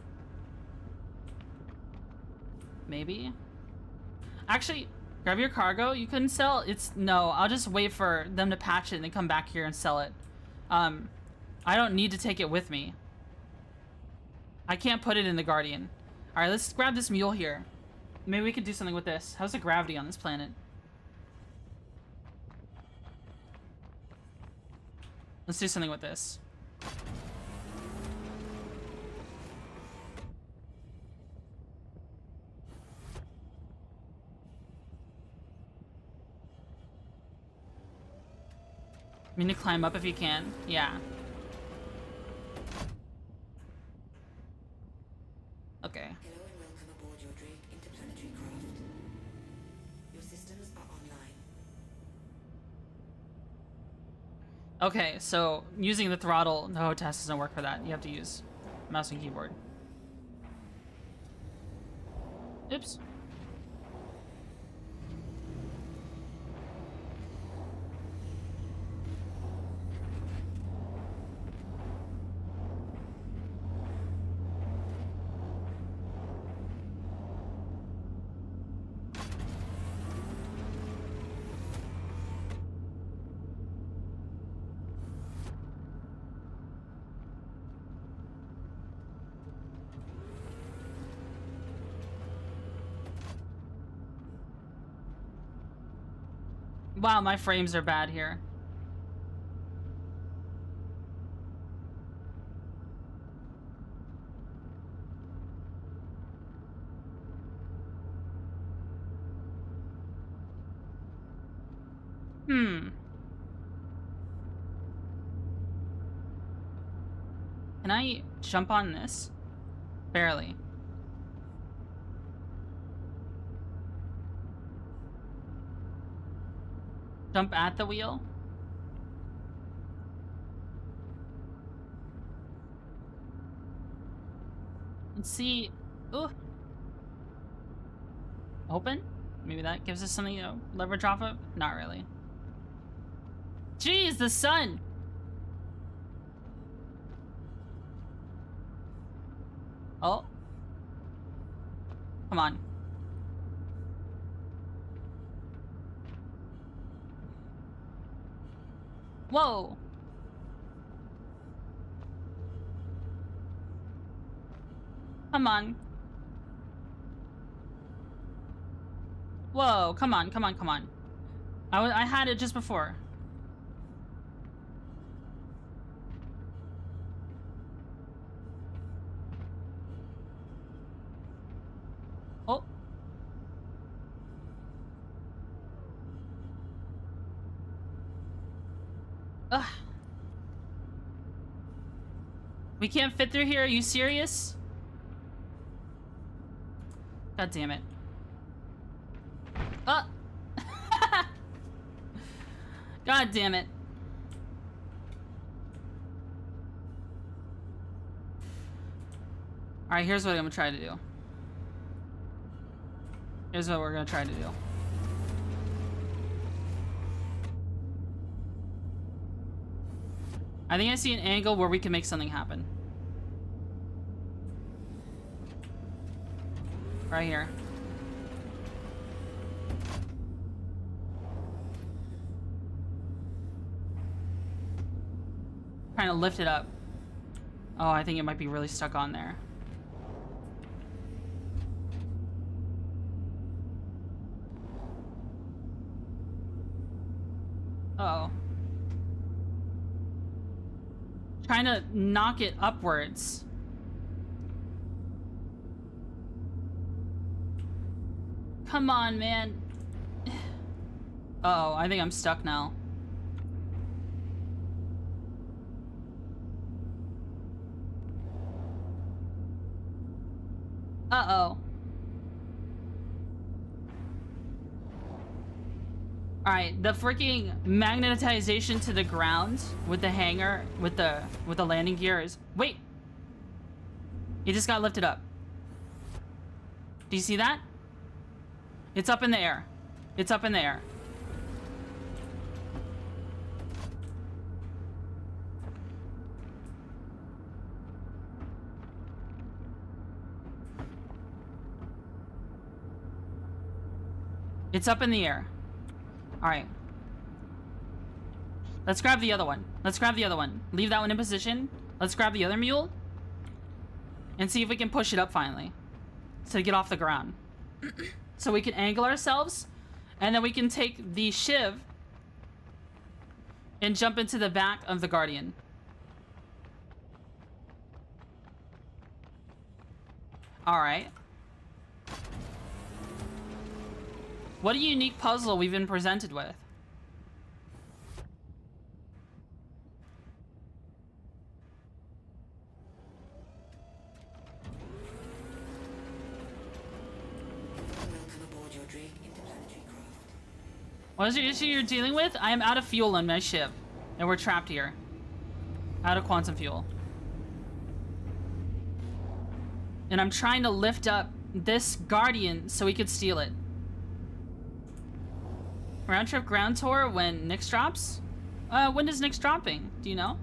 Maybe. Actually, grab your cargo. You couldn't sell. It's no. I'll just wait for them to patch it and then come back here and sell it. I don't need to take it with me. I can't put it in the Guardian. All right, let's grab this mule here. Maybe we could do something with this. How's the gravity on this planet? Let's do something with this. You need to climb up if you can. Yeah. Okay. Hello and welcome aboard your Drake interplanetary craft. Your systems are online. Okay, so using the throttle, the hotas doesn't work for that. You have to use mouse and keyboard. Oops. Wow, my frames are bad here. Can I jump on this? Barely. Jump at the wheel? Let's see. Ooh. Open? Maybe that gives us something to leverage off of? Not really. Jeez, the sun! Oh. Come on. Whoa. Come on. Whoa, come on, come on, come on. I had it just before. Oh. Ugh. We can't fit through here? Are you serious? God damn it. God damn it. Alright, here's what I'm gonna try to do. Here's what we're gonna try to do. I think I see an angle where we can make something happen. Right here. Trying to lift it up. Oh, I think it might be really stuck on there. Uh-oh. Trying to knock it upwards. Come on, man. Uh-oh, I think I'm stuck now. Uh-oh. Alright, the freaking magnetization to the ground with the hanger, with the landing gear is... Wait! It just got lifted up. Do you see that? It's up in the air. It's up in the air. It's up in the air. Alright. Let's grab the other one. Let's grab the other one. Leave that one in position. Let's grab the other mule. And see if we can push it up finally. To get off the ground. So we can angle ourselves. And then we can take the shiv. And jump into the back of the Guardian. Alright. What a unique puzzle we've been presented with. Welcome aboard your Drake interplanetary craft. What is the issue you're dealing with? I am out of fuel on my ship. And we're trapped here. Out of quantum fuel. And I'm trying to lift up this Guardian so we could steal it. Round trip ground tour when Nyx drops? When is Nyx dropping? Do you know?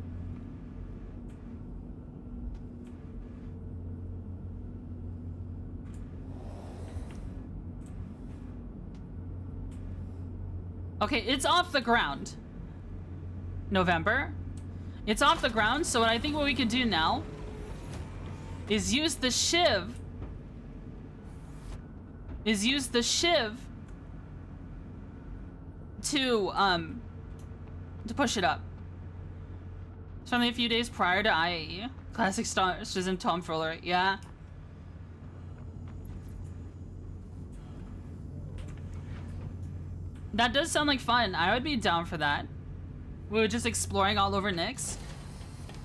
Okay, it's off the ground. November. It's off the ground, so I think what we could do now is use the shiv. To push it up. It's only a few days prior to IAE. Classic Starsism tomfoolery, yeah. That does sound like fun. I would be down for that. We were just exploring all over Nyx.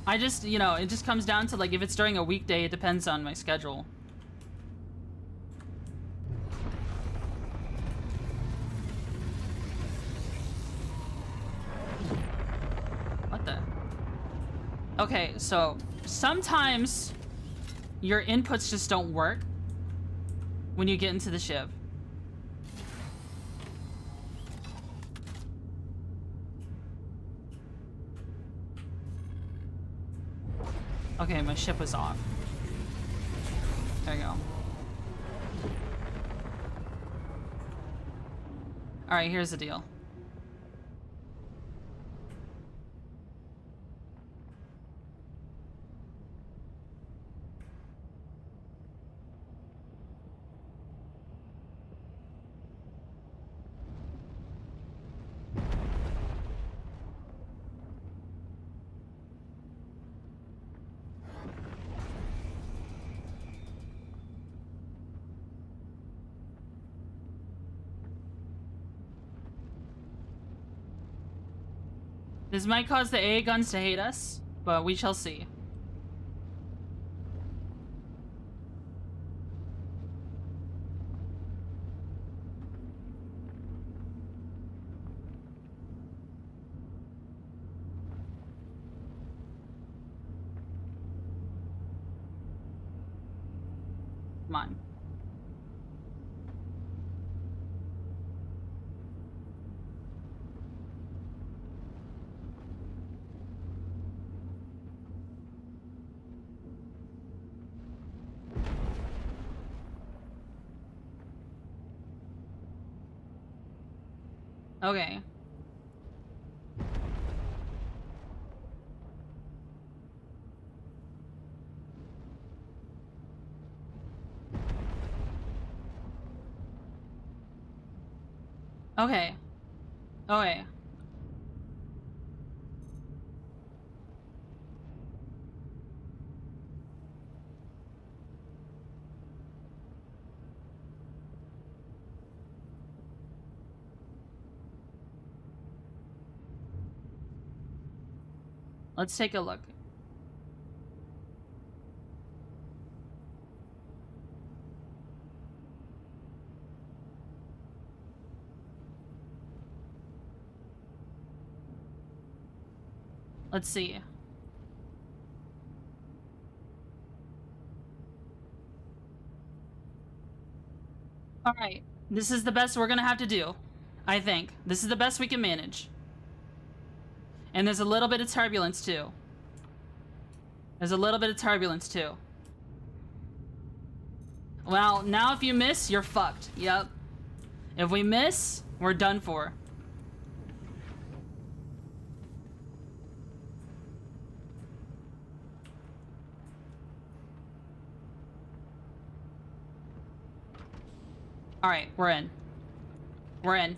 I just, you know, it just comes down to like if it's during a weekday, it depends on my schedule. Okay, so sometimes your inputs just don't work when you get into the shiv. Okay, my ship was off. There you go. Alright, here's the deal. This might cause the AA guns to hate us, but we shall see. Come on. Okay. Okay. Okay. Let's take a look. Let's see. All right. This is the best we're gonna have to do. I think. This is the best we can manage. And there's a little bit of turbulence too. There's a little bit of turbulence too. Well, now if you miss, you're fucked. Yep. If we miss, we're done for. All right, we're in. We're in.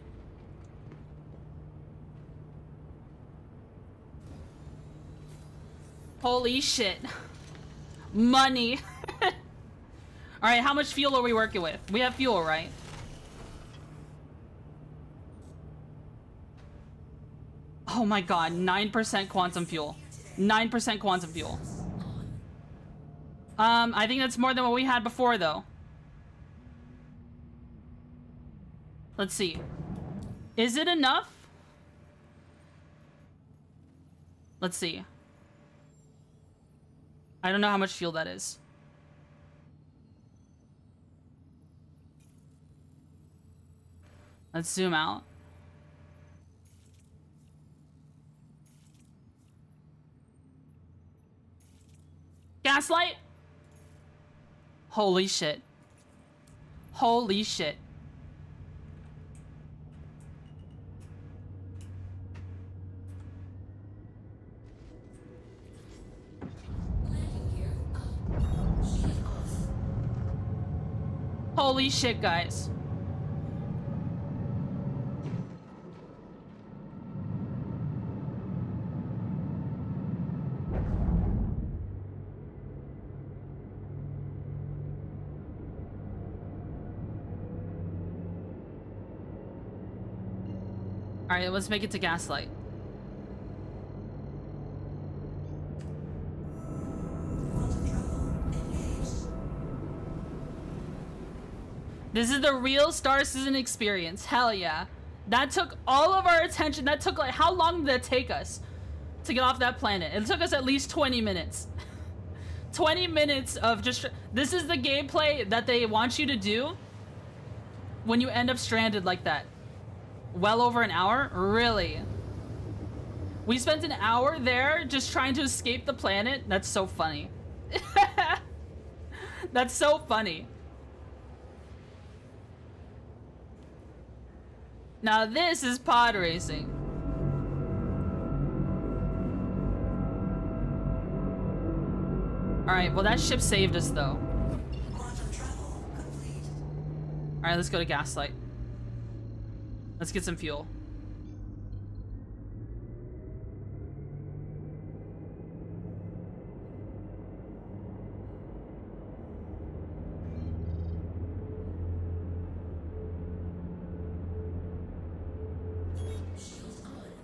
Holy shit. Money. All right, how much fuel are we working with? We have fuel, right? Oh my god, 9% quantum fuel. 9% quantum fuel. I think that's more than what we had before, though. Let's see. Is it enough? Let's see. I don't know how much fuel that is. Let's zoom out. Gaslight? Holy shit. Holy shit. Holy shit, guys. All right, let's make it to Gaslight. This is the real Star Citizen experience. Hell yeah. That took all of our attention. That took, like, how long did that take us to get off that planet? It took us at least 20 minutes. 20 minutes of just... This is the gameplay that they want you to do when you end up stranded like that. Well over an hour? Really? We spent an hour there just trying to escape the planet? That's so funny. That's so funny. Now this is pod racing. Alright, well that ship saved us though. Alright, let's go to Gaslight. Let's get some fuel.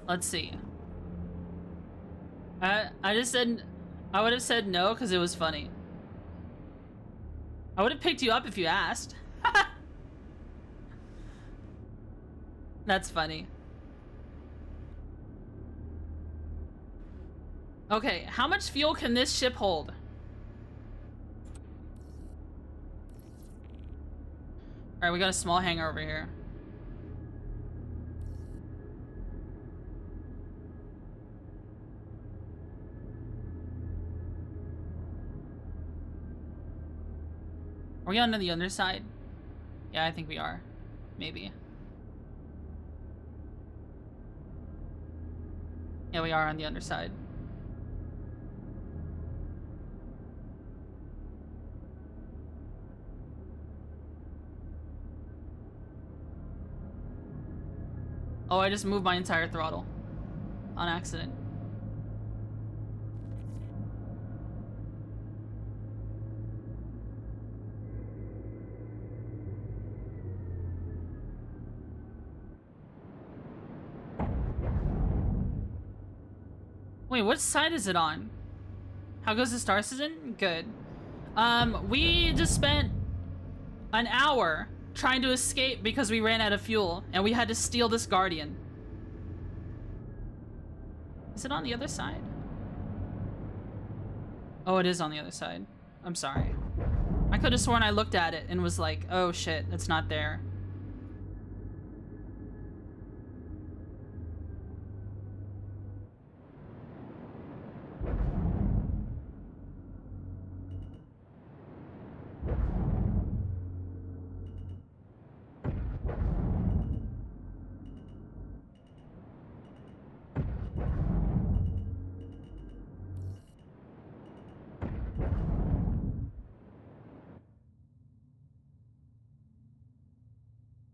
Let's see. I just said, I would have said no because it was funny. I would have picked you up if you asked. That's funny. Okay, how much fuel can this ship hold? Alright, we got a small hangar over here. Are we on the other side? Yeah, I think we are. Maybe. Yeah, we are on the underside. Oh, I just moved my entire throttle. On accident. Wait, what side is it on? How goes the star season? Good. We just spent an hour trying to escape because we ran out of fuel, and we had to steal this Guardian. Is it on the other side? Oh, it is on the other side. I'm sorry. I could have sworn I looked at it and was like, oh shit, it's not there.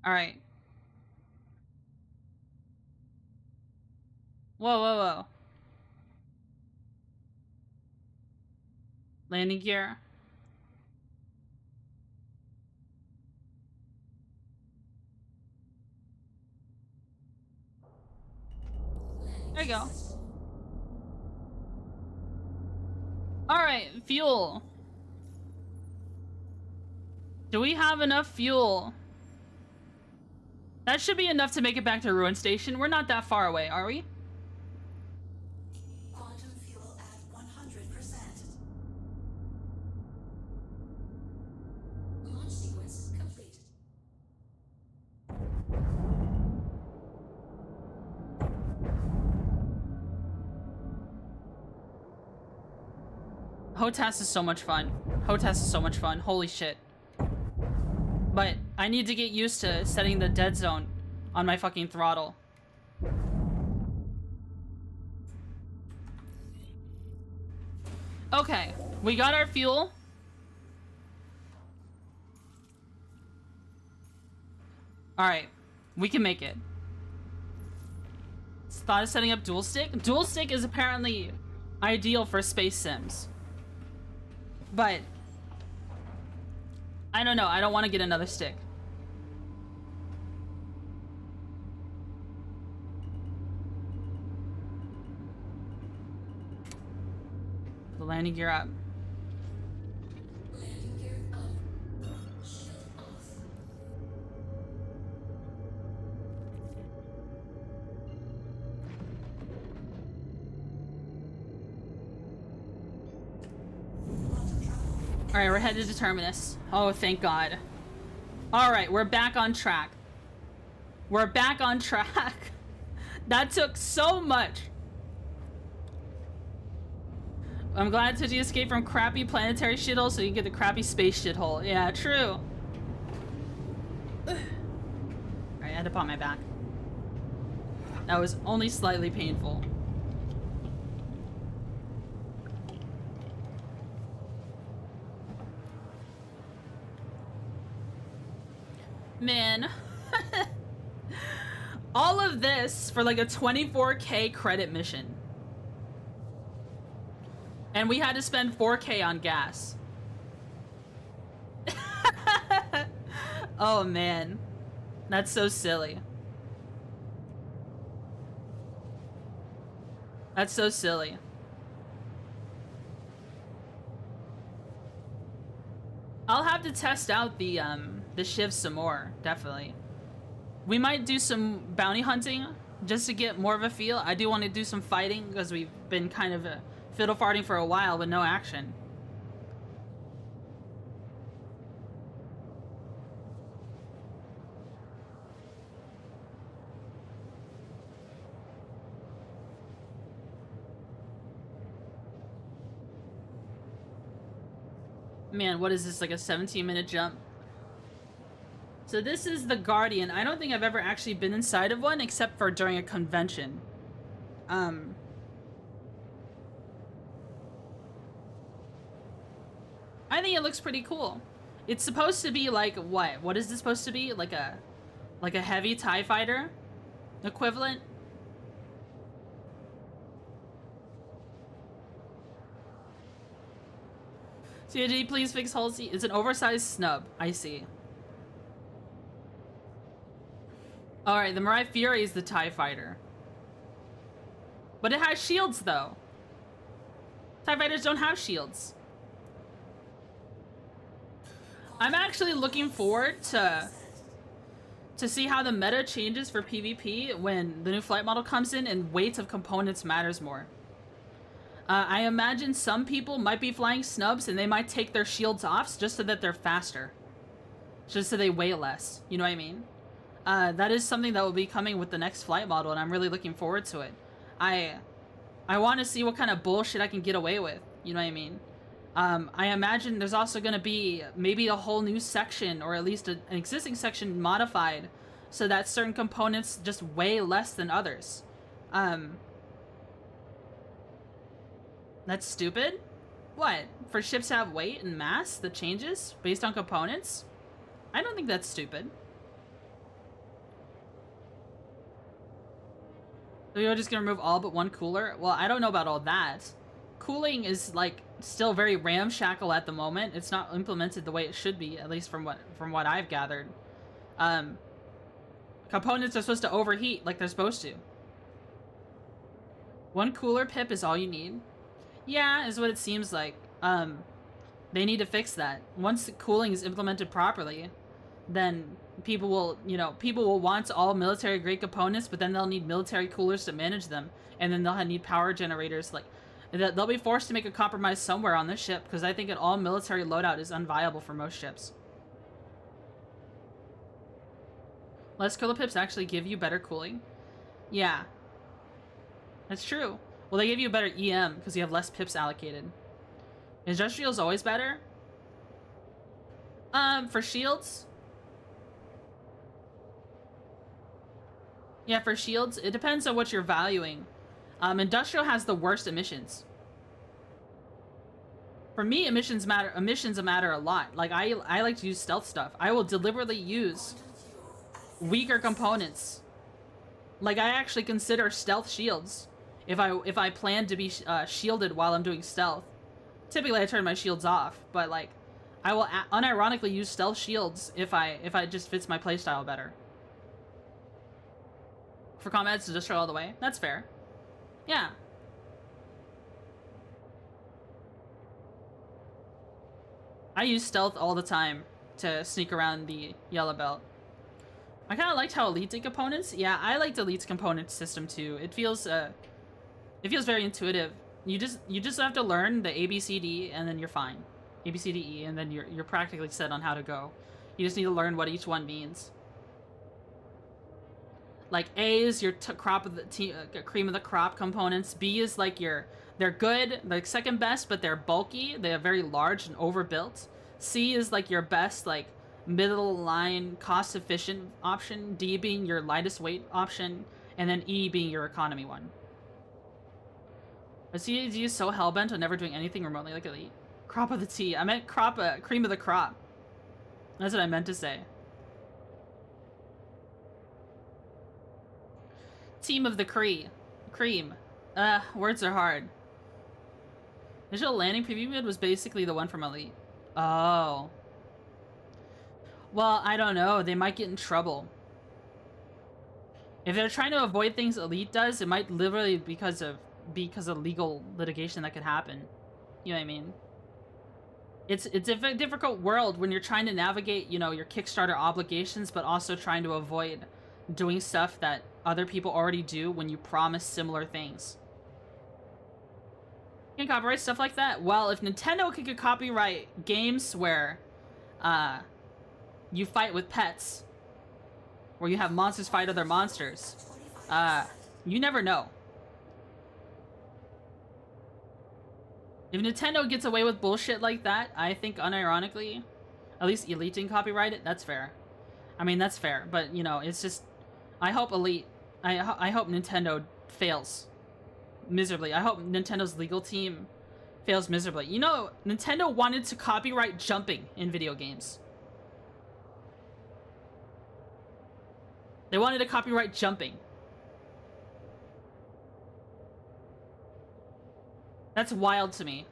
All right. Whoa, whoa, whoa. Landing gear. There you go. All right, fuel. Do we have enough fuel? That should be enough to make it back to Ruin Station. We're not that far away, are we? Quantum fuel at 100%. Launch sequence complete. Hotas is so much fun. Hotas is so much fun. Holy shit. But I need to get used to setting the dead zone on my fucking throttle. Okay, we got our fuel. Alright, we can make it. Thought of setting up dual stick? Dual stick is apparently ideal for space sims. But I don't know, I don't want to get another stick. The landing gear up. Landing gear up. Shield off. Alright, we're headed to Terminus. Oh, thank God. Alright, we're back on track. We're back on track. That took so much. I'm glad Twitchy escaped from crappy planetary shithole so you can get the crappy space shithole. Yeah, true. Alright, I had to pop my back. That was only slightly painful. Man. All of this for like a 24K credit mission. And we had to spend 4K on gas. Oh man. That's so silly. That's so silly. I'll have to test out the shivs some more, definitely. We might do some bounty hunting just to get more of a feel. I do want to do some fighting because we've been kind of fiddle farting for a while with no action. Man, what is this, like a 17-minute jump? So this is the Guardian. I don't think I've ever actually been inside of one except for during a convention. I think it looks pretty cool. It's supposed to be like what? What is this supposed to be? Like a heavy TIE fighter equivalent? CIG, please fix Halsey. It's an oversized snub. I see. Alright, the Mirai Fury is the TIE fighter. But it has shields, though. TIE fighters don't have shields. I'm actually looking forward to see how the meta changes for PvP when the new flight model comes in and weight of components matters more. I imagine some people might be flying snubs and they might take their shields off just so that they're faster. Just so they weigh less. You know what I mean? That is something that will be coming with the next flight model, and I'm really looking forward to it. I want to see what kind of bullshit I can get away with. You know what I mean? I imagine there's also going to be maybe a whole new section, or at least an existing section modified, so that certain components just weigh less than others. That's stupid? What? For ships to have weight and mass that changes based on components? I don't think that's stupid. So you're just gonna remove all but one cooler? Well, I don't know about all that. Cooling is like still very ramshackle at the moment. It's not implemented the way it should be, at least from what I've gathered. Components are supposed to overheat like they're supposed to. One cooler pip is all you need. Yeah, is what it seems like. They need to fix that. Once the cooling is implemented properly, then people will, people will want all military grade components, but then they'll need military coolers to manage them, and then they'll need power generators. Like, they'll be forced to make a compromise somewhere on this ship, because I think an all military loadout is unviable for most ships. Less cooler pips actually give you better cooling. Yeah, that's true. Well, they give you a better EM because you have less pips allocated. Industrial's always better. For shields. Yeah, for shields, it depends on what you're valuing. Industrial has the worst emissions. For me, emissions matter a lot. Like, I like to use stealth stuff. I will deliberately use weaker components. Like, I actually consider stealth shields if I plan to be shielded while I'm doing stealth. Typically, I turn my shields off, but like, I will unironically use stealth shields if it just fits my playstyle better. For combat, it's industrial all the way. That's fair. Yeah. I use stealth all the time to sneak around the yellow belt. I kind of liked how Elite did components. Yeah, I liked Elite's component system too. It feels very intuitive. You just have to learn the A, B, C, D, and then you're fine. A, B, C, D, E, and then you're practically set on how to go. You just need to learn what each one means. Like, A is your crop of the cream of the crop components. B is like they're good, like second best, but they're bulky. They're very large and overbuilt. C is like your best, like middle line, cost efficient option. D being your lightest weight option, and then E being your economy one. But C is so hellbent on never doing anything remotely like Elite. Crop of the T. I meant cream of the crop. That's what I meant to say. Team of the cream. Words are hard. Digital landing preview mode was basically the one from Elite. Oh. Well, I don't know. They might get in trouble. If they're trying to avoid things Elite does, it might literally because of legal litigation that could happen. You know what I mean? It's a difficult world when you're trying to navigate, you know, your Kickstarter obligations, but also trying to avoid doing stuff that other people already do when you promise similar things. You can copyright stuff like that? Well, if Nintendo could copyright games where you fight with pets, where you have monsters fight other monsters, you never know. If Nintendo gets away with bullshit like that, I think unironically, at least Elite didn't copyright it, that's fair. I mean, that's fair, but, you know, it's just... I hope Elite... I hope Nintendo fails miserably. I hope Nintendo's legal team fails miserably. You know, Nintendo wanted to copyright jumping in video games. They wanted to copyright jumping. That's wild to me.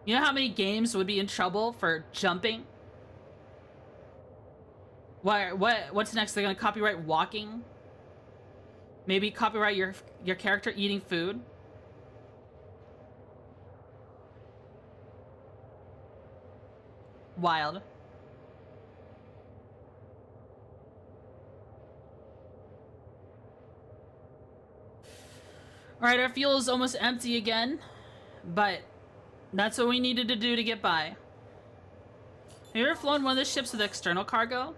You know how many games would be in trouble for jumping? What's next? They're gonna copyright walking? Maybe copyright your character eating food? Wild. Alright, our fuel is almost empty again, but that's what we needed to do to get by. Have you ever flown one of the ships with external cargo?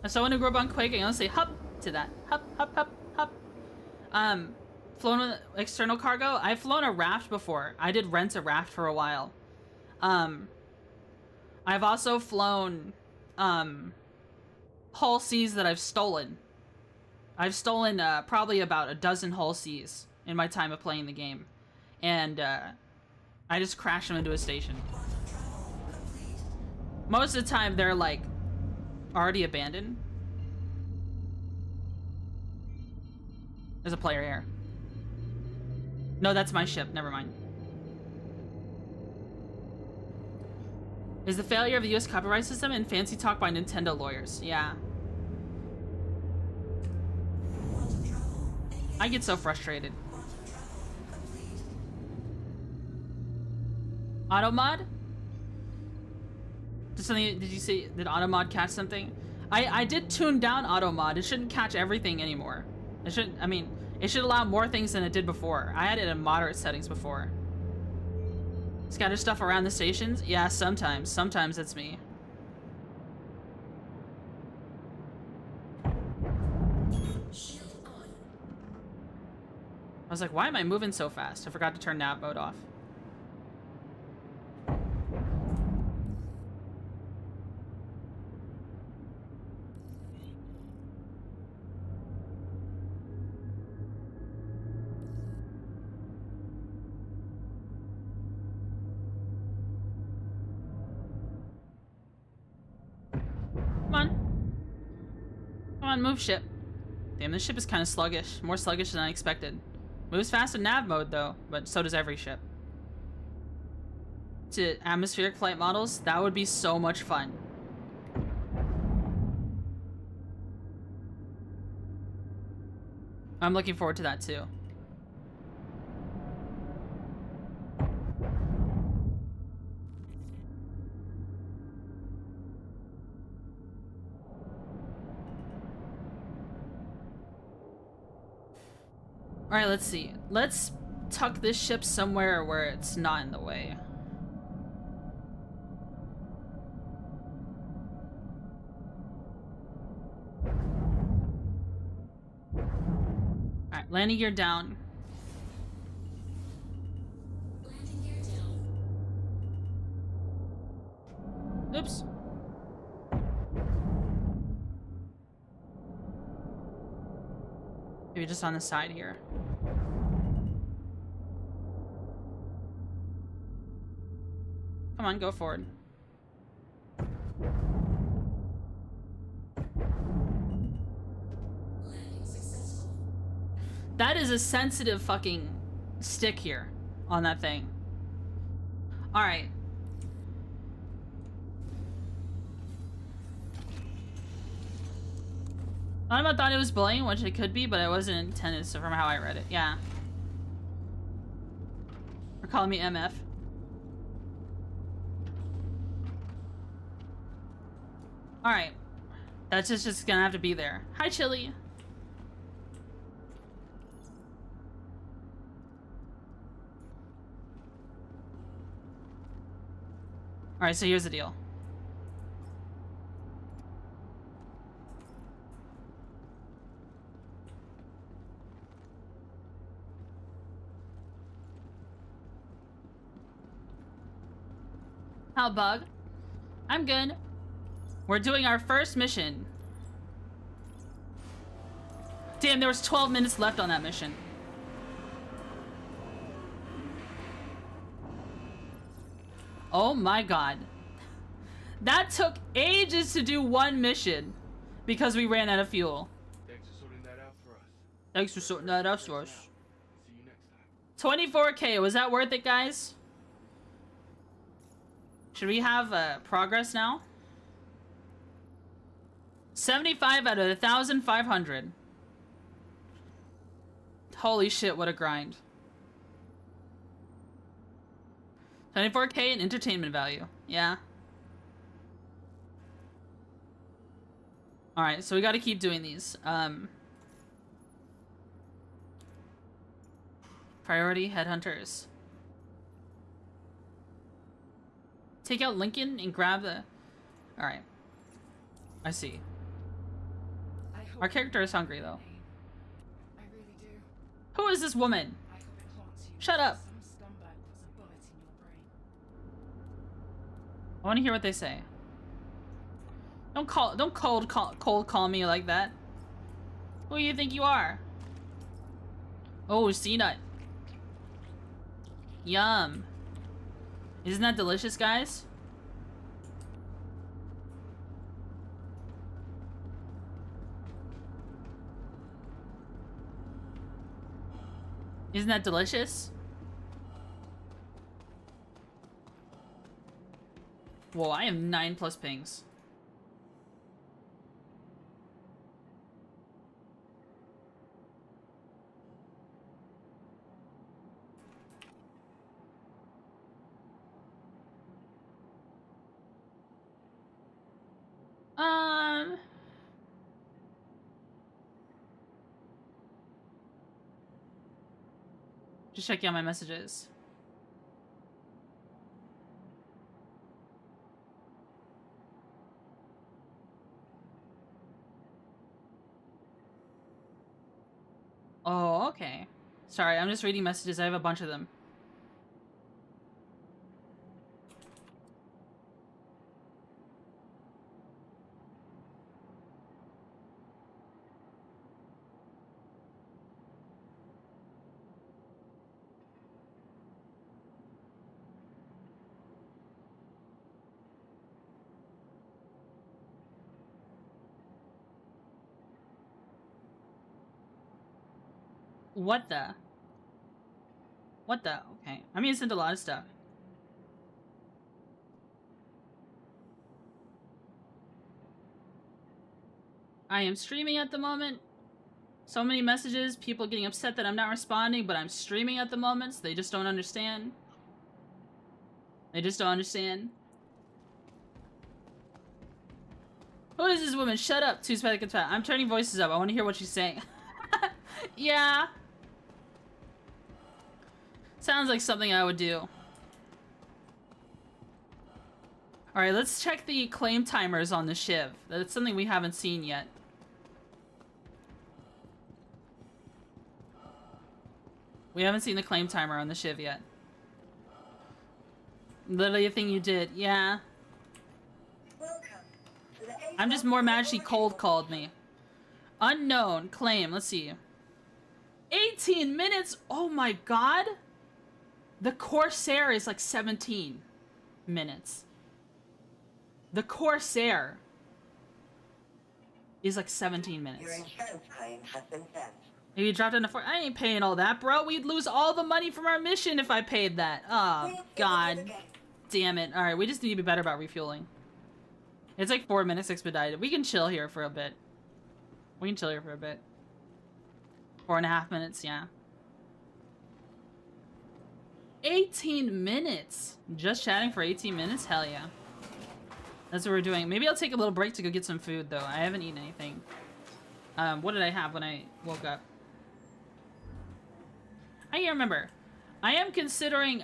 As someone who grew up on Quake, I want to say hup to that. Hup, hup, hup, hup. Flown with external cargo? I've flown a raft before. I did rent a raft for a while. I've also flown, whole seas that I've stolen. I've stolen probably about a dozen whole seas in my time of playing the game. And I just crash them into a station. Most of the time they're like already abandoned. There's a player here. No, that's my ship. Never mind. Is the failure of the US copyright system and fancy talk by Nintendo lawyers? Yeah. I get so frustrated. Automod? Did you see, did Automod catch something? I did tune down Automod. It shouldn't catch everything anymore. It shouldn't, I mean, it should allow more things than it did before. I had it in moderate settings before. Scatter stuff around the stations? Yeah, sometimes. Sometimes it's me. I was like, why am I moving so fast? I forgot to turn nav mode off. Come on. Come on, move ship. Damn, this ship is kind of sluggish. More sluggish than I expected. Moves fast in nav mode though, but so does every ship. To atmospheric flight models, that would be so much fun. I'm looking forward to that too. Alright, let's see. Let's tuck this ship somewhere where it's not in the way. Alright, landing gear down. Landing gear down. Oops. Maybe just on the side here. Come on, go forward. Landing successful. That is a sensitive fucking stick here on that thing. Alright. I thought it was bullying, which it could be, but it wasn't intended, so from how I read it. Yeah. Or calling me MF. Alright. That's just gonna have to be there. Hi, Chili. Alright, so here's the deal. How bug? I'm good. We're doing our first mission. Damn, there was 12 minutes left on that mission. Oh my god. That took ages to do one mission because we ran out of fuel. Thanks for sorting that out for us. Thanks for sorting that out for us. See you next time. 24K, was that worth it, guys? Should we have progress now? 75 out of 1,500. Holy shit, what a grind. 24K in entertainment value. Yeah. Alright, so we gotta keep doing these. Priority headhunters. Take out Lincoln and grab the... Alright. I see. Our character is hungry, though. I really do. Who is this woman? I hope it haunts you. Shut up. Some scumbag puts a bullet in your brain. I want to hear what they say. Don't cold call me like that. Who do you think you are? Oh, C-nut. Yum. Isn't that delicious, guys? Isn't that delicious? Whoa, I have 9+ pings. Just checking out my messages. Oh, okay. Sorry, I'm just reading messages. I have a bunch of them. What the? What the? Okay. I mean, it sent a lot of stuff. I am streaming at the moment. So many messages, people getting upset that I'm not responding, but I'm streaming at the moment, so they just don't understand. They just don't understand. Who is this woman? Shut up, I'm turning voices up. I want to hear what she's saying. Yeah. Sounds like something I would do. Alright, let's check the claim timers on the Shiv. That's something we haven't seen yet. We haven't seen the claim timer on the Shiv yet. Literally a thing you did, yeah. I'm just more mad she cold called me. Unknown, claim, let's see. 18 minutes? Oh my god! The Corsair is like 17 minutes. The Corsair is like 17 minutes. Your insurance claim has been sent. You dropped in I ain't paying all that, bro. We'd lose all the money from our mission if I paid that. Oh, god. Damn it. Alright, we just need to be better about refueling. It's like 4 minutes expedited. We can chill here for a bit. We can chill here for a bit. 4.5 minutes, yeah. 18 minutes! Just chatting for 18 minutes? Hell yeah. That's what we're doing. Maybe I'll take a little break to go get some food, though. I haven't eaten anything. What did I have when I woke up? I can't remember. I am considering,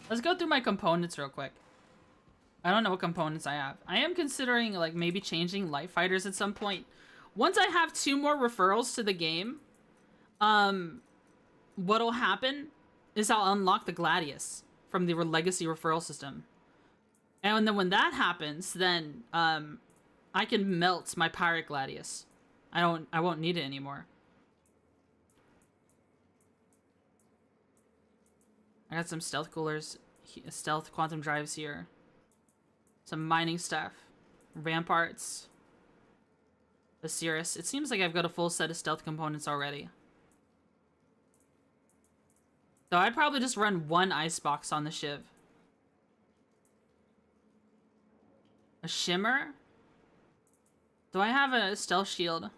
let's go through my components real quick. I don't know what components I have. I am considering, like, maybe changing light fighters at some point. Once I have 2 more referrals to the game, what'll happen is I'll unlock the Gladius from the legacy referral system. And then when that happens, then, I can melt my pirate Gladius. I won't need it anymore. I got some stealth coolers, stealth quantum drives here. Some mining stuff. Ramparts. Osiris. It seems like I've got a full set of stealth components already. So I'd probably just run 1 icebox on the Shiv. A shimmer? Do I have a stealth shield?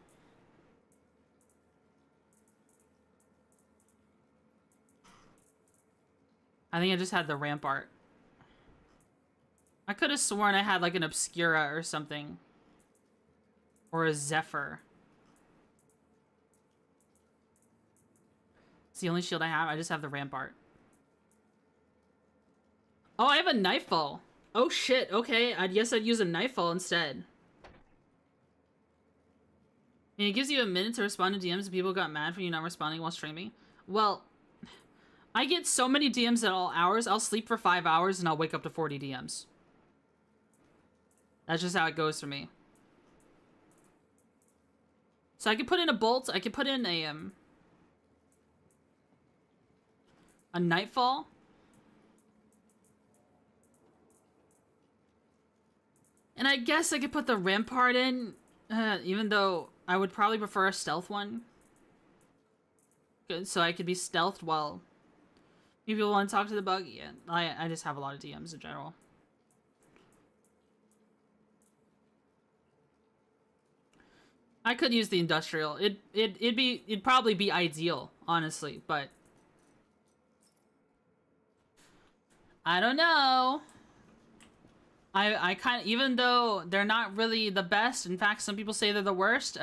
I think I just had the rampart. I could have sworn I had like an Obscura or something. Or a Zephyr. It's the only shield I have. I just have the rampart. Oh, I have a Nightfall. Oh shit, okay. I guess I'd use a Nightfall instead. And it gives you a minute to respond to DMs and people got mad for you not responding while streaming. Well, I get so many DMs at all hours, I'll sleep for 5 hours and I'll wake up to 40 DMs. That's just how it goes for me. So I could put in a bolt, I could put in a Nightfall. And I guess I could put the Rampart in, even though I would probably prefer a stealth one. Good, so I could be stealthed while people want to talk to the bug. Yeah, I just have a lot of DMs in general. I could use the industrial. It'd probably be ideal, honestly, but I don't know. I kind of, even though they're not really the best, in fact, some people say they're the worst,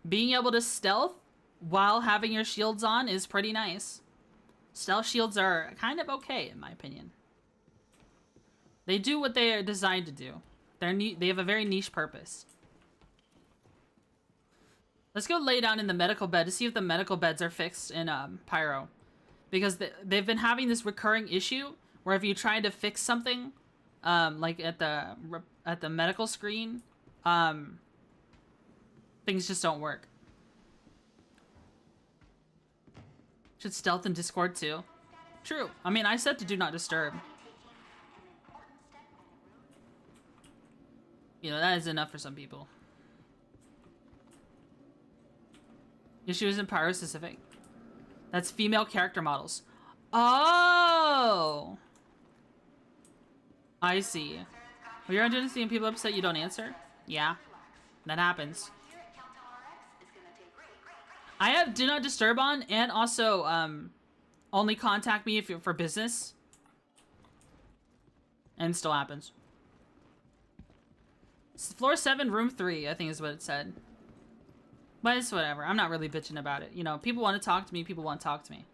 being able to stealth while having your shields on is pretty nice. Stealth shields are kind of okay, in my opinion. They do what they are designed to do. They have a very niche purpose. Let's go lay down in the medical bed to see if the medical beds are fixed in Pyro. Because they've been having this recurring issue where if you try to fix something, like at the medical screen, things just don't work. Should stealth in Discord too. True. I mean, I set to do not disturb. You know, that is enough for some people. Issue isn't Pyro specific. That's female character models. Oh! I see. When you're on Genesee and people upset you don't answer? Yeah. That happens. I have Do Not Disturb on, and also, only contact me if you're for business. And it still happens. It's floor 7, room 3, I think is what it said. But it's whatever. I'm not really bitching about it. You know, people want to talk to me, people want to talk to me.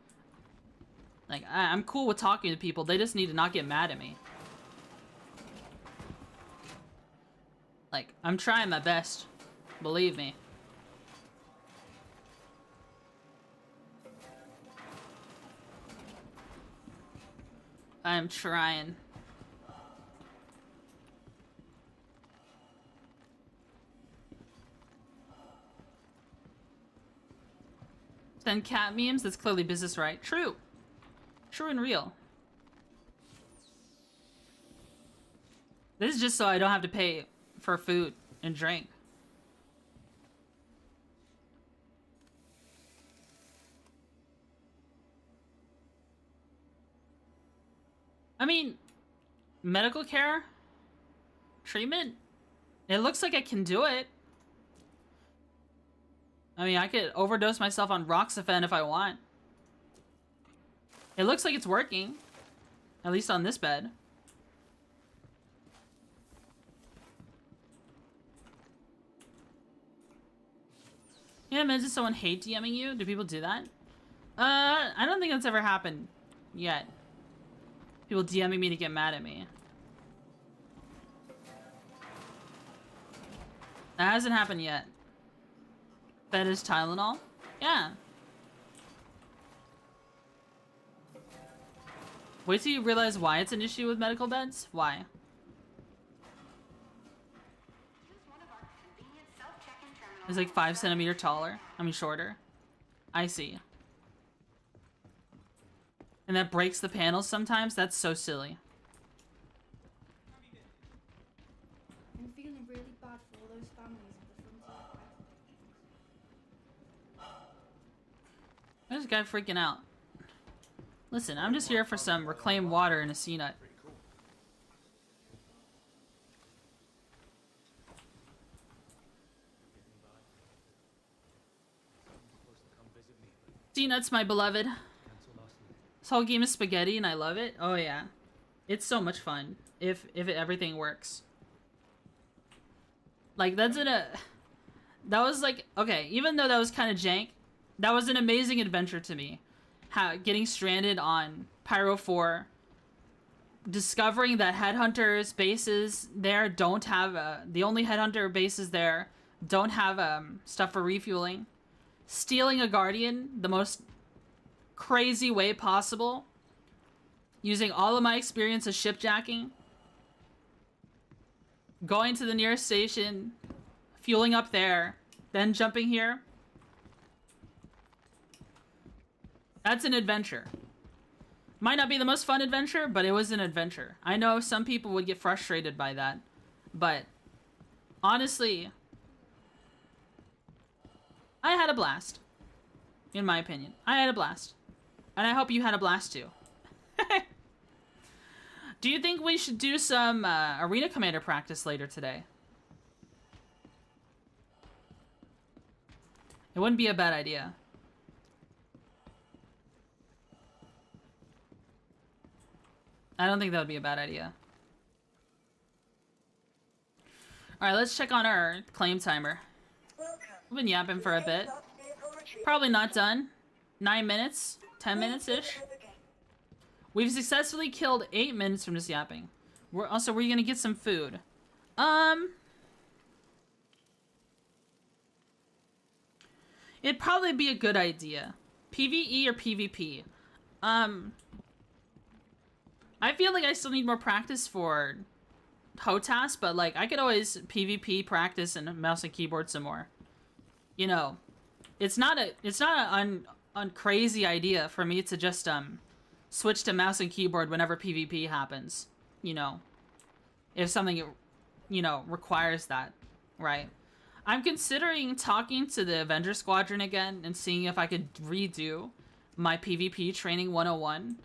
Like, I'm cool with talking to people. They just need to not get mad at me. Like, I'm trying my best. Believe me. I'm trying. Send cat memes? That's clearly business, right? True. True and real. This is just so I don't have to pay for food and drink. I mean, medical care? treatment? It looks like I can do it. I mean, I could overdose myself on Roxafen if I want. It looks like it's working. At least on this bed. Yeah, imagine someone hate DMing you. Do people do that? I don't think that's ever happened yet. People DMing me to get mad at me. That hasn't happened yet. That is Tylenol? Yeah. Wait till you realize why it's an issue with medical beds. Why? It's like 5 centimeters taller. I mean shorter. I see. And that breaks the panels sometimes? That's so silly. I'm feeling really bad for all those families with the frontier pets. There's a guy freaking out. Listen, I'm just here for some reclaimed water and a C-nut. C-nuts, my beloved. This whole game is spaghetti and I love it. Oh yeah. It's so much fun. If everything works. Like, that was like, okay, even though that was kind of jank, that was an amazing adventure to me. Getting stranded on Pyro 4, discovering that headhunters bases there don't have the only headhunter bases there don't have stuff for refueling, stealing a guardian the most crazy way possible, using all of my experience of shipjacking, going to the nearest station, fueling up there, then jumping here. That's an adventure. Might not be the most fun adventure, but it was an adventure. I know some people would get frustrated by that, but honestly, I had a blast. In my opinion, I had a blast. And I hope you had a blast too. Do you think we should do some Arena Commander practice later today? It wouldn't be a bad idea. I don't think that would be a bad idea. Alright, let's check on our claim timer. We've been yapping for a bit. Probably not done. 9 minutes? 10 minutes-ish? We've successfully killed 8 minutes from just yapping. We're gonna get some food. It'd probably be a good idea. PvE or PvP? I feel like I still need more practice for hotas, but like I could always PvP practice and mouse and keyboard some more. You know, it's not an crazy idea for me to just switch to mouse and keyboard whenever PvP happens. You know, if something requires that, right? I'm considering talking to the Avenger Squadron again and seeing if I could redo my PvP training 101.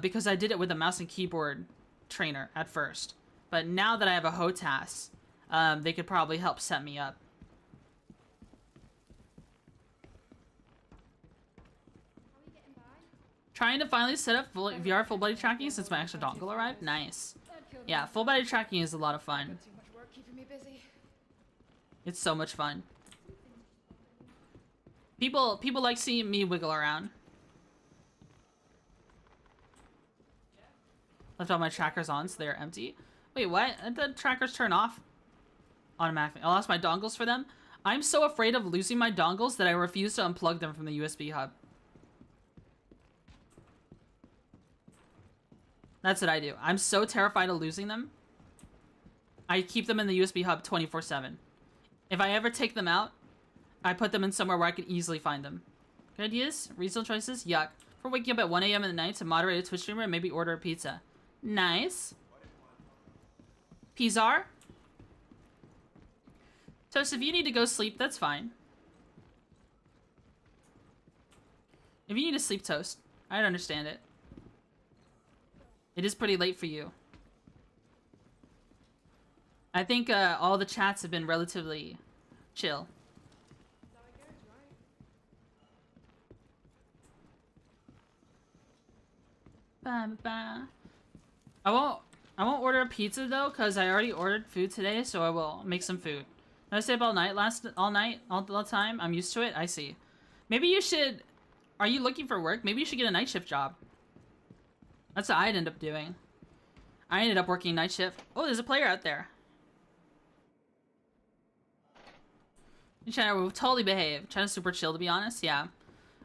Because I did it with a mouse and keyboard trainer at first. But now that I have a HOTAS, they could probably help set me up. Trying to finally set up VR full body tracking since my extra dongle arrived. Nice. Yeah, full body tracking is a lot of fun. Too much work keeping me busy. It's so much fun. People like seeing me wiggle around. Left all my trackers on so they're empty. Wait, what? The trackers turn off automatically. I lost my dongles for them. I'm so afraid of losing my dongles that I refuse to unplug them from the USB hub. That's what I do. I'm so terrified of losing them. I keep them in the USB hub 24/7. If I ever take them out, I put them in somewhere where I can easily find them. Good ideas? Reasonable choices? Yuck. For waking up at 1 a.m. in the night to moderate a Twitch streamer and maybe order a pizza. Nice. Pizar? Toast, if you need to go sleep, that's fine. If you need to sleep, Toast, I'd understand it. It is pretty late for you. I think all the chats have been relatively chill. Ba, ba, ba. I won't order a pizza though, cause I already ordered food today, so I will make some food. Did I stay up all night all the time? I'm used to it. I see. Maybe you should. Are you looking for work? Maybe you should get a night shift job. That's what I'd end up doing. I ended up working night shift. Oh, there's a player out there. China will totally behave. China's super chill, to be honest. Yeah,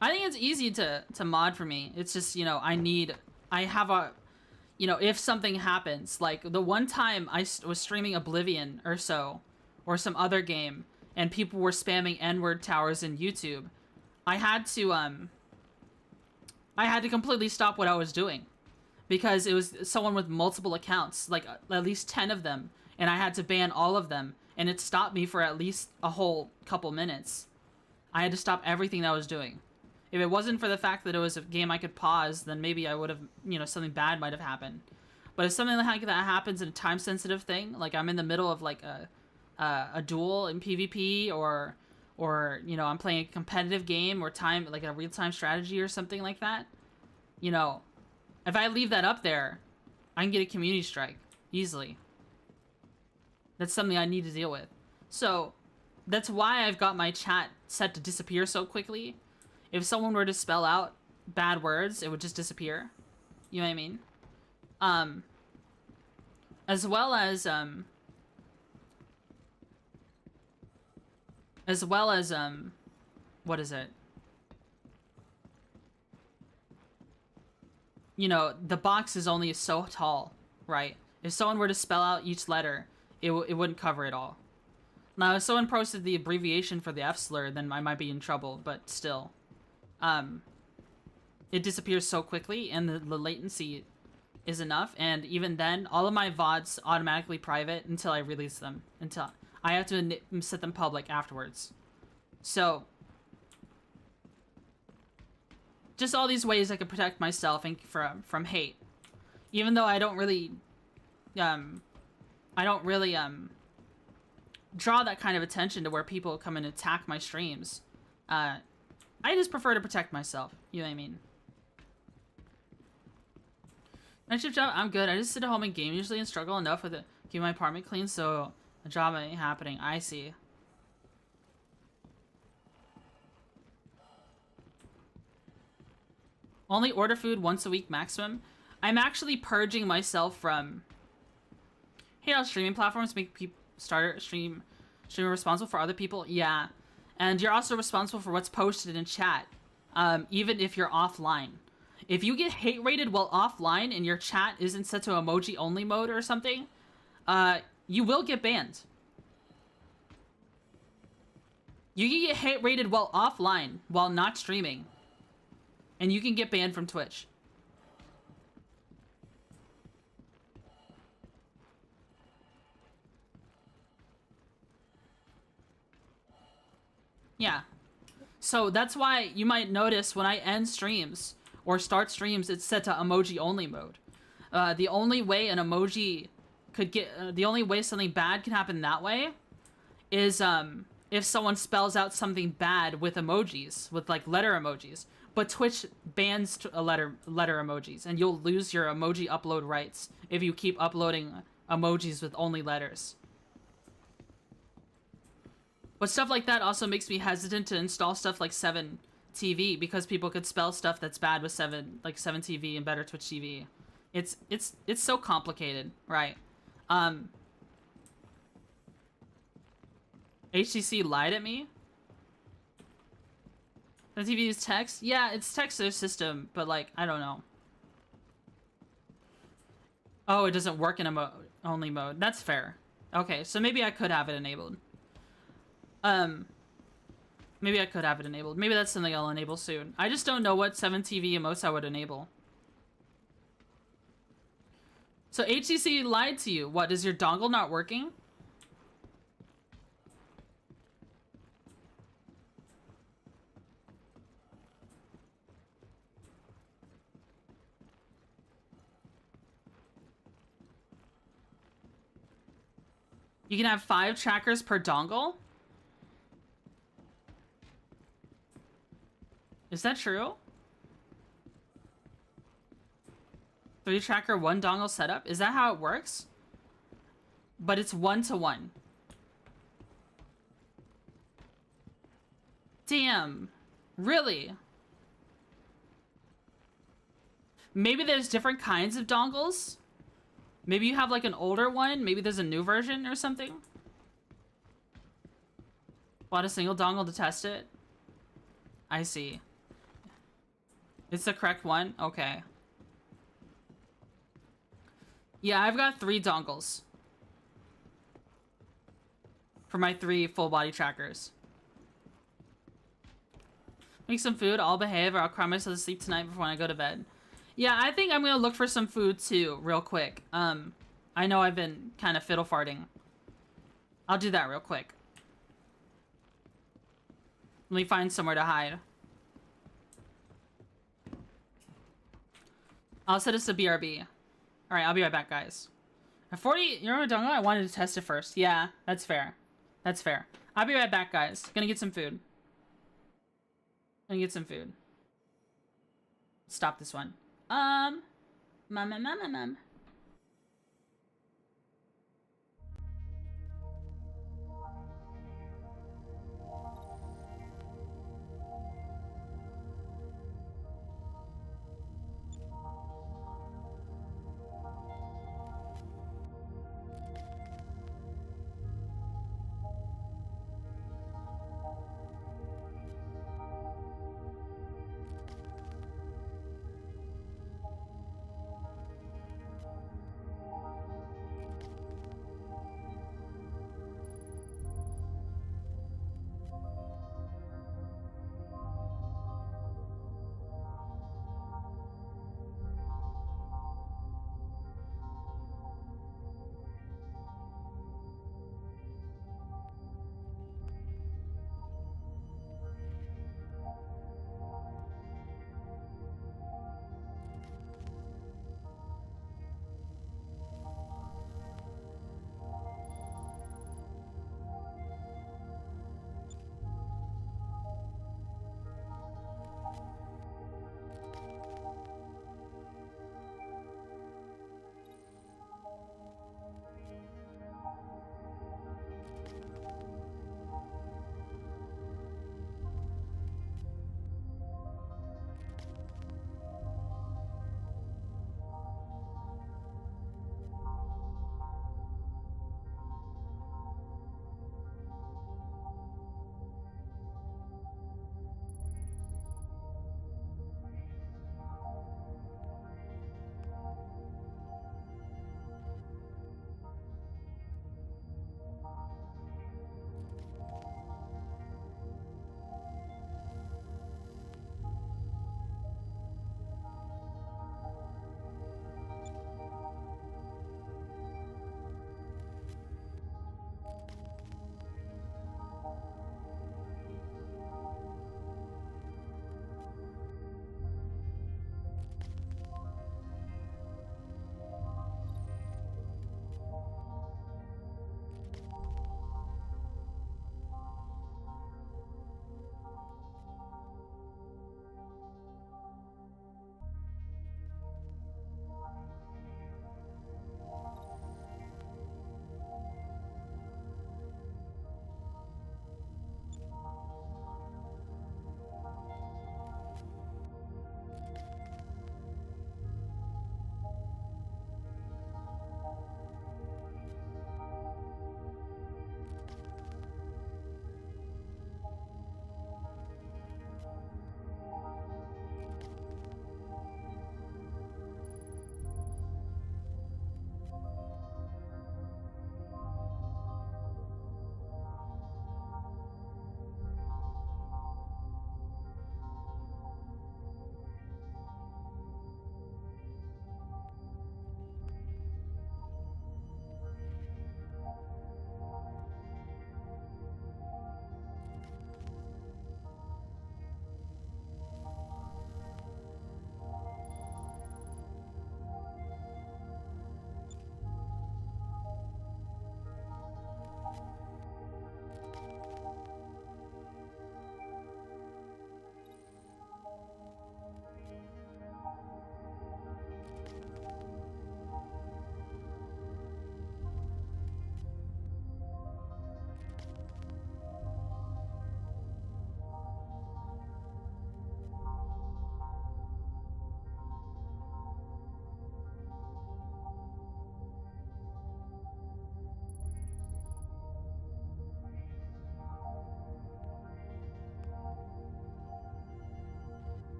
I think it's easy to mod for me. It's just, you know, I have a, you know, if something happens, like the one time I was streaming Oblivion or so, or some other game, and people were spamming N-word towers in YouTube, I had to completely stop what I was doing, because it was someone with multiple accounts, like at least 10 of them, and I had to ban all of them, and it stopped me for at least a whole couple minutes. I had to stop everything that I was doing. If it wasn't for the fact that it was a game I could pause, then maybe I would have, you know, something bad might have happened. But if something like that happens in a time-sensitive thing, like I'm in the middle of like a duel in PvP, or you know, I'm playing a competitive game or like a real-time strategy or something like that, you know, if I leave that up there, I can get a community strike easily. That's something I need to deal with. So that's why I've got my chat set to disappear so quickly. If someone were to spell out bad words, it would just disappear. You know what I mean? As well as what is it? You know, the box is only so tall, right? If someone were to spell out each letter, it wouldn't cover it all. Now, if someone posted the abbreviation for the F slur, then I might be in trouble, but still. It disappears so quickly, and the latency is enough, and even then, all of my VODs automatically private until I release them. Until I have to set them public afterwards. So, just all these ways I can protect myself from hate. Even though I don't really draw that kind of attention to where people come and attack my streams. I just prefer to protect myself. You know what I mean? Night shift job, I'm good. I just sit at home and game usually and struggle enough with it. Keep my apartment clean, so a job ain't happening. I see. Only order food once a week maximum. I'm actually purging myself from... Hey, how streaming platforms make people streamer responsible for other people? Yeah. And you're also responsible for what's posted in chat, even if you're offline. If you get hate rated while offline and your chat isn't set to emoji only mode or something, you will get banned. You can get hate rated while offline, while not streaming, and you can get banned from Twitch. Yeah. So that's why you might notice when I end streams or start streams, it's set to emoji only mode. The only way an emoji could get, the only way something bad can happen that way is if someone spells out something bad with emojis, with like letter emojis. But Twitch bans letter emojis, and you'll lose your emoji upload rights if you keep uploading emojis with only letters. But stuff like that also makes me hesitant to install stuff like 7TV, because people could spell stuff that's bad with 7TV and better Twitch TV. It's so complicated, right? HTC lied at me. 7TV is text? Yeah, it's text their system, but like, I don't know. Oh, it doesn't work in only mode. That's fair. Okay, so maybe I could have it enabled. Maybe I could have it enabled. Maybe that's something I'll enable soon. I just don't know what 7TV emotes I would enable. So HTC lied to you. What, is your dongle not working? You can have 5 trackers per dongle? Is that true? 3 tracker, 1 dongle setup? Is that how it works? But it's 1-to-1. Damn. Really? Maybe there's different kinds of dongles? Maybe you have like an older one? Maybe there's a new version or something? Bought a single dongle to test it? I see. It's the correct one? Okay. Yeah, I've got 3 dongles. For my 3 full body trackers. Make some food, I'll behave, or I'll cry myself to sleep tonight before I go to bed. Yeah, I think I'm gonna look for some food too, real quick. I know I've been kind of fiddle farting. I'll do that real quick. Let me find somewhere to hide. I'll set us a BRB. Alright, I'll be right back, guys. At 40, you're on a dongle? I wanted to test it first. Yeah, that's fair. That's fair. I'll be right back, guys. Gonna get some food. Gonna get some food. Stop this one. Mum.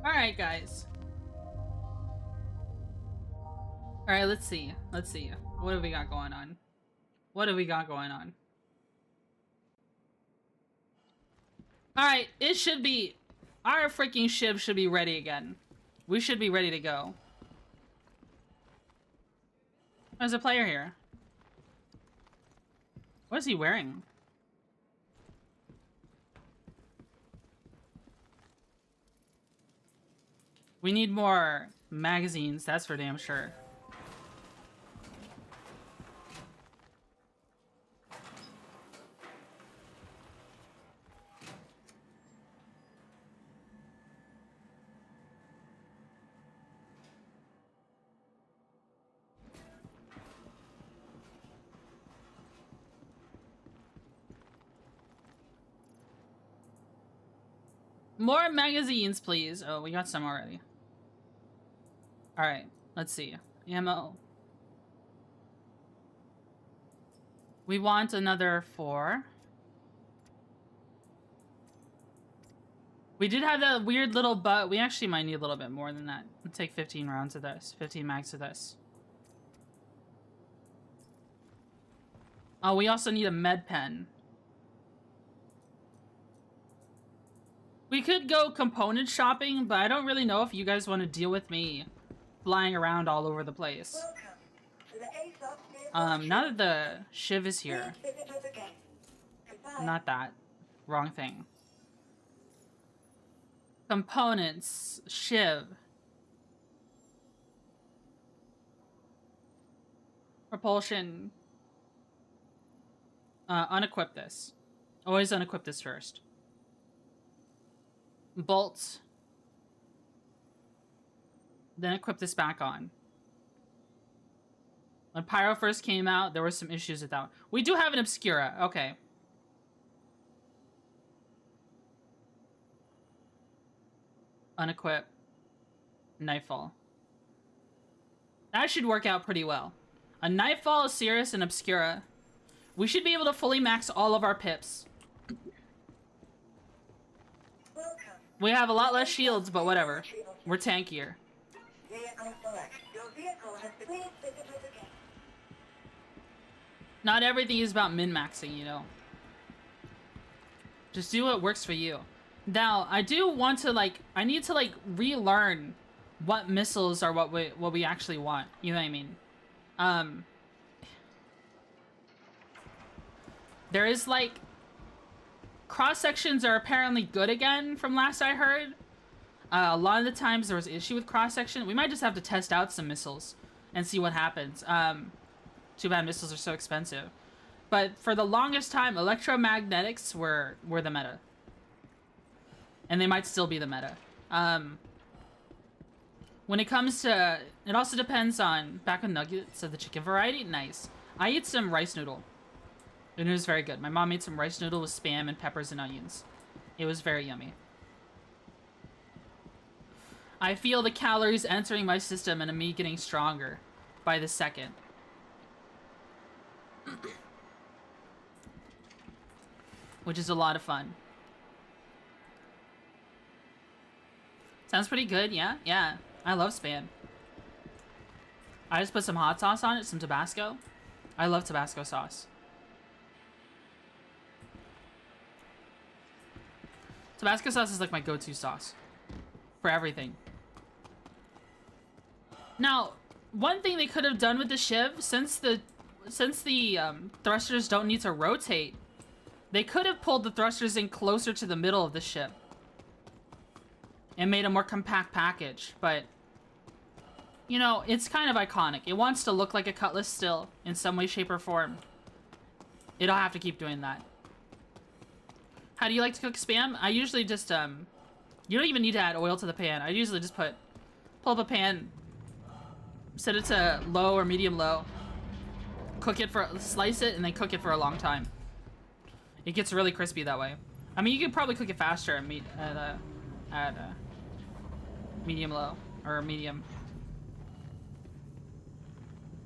Alright, guys. Alright, let's see. Let's see. What have we got going on? What have we got going on? Alright, it should be... Our freaking ship should be ready again. We should be ready to go. There's a player here. What is he wearing? We need more magazines, that's for damn sure. More magazines, please. Oh, we got some already. Alright, let's see. Ammo. We want another 4. We did have that weird little butt. We actually might need a little bit more than that. We'll take 15 rounds of this. 15 mags of this. Oh, we also need a med pen. We could go component shopping, but I don't really know if you guys want to deal with me flying around all over the place. Now that the Shiv is here. Not that. Wrong thing. Components. Shiv. Propulsion. Unequip this. Always unequip this first. Bolts. Then equip this back on. When Pyro first came out, there were some issues with that one. We do have an Obscura. Okay. Unequip. Nightfall. That should work out pretty well. A Nightfall, a Cirrus, and Obscura. We should be able to fully max all of our pips. We have a lot less shields, but whatever. We're tankier. Not everything is about min-maxing, you know. Just do what works for you. Now, I do want to, like, I need to, like, relearn what missiles are what we actually want. You know what I mean? There is, like, cross-sections are apparently good again from last I heard. A lot of the times there was an issue with cross-section. We might just have to test out some missiles and see what happens. Too bad missiles are so expensive. But for the longest time, electromagnetics were the meta. And they might still be the meta. When it comes to... It also depends on... Back with nuggets of the chicken variety? Nice. I eat some rice noodle. And it was very good. My mom made some rice noodle with Spam and peppers and onions. It was very yummy. I feel the calories entering my system and me getting stronger by the second. Which is a lot of fun. Sounds pretty good, yeah? Yeah. I love Spam. I just put some hot sauce on it, some Tabasco. I love Tabasco sauce. Tabasco sauce is like my go-to sauce for everything. Now, one thing they could have done with the Shiv, since the thrusters don't need to rotate, they could have pulled the thrusters in closer to the middle of the ship and made a more compact package. But, you know, it's kind of iconic. It wants to look like a Cutlass still in some way, shape, or form. It'll have to keep doing that. How do you like to cook Spam? I usually just, you don't even need to add oil to the pan. I usually just pull up a pan, set it to low or medium low, slice it, and then cook it for a long time. It gets really crispy that way. I mean, you could probably cook it faster at medium low, or medium.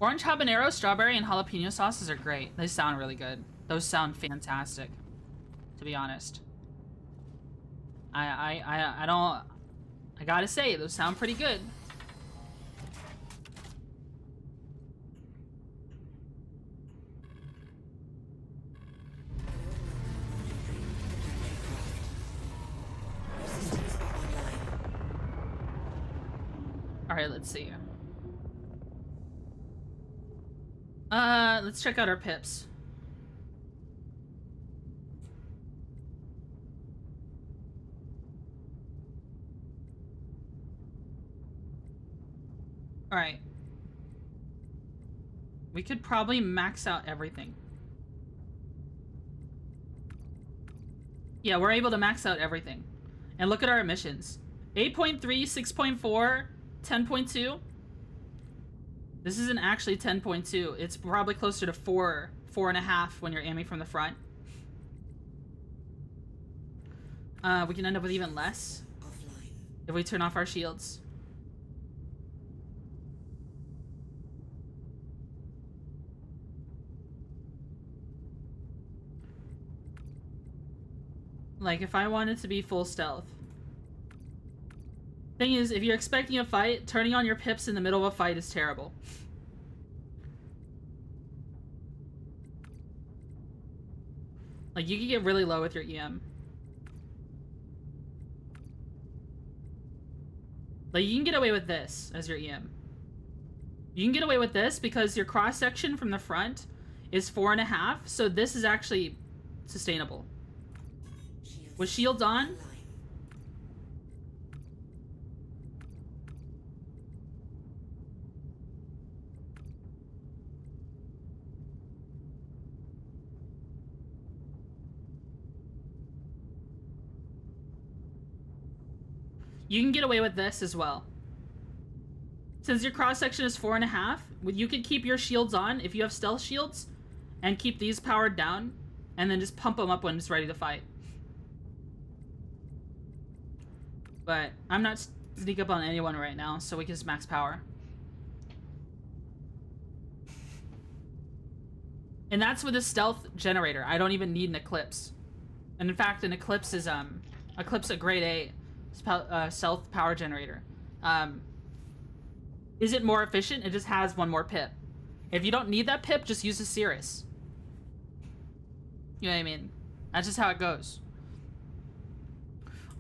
Orange habanero, strawberry, and jalapeno sauces are great. They sound really good. Those sound fantastic, to be honest. I I gotta say, those sound pretty good. Alright, let's see. Let's check out our pips. Alright. We could probably max out everything. Yeah, we're able to max out everything. And look at our emissions. 8.3, 6.4, 10.2. This isn't actually 10.2. It's probably closer to 4, 4.5 when you're aiming from the front. We can end up with even less if we turn off our shields. Like, if I wanted to be full stealth. Thing is, if you're expecting a fight, turning on your pips in the middle of a fight is terrible. Like, you can get really low with your EM. Like, you can get away with this as your EM. You can get away with this because your cross-section from the front is 4.5, so this is actually sustainable. With shields on, you can get away with this as well. Since your cross-section is 4.5, you could keep your shields on if you have stealth shields and keep these powered down and then just pump them up when it's ready to fight. But I'm not sneak up on anyone right now, so we can just max power. And that's with a stealth generator. I don't even need an eclipse. And in fact, an eclipse is eclipse a grade A stealth power generator. Is it more efficient? It just has one more pip. If you don't need that pip, just use a Cirrus. You know what I mean? That's just how it goes.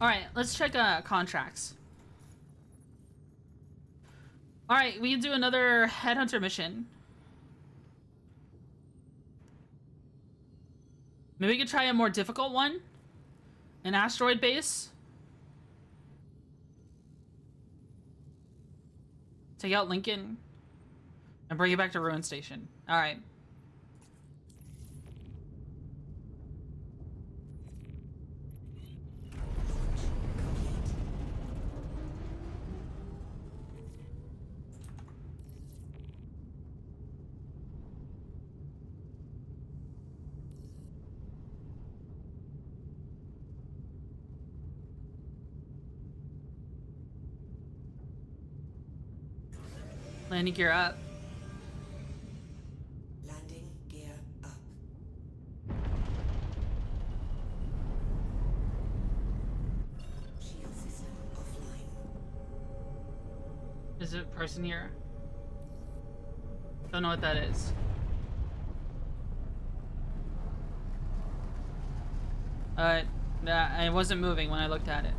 Alright, let's check contracts. Alright, we can do another headhunter mission. Maybe we could try a more difficult one? An asteroid base? Take out Lincoln and bring it back to Ruin Station. Alright. Landing gear up. Landing gear up. Shield system offline. Is it a person here? Don't know what that is. It wasn't moving when I looked at it.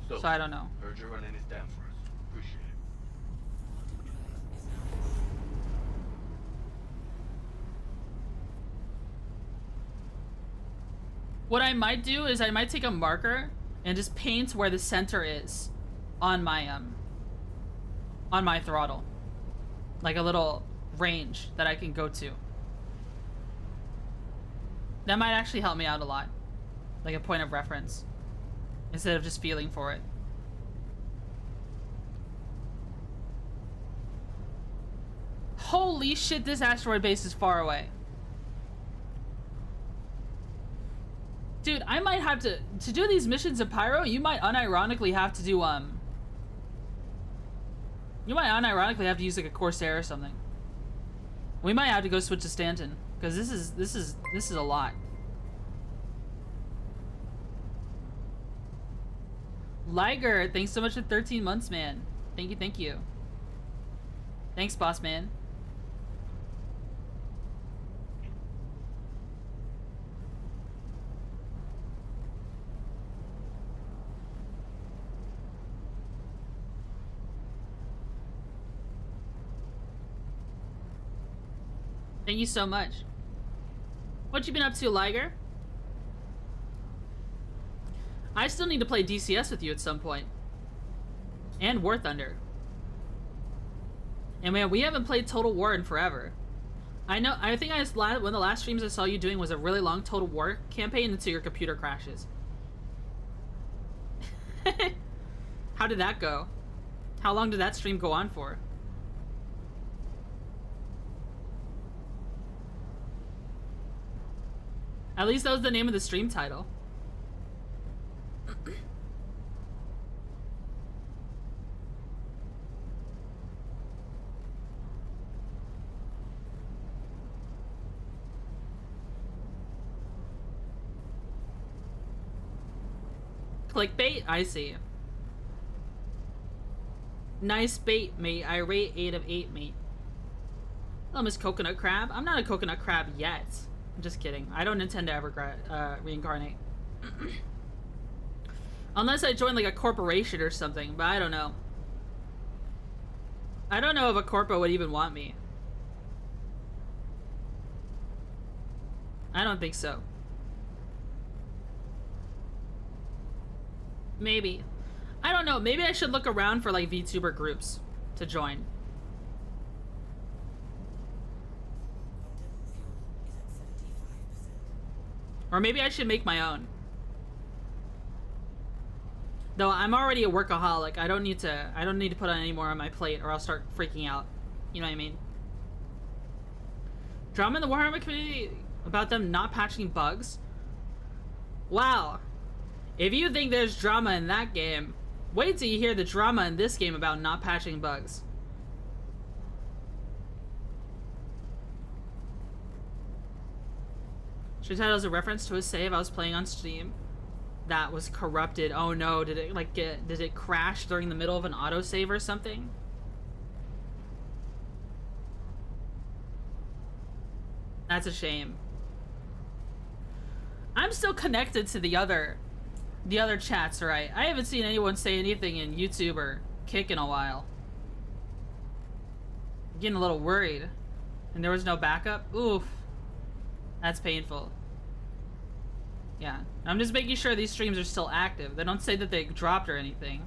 So I don't know. Heard you're running this down for us. Appreciate it. What I might do is I might take a marker and just paint where the center is on my throttle. Like a little range that I can go to. That might actually help me out a lot. Like a point of reference. Instead of just feeling for it. Holy shit, this asteroid base is far away. Dude, I might have to do these missions of Pyro, you might unironically have to do, you might unironically have to use like a Corsair or something. We might have to go switch to Stanton, because this is a lot. Liger, thanks so much for 13 months, man. Thank you, thank you. Thanks, boss man. Thank you so much. What you been up to, Liger? I still need to play DCS with you at some point. And War Thunder. And man, we haven't played Total War in forever. I know, I think one of the last streams I saw you doing was a really long Total War campaign until your computer crashes. How did that go? How long did that stream go on for? At least that was the name of the stream title. Clickbait? I see. Nice bait, mate. I rate 8 of 8, mate. Hello, Miss Coconut Crab. I'm not a coconut crab yet. I'm just kidding. I don't intend to ever reincarnate. Unless I join like a corporation or something, but I don't know. I don't know if a corpo would even want me. I don't think so. Maybe. I don't know. Maybe I should look around for like VTuber groups to join. Or maybe I should make my own. Though I'm already a workaholic. I don't need to put on any more on my plate or I'll start freaking out. You know what I mean? Drama in the Warhammer community about them not patching bugs? Wow. If you think there's drama in that game, wait till you hear the drama in this game about not patching bugs. Should title as a reference to a save I was playing on Steam that was corrupted. Oh no, did it crash during the middle of an autosave or something? That's a shame. I'm still connected to the other chats, right? I haven't seen anyone say anything in YouTube or Kick in a while. I'm getting a little worried. And there was no backup? Oof. That's painful. Yeah. I'm just making sure these streams are still active. They don't say that they dropped or anything.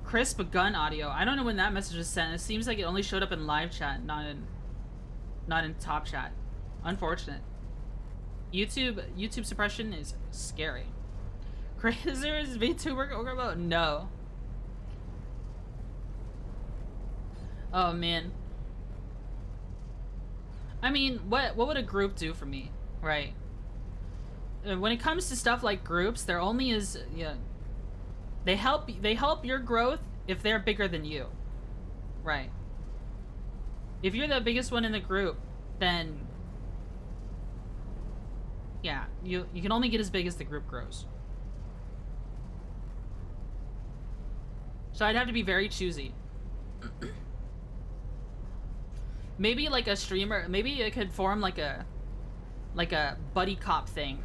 Crisp gun audio. I don't know when that message was sent. It seems like it only showed up in live chat, not in top chat. Unfortunate. YouTube suppression is scary. Crazer is VTuber over about? No. Oh man. I mean, what would a group do for me, right? When it comes to stuff like groups, they're only as they help your growth if they're bigger than you, right? If you're the biggest one in the group, then yeah, you can only get as big as the group grows. So I'd have to be very choosy. Maybe like a streamer, maybe it could form like a buddy cop thing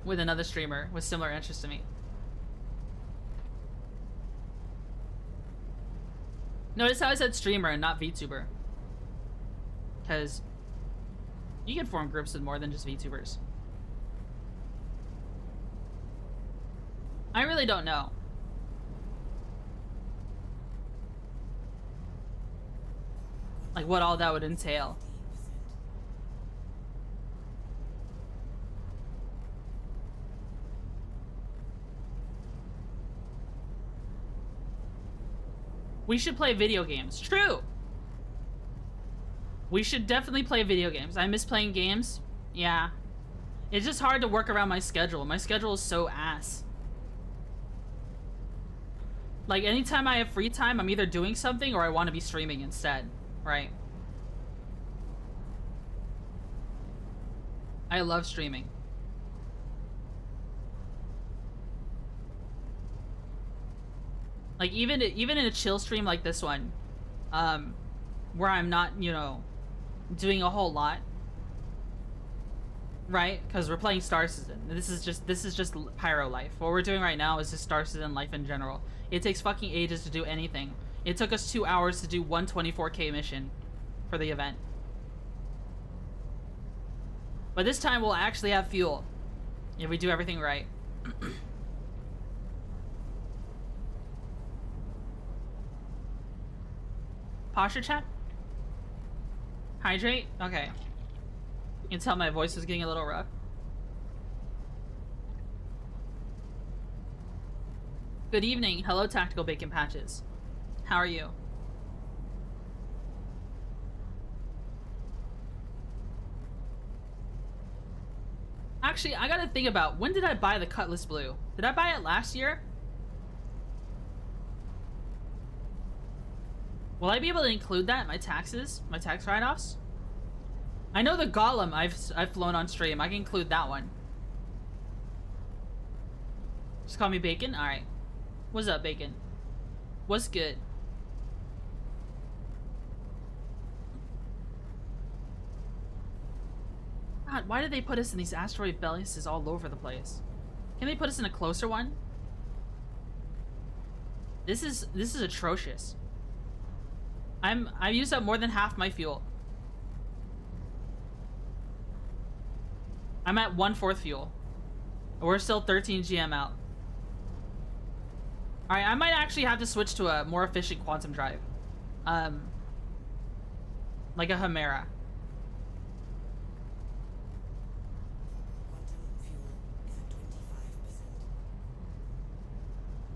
with another streamer with similar interests to me. Notice how I said streamer and not VTuber. Because you can form groups with more than just VTubers. I really don't know. Like what all that would entail. We should play video games. True. We should definitely play video games. I miss playing games. Yeah. It's just hard to work around my schedule. My schedule is so ass. Like anytime I have free time, I'm either doing something or I want to be streaming instead. Right. I love streaming. Like even in a chill stream like this one, where I'm not, you know, doing a whole lot, right? Because we're playing Star Citizen. This is just Pyro life. What we're doing right now is just Star Citizen life in general. It takes fucking ages to do anything. It took us 2 hours to do one 24K mission for the event. But this time we'll actually have fuel if we do everything right. Posture chat? Hydrate? Okay. You can tell my voice is getting a little rough. Good evening. Hello, Tactical Bacon Patches. How are you? Actually, I gotta think about, when did I buy the Cutlass Blue? Did I buy it last year? Will I be able to include that in my taxes? My tax write-offs? I know the Golem I've flown on stream. I can include that one. Just call me Bacon? Alright. What's up, Bacon? What's good? God, why did they put us in these asteroid bases all over the place? Can they put us in a closer one? This is atrocious. I've used up more than half my fuel. I'm at 1/4 fuel. We're still 13 GM out. Alright, I might actually have to switch to a more efficient quantum drive. Like a Chimera. Quantum fuel is at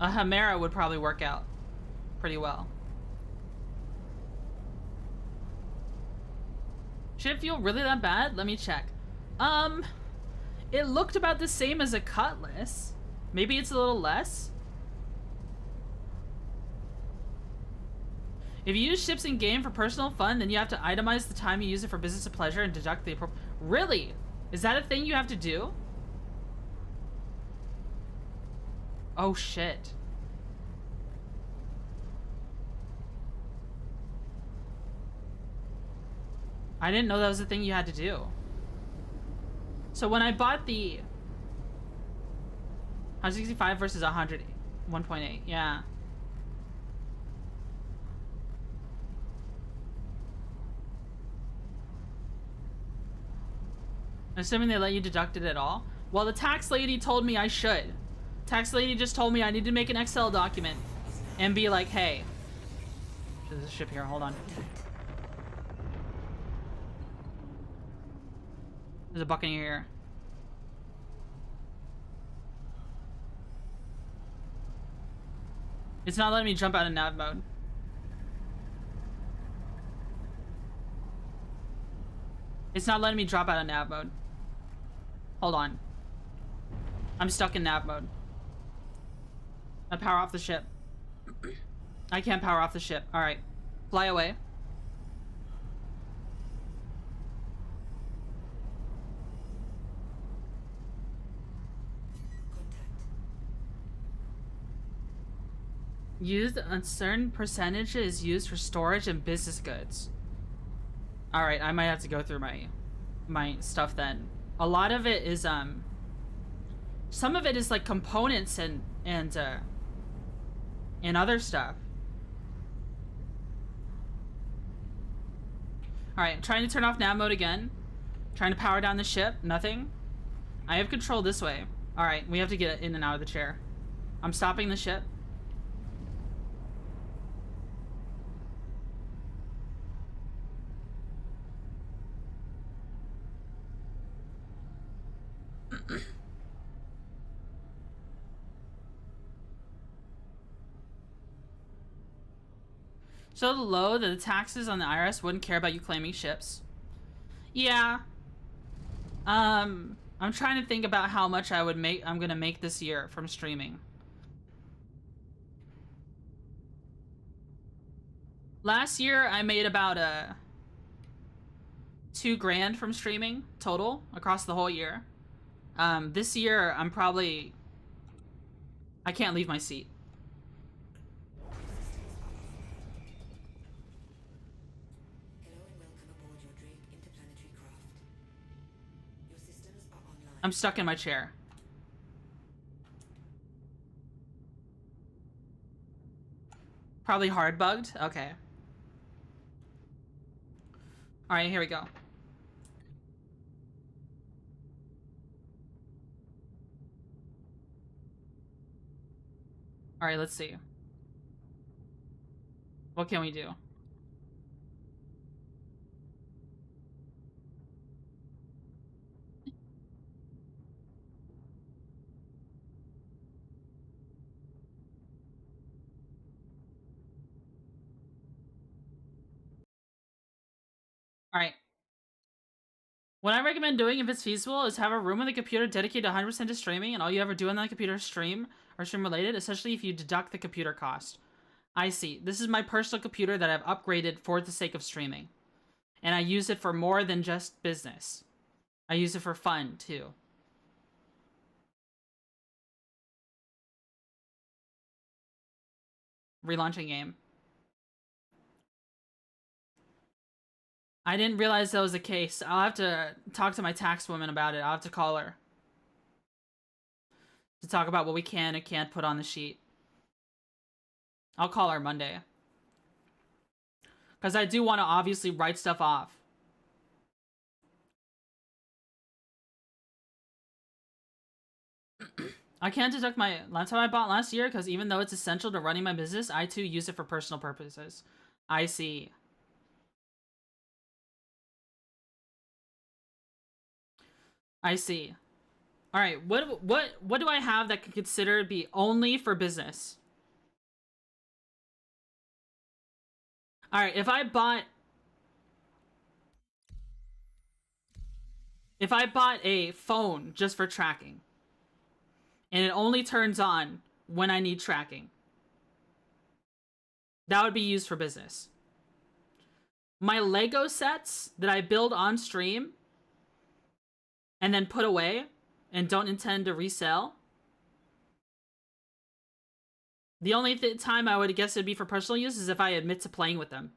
25%. A Chimera would probably work out pretty well. Should it feel really that bad? Let me check. It looked about the same as a Cutlass. Maybe it's a little less. If you use ships in game for personal fun, then you have to itemize the time you use it for business and pleasure and deduct the Really? Is that a thing you have to do? Oh shit. I didn't know that was a thing you had to do. So when I bought the 165 versus 100, 1.8, yeah. Assuming they let you deduct it at all? Well, the tax lady told me I should. Tax lady just told me I need to make an Excel document and be like, hey. There's a ship here, hold on. There's a Buccaneer here. It's not letting me jump out of nav mode. It's not letting me drop out of nav mode. Hold on. I'm stuck in nav mode. I power off the ship. I can't power off the ship. Alright. Fly away. Used a certain percentage is used for storage and business goods. Alright, I might have to go through my stuff then. A lot of it is some of it is like components and other stuff. Alright, trying to turn off nav mode again. Trying to power down the ship. Nothing. I have control this way. Alright, we have to get in and out of the chair. I'm stopping the ship. So low that the taxes on the IRS wouldn't care about you claiming ships. Yeah. I'm trying to think about how much I'm gonna make this year from streaming. Last year I made about $2,000 from streaming total across the whole year. This year I'm probably, I can't leave my seat. Hello and welcome aboard your Drake interplanetary craft. Your systems are online. I'm stuck in my chair. Probably hard bugged. Okay. All right, here we go. All right, let's see. What can we do? All right. What I recommend doing, if it's feasible, is have a room on the computer dedicated 100% to streaming, and all you ever do on that computer is stream or stream related, especially if you deduct the computer cost. I see. This is my personal computer that I've upgraded for the sake of streaming. And I use it for more than just business. I use it for fun, too. Relaunching game. I didn't realize that was the case. I'll have to talk to my tax woman about it. I'll have to call her to talk about what we can and can't put on the sheet. I'll call her Monday. Because I do want to obviously write stuff off. I can't deduct my laptop I bought last year because even though it's essential to running my business, I too use it for personal purposes. I see. I see. All right, what do I have that could consider be only for business? All right, if I bought a phone just for tracking and it only turns on when I need tracking, that would be used for business. My Lego sets that I build on stream and then put away and don't intend to resell, the only time I would guess it'd be for personal use is if I admit to playing with them.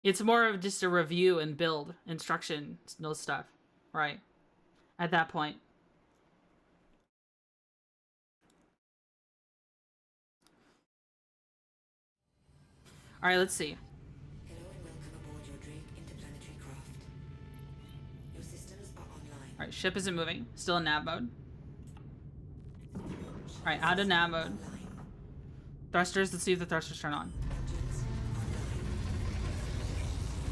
It's more of just a review and build, instruction, no stuff, right? At that point. All right, let's see. Hello and welcome aboard your Drake interplanetary craft. Your systems are online. All right, ship isn't moving. Still in nav mode. All right, out of nav mode. Online. Thrusters, let's see if the thrusters turn on. Engines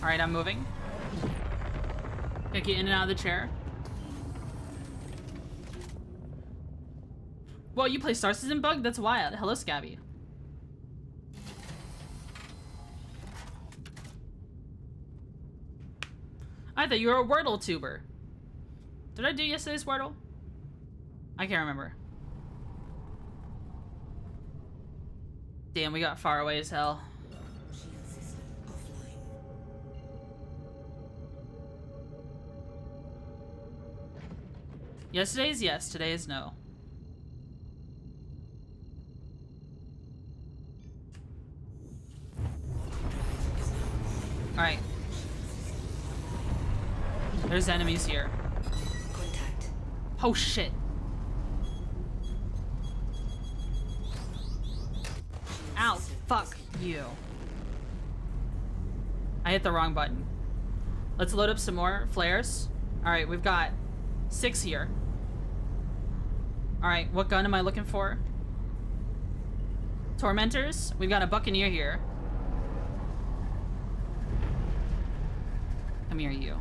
All right, I'm moving. Gotta get in and out of the chair. Whoa, you play Star Citizen Bug? That's wild. Hello, Scabby. I thought you were a Wordle tuber. Did I do yesterday's Wordle? I can't remember. Damn, we got far away as hell. shield system offline. Yesterday's yes, today is no. Alright. There's enemies here. Contact. Oh shit. Ow, fuck you. I hit the wrong button. Let's load up some more flares. Alright, we've got 6 here. Alright, what gun am I looking for? Tormentors? We've got a Buccaneer here. Come here, you.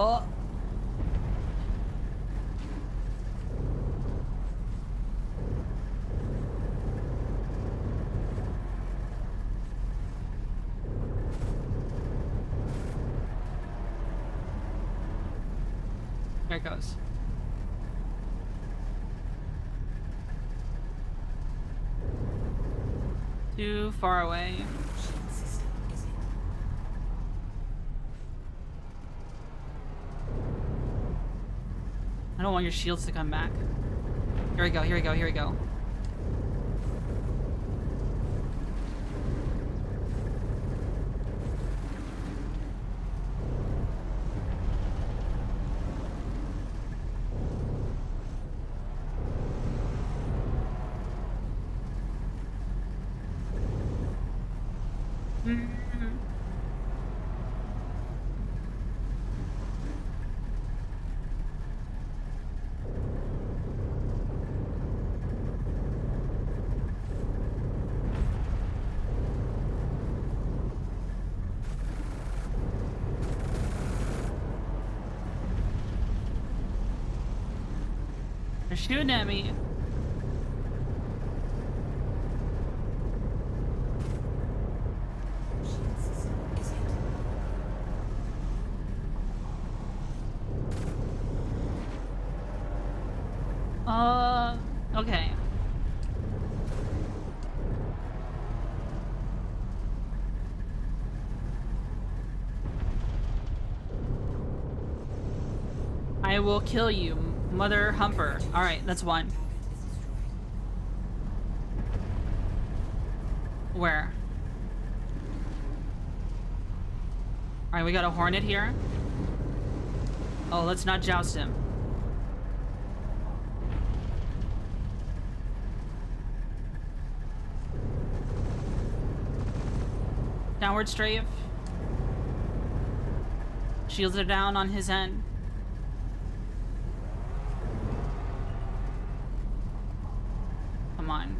Oh. There it goes. Too far away. Shield system is in. I don't want your shields to come back. Here we go, here we go, here we go. They're shooting at me. Shield system is in. Okay. I will kill you, Mother Humper. Alright, that's one. Target is destroyed. Where? Alright, we got a hornet here. Oh, let's not joust him. Downward strafe. Shields are down on his end. Come on.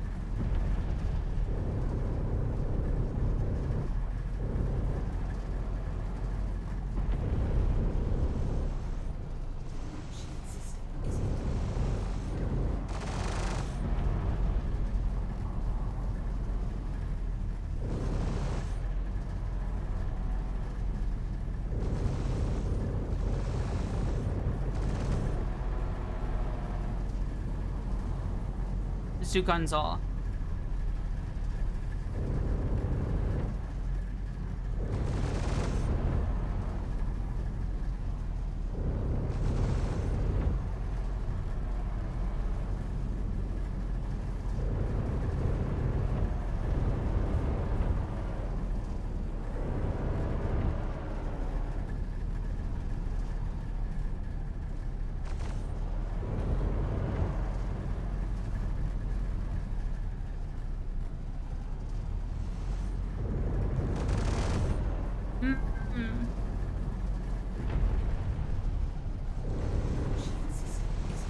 Shield system is in. Zugunzal. Shield system is in.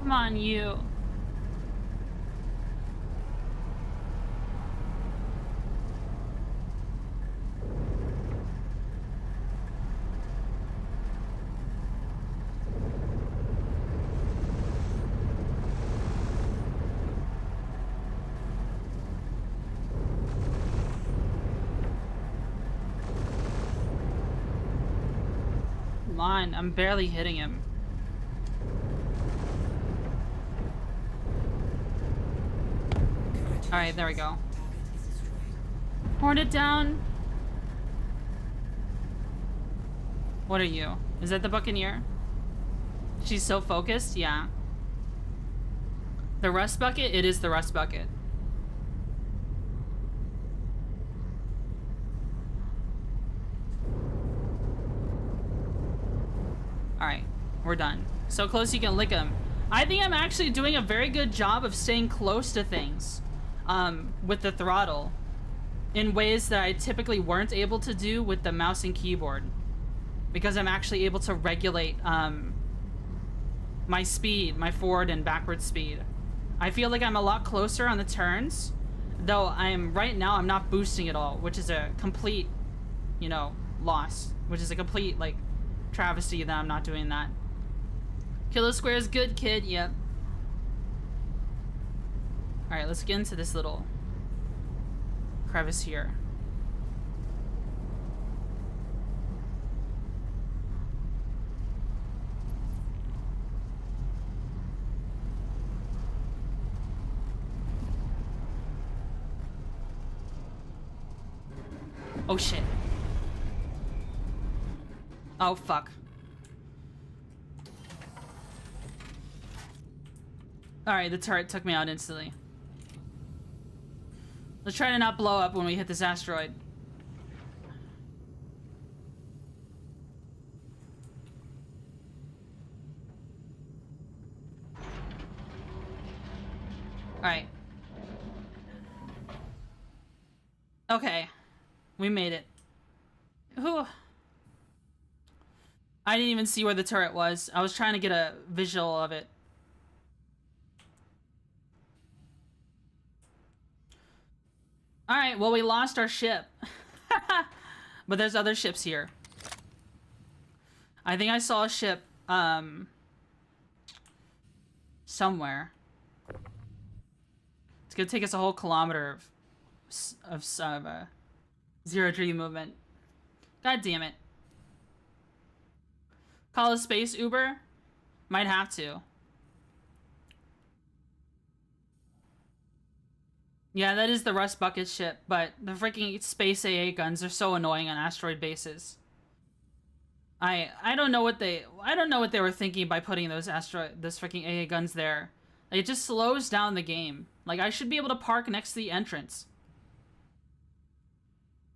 Come on, you. Come on, I'm barely hitting him. Alright, there we go. Target is destroyed. Hornet down. What are you? Is that the Buccaneer? She's so focused? Yeah. The rust bucket? It is the rust bucket. Alright, we're done. So close you can lick them. I think I'm actually doing a very good job of staying close to things with the throttle in ways that I typically weren't able to do with the mouse and keyboard, because I'm actually able to regulate my speed, my forward and backward speed. I feel like I'm a lot closer on the turns, though right now I'm not boosting at all, which is a complete, you know, loss, which is a complete, like, travesty that I'm not doing that. Kilo Square is good, kid. Yep. Alright, let's get into this little crevice here. Oh shit. Oh fuck. Alright, the turret took me out instantly. Let's try to not blow up when we hit this asteroid. Alright. Okay. We made it. Whew. I didn't even see where the turret was. I was trying to get a visual of it. Alright, well, we lost our ship. But there's other ships here. I think I saw a ship, somewhere. It's gonna take us a whole kilometer of zero-G movement. God damn it. Call a space Uber? Might have to. Yeah, that is the Rust Bucket ship, but the freaking space AA guns are so annoying on asteroid bases. I don't know what they were thinking by putting those freaking AA guns there. Like, it just slows down the game. Like, I should be able to park next to the entrance.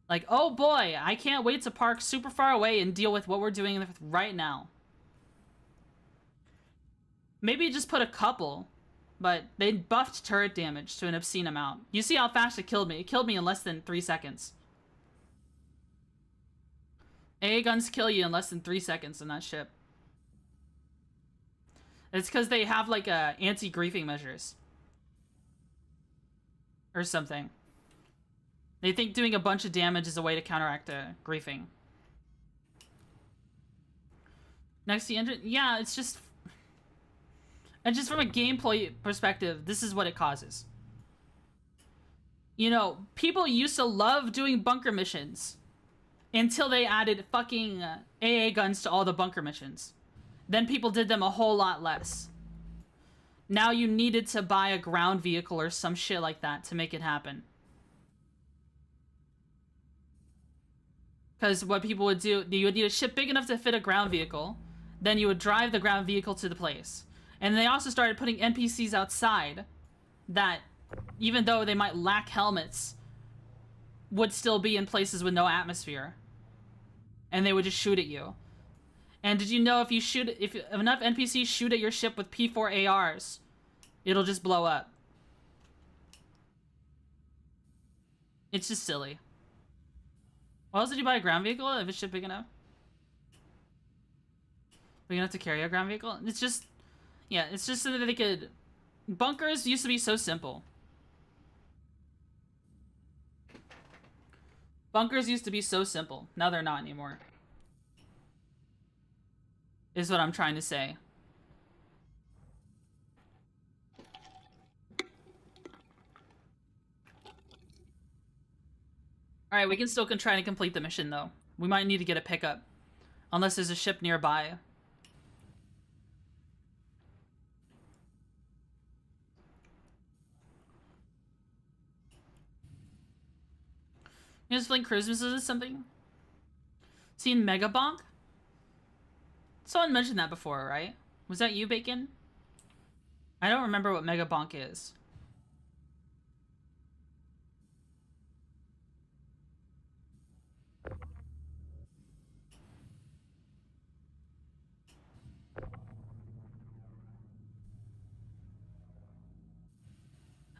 Like, oh boy, I can't wait to park super far away and deal with what we're doing right now. Maybe just put a couple, but they buffed turret damage to an obscene amount. You see how fast it killed me. It killed me in less than 3 seconds. AA guns kill you in less than 3 seconds in that ship. It's because they have, like, anti-griefing measures. Or something. They think doing a bunch of damage is a way to counteract griefing. Next to the engine? Yeah, it's just... And just from a gameplay perspective, this is what it causes. You know, people used to love doing bunker missions. Until they added fucking AA guns to all the bunker missions. Then people did them a whole lot less. Now you needed to buy a ground vehicle or some shit like that to make it happen. Because what people would do, you would need a ship big enough to fit a ground vehicle. Then you would drive the ground vehicle to the place. And they also started putting NPCs outside that, even though they might lack helmets, would still be in places with no atmosphere. And they would just shoot at you. And did you know if enough NPCs shoot at your ship with P4 ARs, it'll just blow up. It's just silly. Why else did you buy a ground vehicle if it's ship big enough? Big enough to carry a ground vehicle? It's just... Yeah, it's just so that they could... Bunkers used to be so simple. Bunkers used to be so simple. Now they're not anymore. Is what I'm trying to say. Alright, we can still try to complete the mission, though. We might need to get a pickup. Unless there's a ship nearby. You just playing cruise missiles or something? Seen Mega Bonk? Someone mentioned that before, right? Was that you, Bacon? I don't remember what Mega Bonk is.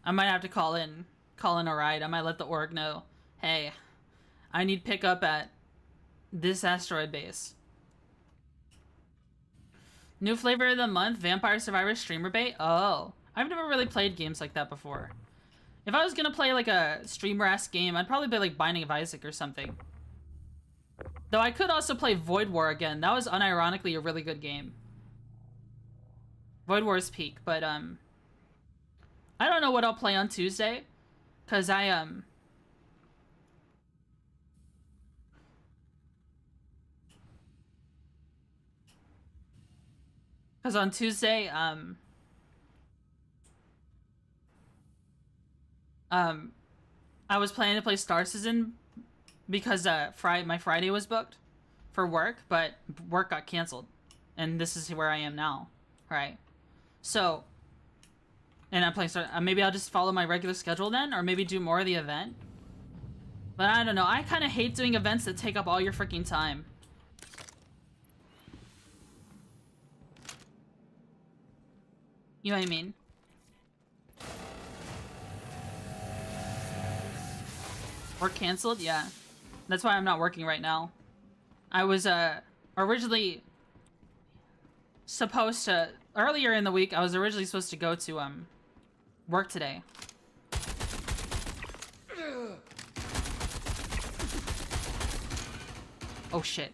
I might have to call in a ride. I might let the org know. Hey, I need pickup at this asteroid base. New flavor of the month, Vampire Survivor streamer bait? Oh, I've never really played games like that before. If I was gonna play like a streamer-esque game, I'd probably play like Binding of Isaac or something. Though I could also play Void War again. That was unironically a really good game. Void War is peak, but I I don't know what I'll play on Tuesday, cause cause on Tuesday I was planning to play Star Citizen because my Friday was booked for work, but work got canceled, and this is where I am now, right? So, and I'm playing Star. Maybe I'll just follow my regular schedule then, or maybe do more of the event. But I don't know. I kind of hate doing events that take up all your freaking time. You know what I mean? Work canceled? Yeah. That's why I'm not working right now. I was originally supposed to earlier in the week. I was originally supposed to go to work today. Oh shit.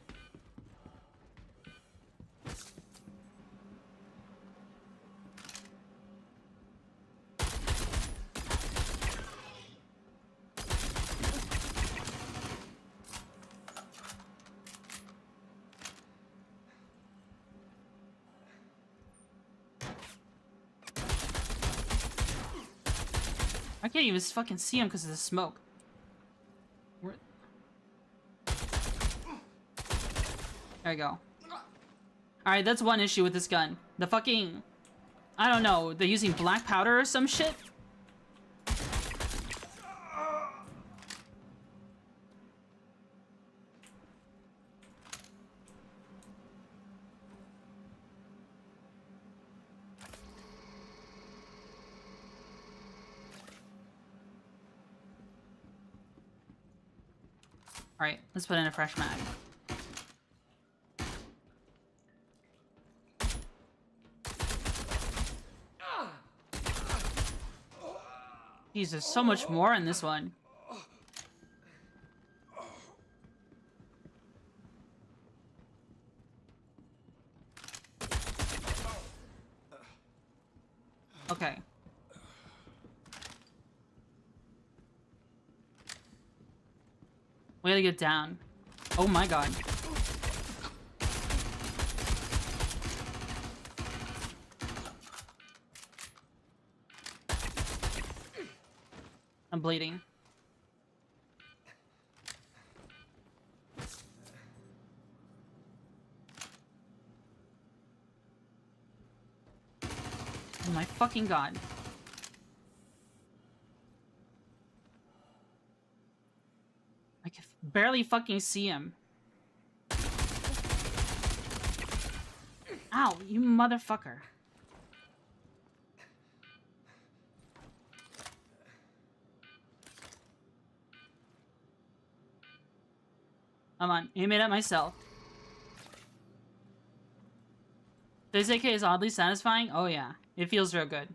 I can't even fucking see him because of the smoke. There we go. Alright, that's one issue with this gun. The fucking... I don't know, they're using black powder or some shit? Alright, let's put in a fresh mag. Jeez, there's so much more in this one. Okay. We gotta get down. Oh my god. I'm bleeding. Oh my fucking god. I can barely fucking see him. Ow, you motherfucker. Come on, aim it at myself. This AK is oddly satisfying? Oh yeah, it feels real good.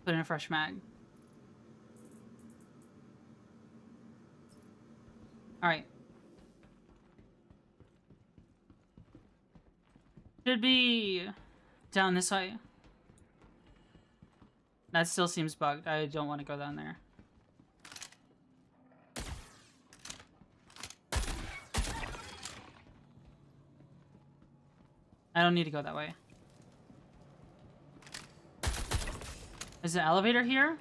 Put in a fresh mag. Alright. Should be down this way. That still seems bugged. I don't want to go down there. I don't need to go that way. Is the elevator here?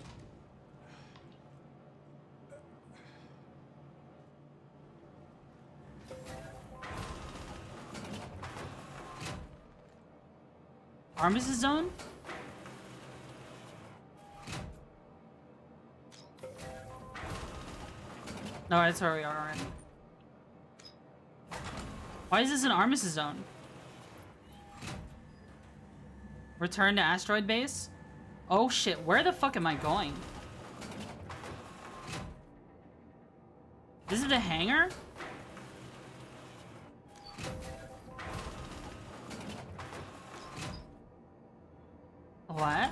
Armistice zone? No, that's where we are already. Why is this an armistice zone? Return to asteroid base? Oh shit, where the fuck am I going? This is the hangar? What?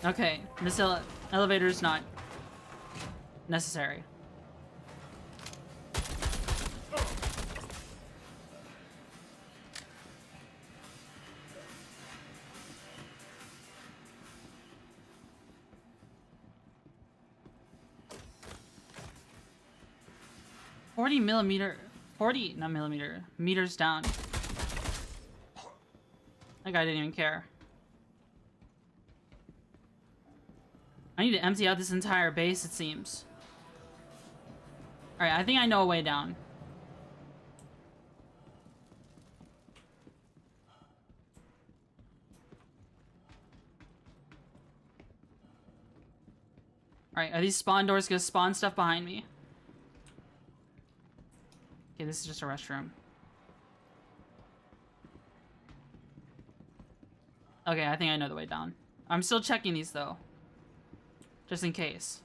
Okay, this elevator is not necessary. Not millimeter, meters down. That guy didn't even care. I need to empty out this entire base, it seems. Alright, I think I know a way down. Alright, are these spawn doors gonna spawn stuff behind me? Okay, this is just a restroom. Okay, I think I know the way down. I'm still checking these though. Just in case.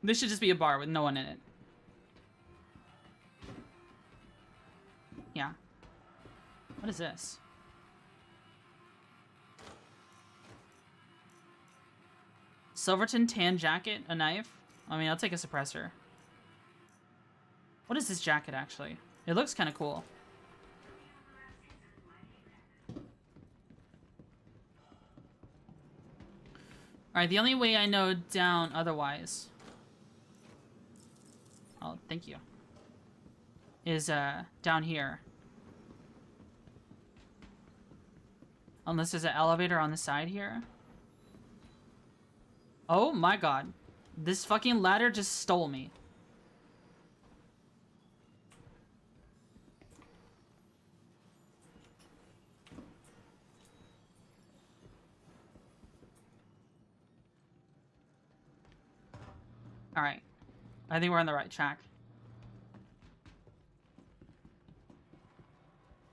This should just be a bar with no one in it. Yeah. What is this? Silverton tan jacket, a knife? I mean, I'll take a suppressor. What is this jacket actually? It looks kind of cool. Alright, the only way I know down otherwise... Oh, thank you. Is, down here. Unless there's an elevator on the side here. Oh my god. This fucking ladder just stole me. Alright. I think we're on the right track.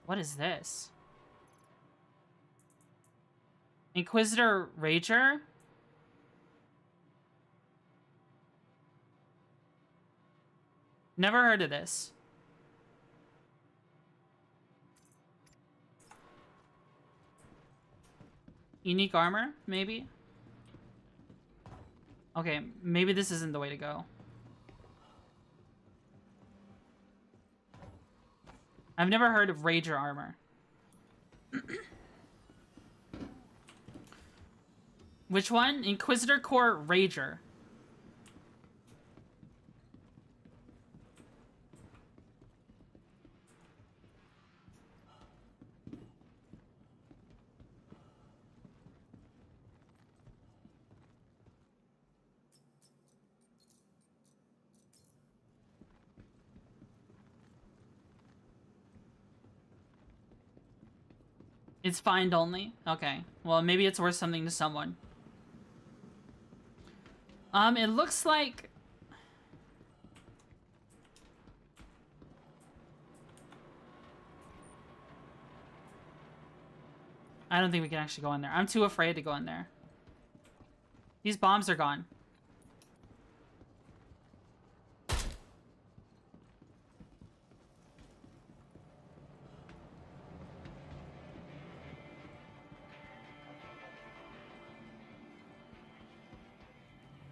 What is this? Inquisitor Rager? Never heard of this. Unique armor, maybe? Okay, maybe this isn't the way to go. I've never heard of Rager armor. Which one? Inquisitor Core Rager. It's find only? Okay. Well, maybe it's worth something to someone. It looks like... I don't think we can actually go in there. I'm too afraid to go in there. These bombs are gone.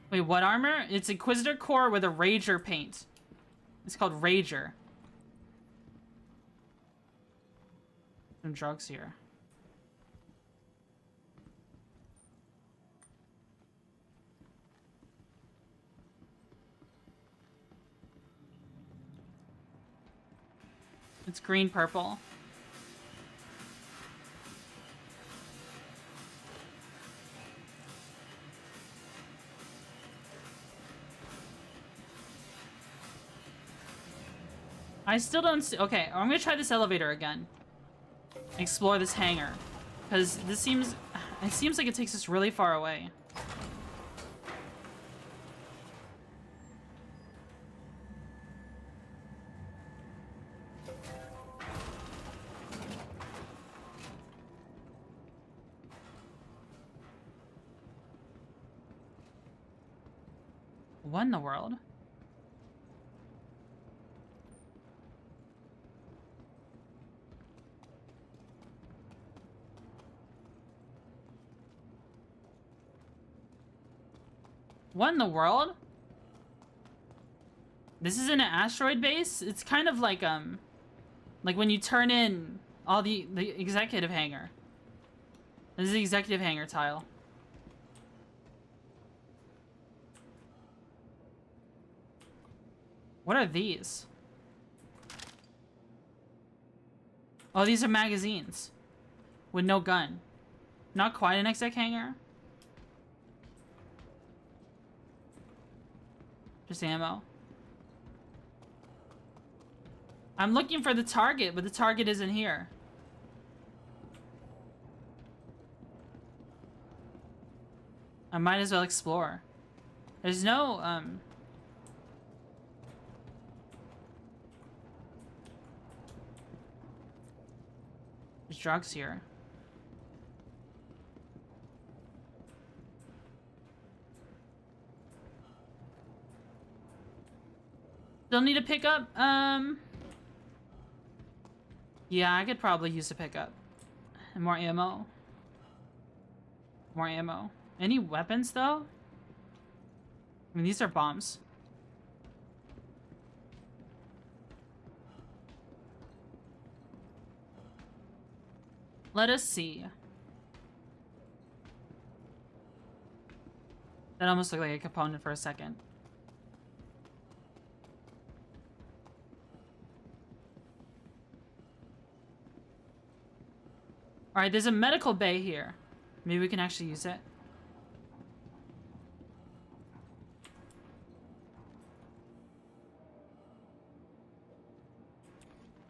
Wait, what armor? It's Inquisitor Core with a Rager paint. It's called Rager. Some drugs here. It's green purple. I still don't see... Okay, I'm gonna try this elevator again. Explore this hangar. Because this seems... It seems like it takes us really far away. What in the world? What in the world? This is in an asteroid base? It's kind of like when you turn in all the executive hangar. This is the executive hangar tile. What are these? Oh, these are magazines. With no gun. Not quite an exec hangar. Just ammo. I'm looking for the target, but the target isn't here. I might as well explore. There's no, there's drugs here. Still need a pickup? Yeah, I could probably use a pickup. And more ammo. More ammo. Any weapons, though? I mean, these are bombs. Let us see. That almost looked like a component for a second. Alright, there's a medical bay here. Maybe we can actually use it.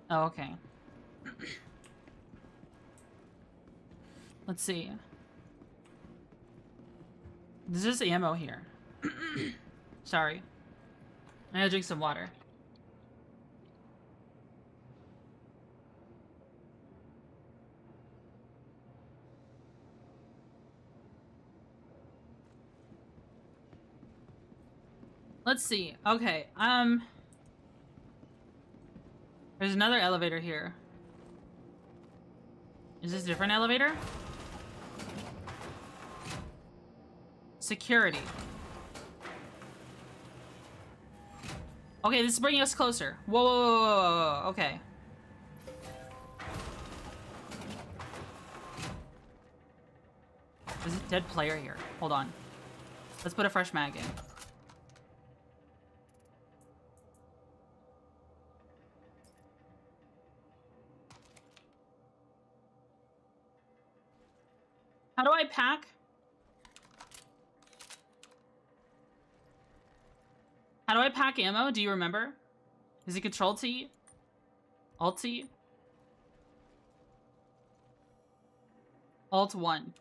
Oh, okay. Let's see. There's just ammo here. Sorry. I gotta drink some water. Let's see. Okay, there's another elevator here. Is this a different elevator? Security. Okay, this is bringing us closer. Whoa, whoa, whoa, whoa, whoa. Okay. There's a dead player here. Hold on. Let's put a fresh mag in. How do I pack? How do I pack ammo? Do you remember? Is it Control T? Alt T? Alt 1.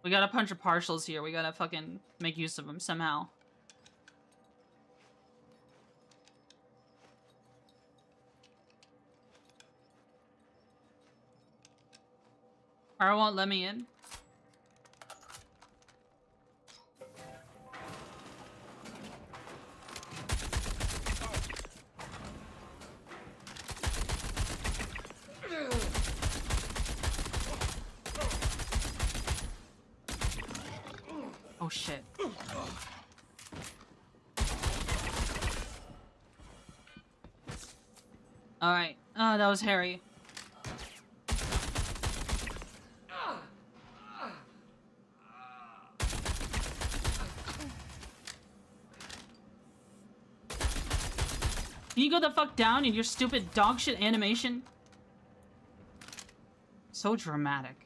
We got a bunch of partials here. We gotta fucking make use of them somehow. Car won't let me in. Oh shit. Alright. Oh, that was hairy. Can you go the fuck down in your stupid dog shit animation? So dramatic.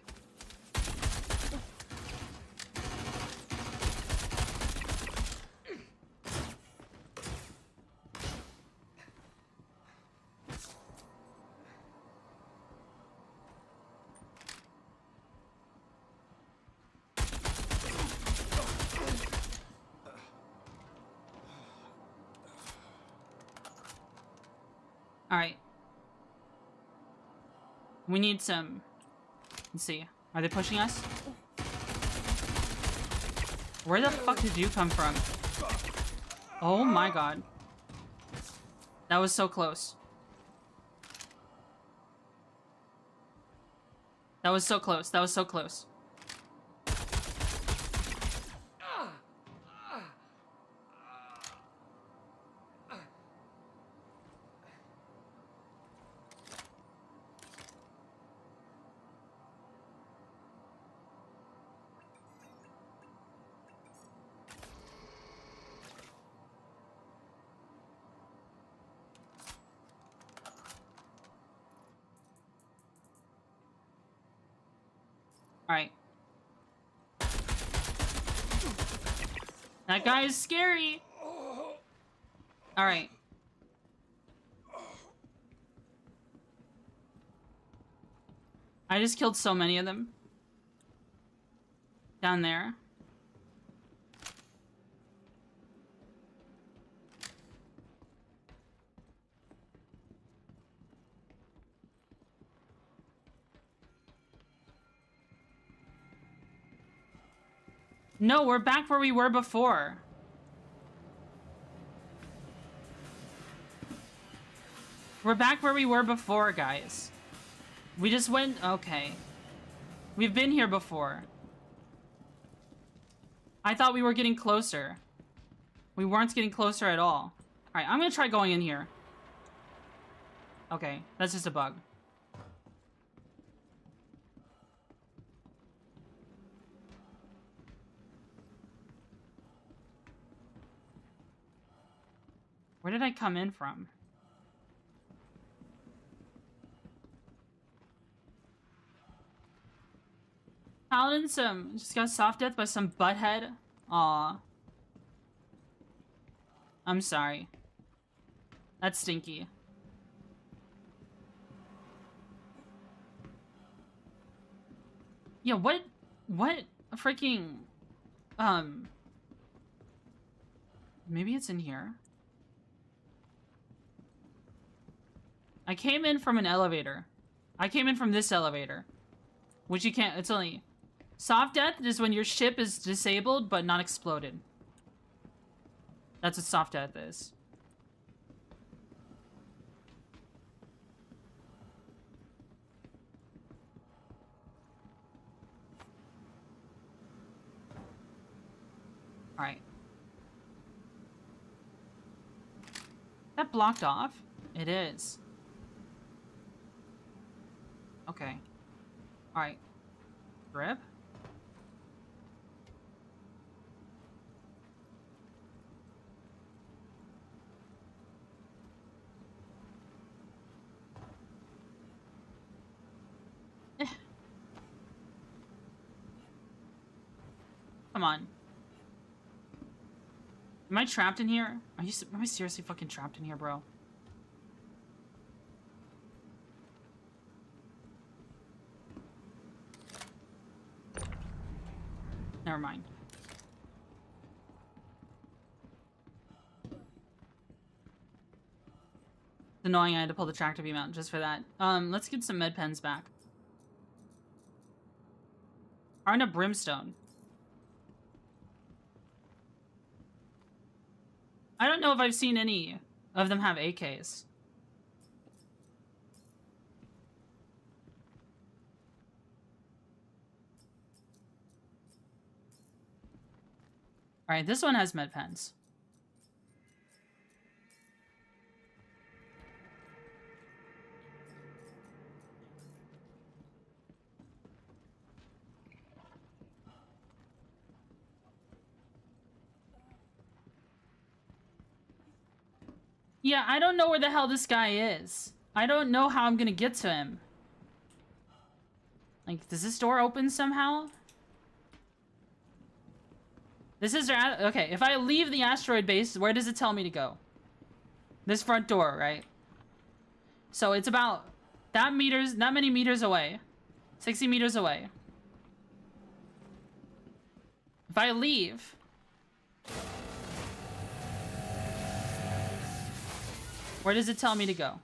Alright. We need some... Let's see. Are they pushing us? Where the fuck did you come from? Oh my god. That was so close. That was so close. That was so close. Alright. That guy is scary. Alright. I just killed so many of them. Down there. No, we're back where we were before. We're back where we were before, guys. We just went... Okay. We've been here before. I thought we were getting closer. We weren't getting closer at all. Alright, I'm gonna try going in here. Okay, that's just a bug. Where did I come in from? Paladin just got soft death by some butthead. Aw. I'm sorry. That's stinky. Yeah, what a freaking... Maybe it's in here. I came in from an elevator. I came in from this elevator. Which you can't... It's only... Soft death is when your ship is disabled but not exploded. That's what soft death is. Alright. That blocked off? It is. Okay. Alright. Grip? Come on. Am I trapped in here? Am I seriously fucking trapped in here, bro? Never mind. It's annoying I had to pull the tractor beam out just for that. Let's get some med pens back. Aren't a brimstone. I don't know if I've seen any of them have AKs. Alright, this one has med pens. Yeah, I don't know where the hell this guy is. I don't know how I'm gonna get to him. Like, does this door open somehow? This is... Okay, if I leave the asteroid base, where does it tell me to go? This front door, right? So it's about that many meters away. 60 meters away. If I leave... Where does it tell me to go?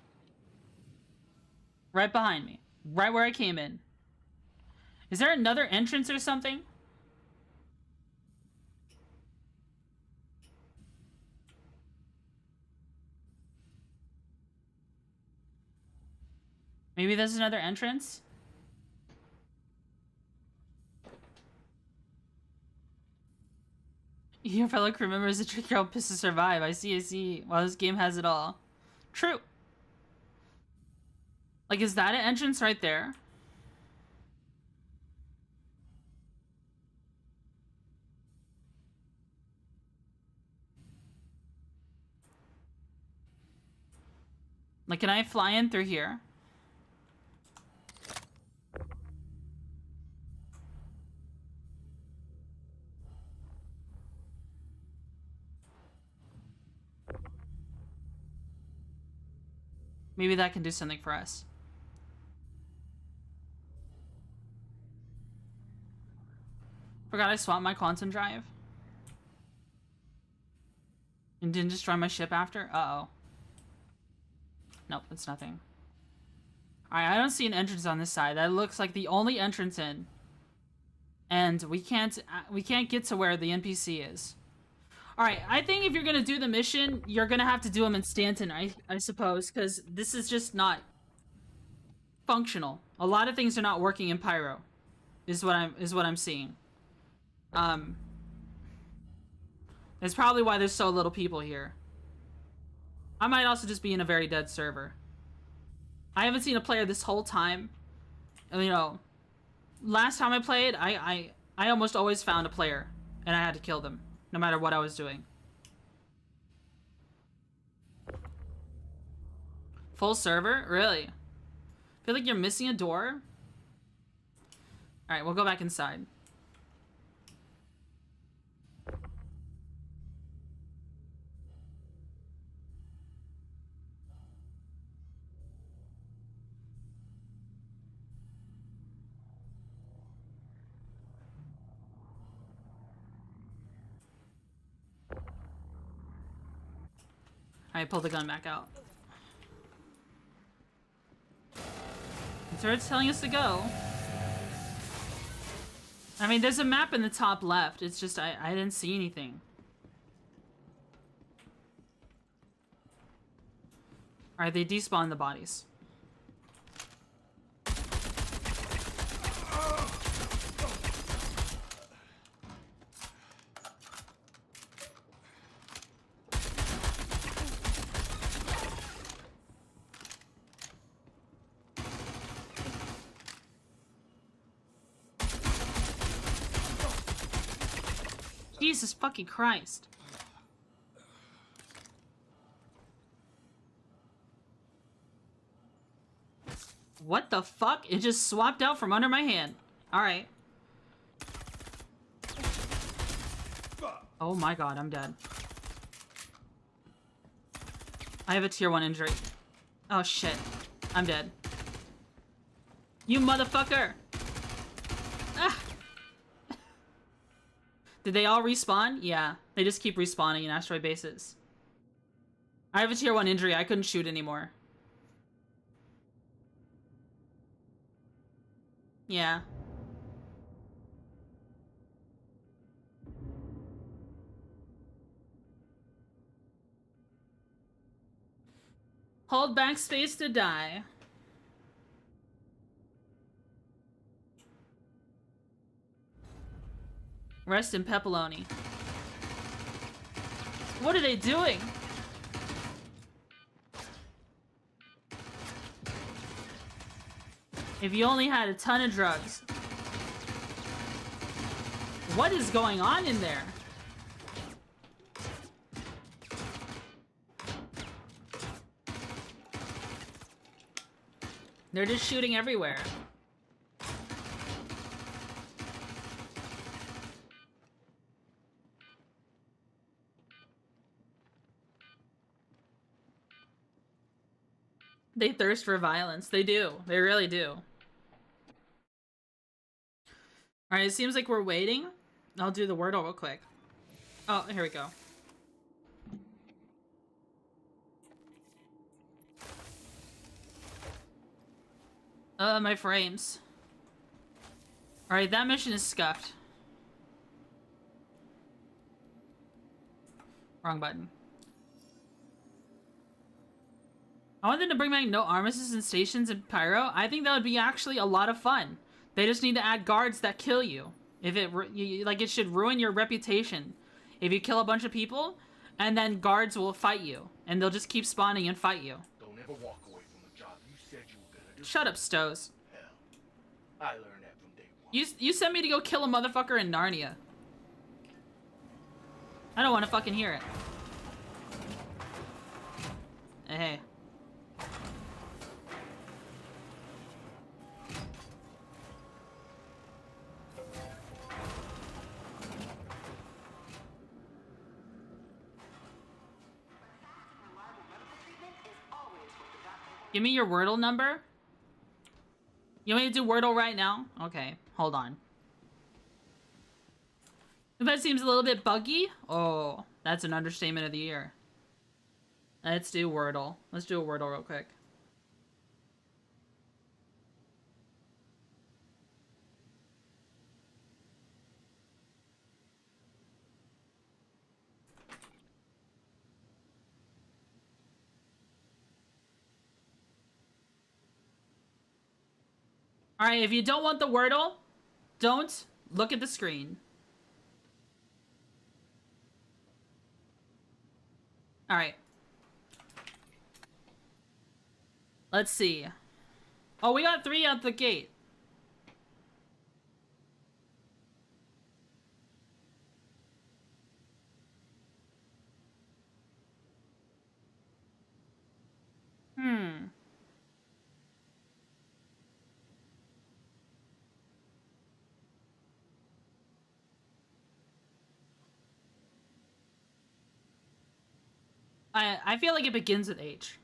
Right behind me. Right where I came in. Is there another entrance or something? Maybe there's another entrance? Your fellow crew member is a tricky old piss to survive. I see, I see. Well, this game has it all. True. Like, is that an entrance right there? Like, can I fly in through here? Maybe that can do something for us. Forgot I swapped my quantum drive. And didn't destroy my ship after? Uh-oh. Nope, it's nothing. Alright, I don't see an entrance on this side. That looks like the only entrance in. And we can't get to where the NPC is. Alright, I think if you're gonna do the mission, you're gonna have to do them in Stanton, I suppose, because this is just not functional. A lot of things are not working in Pyro, is what I'm seeing. That's probably why there's so little people here. I might also just be in a very dead server. I haven't seen a player this whole time. You know, last time I played, I almost always found a player, and I had to kill them, no matter what I was doing. Full server? Really? Feel like you're missing a door? Alright, we'll go back inside. I pulled the gun back out. That's where it's telling us to go. I mean, there's a map in the top left. It's just, I didn't see anything. Alright, they despawn the bodies. Jesus fucking Christ. What the fuck? It just swapped out from under my hand. Alright. Oh my god, I'm dead. I have a tier 1 injury. Oh shit. I'm dead. You motherfucker! Ah! Did they all respawn? Yeah. They just keep respawning in asteroid bases. I have a tier 1 injury. I couldn't shoot anymore. Yeah. Hold backspace to die. Rest in pepperoni. What are they doing? If you only had a ton of drugs. What is going on in there? They're just shooting everywhere. They thirst for violence. They do. They really do. Alright, it seems like we're waiting. I'll do the Wordle real quick. Oh, here we go. My frames. Alright, that mission is scuffed. Wrong button. I want them to bring back no armistice and stations in Pyro. I think that would be actually a lot of fun. They just need to add guards that kill you. If it, like, it should ruin your reputation If you kill a bunch of people, and then guards will fight you, and they'll just keep spawning and fight you. Don't ever walk away from the job you said you were gonna do. Shut up, Stows. Hell, I learned that from day one. You sent me to go kill a motherfucker in Narnia. I don't want to fucking hear it. Hey. Give me your Wordle number. You want me to do Wordle right now? Okay, hold on. If that seems a little bit buggy, oh, that's an understatement of the year. Let's do Wordle. Let's do a Wordle real quick. Alright, if you don't want the Wordle, don't look at the screen. Alright. Let's see. Oh, we got 3 out the gate. I feel like it begins with H.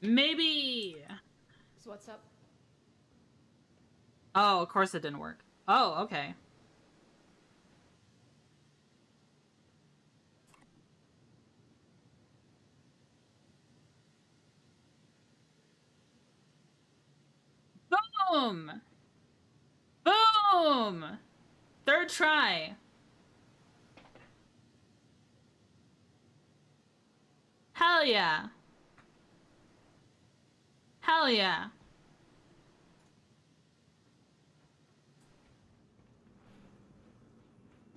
Maybe. So what's up? Oh, of course it didn't work. Oh, okay. Boom! Boom! Third try. Hell yeah. Hell yeah.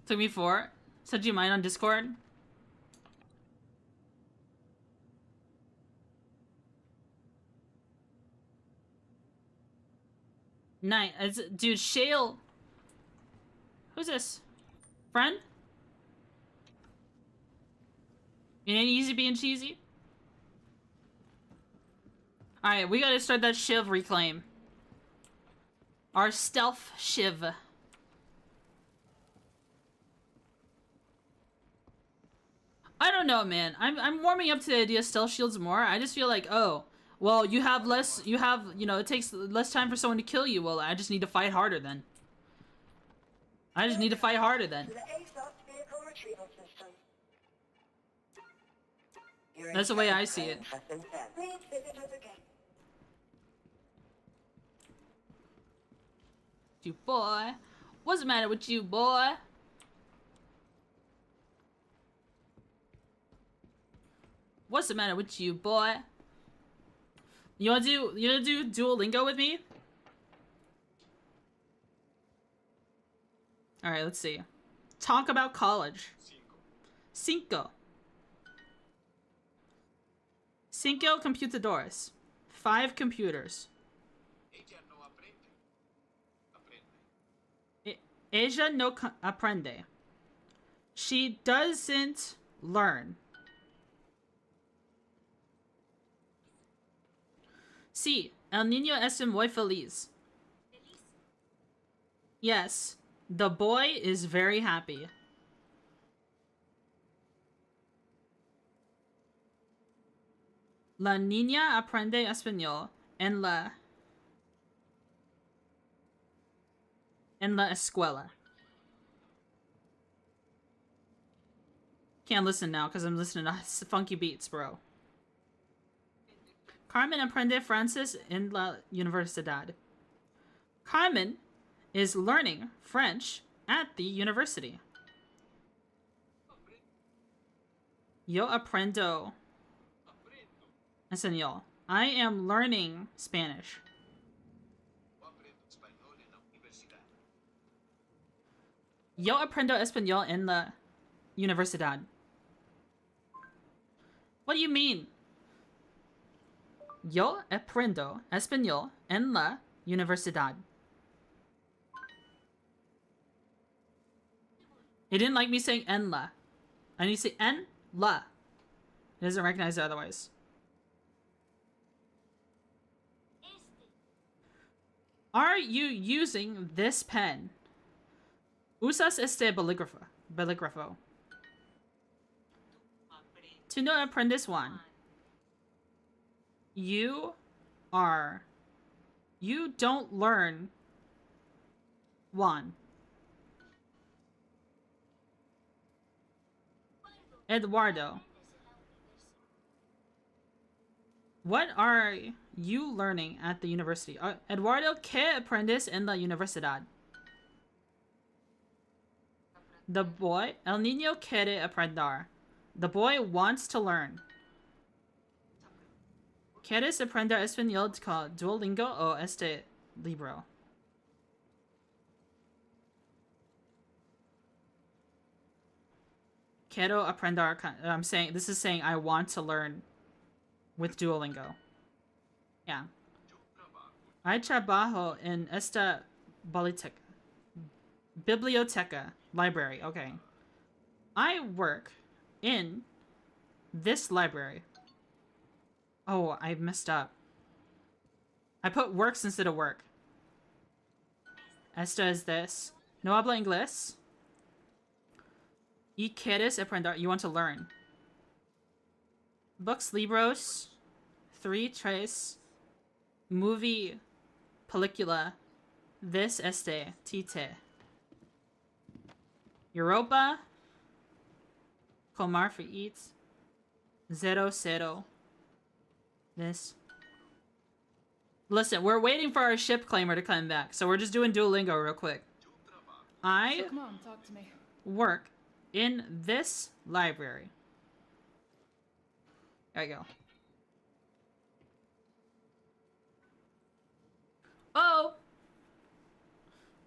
Took me 4. Said you mind on Discord? Nice. Dude, Shale. Who's this? Friend? It ain't easy being cheesy. Alright, we gotta start that Shiv reclaim. Our stealth Shiv. I don't know, man. I'm warming up to the idea of stealth shields more. I just feel like, oh, well, you have, you know, it takes less time for someone to kill you. Well, I just need to fight harder then. I just need to fight harder then. To the ASOS vehicle retrieval system. Your That's the way I see intent it. has been sent. Please visit us again. You boy. What's the matter with you, boy? What's the matter with you, boy? You wanna do Duolingo with me? Alright, let's see. Talk about college. Cinco. Cinco computadores. 5 computers. Ella no aprende. She doesn't learn. Sí, el niño es muy feliz. Yes, the boy is very happy. La niña aprende español en la escuela. Can't listen now because I'm listening to funky beats, bro. Carmen aprende francés en la universidad. Carmen is learning French at the university. Yo aprendo español. I am learning Spanish. Yo aprendo español en la universidad. What do you mean? Yo aprendo español en la universidad. It didn't like me saying en la. I need to say en la. It doesn't recognize it otherwise. Are you using this pen? Usas este bolígrafo. Tú no aprendes Juan. You don't learn Juan. Eduardo. What are you learning at the university? Eduardo, ¿qué aprendes en la universidad? The boy, el niño quiere aprender. The boy wants to learn. ¿Quieres aprender español con Duolingo o este libro? Quiero aprender. I'm saying this is saying I want to learn with Duolingo. Yeah. I trabajo en esta biblioteca. Library. Okay. I work in this library. Oh, I messed up. I put works instead of work. Esta is this. No habla inglés. Y quieres aprender. You want to learn. Books, libros. 3, tres. Movie, película. This, este, tite. Europa. Comer for eat. 0. This. Listen, we're waiting for our ship claimer to come back, so we're just doing Duolingo real quick. I So come on, talk to me. work in this library. There you go. Oh!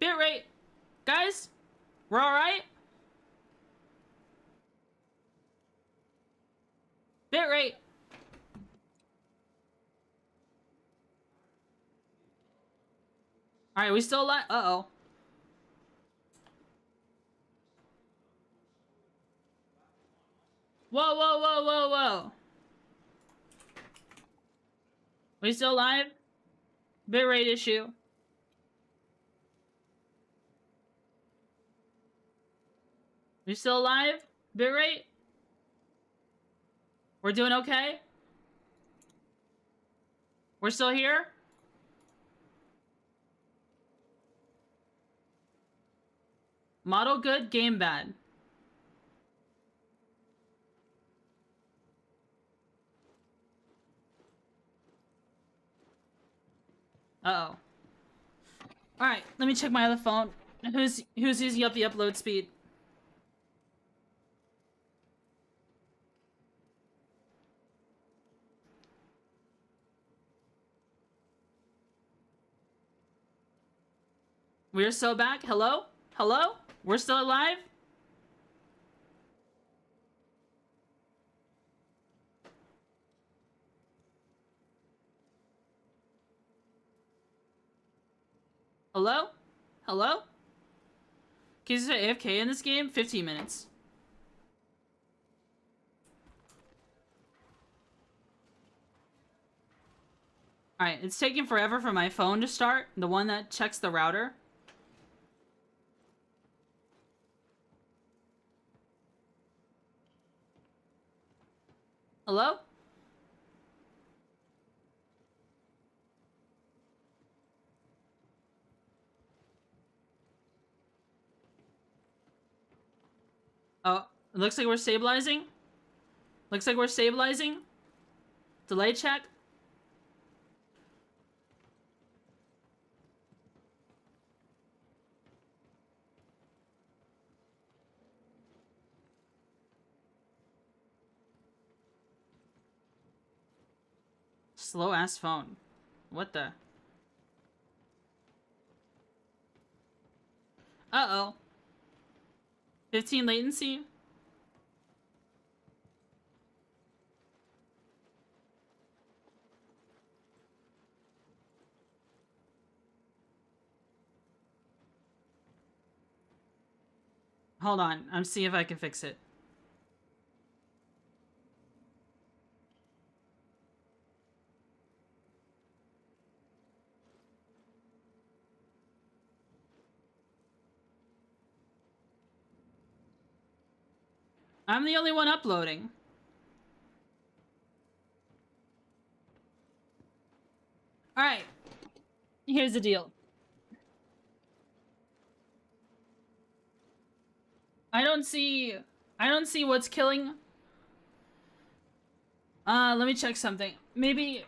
Bitrate! Guys? We're alright? Bitrate! Alright, we still alive? Uh-oh. Whoa. We still alive? Bitrate issue. We still alive? Bitrate? We're doing okay? We're still here? Model good, game bad. Uh-oh. Alright, let me check my other phone. Who's using up the upload speed? We're still back? Hello? Hello? We're still alive? Hello? Hello? Can you say AFK in this game? 15 minutes. Alright, it's taking forever for my phone to start. The one that checks the router. Hello? Oh, it looks like we're stabilizing. Looks like we're stabilizing. Delay check. Slow ass phone. What the? Uh-oh. 15 latency? Hold on, I'm seeing if I can fix it. I'm the only one uploading. Alright. Here's the deal. I don't see what's killing. Let me check something. Maybe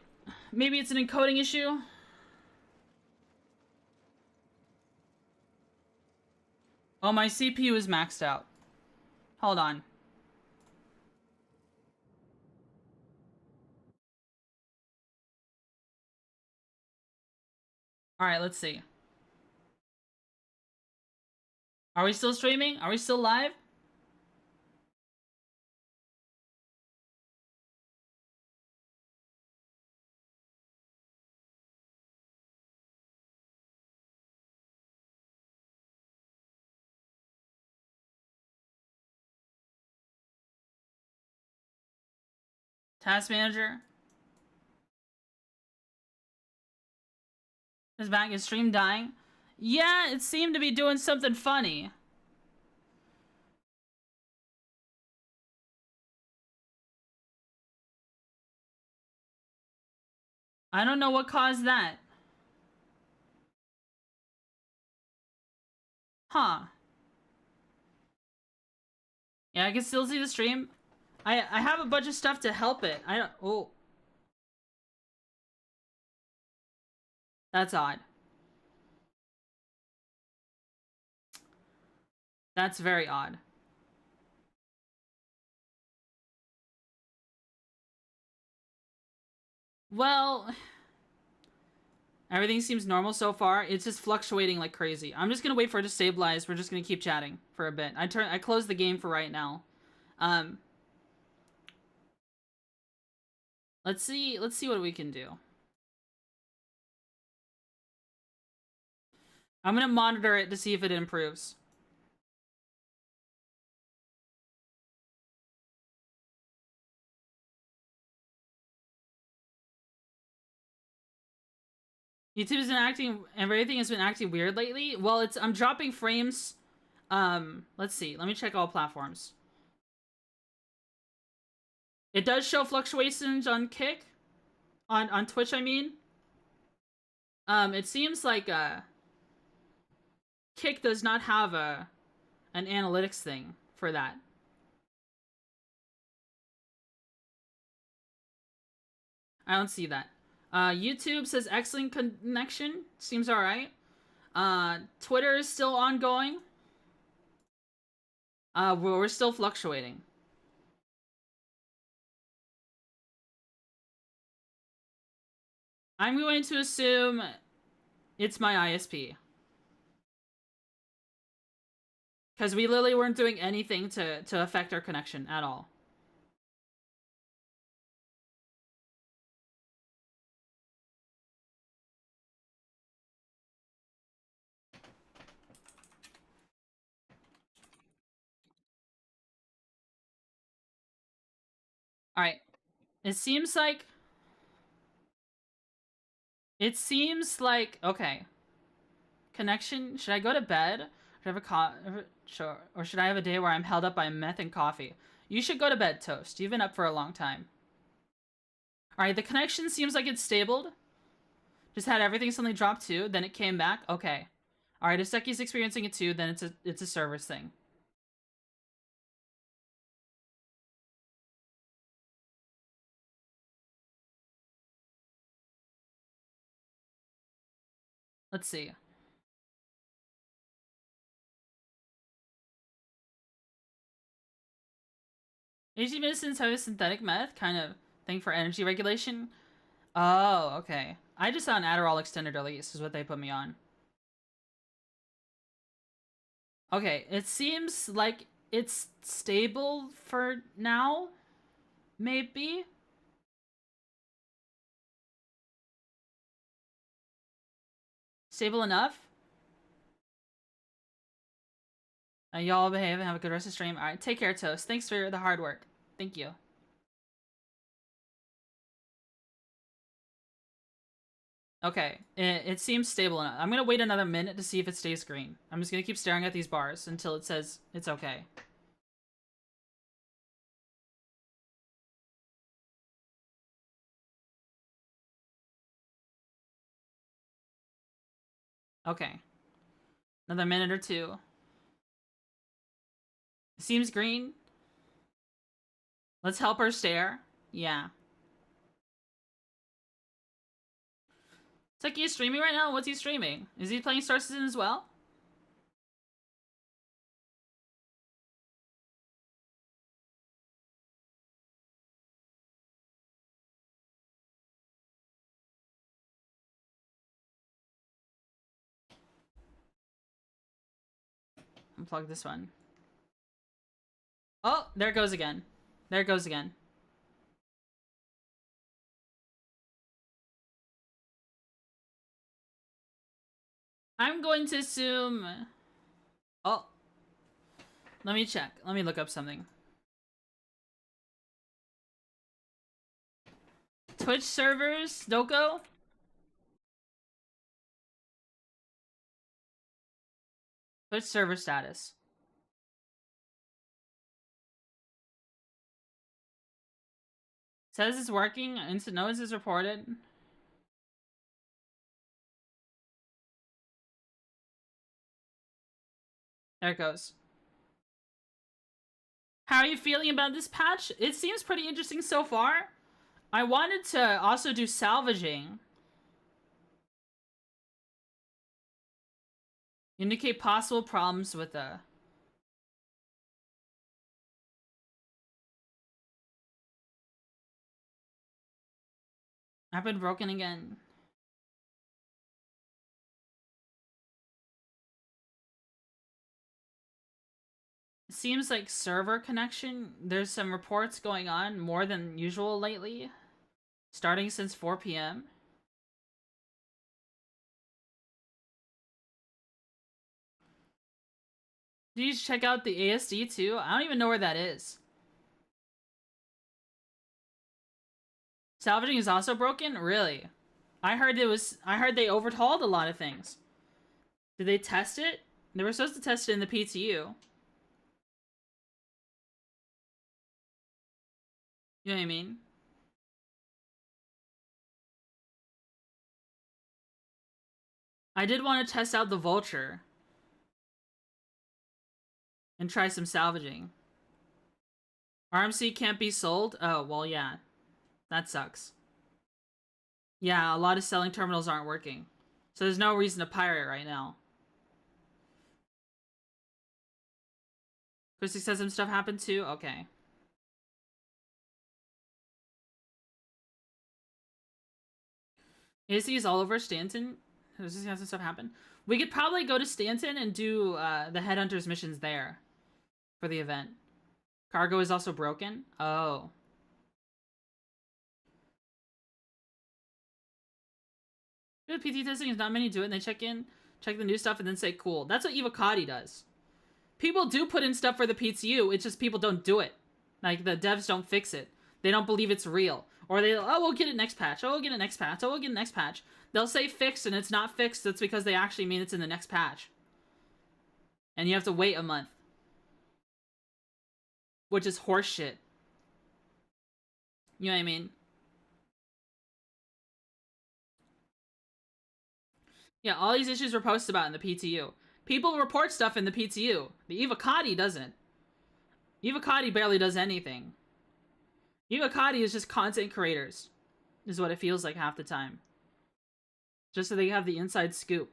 it's an encoding issue. Oh, my CPU is maxed out. Hold on. Alright, let's see. Are we still streaming? Are we still live? Task manager. Is back. Is stream dying? Yeah, it seemed to be doing something funny. I don't know what caused that. Huh. Yeah, I can still see the stream. I have a bunch of stuff to help it. I don't... Oh. That's odd. That's very odd. Well... Everything seems normal so far. It's just fluctuating like crazy. I'm just gonna wait for it to stabilize. We're just gonna keep chatting for a bit. I closed the game for right now. Let's see what we can do. I'm gonna monitor it to see if it improves. YouTube's been acting, everything has been acting weird lately. Well, I'm dropping frames. Let's see. Let me check all platforms. It does show fluctuations on Kick. On Twitch, I mean. It seems like, Kick does not have an analytics thing for that. I don't see that. YouTube says excellent connection. Seems alright. Twitter is still ongoing. We're still fluctuating. I'm going to assume it's my ISP. Because we literally weren't doing anything to affect our connection at all. Alright. It seems like... Okay. Connection? Should I go to bed? Sure. Or should I have a day where I'm held up by meth and coffee? You should go to bed, Toast. You've been up for a long time. Alright, the connection seems like it's stabled. Just had everything suddenly drop too, then it came back. Okay. Alright, if Seki's experiencing it too, then it's a servers thing. Let's see. AG medicines have a synthetic meth kind of thing for energy regulation. Oh, okay. I just saw an Adderall extended release is what they put me on. Okay, it seems like it's stable for now. Maybe? Stable enough? Y'all behave and have a good rest of the stream. Alright, take care, Toast. Thanks for the hard work. Thank you. Okay, it seems stable enough. I'm gonna wait another minute to see if it stays green. I'm just gonna keep staring at these bars until it says it's okay. Okay. Another minute or two. Seems green. Let's help her stare. Yeah. Techie is streaming right now? What's he streaming? Is he playing Star Citizen as well? Unplug this one. Oh, there it goes again. There it goes again. I'm going to assume... Oh. Let me check. Let me look up something. Twitch servers, Doko? Twitch server status. Says it's working. Instant notice is reported. There it goes. How are you feeling about this patch? It seems pretty interesting so far. I wanted to also do salvaging. Indicate possible problems with the... I've been broken again. Seems like server connection. There's some reports going on more than usual lately. Starting since 4 p.m. Did you check out the ASD too? I don't even know where that is. Salvaging is also broken? Really? I heard they overhauled a lot of things. Did they test it? They were supposed to test it in the PTU. You know what I mean? I did want to test out the Vulture. And try some salvaging. RMC can't be sold? Oh, well, yeah. That sucks. Yeah, a lot of selling terminals aren't working. So there's no reason to pirate right now. Christy says some stuff happened too? Okay. AC is all over Stanton. Does this have some stuff happen? We could probably go to Stanton and do the Headhunters missions there for the event. Cargo is also broken? Oh. Good PT testing is not many do it and they check the new stuff and then say cool. That's what Evocati does. People do put in stuff for the PTU, it's just people don't do it. Like, the devs don't fix it. They don't believe it's real. Or they, oh, we'll get it next patch. Oh, we'll get it next patch. Oh, we'll get it next patch. They'll say fixed and it's not fixed. That's because they actually mean it's in the next patch. And you have to wait a month. Which is horseshit. You know what I mean? Yeah, all these issues were posted about in the PTU. People report stuff in the PTU. The Evocati doesn't. Evocati barely does anything. Evocati is just content creators. Is what it feels like half the time. Just so they have the inside scoop.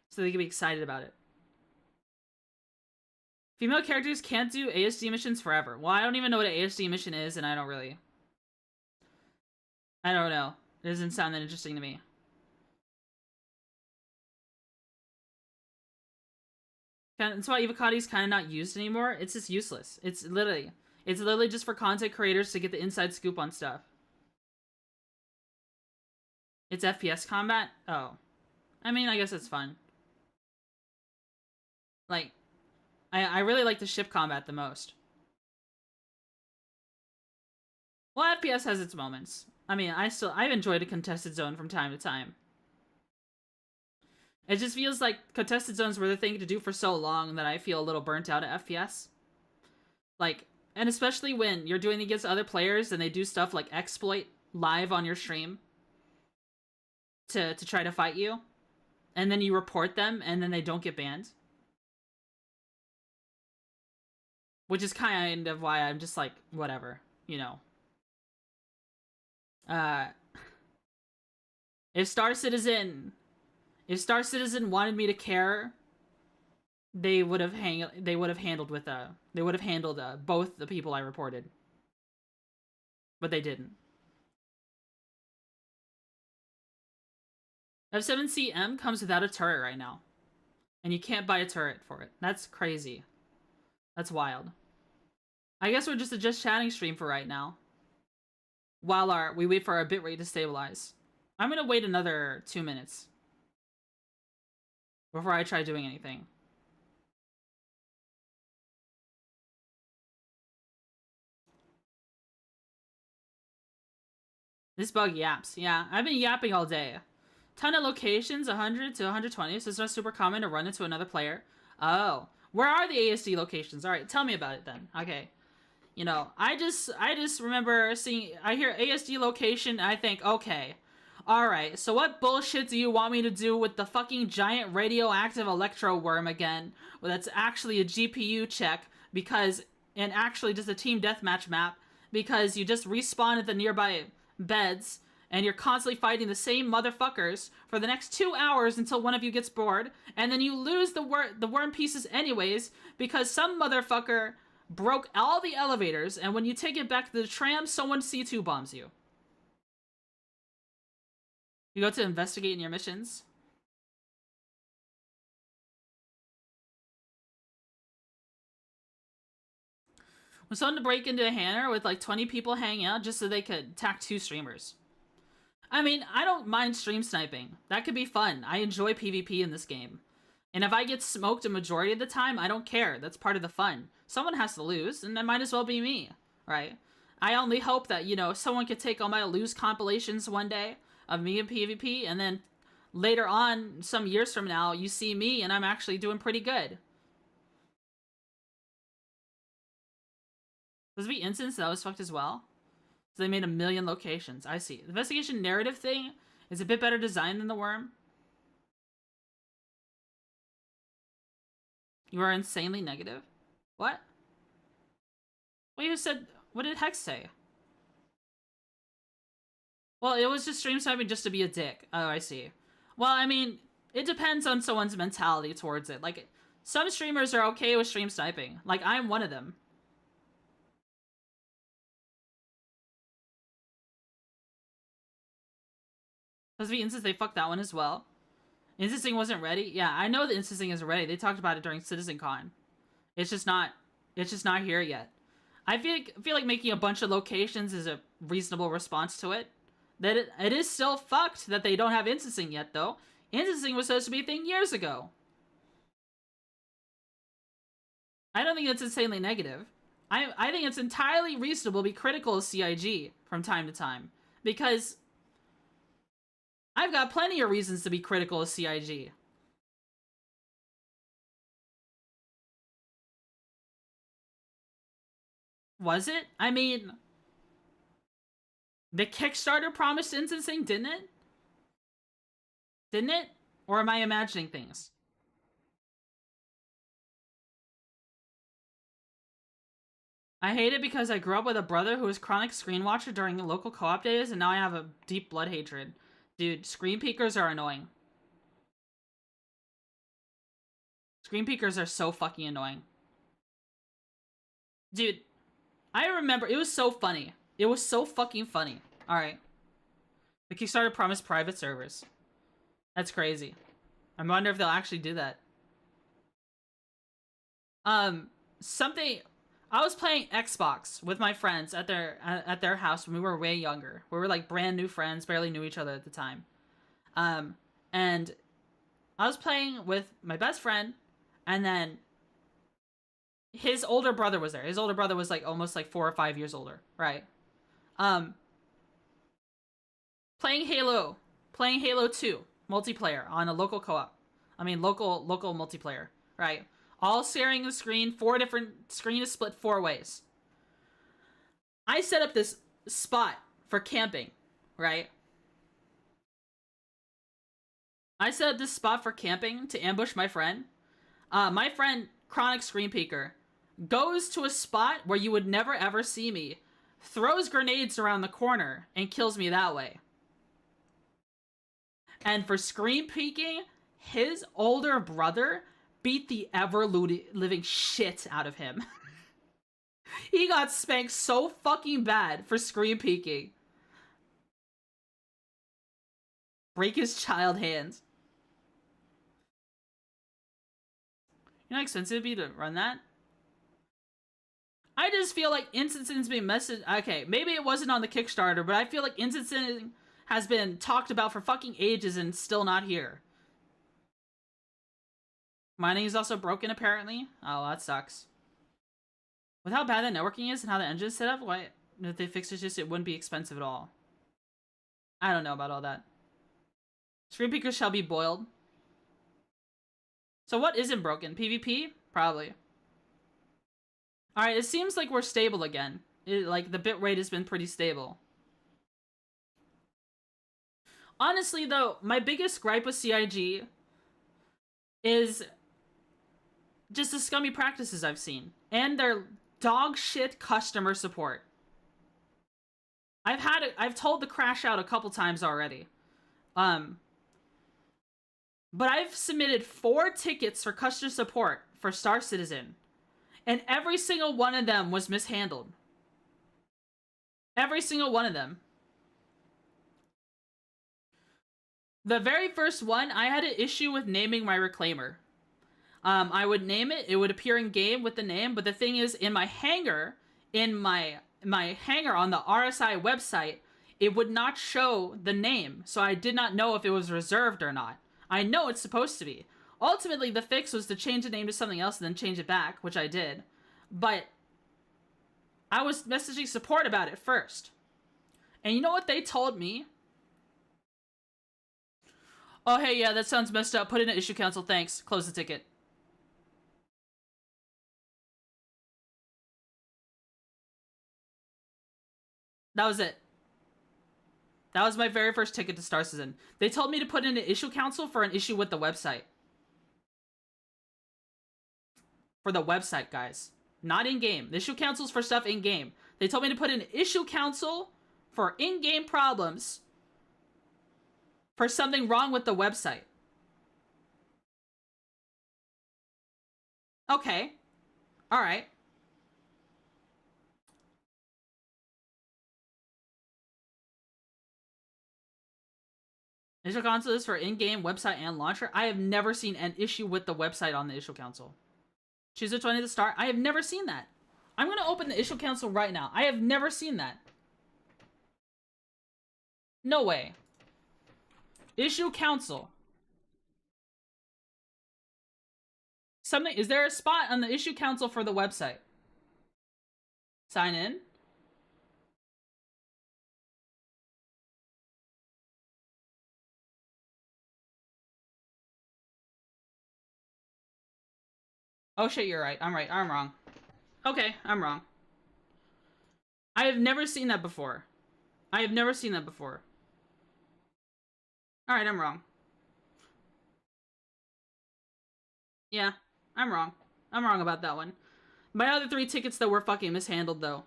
So they can be excited about it. Female characters can't do ASD missions forever. Well, I don't even know what an ASD mission is, and I don't know. It doesn't sound that interesting to me. That's why Evocati's kind of not used anymore. It's just useless. It's literally just for content creators to get the inside scoop on stuff. It's FPS combat? Oh. I mean, I guess it's fun. Like, I really like the ship combat the most. Well, FPS has its moments. I mean, I've enjoyed a contested zone from time to time. It just feels like contested zones were the thing to do for so long that I feel a little burnt out at FPS. Like, and especially when you're doing it against other players and they do stuff like exploit live on your stream to try to fight you. And then you report them and then they don't get banned. Which is kind of why I'm just like, whatever, you know. If Star Citizen wanted me to care, they would have handled both the people I reported. But they didn't. F7CM comes without a turret right now. And you can't buy a turret for it. That's crazy. That's wild. I guess we're just a just chatting stream for right now. While we wait for our bitrate to stabilize. I'm gonna wait another 2 minutes before I try doing anything. This bug yaps. Yeah, I've been yapping all day. Ton of locations, 100 to 120, so it's not super common to run into another player. Oh, where are the ASD locations? All right, tell me about it then. Okay. You know, I just remember I hear ASD location, and I think, okay, alright, so what bullshit do you want me to do with the fucking giant radioactive electro worm again? Well, that's actually a GPU check, and actually just a team deathmatch map, because you just respawn at the nearby beds, and you're constantly fighting the same motherfuckers for the next 2 hours until one of you gets bored, and then you lose the worm pieces anyways, because some motherfucker broke all the elevators, and when you take it back to the tram, someone C2 bombs you. You go to investigate in your missions. When someone to break into a hangar with like 20 people hanging out just so they could attack 2 streamers. I mean, I don't mind stream sniping. That could be fun. I enjoy PvP in this game. And if I get smoked a majority of the time, I don't care. That's part of the fun. Someone has to lose, and that might as well be me, right? I only hope that, you know, someone could take all my lose compilations one day of me in PvP, and then later on, some years from now, you see me, and I'm actually doing pretty good. Was the instance that was fucked as well? So they made 1 million locations. I see. The investigation narrative thing is a bit better designed than the worm. You are insanely negative. What? Well, you said... What did Hex say? Well, it was just stream sniping just to be a dick. Oh, I see. Well, I mean, it depends on someone's mentality towards it. Like, some streamers are okay with stream sniping. Like, I'm one of them. Does the instance they fucked that one as well? Instancing wasn't ready? Yeah, I know the instancing isn't ready. They talked about it during CitizenCon. It's just not here yet. I feel like making a bunch of locations is a reasonable response to it. That it is still fucked that they don't have instancing yet, though. Instancing was supposed to be a thing years ago. I don't think it's insanely negative. I think it's entirely reasonable to be critical of CIG from time to time. Because I've got plenty of reasons to be critical of CIG. Was it? I mean, the Kickstarter promised instancing, didn't it? Didn't it? Or am I imagining things? I hate it because I grew up with a brother who was chronic screen watcher during the local co-op days, and now I have a deep blood hatred. Dude, screen peekers are annoying. Screen peekers are so fucking annoying. Dude, I remember, it was so funny. It was so fucking funny. Alright. The Kickstarter promised private servers. That's crazy. I wonder if they'll actually do that. Something... I was playing Xbox with my friends at their house when we were way younger. We were like brand new friends, barely knew each other at the time. And I was playing with my best friend, and then his older brother was there. His older brother was like almost like 4 or 5 years older, right? Playing Halo 2 multiplayer on a local co-op. I mean local multiplayer, right? All sharing the screen, 4 different screen is split 4 ways. I set up this spot for camping, right? I set up this spot for camping to ambush my friend. My friend, Chronic Screen Peeker, goes to a spot where you would never ever see me, throws grenades around the corner, and kills me that way. And for screen peeking, his older brother beat the ever-living shit out of him. He got spanked so fucking bad for screen peeking. Break his child hands. You know how expensive it'd be to run that? I just feel like instancing's being messaged. Okay, maybe it wasn't on the Kickstarter, but I feel like instancing has been talked about for fucking ages and still not here. Mining is also broken, apparently. Oh, that sucks. With how bad that networking is and how the engine's set up, why if they fix it, just it wouldn't be expensive at all. I don't know about all that. Screen peekers shall be boiled. So what isn't broken? PvP? Probably. Alright, it seems like we're stable again. Like, the bitrate has been pretty stable. Honestly, though, my biggest gripe with CIG is just the scummy practices I've seen. And their dog shit customer support. I've told the crash out a couple times already. But I've submitted 4 tickets for customer support for Star Citizen. And every single one of them was mishandled. Every single one of them. The very first one, I had an issue with naming my reclaimer. I would name it, it would appear in game with the name, but the thing is, in my hangar, my hangar on the RSI website, it would not show the name, so I did not know if it was reserved or not. I know it's supposed to be. Ultimately, the fix was to change the name to something else and then change it back, which I did. But I was messaging support about it first. And you know what they told me? Oh, hey, yeah, that sounds messed up. Put in an issue cancel, thanks. Close the ticket. That was it. That was my very first ticket to Star Citizen. They told me to put in an issue council for an issue with the website. For the website, guys. Not in-game. The issue council's for stuff in-game. They told me to put in an issue council for in-game problems for something wrong with the website. Okay. Alright. Issue console is for in-game, website, and launcher. I have never seen an issue with the website on the issue console. Choose a 20 to start. I have never seen that. I'm going to open the issue console right now. I have never seen that. No way. Issue council. Something. Is there a spot on the issue council for the website? Sign in. Oh shit, you're right. I'm right. I'm wrong. Okay, I'm wrong. I have never seen that before. I have never seen that before. Alright, I'm wrong. Yeah, I'm wrong. I'm wrong about that one. My other 3 tickets, though, were fucking mishandled, though.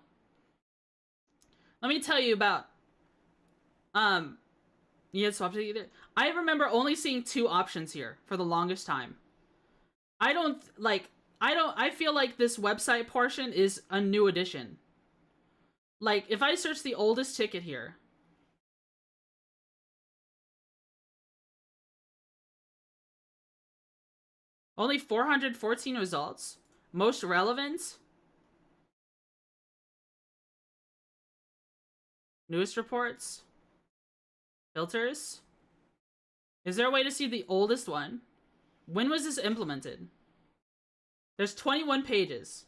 Let me tell you about... You had swapped it either? I remember only seeing 2 options here for the longest time. I feel like this website portion is a new addition. Like, if I search the oldest ticket here, Only 414 results. Most relevant. News reports. Filters. Is there a way to see the oldest one? When was this implemented? There's 21 pages.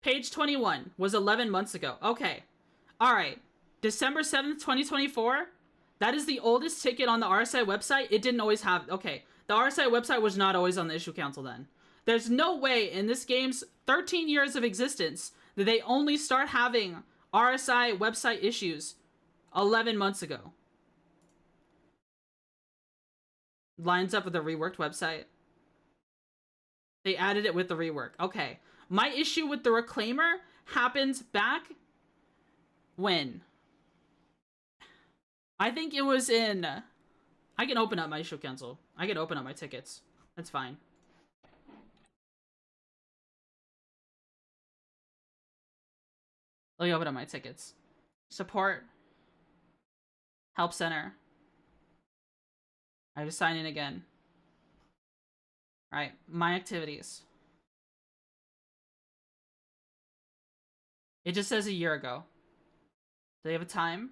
Page 21 was 11 months ago. Okay. Alright. December 7th, 2024. That is the oldest ticket on the RSI website. It didn't always have... Okay. The RSI website was not always on the issue council then. There's no way in this game's 13 years of existence that they only start having RSI website issues 11 months ago. Lines up with the reworked website. They added it with the rework. Okay. My issue with the reclaimer happened back when? I think it was in... I can open up my issue council. I can open up my tickets. That's fine. Let me open up my tickets. Support. Help center. I have to sign in again. Alright, my activities. It just says a year ago. Do they have a time?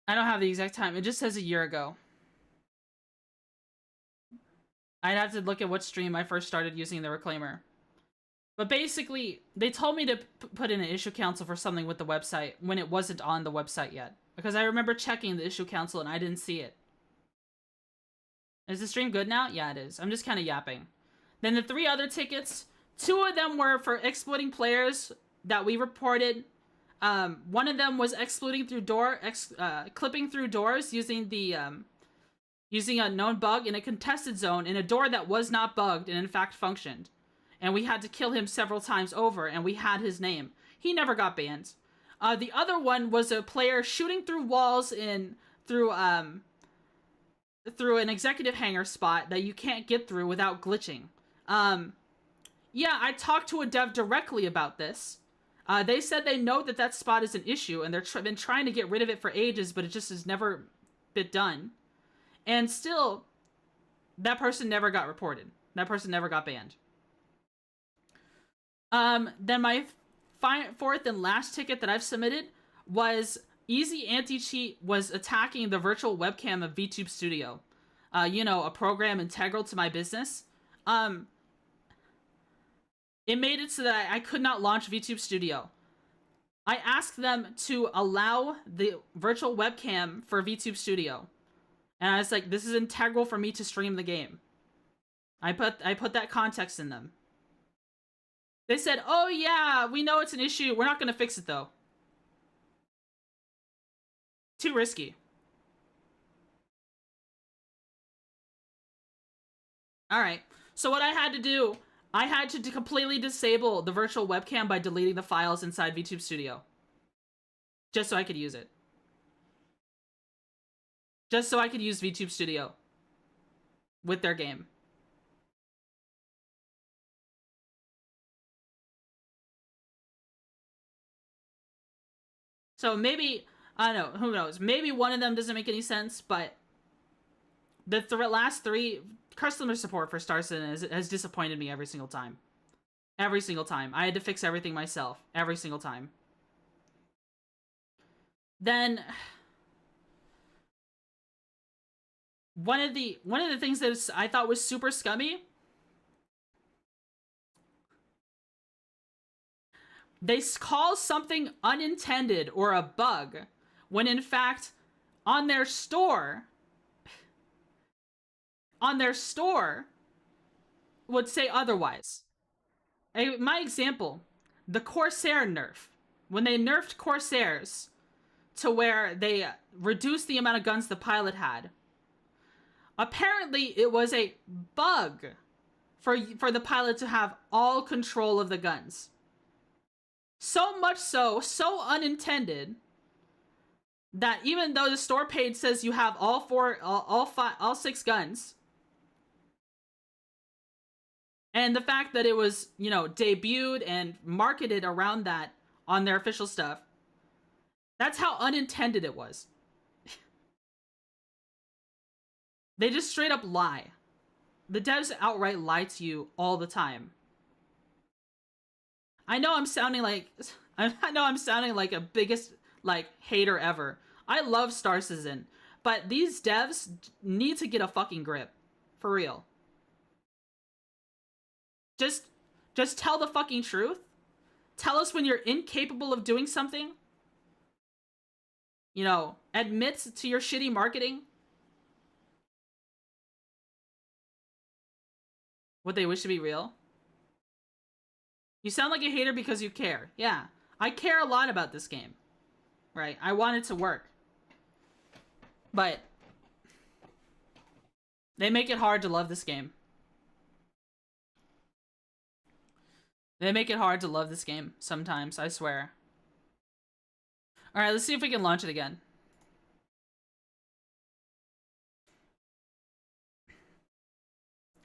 I don't have the exact time. It just says a year ago. I'd have to look at what stream I first started using the reclaimer. But basically, they told me to put in an issue council for something with the website when it wasn't on the website yet. Because I remember checking the issue council and I didn't see it. Is the stream good now? Yeah, it is. I'm just kind of yapping. Then the 3 other tickets, 2 of them were for exploiting players that we reported. One of them was exploiting through clipping through doors using the using a known bug in a contested zone in a door that was not bugged and in fact functioned. And we had to kill him several times over, and we had his name. He never got banned. The other one was a player shooting through walls through an executive hangar spot that you can't get through without glitching. Yeah, I talked to a dev directly about this. They said they know that that spot is an issue, and they're been trying to get rid of it for ages, but it just has never been done. And still, that person never got reported. That person never got banned. Then my 4th and last ticket that I've submitted was Easy Anti-Cheat was attacking the virtual webcam of VTube Studio. You know, a program integral to my business. It made it so that I could not launch VTube Studio. I asked them to allow the virtual webcam for VTube Studio. And I was like, this is integral for me to stream the game. I put that context in them. They said, oh yeah, we know it's an issue. We're not going to fix it though. Too risky. Alright, so what I had to do, I had to completely disable the virtual webcam by deleting the files inside VTube Studio. Just so I could use it. Just so I could use VTube Studio with their game. So maybe, I don't know, who knows? Maybe one of them doesn't make any sense, but the last 3, customer support for Star Citizen has disappointed me every single time. Every single time. I had to fix everything myself. Every single time. Then one of the things that I thought was super scummy, they call something unintended or a bug when in fact on their store would say otherwise. My example, the Corsair nerf. When they nerfed Corsairs to where they reduced the amount of guns the pilot had, apparently it was a bug for the pilot to have all control of the guns. So much so unintended, that even though the store page says you have all 6 guns, And the fact that it was, you know, debuted and marketed around that on their official stuff, that's how unintended it was. They just straight up lie. The devs outright lie to you all the time. I know I'm sounding like a biggest like hater ever. I love Star Citizen, but these devs need to get a fucking grip. For real. Just tell the fucking truth. Tell us when you're incapable of doing something. You know, admit to your shitty marketing. What they wish to be real. You sound like a hater because you care. Yeah, I care a lot about this game. Right, I want it to work. But they make it hard to love this game. They make it hard to love this game sometimes, I swear. Alright, let's see if we can launch it again.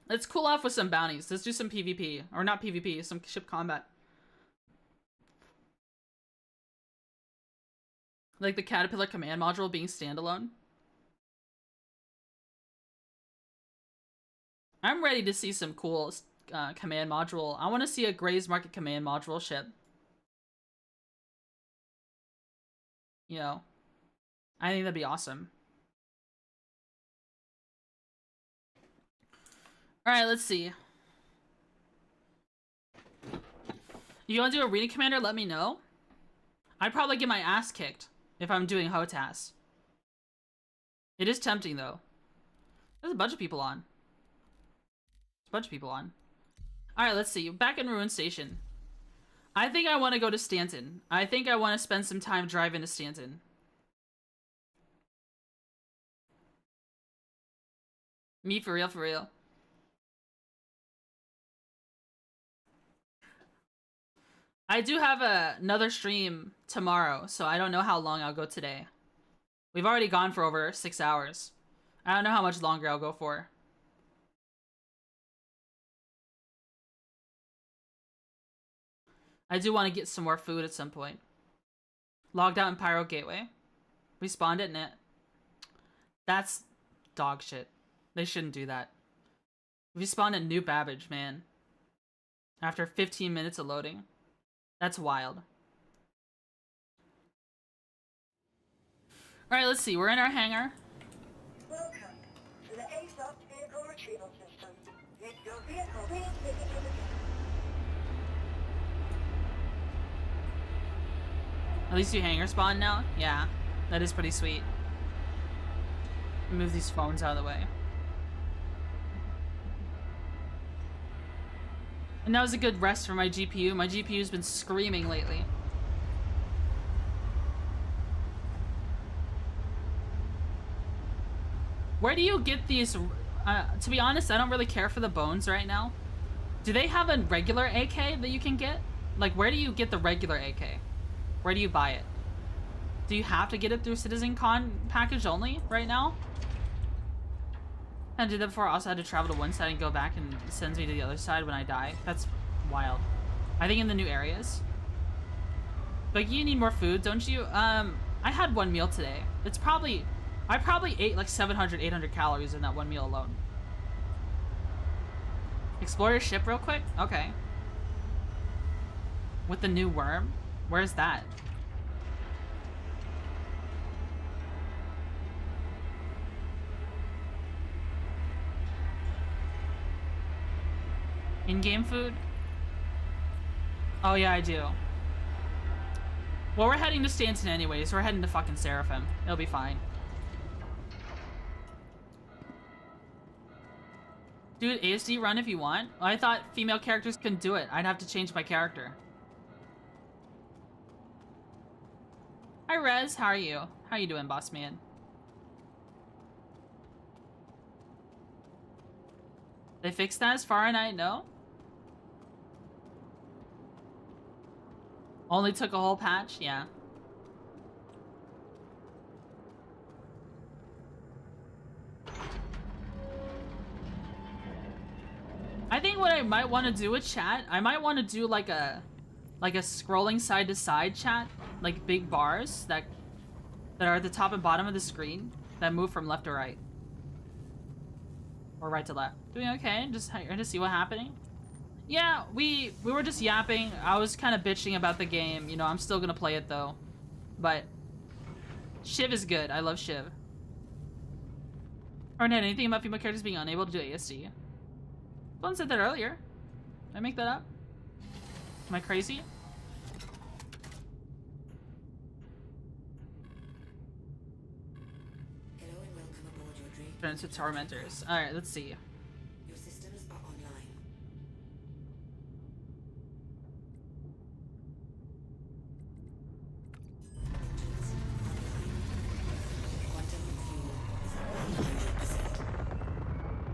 Let's cool off with some bounties. Let's do some PvP. Or not PvP, some ship combat. Like the Caterpillar command module being standalone. I'm ready to see some cool command module. I want to see a Gray's Market command module ship. You know, I think that'd be awesome. Alright, let's see. You want to do Arena Commander? Let me know. I'd probably get my ass kicked if I'm doing hotas. It is tempting, though. There's a bunch of people on. There's a bunch of people on. Alright, let's see. Back in Ruin Station. I think I want to go to Stanton. I think I want to spend some time driving to Stanton. Me, for real, for real. I do have another stream tomorrow, so I don't know how long I'll go today. We've already gone for over 6 hours. I don't know how much longer I'll go for. I do want to get some more food at some point. Logged out in Pyro Gateway. Respawned at net. That's dog shit. They shouldn't do that. Respawned at New Babbage, man. After 15 minutes of loading. That's wild. Alright, let's see. We're in our hangar. Welcome to the ASOP vehicle retrieval system. Get your vehicle. Please visit to the At least you hangar spawn now? Yeah. That is pretty sweet. Move these phones out of the way. And that was a good rest for my GPU. My GPU's been screaming lately. Where do you get these? To be honest, I don't really care for the bones right now. Do they have a regular AK that you can get? Like, where do you get the regular AK? Where do you buy it? Do you have to get it through Citizen Con package only right now? I did that before. I also had to travel to one side and go back, and it sends me to the other side when I die. That's wild. I think in the new areas. But you need more food, don't you? I had one meal today. I probably ate like 700, 800 calories in that one meal alone. Explore your ship real quick? Okay. With the new worm? Where's that? In-game food? Oh yeah, I do. Well, we're heading to Stanton anyways. We're heading to fucking Seraphim. It'll be fine. Dude, ASD run if you want. Well, I thought female characters couldn't do it. I'd have to change my character. Hi, Rez. How are you? How you doing, boss man? They fixed that as far as I know? Only took a whole patch? Yeah. I think what I might want to do with chat, I might want to do like a scrolling side to side chat, like big bars that are at the top and bottom of the screen that move from left to right. Or right to left. Doing okay, just here to see what's happening. Yeah, we were just yapping. I was kind of bitching about the game. You know, I'm still gonna play it though. But Shiv is good. I love Shiv. Or Ned, anything about female characters being unable to do ASD? Someone said that earlier. Did I make that up? Am I crazy? Hello and welcome aboard your dream. Turn into tormentors. Alright, let's see. Your systems are online. Engines online. Quantum fuel is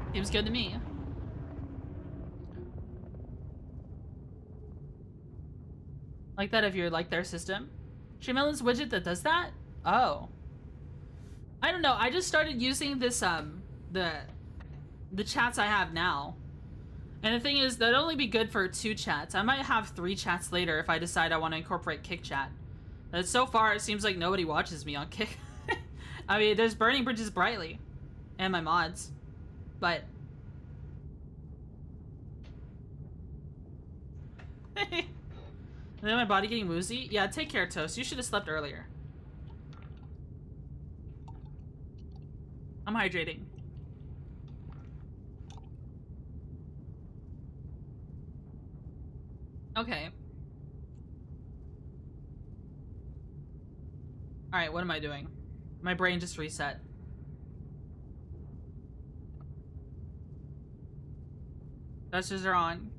100%. Seems good to me. Like that if you're like their system. Shmelon's widget that does that? Oh. I don't know. I just started using this the chats I have now. And the thing is, that'd only be good for 2 chats. I might have 3 chats later if I decide I want to incorporate Kick Chat. But so far, it seems like nobody watches me on Kick. I mean, there's Burning Bridges Brightly. And my mods. But... And then my body getting woozy? Yeah, take care, Toast. You should have slept earlier. I'm hydrating. Okay. Alright, what am I doing? My brain just reset. Touches are on.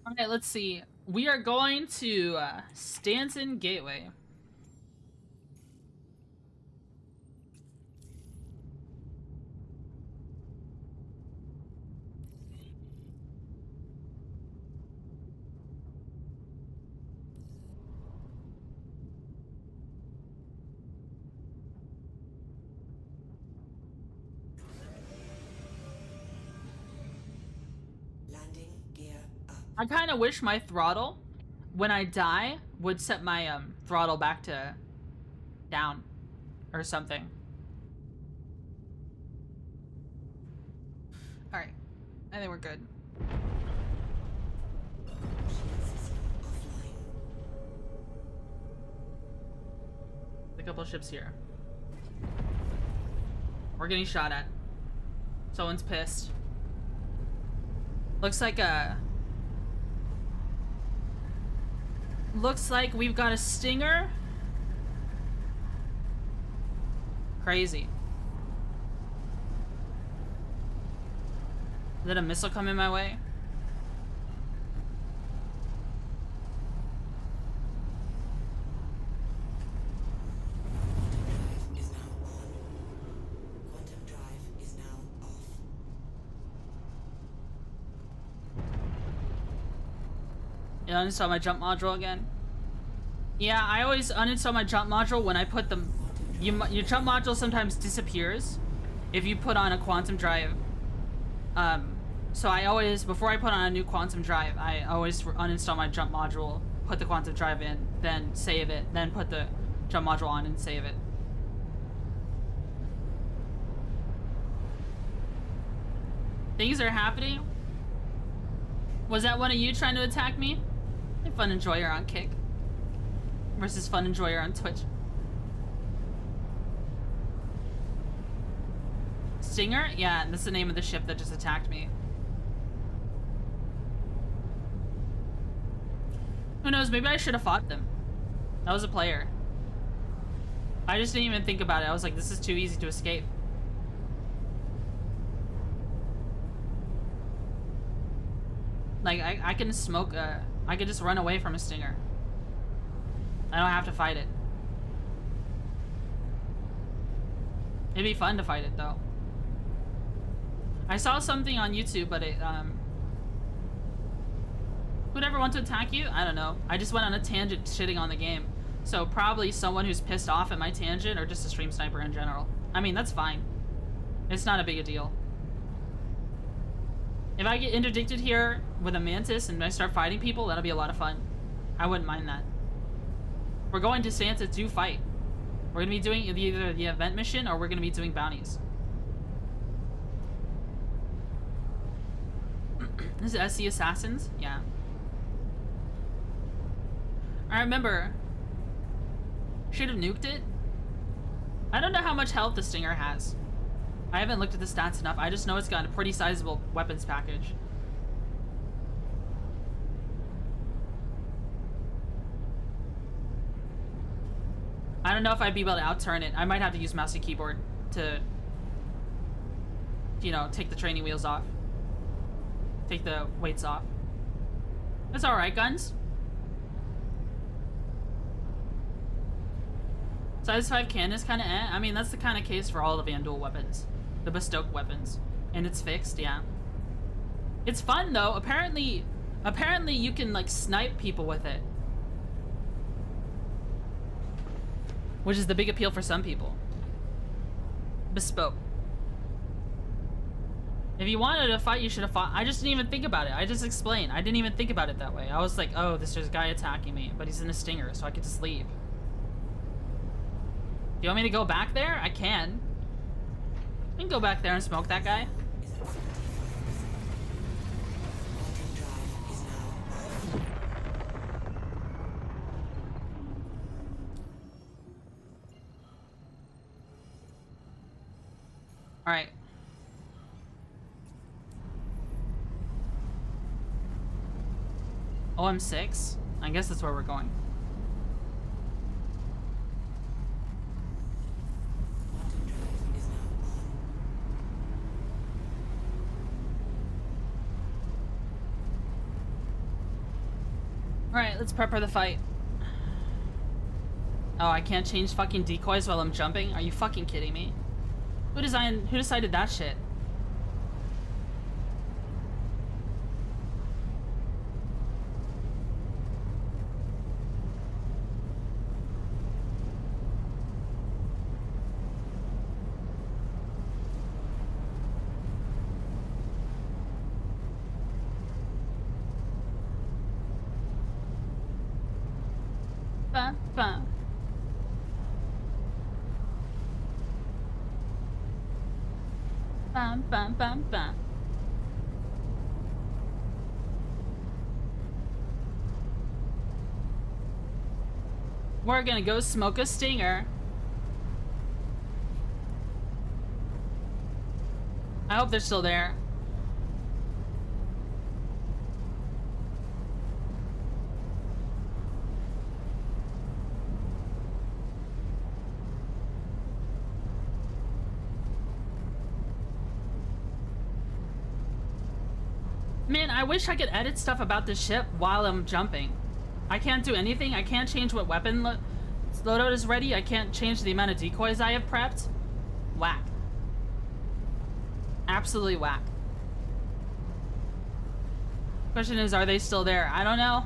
Alright, let's see. We are going to Stanton Gateway. Landing gear up. I kind of wish my throttle, when I die, would set my throttle back to down or something. All right, I think we're good. Shield system offline. A couple ships here. We're getting shot at. Someone's pissed. Looks like we've got a stinger. Crazy. Did a missile come in my way? Quantum drive is now on. Quantum drive is now off. You uninstall my jump module again? Yeah, I always uninstall my jump module when I put them. Your jump module sometimes disappears if you put on a quantum drive. So I always, before I put on a new quantum drive, I always uninstall my jump module, put the quantum drive in, then save it, then put the jump module on and save it. Things are happening. Was that one of you trying to attack me? Fun Enjoyer on Kick versus Fun Enjoyer on Twitch. Stinger? Yeah, that's the name of the ship that just attacked me. Who knows, maybe I should have fought them. That was a player. I just didn't even think about it. I was like, this is too easy to escape. Like, I can smoke I could just run away from a stinger. I don't have to fight it. It'd be fun to fight it, though. I saw something on YouTube, but it, Who'd ever want to attack you? I don't know. I just went on a tangent shitting on the game. So probably someone who's pissed off at my tangent or just a stream sniper in general. I mean, that's fine. It's not a big a deal. If I get interdicted here with a mantis and I start fighting people, that'll be a lot of fun. I wouldn't mind that. We're going to Santa to fight. We're gonna be doing either the event mission or we're gonna be doing bounties. This is SC Assassins? Yeah. I remember. Should have nuked it. I don't know how much health the Stinger has. I haven't looked at the stats enough. I just know it's got a pretty sizable weapons package. I don't know if I'd be able to outturn it. I might have to use mouse and keyboard to, you know, take the training wheels off. Take the weights off. That's alright, guns. Size 5 cannon is kind of eh. I mean, that's the kind of case for all the Vandal weapons. The Bestoke weapons. And it's fixed, yeah. It's fun, though. Apparently you can, like, snipe people with it. Which is the big appeal for some people. Bespoke. If you wanted to fight, you should have fought. I just didn't even think about it. I just explained. I didn't even think about it that way. I was like, oh, there's a guy attacking me, but he's in a Stinger, so I could just leave. Do you want me to go back there? I can. I can go back there and smoke that guy. Alright. OM6? I guess that's where we're going. Alright, let's prepare the fight. Oh, I can't change fucking decoys while I'm jumping? Are you fucking kidding me? Who decided that shit? Bum. Bum, bum, bum, bum. We're gonna go smoke a Stinger. I hope they're still there. Man, I wish I could edit stuff about this ship while I'm jumping. I can't do anything. I can't change what weapon loadout is ready. I can't change the amount of decoys I have prepped. Whack. Absolutely whack. Question is, are they still there? I don't know.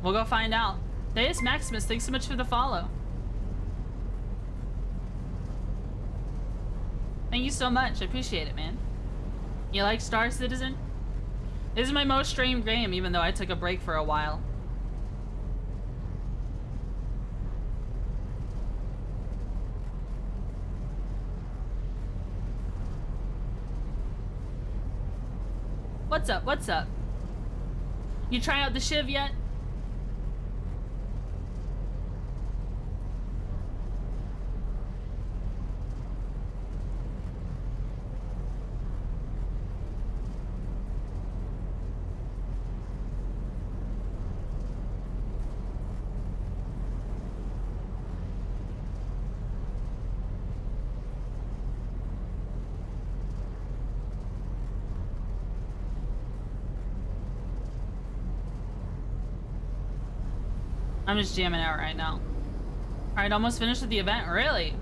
We'll go find out. Deus Maximus, thanks so much for the follow. Thank you so much. I appreciate it, man. You like Star Citizen? This is my most streamed game, even though I took a break for a while. What's up? What's up? You try out the Shiv yet? I'm just jamming out right now. Alright, almost finished with the event. Really?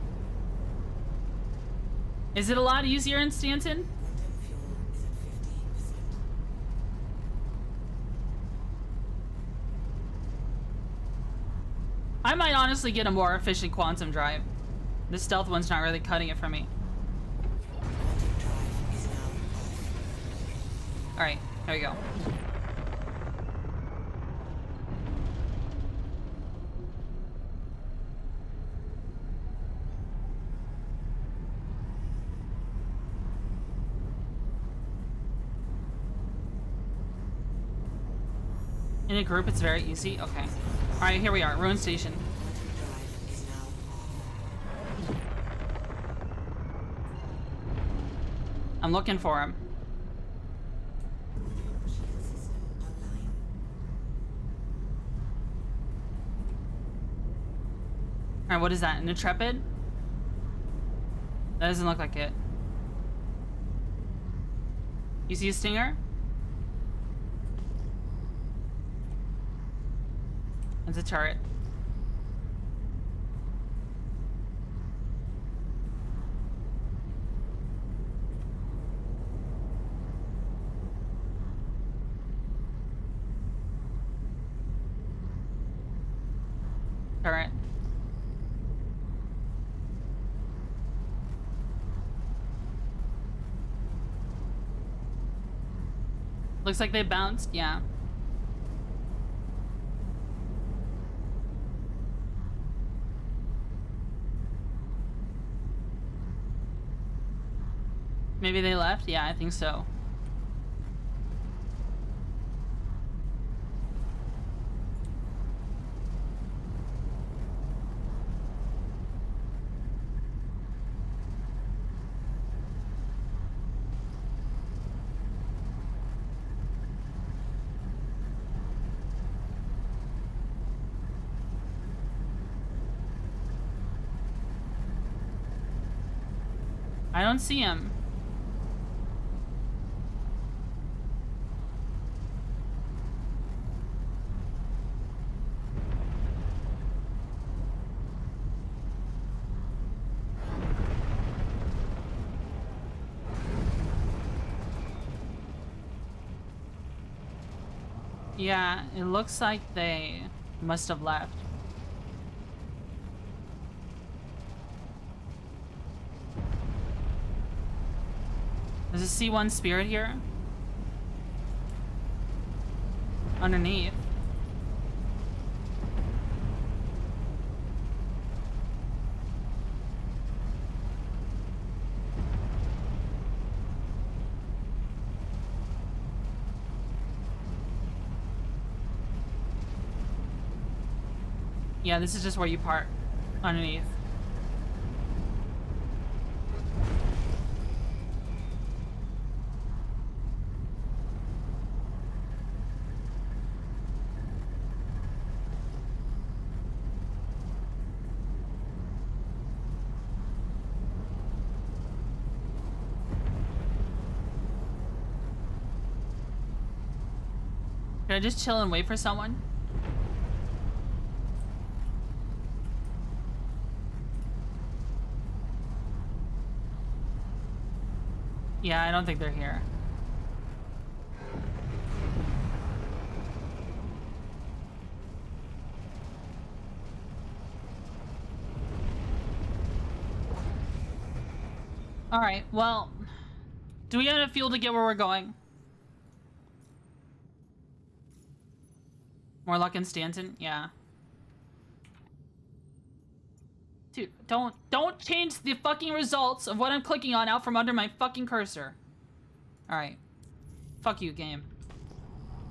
Is it a lot easier in Stanton? I might honestly get a more efficient quantum drive. The stealth one's not really cutting it for me. Quantum drive is now off. Alright, here we go. In a group, it's very easy. Okay. Alright, here we are. Ruin Station. Quantum drive is now off. I'm looking for him. Shield system online. Alright, what is that? An Intrepid? That doesn't look like it. You see a Stinger? It's a turret. Turret. Looks like they bounced, yeah. Maybe they left? Yeah, I think so. I don't see him. Yeah, it looks like they must have left. There's a C1 spirit here. Underneath. Yeah, this is just where you park. Underneath. Should I just chill and wait for someone? Yeah, I don't think they're here. Alright, well, do we have enough fuel to get where we're going? More luck in Stanton? Yeah. Dude, don't change the fucking results of what I'm clicking on out from under my fucking cursor. Alright. Fuck you, game.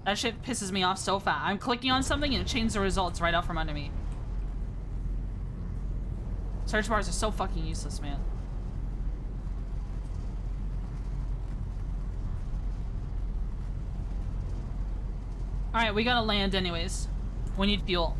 That shit pisses me off so fast. I'm clicking on something and it changes the results right out from under me. Search bars are so fucking useless, man. Alright, we gotta land anyways. We need fuel.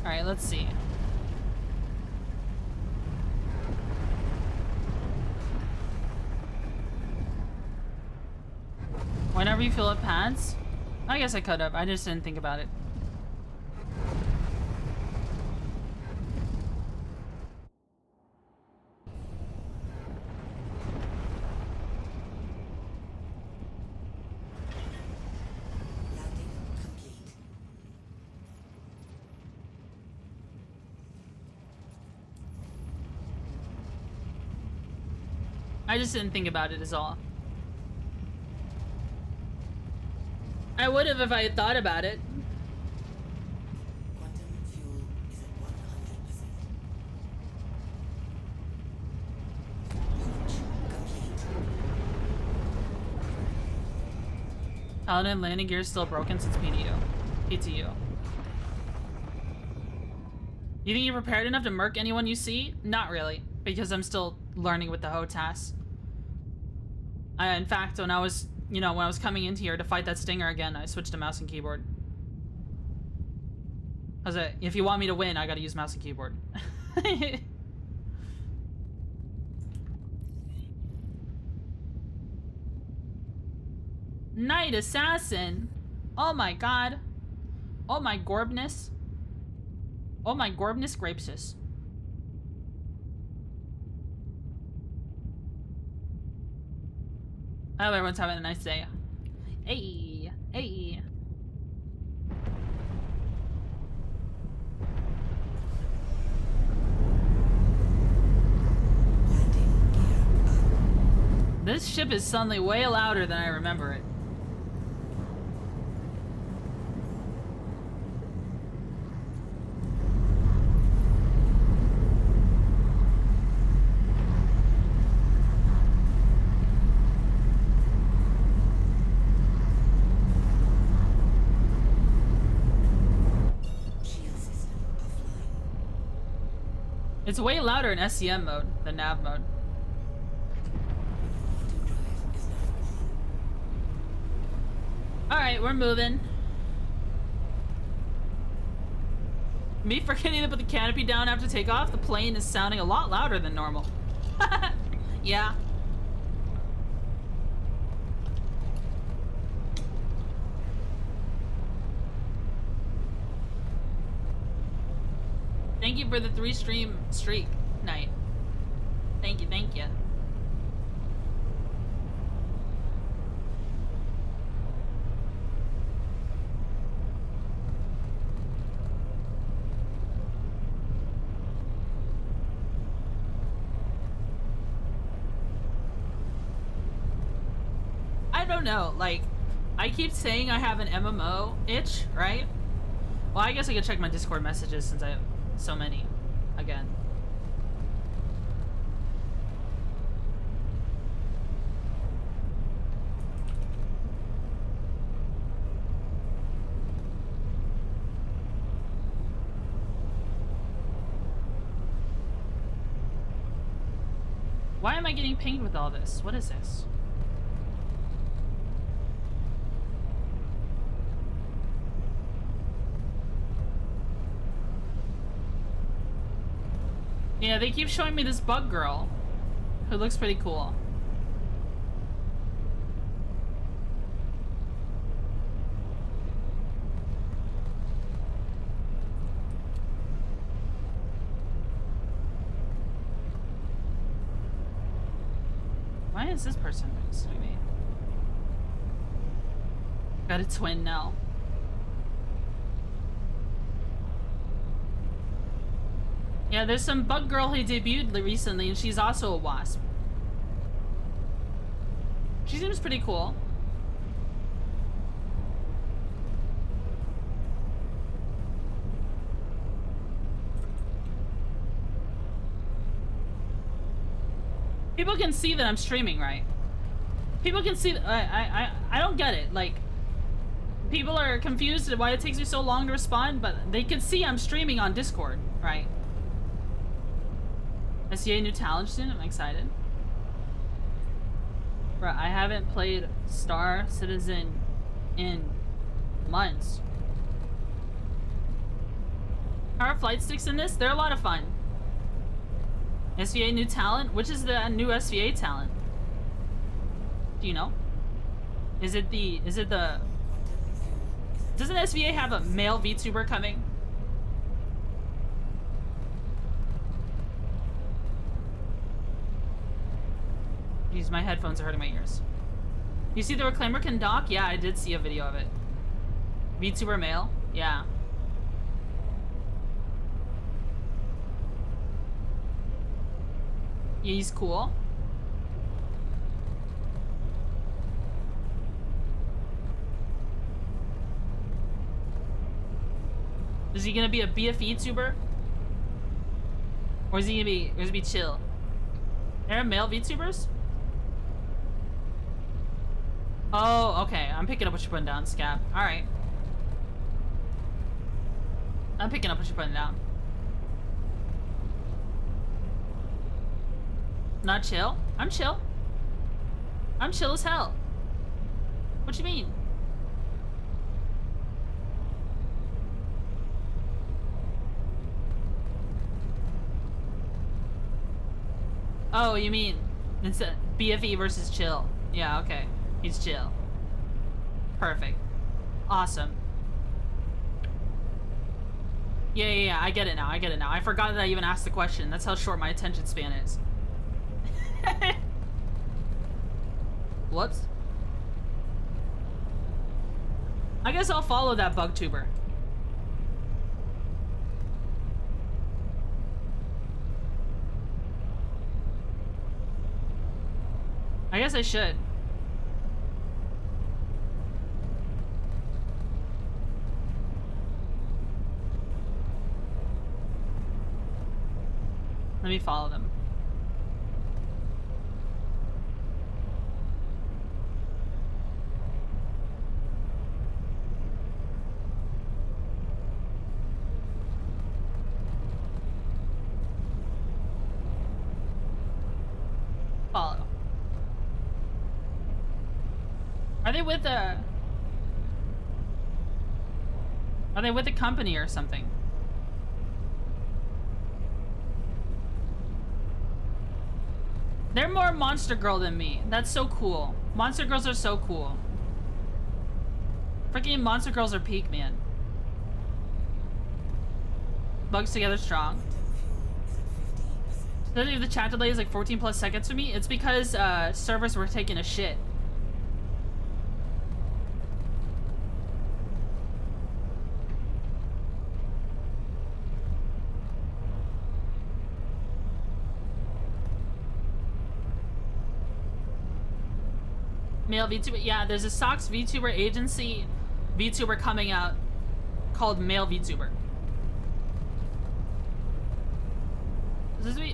Alright, let's see. Whenever you fill up pads? I guess I could have. I just didn't think about it. Landing complete. I just didn't think about it is all. I would have if I had thought about it. Quantum fuel is at 100%. Paladin landing gear is still broken since PTU. PTU. You think you're prepared enough to murk anyone you see? Not really, because I'm still learning with the hotas. In fact, when I was, when I was coming into here to fight that stinger again, I switched to mouse and keyboard. I was like, if you want me to win, I gotta use mouse and keyboard. Night Assassin! Oh my god. Oh my gorbness. Oh my gorbness grapesis. I hope everyone's having a nice day. Hey, hey. Landing gear up. This ship is suddenly way louder than I remember it. Shield system offline. It's way louder in SCM mode than nav mode. Quantum drive is now on. Alright, we're moving. Me forgetting to put the canopy down after takeoff, the plane is sounding a lot louder than normal. Yeah. Thank you for the 3 stream streak night. Thank you, thank you. I don't know, like, I keep saying I have an MMO itch, right? Well, I guess I could check my Discord messages since I have so many again. Why am I getting pinged with all this? What is this? Yeah, they keep showing me this bug girl who looks pretty cool. Why is this person next to me? Got a twin now. Yeah, there's some bug girl who debuted recently, and she's also a wasp. She seems pretty cool. People can see that I'm streaming, right? People can see that I don't get it. Like, people are confused at why it takes me so long to respond, but they can see I'm streaming on Discord, right? I see a new talent soon. I'm excited. Bro, I haven't played Star Citizen in months. How are flight sticks in this? They're a lot of fun. SVA new talent? Which is the new SVA talent? Do you know? Is it the... Doesn't SVA have a male VTuber coming? Jeez, my headphones are hurting my ears. You see the Reclaimer can dock? Yeah, I did see a video of it. VTuber male? Yeah. Yeah, he's cool. Is he gonna be a VTuber? Or is he gonna be chill? There are male VTubers? Oh, okay. I'm picking up what you're putting down, Scab. Alright. I'm picking up what you're putting down. Not chill? I'm chill. I'm chill as hell. What you mean? Oh, you mean it's a BFE versus chill. Yeah, okay. He's chill. Perfect. Awesome. Yeah, I get it now. I forgot that I even asked the question. That's how short my attention span is. Whoops. I guess I'll follow that bugtuber. I guess I should. Let me follow them. Follow. Are they with a... Are they with a company or something? They're more Monster Girl than me. That's so cool. Monster Girls are so cool. Freaking Monster Girls are peak, man. Bugs together strong. Especially if the chat delay is like 14 plus seconds for me, it's because servers were taking a shit. Male VTuber, yeah, there's a Sox VTuber agency VTuber coming out called Male VTuber.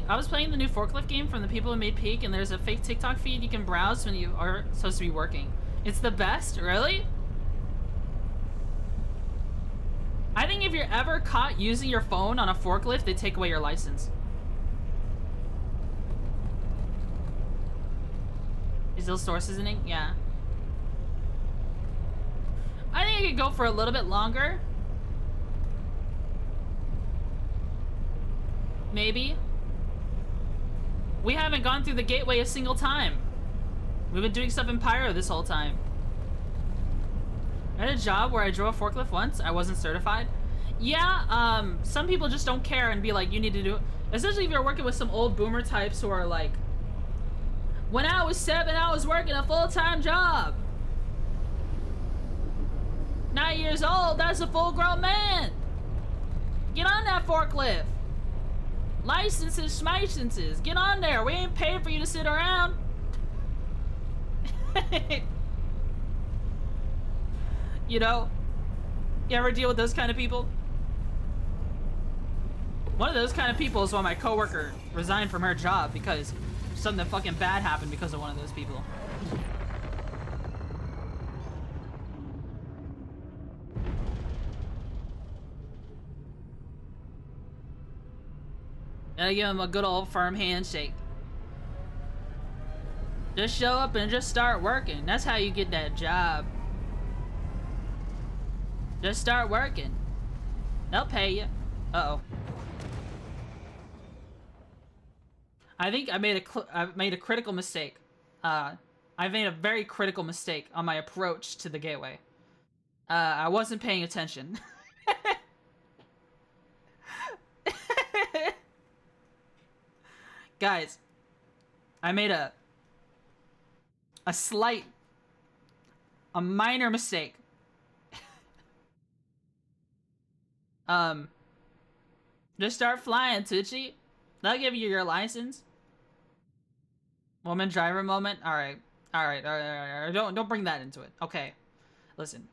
I was playing the new forklift game from the people who made Peak, and there's a fake TikTok feed you can browse when you are supposed to be working. It's the best, really? I think if you're ever caught using your phone on a forklift, they take away your license. Is those sources in ink? Yeah. I think I could go for a little bit longer. Maybe. We haven't gone through the gateway a single time. We've been doing stuff in Pyro this whole time. I had a job where I drove a forklift once. I wasn't certified. Yeah, some people just don't care and be like, you need to do it. Especially if you're working with some old boomer types who are like, when I was 7, I was working a full-time job. 9 years old, that's a full-grown man. Get on that forklift. Licenses, schmicenses. Get on there. We ain't paid for you to sit around. You know? You ever deal with those kind of people? One of those kind of people is when my coworker resigned from her job because something fucking bad happened because of one of those people. Gotta give him a good old firm handshake. Just show up and just start working. That's how you get that job. Just start working. They'll pay you. Uh-oh. I think I made a critical mistake. I made a very critical mistake on my approach to the gateway. I wasn't paying attention. Guys, I made a minor mistake. Just start flying, Twitchy. They'll give you your license. Woman driver moment. All right. Don't bring that into it. Okay. Listen.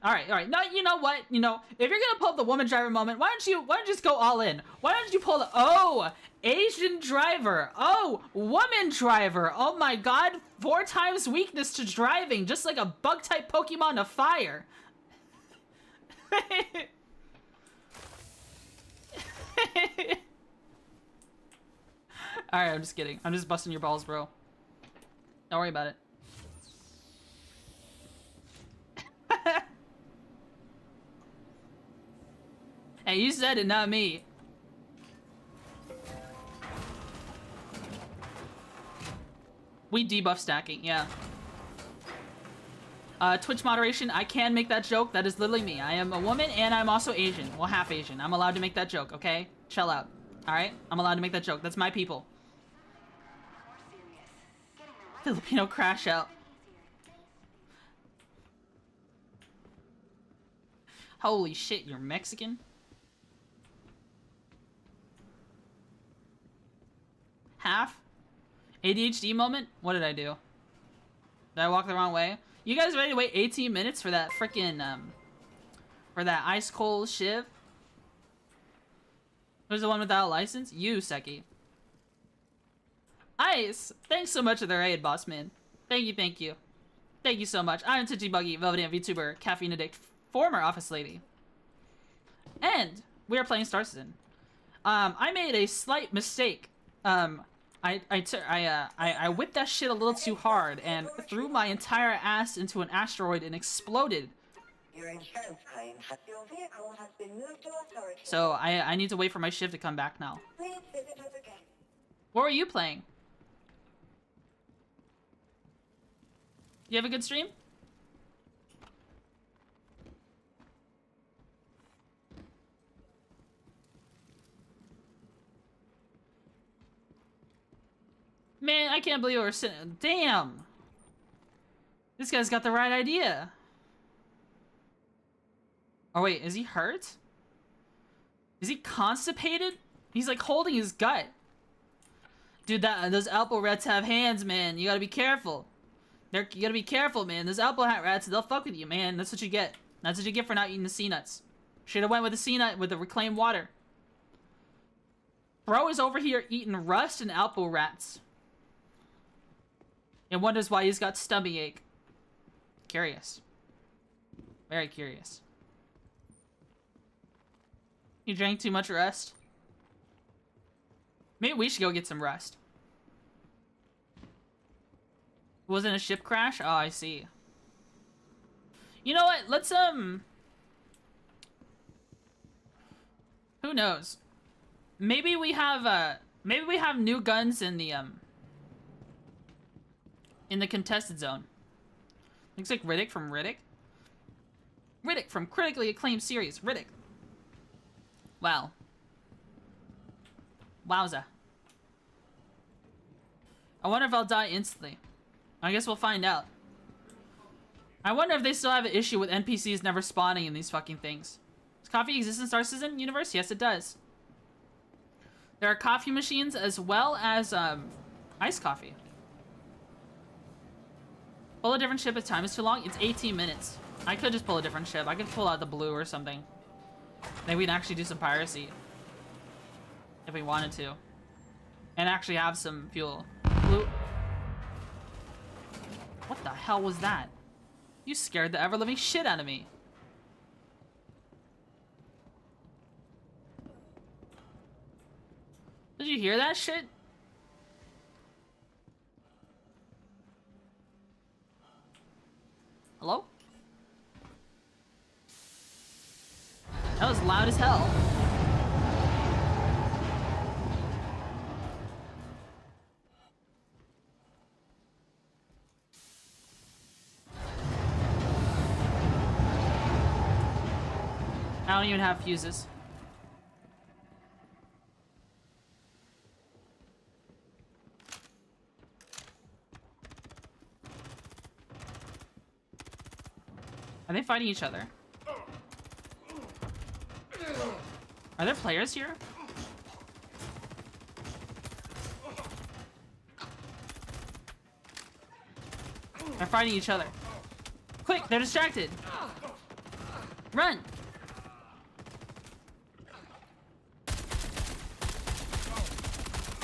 All right. No, you know what? You know, if you're gonna pull up the woman driver moment, why don't you just go all in? Why don't you pull the Asian driver? Oh, woman driver. Oh my God, 4 times weakness to driving, just like a bug type Pokemon of fire. Alright, I'm just kidding. I'm just busting your balls, bro. Don't worry about it. Hey, you said it, not me. We debuff stacking, yeah. Twitch moderation, I can make that joke. That is literally me. I am a woman and I'm also Asian. Well, half Asian. I'm allowed to make that joke, okay? Chill out. Alright? I'm allowed to make that joke. That's my people. Filipino crash out. Holy shit, you're Mexican? Half? ADHD moment? What did I do? Did I walk the wrong way? You guys ready to wait 18 minutes for that frickin', for that ice cold shiv? Who's the one without a license? You, Seki. Ice! Thanks so much for the raid, boss man. Thank you. Thank you so much. I'm Twitchy Buggy, Velvet VTuber, Caffeine Addict, former office lady. And we are playing Star Citizen. I made a slight mistake. I whipped that shit a little too hard and threw my entire ass into an asteroid and exploded. Your insurance claim. Your vehicle has been moved to authority. So I need to wait for my shift to come back now. Please visit us again. What were you playing? You have a good stream? Man, I can't believe we're sitting. Damn! This guy's got the right idea. Oh wait, is he hurt? Is he constipated? He's like holding his gut. Dude, those Alpo rats have hands, man. You gotta be careful. You gotta be careful, man. Those Alpo hat rats, they'll fuck with you, man. That's what you get. That's what you get for not eating the sea nuts. Should've went with the sea nut with the reclaimed water. Bro is over here eating rust and Alpo rats. And wonders why he's got stomach ache. Curious. Very curious. You drank too much rust? Maybe we should go get some rust. Wasn't a ship crash? Oh, I see. You know what? Let's, who knows? Maybe we have new guns in the contested zone. Looks like Riddick from Riddick. Riddick from critically acclaimed series, Riddick. Wow. Wowza. I wonder if I'll die instantly. I guess we'll find out. I wonder if they still have an issue with NPCs never spawning in these fucking things. Does coffee exist in Star Citizen universe? Yes, it does. There are coffee machines as well as iced coffee. Pull a different ship if time is too long. It's 18 minutes. I could just pull a different ship. I could pull out the blue or something. Maybe we'd actually do some piracy. If we wanted to. And actually have some fuel. Blue. What the hell was that? You scared the ever-living shit out of me. Did you hear that shit? Hello? That was loud as hell. I don't even have fuses. Are they fighting each other? Are there players here? They're fighting each other. Quick, they're distracted. Run!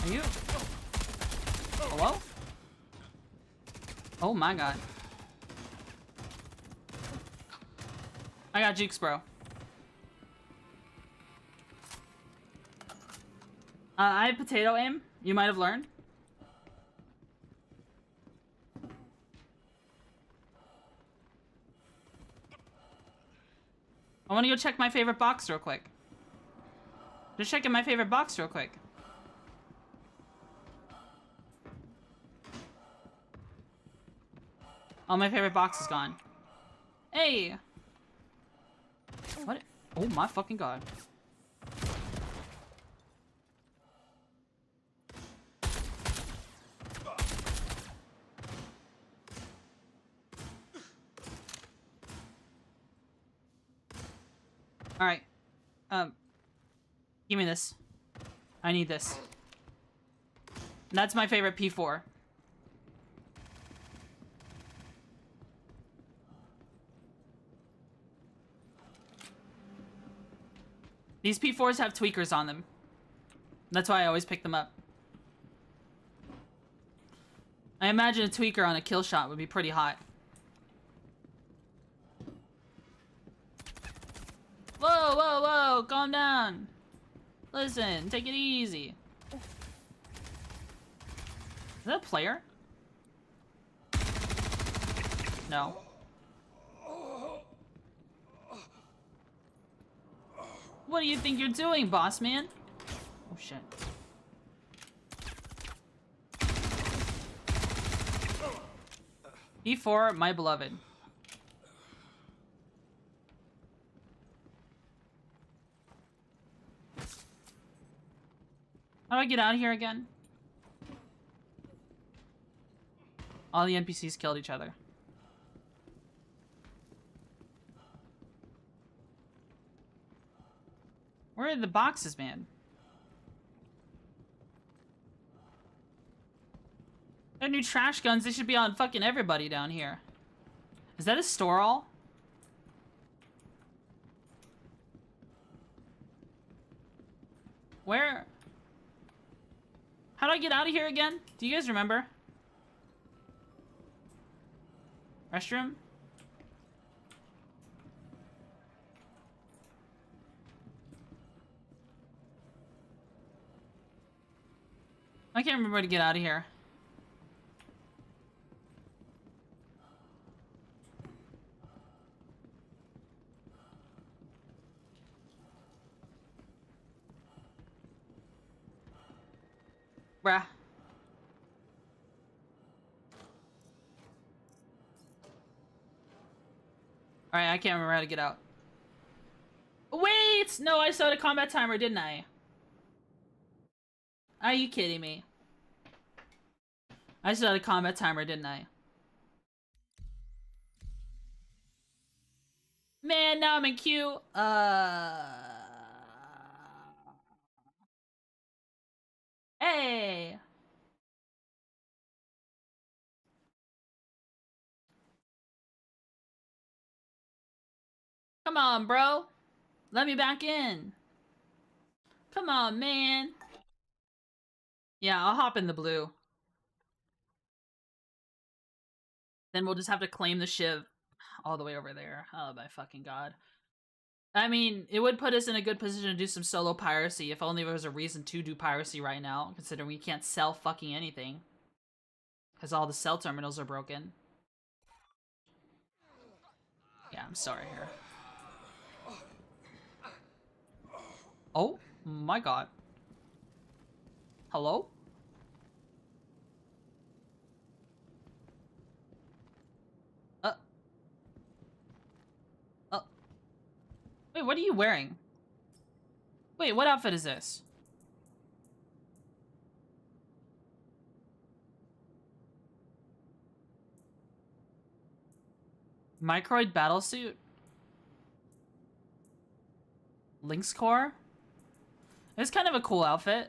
Are you? Hello? Oh my god. I got jukes, bro. I have potato aim. You might have learned. I want to go check my favorite box real quick. Just checking my favorite box real quick. Oh, my favorite box is gone. Hey! What? Oh my fucking god. Alright. Give me this. I need this. That's my favorite P4. These P4s have tweakers on them. That's why I always pick them up. I imagine a tweaker on a kill shot would be pretty hot. Whoa, whoa, whoa, calm down. Listen, take it easy. Is that a player? No. What do you think you're doing, boss man? Oh shit. E4, my beloved. How do I get out of here again? All the NPCs killed each other. Where are the boxes, man? They're new trash guns. They should be on fucking everybody down here. Is that a store all? Where? How do I get out of here again? Do you guys remember? Restroom? I can't remember how to get out of here. Bruh. Alright, I can't remember how to get out. Wait! No, I saw the combat timer, didn't I? Are you kidding me? I saw the combat timer, didn't I? Man, now I'm in queue. Hey! Come on, bro. Let me back in. Come on, man. Yeah, I'll hop in the blue. Then we'll just have to claim the shiv all the way over there. Oh my fucking god. I mean, it would put us in a good position to do some solo piracy if only there was a reason to do piracy right now, considering we can't sell fucking anything. Because all the sell terminals are broken. Yeah, I'm sorry here. Oh my god. Hello? Wait, Wait, what are you wearing? Wait, what outfit is this? Microid battlesuit? Lynx core? It's kind of a cool outfit.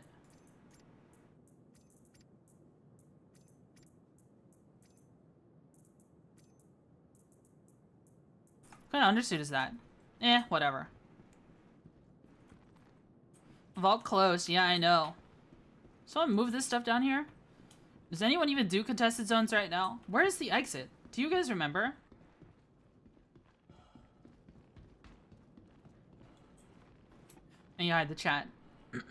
What kind of undersuit is that? Eh, whatever. Vault closed. Yeah, I know. Someone move this stuff down here? Does anyone even do contested zones right now? Where is the exit? Do you guys remember? And you hide the chat. It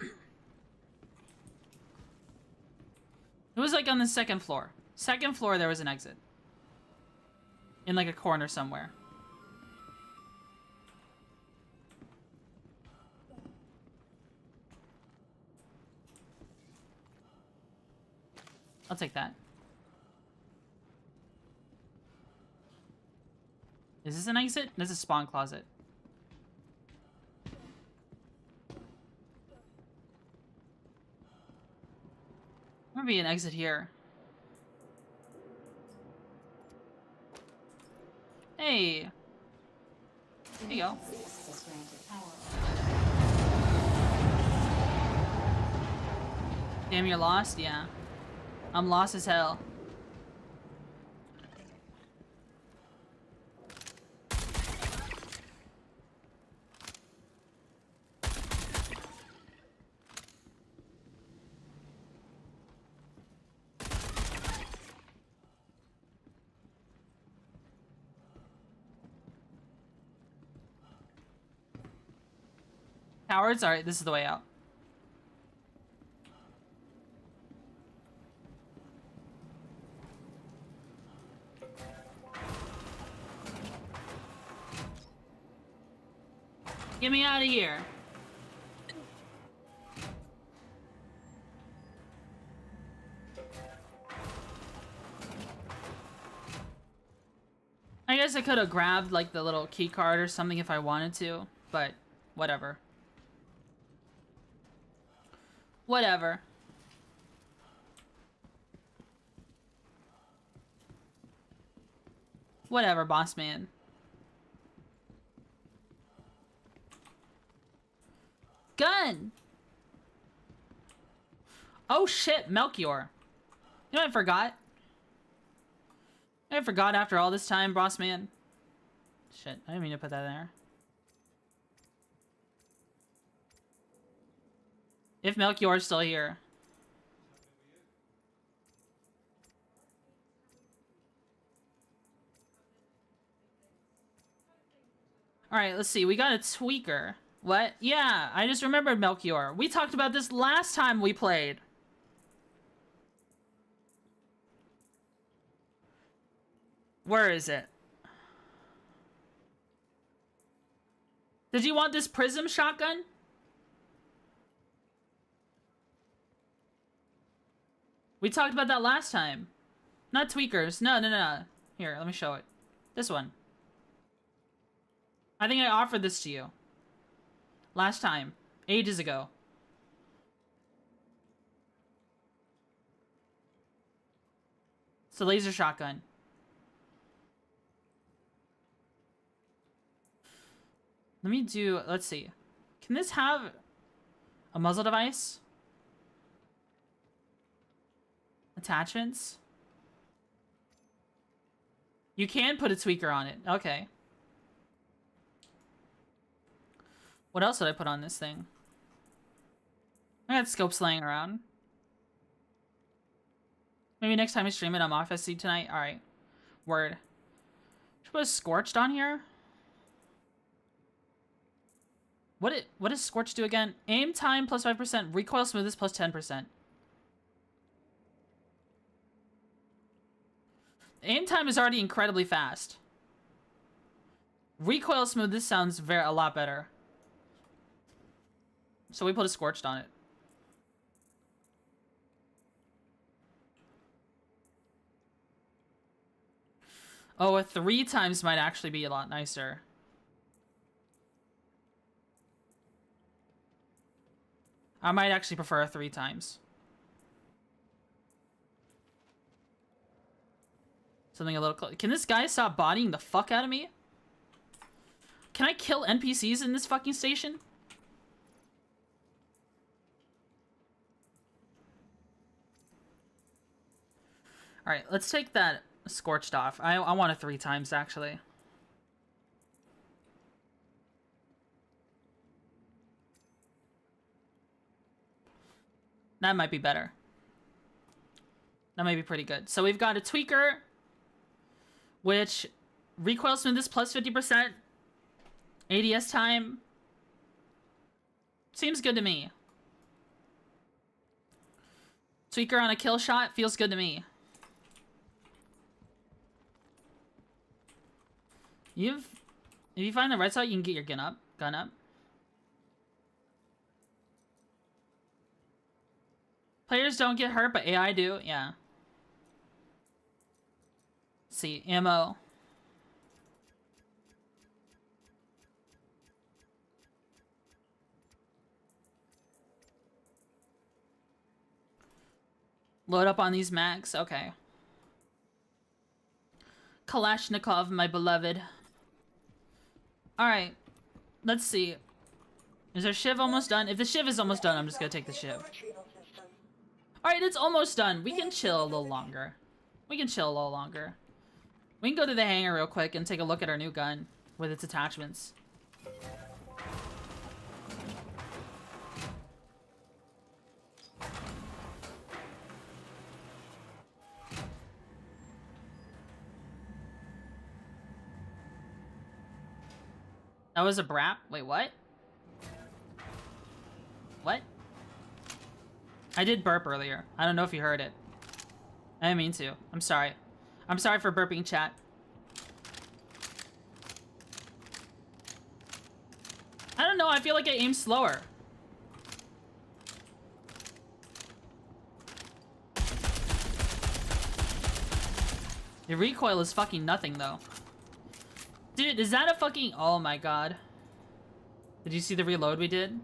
was like on the second floor. Second floor, there was an exit. In like a corner somewhere. I'll take that. Is this an exit? This is a spawn closet. There might be an exit here. Hey. There you go. Damn, you're lost? Yeah. I'm lost as hell. Cowards? Alright, this is the way out. Get me out of here. I guess I could have grabbed like the little key card or something if I wanted to, but whatever. Whatever. Whatever, boss man. Gun! Oh shit, Melchior. You know what I forgot? I forgot after all this time, boss man. Shit, I didn't mean to put that in there. If Melchior's still here. Alright, let's see. We got a tweaker. What? Yeah, I just remembered Melchior. We talked about this last time we played. Where is it? Did you want this prism shotgun? We talked about that last time. Not tweakers. No, no, no. Here, let me show it. This one. I think I offered this to you. Last time. Ages ago. It's a laser shotgun. Let me do... Let's see. Can this have a muzzle device? Attachments? You can put a tweaker on it. Okay. What else did I put on this thing? I got scopes laying around. Maybe next time I stream it, I'm off SC tonight. Alright. Word. Should I put Scorched on here? What does Scorch do again? Aim time plus 5%. Recoil smoothness plus 10%. Aim time is already incredibly fast. Recoil smoothness sounds a lot better. So we put a Scorched on it. Oh, a 3 times might actually be a lot nicer. I might actually prefer 3 times. Something a little close. Can this guy stop bodying the fuck out of me? Can I kill NPCs in this fucking station? Alright, let's take that scorched off. I want it 3 times, actually. That might be better. That might be pretty good. So we've got a tweaker, which recoil smoothness plus 50%. ADS time. Seems good to me. Tweaker on a kill shot feels good to me. If you find the red side, you can get your gun up. Players don't get hurt, but AI do. Yeah. Let's see, ammo. Load up on these mags. Okay. Kalashnikov, my beloved. Alright. Let's see. Is our shiv almost done? If the shiv is almost done, I'm just gonna take the shiv. Alright, it's almost done. We can chill a little longer. We can go to the hangar real quick and take a look at our new gun with its attachments. That was a brap? Wait, what? What? I did burp earlier. I don't know if you heard it. I didn't mean to. I'm sorry. I'm sorry for burping, chat. I don't know. I feel like I aim slower. The recoil is fucking nothing, though. Dude, is that a fucking... Oh my god. Did you see the reload we did?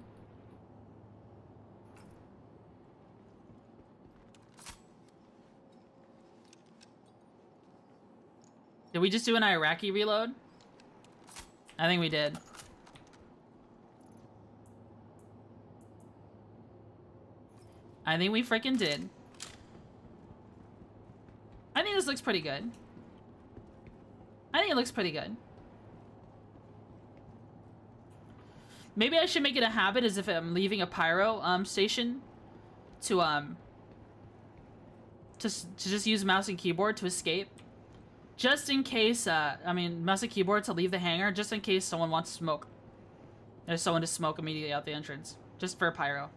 Did we just do an Iraqi reload? I think we did. I think we freaking did. I think this looks pretty good. I think it looks pretty good. Maybe I should make it a habit as if I'm leaving a pyro station to just use mouse and keyboard to escape. Just in case, I mean, mouse and keyboard to leave the hangar, just in case someone wants to smoke. There's someone to smoke immediately out the entrance. Just for a pyro.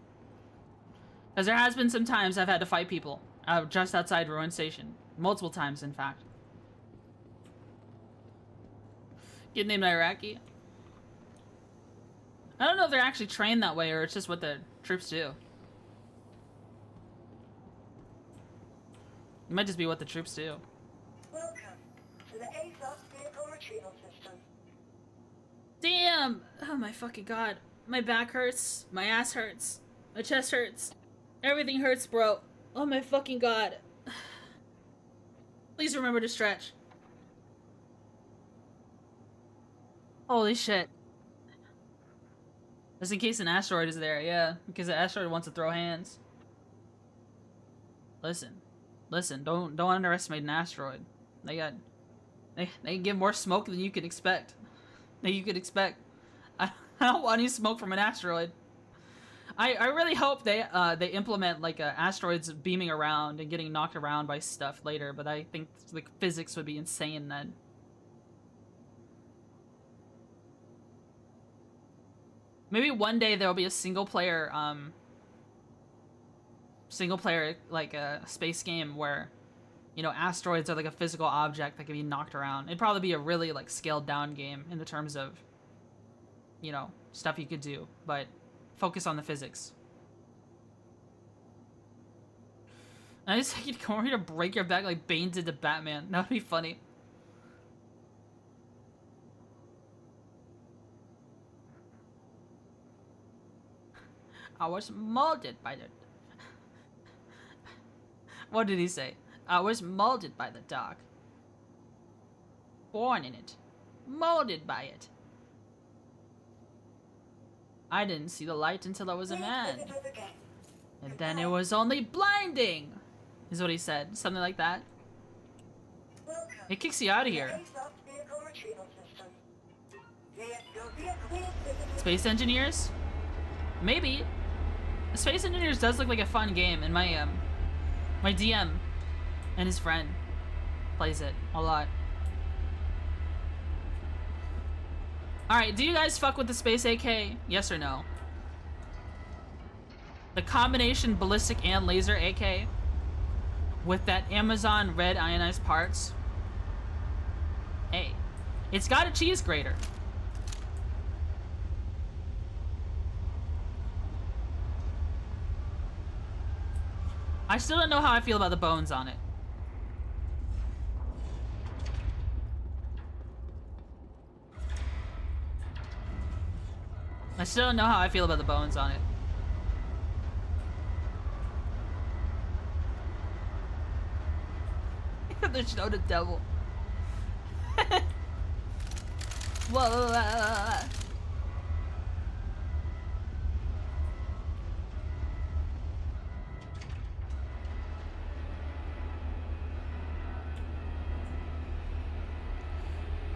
Because there has been some times I've had to fight people just outside Ruin Station. Multiple times, in fact. Get named Iraqi. I don't know if they're actually trained that way or it's just what the troops do. It might just be what the troops do. Welcome to the ASOS vehicle retrieval system. Damn! Oh my fucking god. My back hurts. My ass hurts. My chest hurts. Everything hurts, bro. Oh my fucking god. Please remember to stretch. Holy shit. Just in case an asteroid is there, yeah. Because the asteroid wants to throw hands. Listen, don't underestimate an asteroid. They can give more smoke than you could expect. I don't want any smoke from an asteroid. I really hope they implement like asteroids beaming around and getting knocked around by stuff later, but I think the physics would be insane then. Maybe one day there'll be a single player like a space game where, you know, asteroids are like a physical object that can be knocked around. It'd probably be a really like scaled down game in the terms of, you know, stuff you could do, but focus on the physics. I just think you'd come over here to break your back like Bane did to Batman. That would be funny. I was molded by the... What did he say? I was molded by the dark. Born in it. Molded by it. I didn't see the light until I was a man. And then it was only blinding! Is what he said. Something like that. It kicks you out of here. Space Engineers? Maybe. Space Engineers does look like a fun game, and my DM and his friend plays it a lot. Alright, do you guys fuck with the Space AK? Yes or no? The combination ballistic and laser AK with that Amazon red ionized parts. Hey, it's got a cheese grater. I still don't know how I feel about the bones on it. I still don't know how I feel about the bones on it. There's no the devil. Whoa.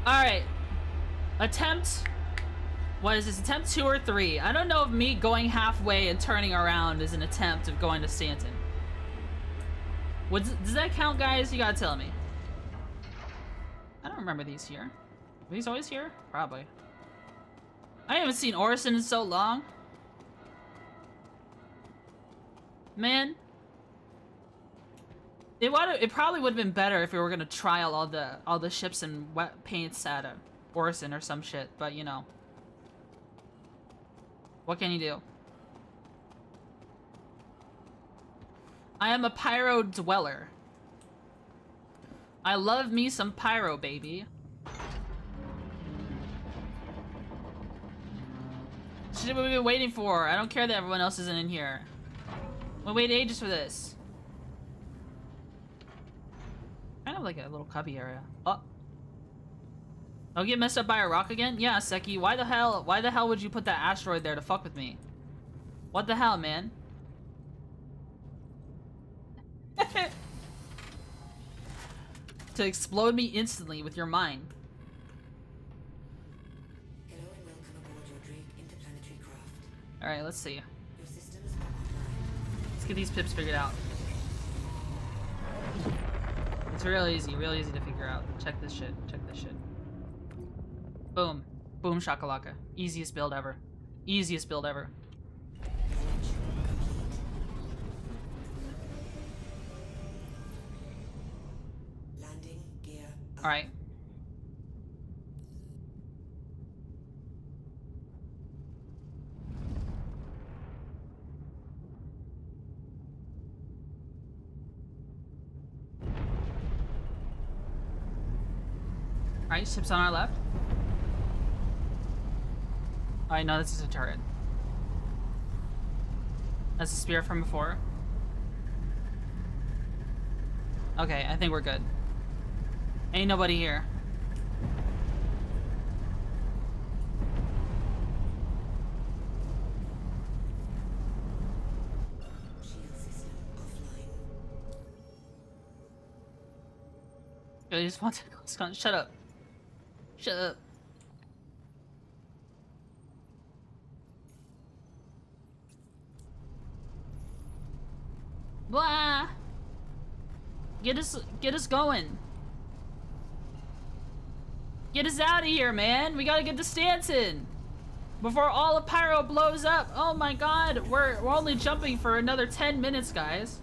Alright. Attempt... What is this? Attempt 2 or 3? I don't know if me going halfway and turning around is an attempt of going to Stanton. Does that count, guys? You gotta tell me. I don't remember these here. Are these always here? Probably. I haven't seen Orison in so long. Man. It probably would have been better if we were gonna trial all the ships and wet paints at Orison or some shit, but you know. What can you do? I am a pyro dweller. I love me some pyro, baby. Shit, what we've been waiting for. I don't care that everyone else isn't in here. We waited ages for this. Kind of like a little cubby area. Oh. I'll get messed up by a rock again? Yeah, Seki, why the hell would you put that asteroid there to fuck with me? What the hell, man? To explode me instantly with your mind. Hello and welcome aboard your Drake interplanetary craft. Alright, let's see. Your systems are online. Let's get these pips figured out. It's real easy to figure out. Check this shit. Boom. Boom shakalaka. Easiest build ever. Easiest build ever. Landing gear up. Alright. Alright, ships on our left. Alright, no, this is a turret. That's a spear from before. Okay, I think we're good. Ain't nobody here. Shield system offline. I just want to shut up. Shut up. Blah. Get us going. Get us out of here, man. We gotta get to Stanton before all of Pyro blows up. Oh my god, we're only jumping for another 10 minutes, guys.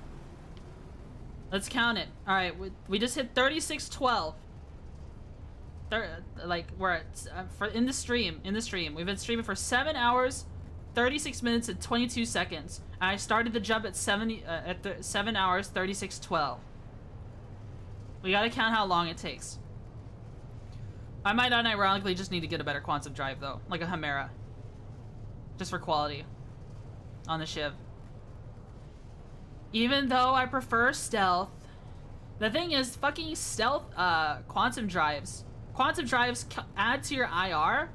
Let's count it. All right, we just hit 36:12. Like we're at, in the stream. We've been streaming for 7 hours, 36 minutes and 22 seconds. I started the jump at 7 hours 36:12. We gotta count how long it takes. I might unironically just need to get a better quantum drive though, like a Chimera, just for quality. on the Shiv. Even though I prefer stealth. The thing is, fucking stealth, quantum drives. Quantum drives add to your IR,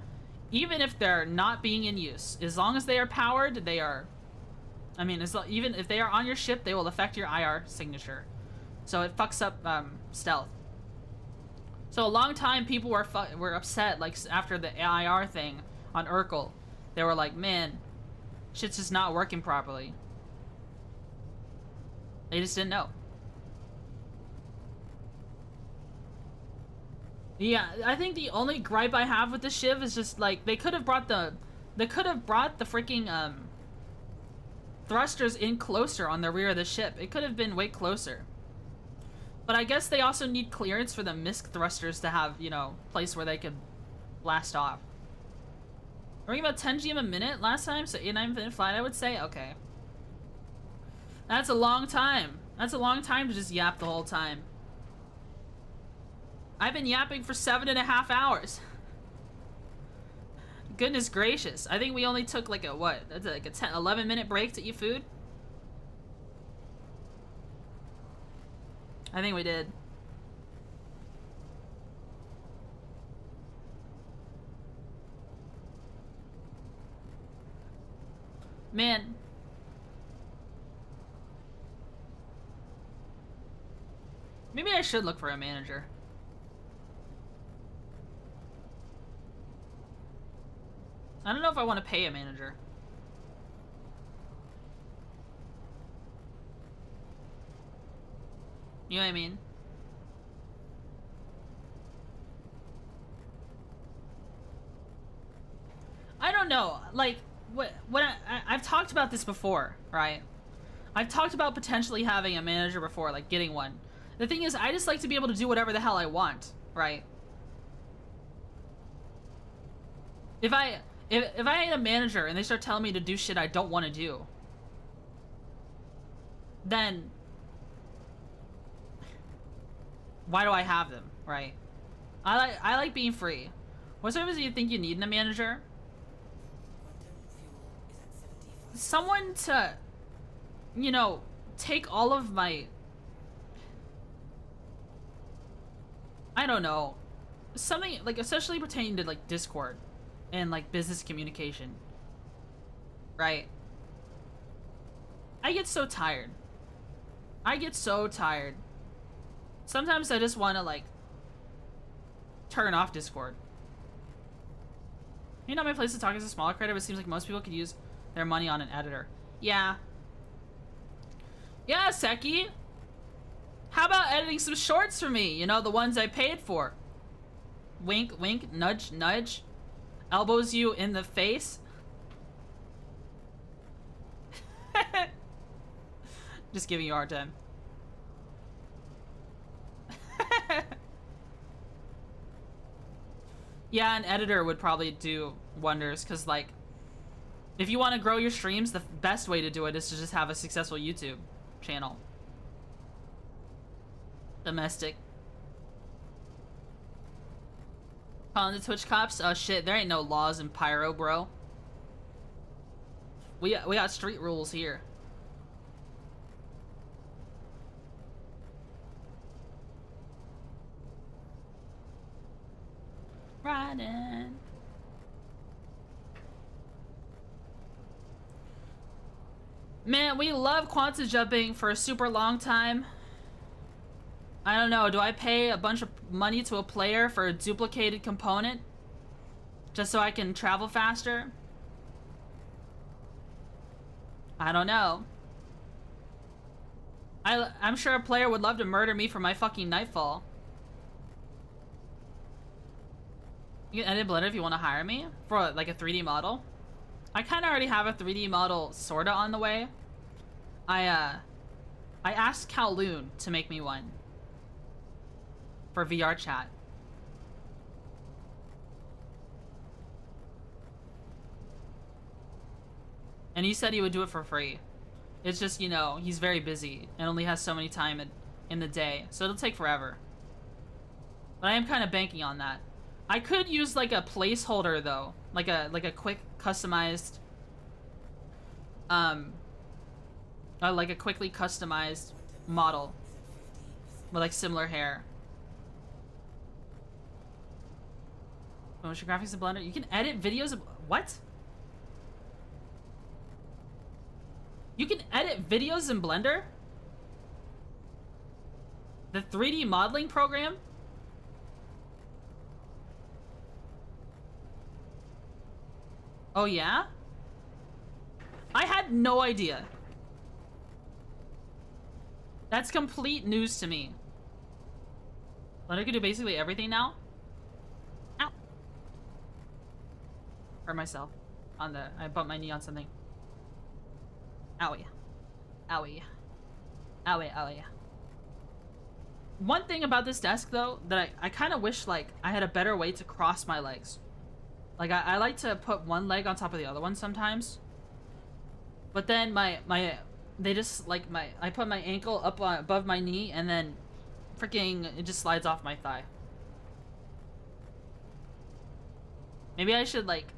even if they're not being in use. As long as they are powered, they are... I mean, even if they are on your ship, they will affect your IR signature. So it fucks up, stealth. So a long time, people were upset, like, after the IR thing on Urkel. They were like, man, shit's just not working properly. They just didn't know. Yeah, I think the only gripe I have with the Shiv is just like they could have brought the freaking thrusters in closer on the rear of the ship. It could have been way closer. But I guess they also need clearance for the MISC thrusters to have, you know, place where they could blast off. We're getting about 10 GM a minute last time, so 8-9 minute flight, I would say. Okay. That's a long time. That's a long time to just yap the whole time. I've been yapping for 7.5 hours. Goodness gracious. I think we only took like a, what? That's like a 11 minute break to eat food? I think we did. Man. Maybe I should look for a manager. I don't know if I want to pay a manager. You know what I mean? I don't know. Like, I've talked about this before, right? I've talked about potentially having a manager before, like getting one. The thing is, I just like to be able to do whatever the hell I want, right? If I had a manager and they start telling me to do shit I don't want to do, then why do I have them, right? I like being free. What service do you think you need in a manager? Someone to, you know, take all of my, I don't know, something like especially pertaining to like Discord and like business communication, right? I get so tired. Sometimes I just want to like turn off Discord. You know, my place to talk is a smaller creator, but it seems like most people could use their money on an editor. Yeah, Seki. How about editing some shorts for me? You know, the ones I paid for. Wink, wink, nudge, nudge. Elbows you in the face. Just giving you a hard time. Yeah, an editor would probably do wonders, because, like, if you want to grow your streams, the best way to do it is to just have a successful YouTube channel. Domestic. Calling the Twitch cops? Oh shit, there ain't no laws in Pyro, bro. We got street rules here. Riding. Man, we love quantum jumping for a super long time. I don't know, do I pay a bunch of money to a player for a duplicated component? Just so I can travel faster? I don't know. I'm sure a player would love to murder me for my fucking Nightfall. You can edit Blender if you want to hire me for like a 3D model. I kind of already have a 3D model sorta on the way. I asked Kowloon to make me one for VR chat. And he said he would do it for free. It's just, you know, he's very busy and only has so many time in the day, so it'll take forever. But I am kind of banking on that. I could use like a placeholder though, like a quick customized like a quickly customized model with like similar hair. Motion graphics in Blender. You can edit videos of what? You can edit videos in Blender? The 3D modeling program? Oh yeah? I had no idea. That's complete news to me. Blender can do basically everything now? Ow. Hurt myself on the, I bumped my knee on something. Owie. Owie. Owie, owie. One thing about this desk though, that I kind of wish like I had a better way to cross my legs. Like I like to put one leg on top of the other one sometimes. But then they just like I put my ankle up above my knee and then freaking it just slides off my thigh. Maybe I should like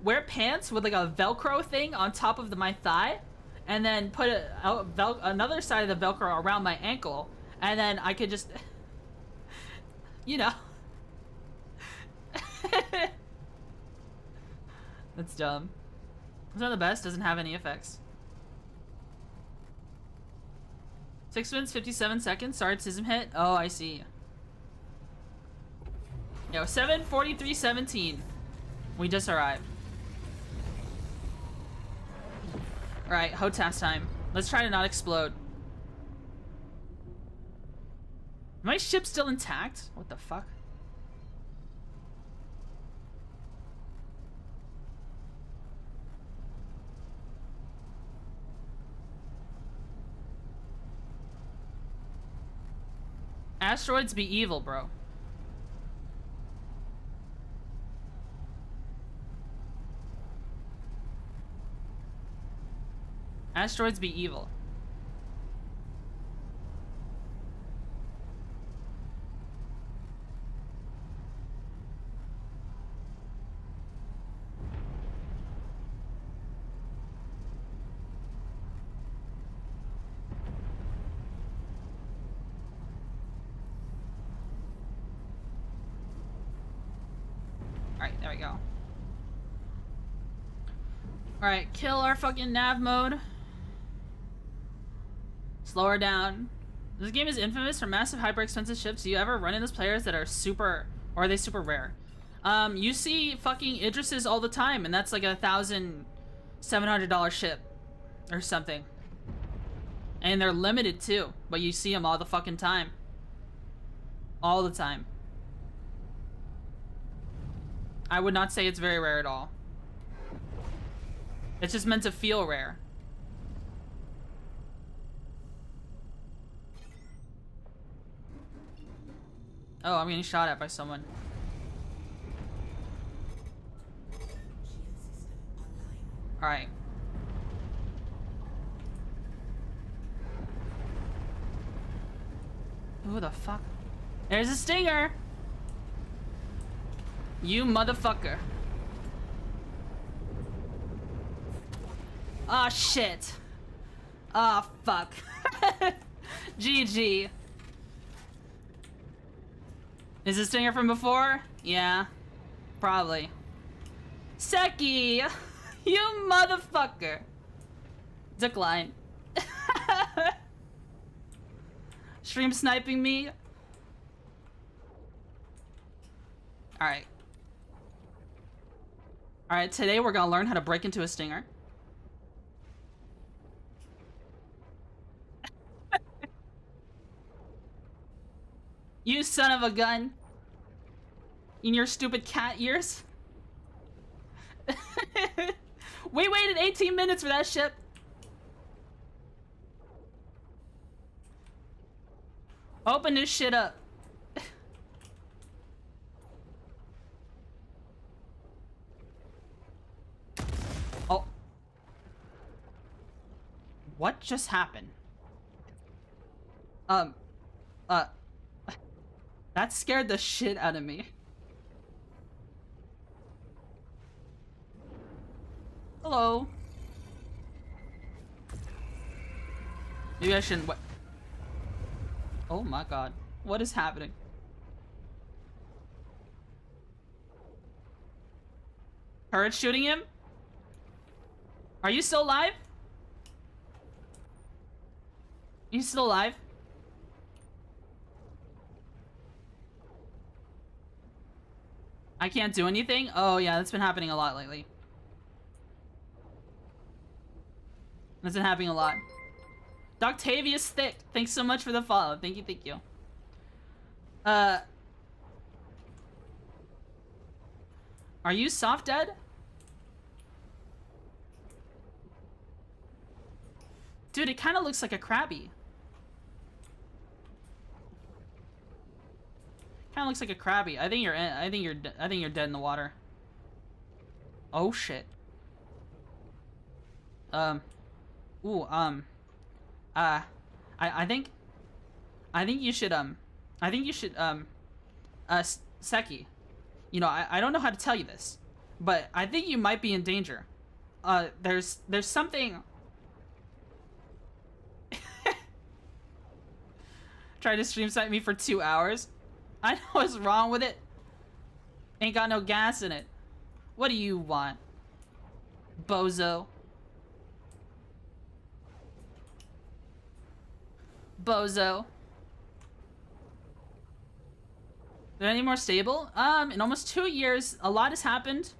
wear pants with like a Velcro thing on top of my thigh and then put another side of the Velcro around my ankle and then I could just you know. That's dumb. It's not the best, doesn't have any effects. 6 minutes, 57 seconds. Sorry, autism hit. Oh, I see. Yo, 7:43:17. We just arrived. Alright, hotas time. Let's try to not explode. My ship still intact? What the fuck? Asteroids be evil, bro. Asteroids be evil. Alright, there we go. Alright, kill our fucking nav mode. Slow her down. This game is infamous for massive, hyper-expensive ships. Do you ever run into players that are super, or are they super rare? You see fucking Idrises all the time, and that's like $1,700 ship or something. And they're limited too, but you see them all the fucking time. All the time. I would not say it's very rare at all. It's just meant to feel rare. Oh, I'm getting shot at by someone. Alright. Who the fuck? There's a stinger! You motherfucker. Ah, shit. Ah, fuck. GG. Is this stinger from before? Yeah. Probably. Seki! You motherfucker! Decline. Stream sniping me? Alright. Alright, today we're gonna learn how to break into a stinger. You son of a gun. In your stupid cat ears. We waited 18 minutes for that ship. Open this shit up. Oh. What just happened? That scared the shit out of me. Hello. Maybe I shouldn't. What? Oh my god. What is happening? Courage shooting him? Are you still alive? Are you still alive? I can't do anything? Oh yeah, that's been happening a lot lately. That's been happening a lot. Doctavius Thick, thanks so much for the follow. Thank you, thank you. Are you soft dead? Dude, it kind of looks like a Krabby. Kind of looks like a Krabby. I think you're dead in the water. Oh shit. Ooh, I think you should, Seki, you know, I don't know how to tell you this, but I think you might be in danger. There's something. Tried to stream snipe me for 2 hours. I know what's wrong with it. Ain't got no gas in it. What do you want, bozo? Bozo. Is it any more stable? In almost 2 years, a lot has happened.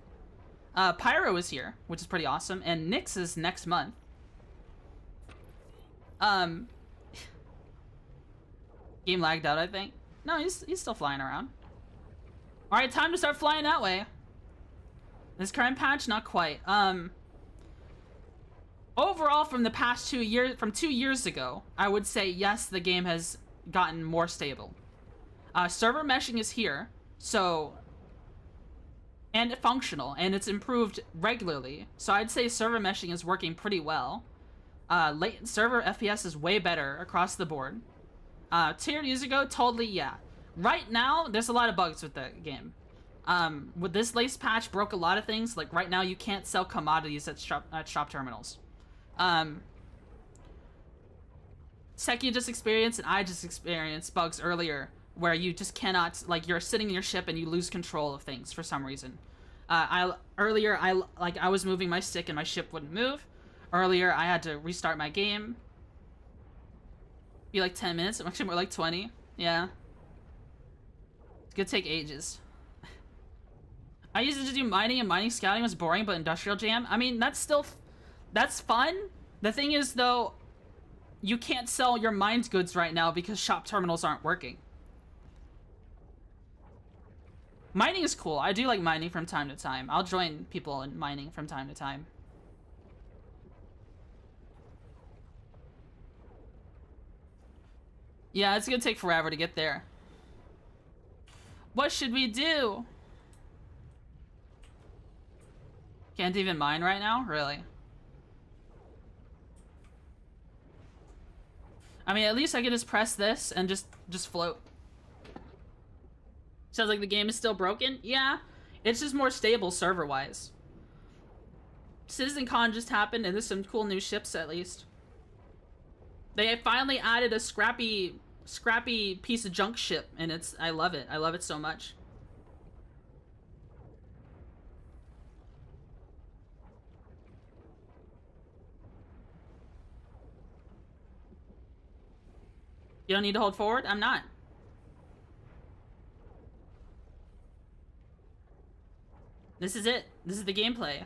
Pyro is here, which is pretty awesome, and Nyx is next month. Game lagged out, I think. No, he's still flying around. Alright, time to start flying that way. This current patch, not quite. Overall, from the past 2 years, from 2 years ago, I would say yes, the game has gotten more stable. Server meshing is here, so, and functional, and it's improved regularly. So I'd say server meshing is working pretty well. Server FPS is way better across the board. 2 years ago, totally, yeah. Right now, there's a lot of bugs with the game. With this latest patch, broke a lot of things. Like right now, you can't sell commodities at shop terminals. Seki just experienced, and I just experienced bugs earlier where you just cannot, like, you're sitting in your ship and you lose control of things for some reason. I was moving my stick and my ship wouldn't move. Earlier, I had to restart my game. Be like 10 minutes, actually more like 20. Yeah. It's gonna take ages. I used to do mining, and mining scouting was boring, but industrial jam, I mean, that's fun. The thing is, though, you can't sell your mined goods right now because shop terminals aren't working. Mining is cool. I do like mining from time to time. I'll join people in mining from time to time. Yeah, it's gonna take forever to get there. What should we do? Can't even mine right now? Really? I mean, at least I can just press this and just float. Sounds like the game is still broken? Yeah. It's just more stable server-wise. CitizenCon just happened, and there's some cool new ships, at least. They finally added a scrappy piece of junk ship, and I love it. I love it so much. You don't need to hold forward? I'm not. This is it. This is the gameplay.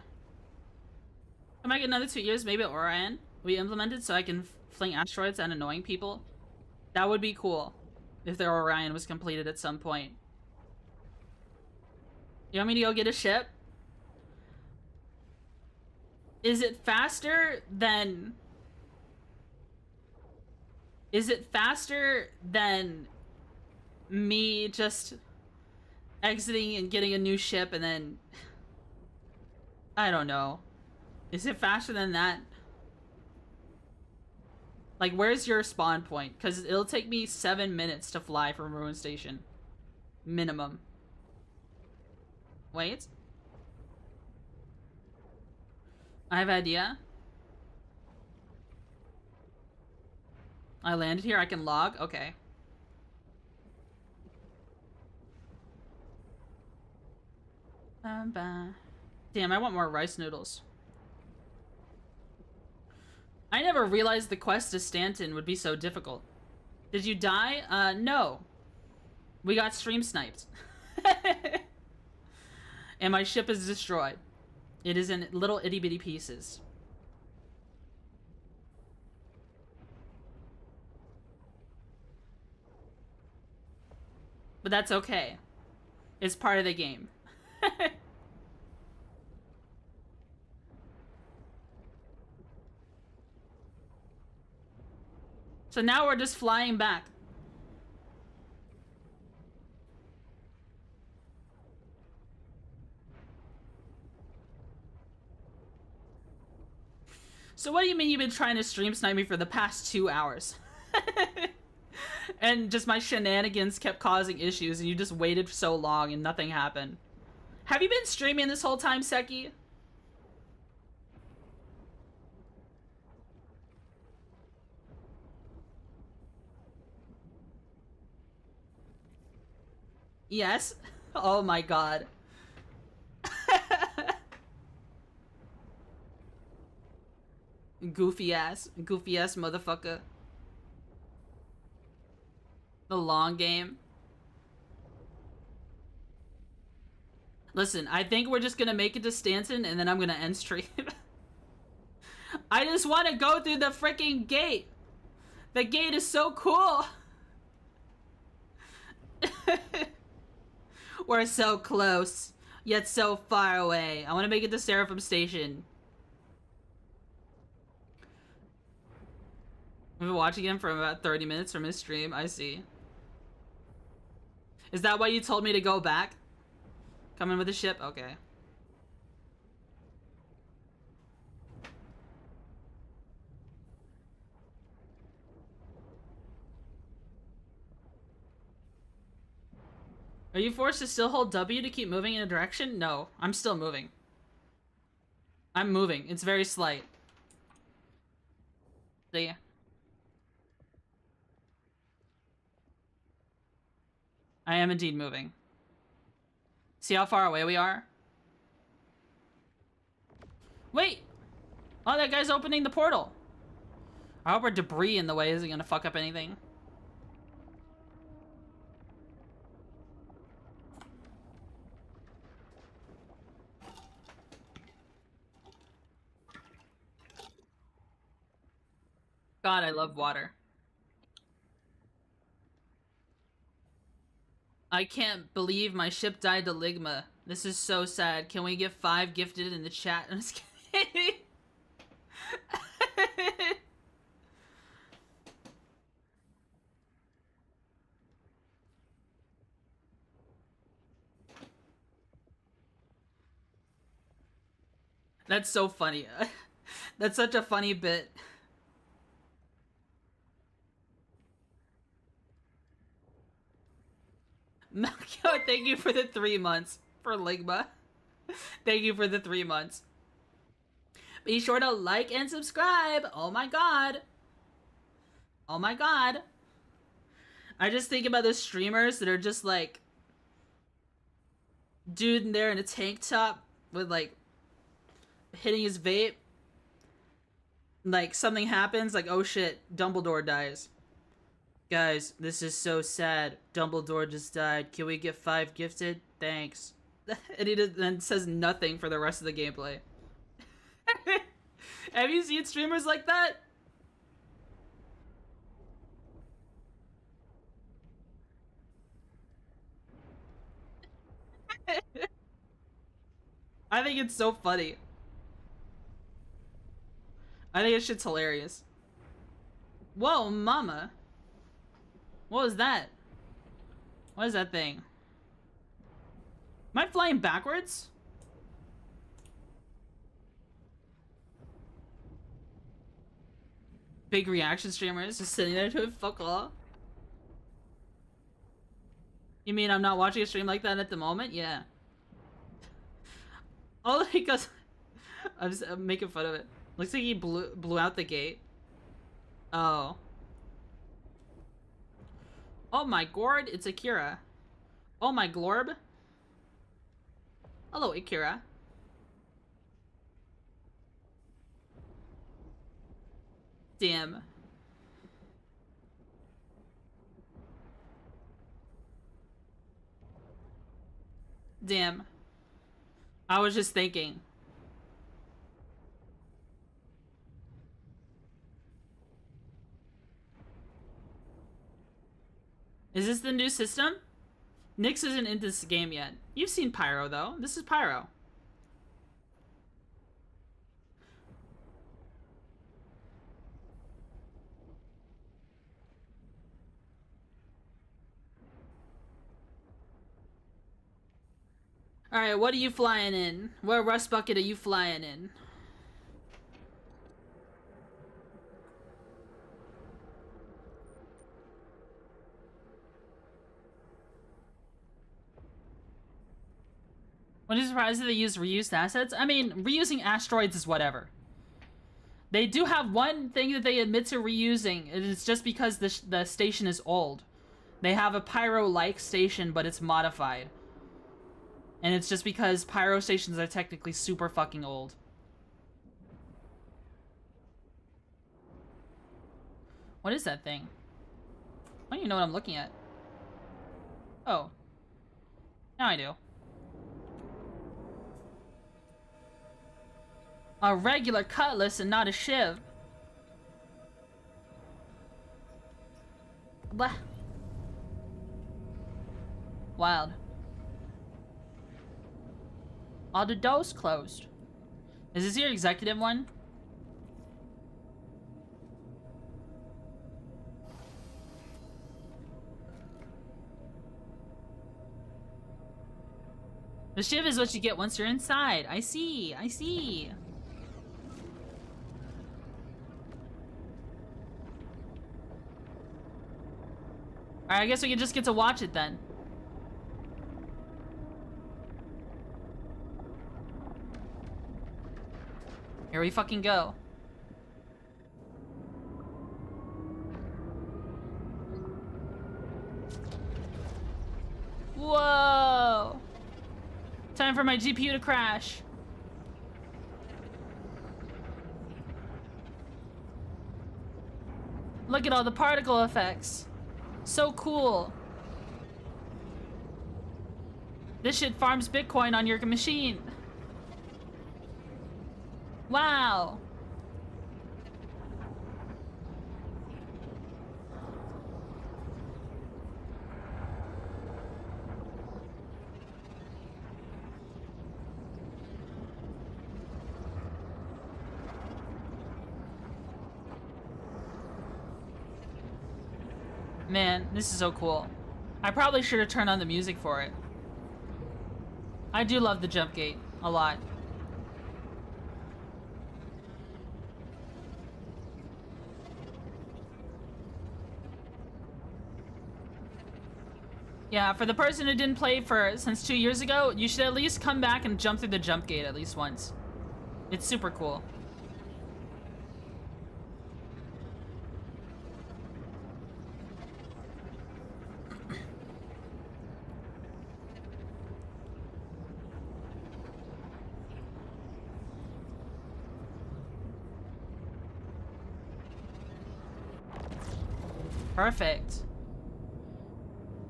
I might get another 2 years, maybe Orion will be implemented so I can fling asteroids at annoying people. That would be cool if their Orion was completed at some point. You want me to go get a ship? Is it faster than... Is it faster than me just exiting and getting a new ship and then... I don't know. Is it faster than that? Like, where's your spawn point? Because it'll take me 7 minutes to fly from Ruin Station. Minimum. Wait. I have an idea. I landed here, I can log? Okay. Damn, I want more rice noodles. I never realized the quest to Stanton would be so difficult. Did you die? No. We got stream sniped. And my ship is destroyed. It is in little itty bitty pieces. But that's okay. It's part of the game. So now we're just flying back. So what do you mean you've been trying to stream snipe me for the past 2 hours? And just my shenanigans kept causing issues and you just waited so long and nothing happened. Have you been streaming this whole time, Seki? Yes? Oh my god. Goofy ass motherfucker. The long game. Listen, I think we're just gonna make it to Stanton and then I'm gonna end stream. I just want to go through the freaking gate. The gate is so cool. We're so close, yet so far away. I want to make it to Seraphim Station. We've been watching him for about 30 minutes from his stream. I see. Is that why you told me to go back? Coming with the ship? Okay. Are you forced to still hold W to keep moving in a direction? No, I'm still moving. I'm moving. It's very slight. See? I am indeed moving. See how far away we are? Wait! Oh, that guy's opening the portal. I hope our debris in the way isn't gonna fuck up anything. God, I love water. I can't believe my ship died to Ligma. This is so sad. Can we get 5 gifted in the chat? I'm just kidding. That's so funny. That's such a funny bit. Melchior, thank you for the 3 months for Ligma. Thank you for the 3 months. Be sure to like and subscribe. Oh my god. Oh my god. I just think about those streamers that are just like dude in there in a tank top with like hitting his vape. Like something happens, like oh shit, Dumbledore dies. Guys, this is so sad. Dumbledore just died. Can we get 5 gifted? Thanks. And he then says nothing for the rest of the gameplay. Have you seen streamers like that? I think it's so funny. I think this shit's hilarious. Whoa, mama. What was that? What is that thing? Am I flying backwards? Big reaction streamers just sitting there to fuck off. You mean I'm not watching a stream like that at the moment? Yeah. Oh, because I'm making fun of it. Looks like he blew out the gate. Oh. Oh my gourd, it's Akira. Oh my glorb. Hello, Akira. Damn. Damn. I was just thinking. Is this the new system? Nyx isn't in this game yet. You've seen Pyro, though. This is Pyro. Alright, what are you flying in? What rust bucket are you flying in? What is surprised that they use reused assets? I mean, reusing asteroids is whatever. They do have one thing that they admit to reusing, and it's just because the station is old. They have a Pyro-like station, but it's modified. And it's just because Pyro stations are technically super fucking old. What is that thing? I don't even know what I'm looking at. Oh. Now I do. A regular cutlass and not a shiv. Blah. Wild. All the doors closed. Is this your executive one? The shiv is what you get once you're inside. I see. I see. Alright, I guess we can just get to watch it then. Here we fucking go. Whoa! Time for my GPU to crash. Look at all the particle effects. So cool. This shit farms Bitcoin on your machine. Wow. Man, this is so cool. I probably should have turned on the music for it. I do love the jump gate a lot. Yeah, for the person who didn't play since 2 years ago, you should at least come back and jump through the jump gate at least once. It's super cool. Perfect.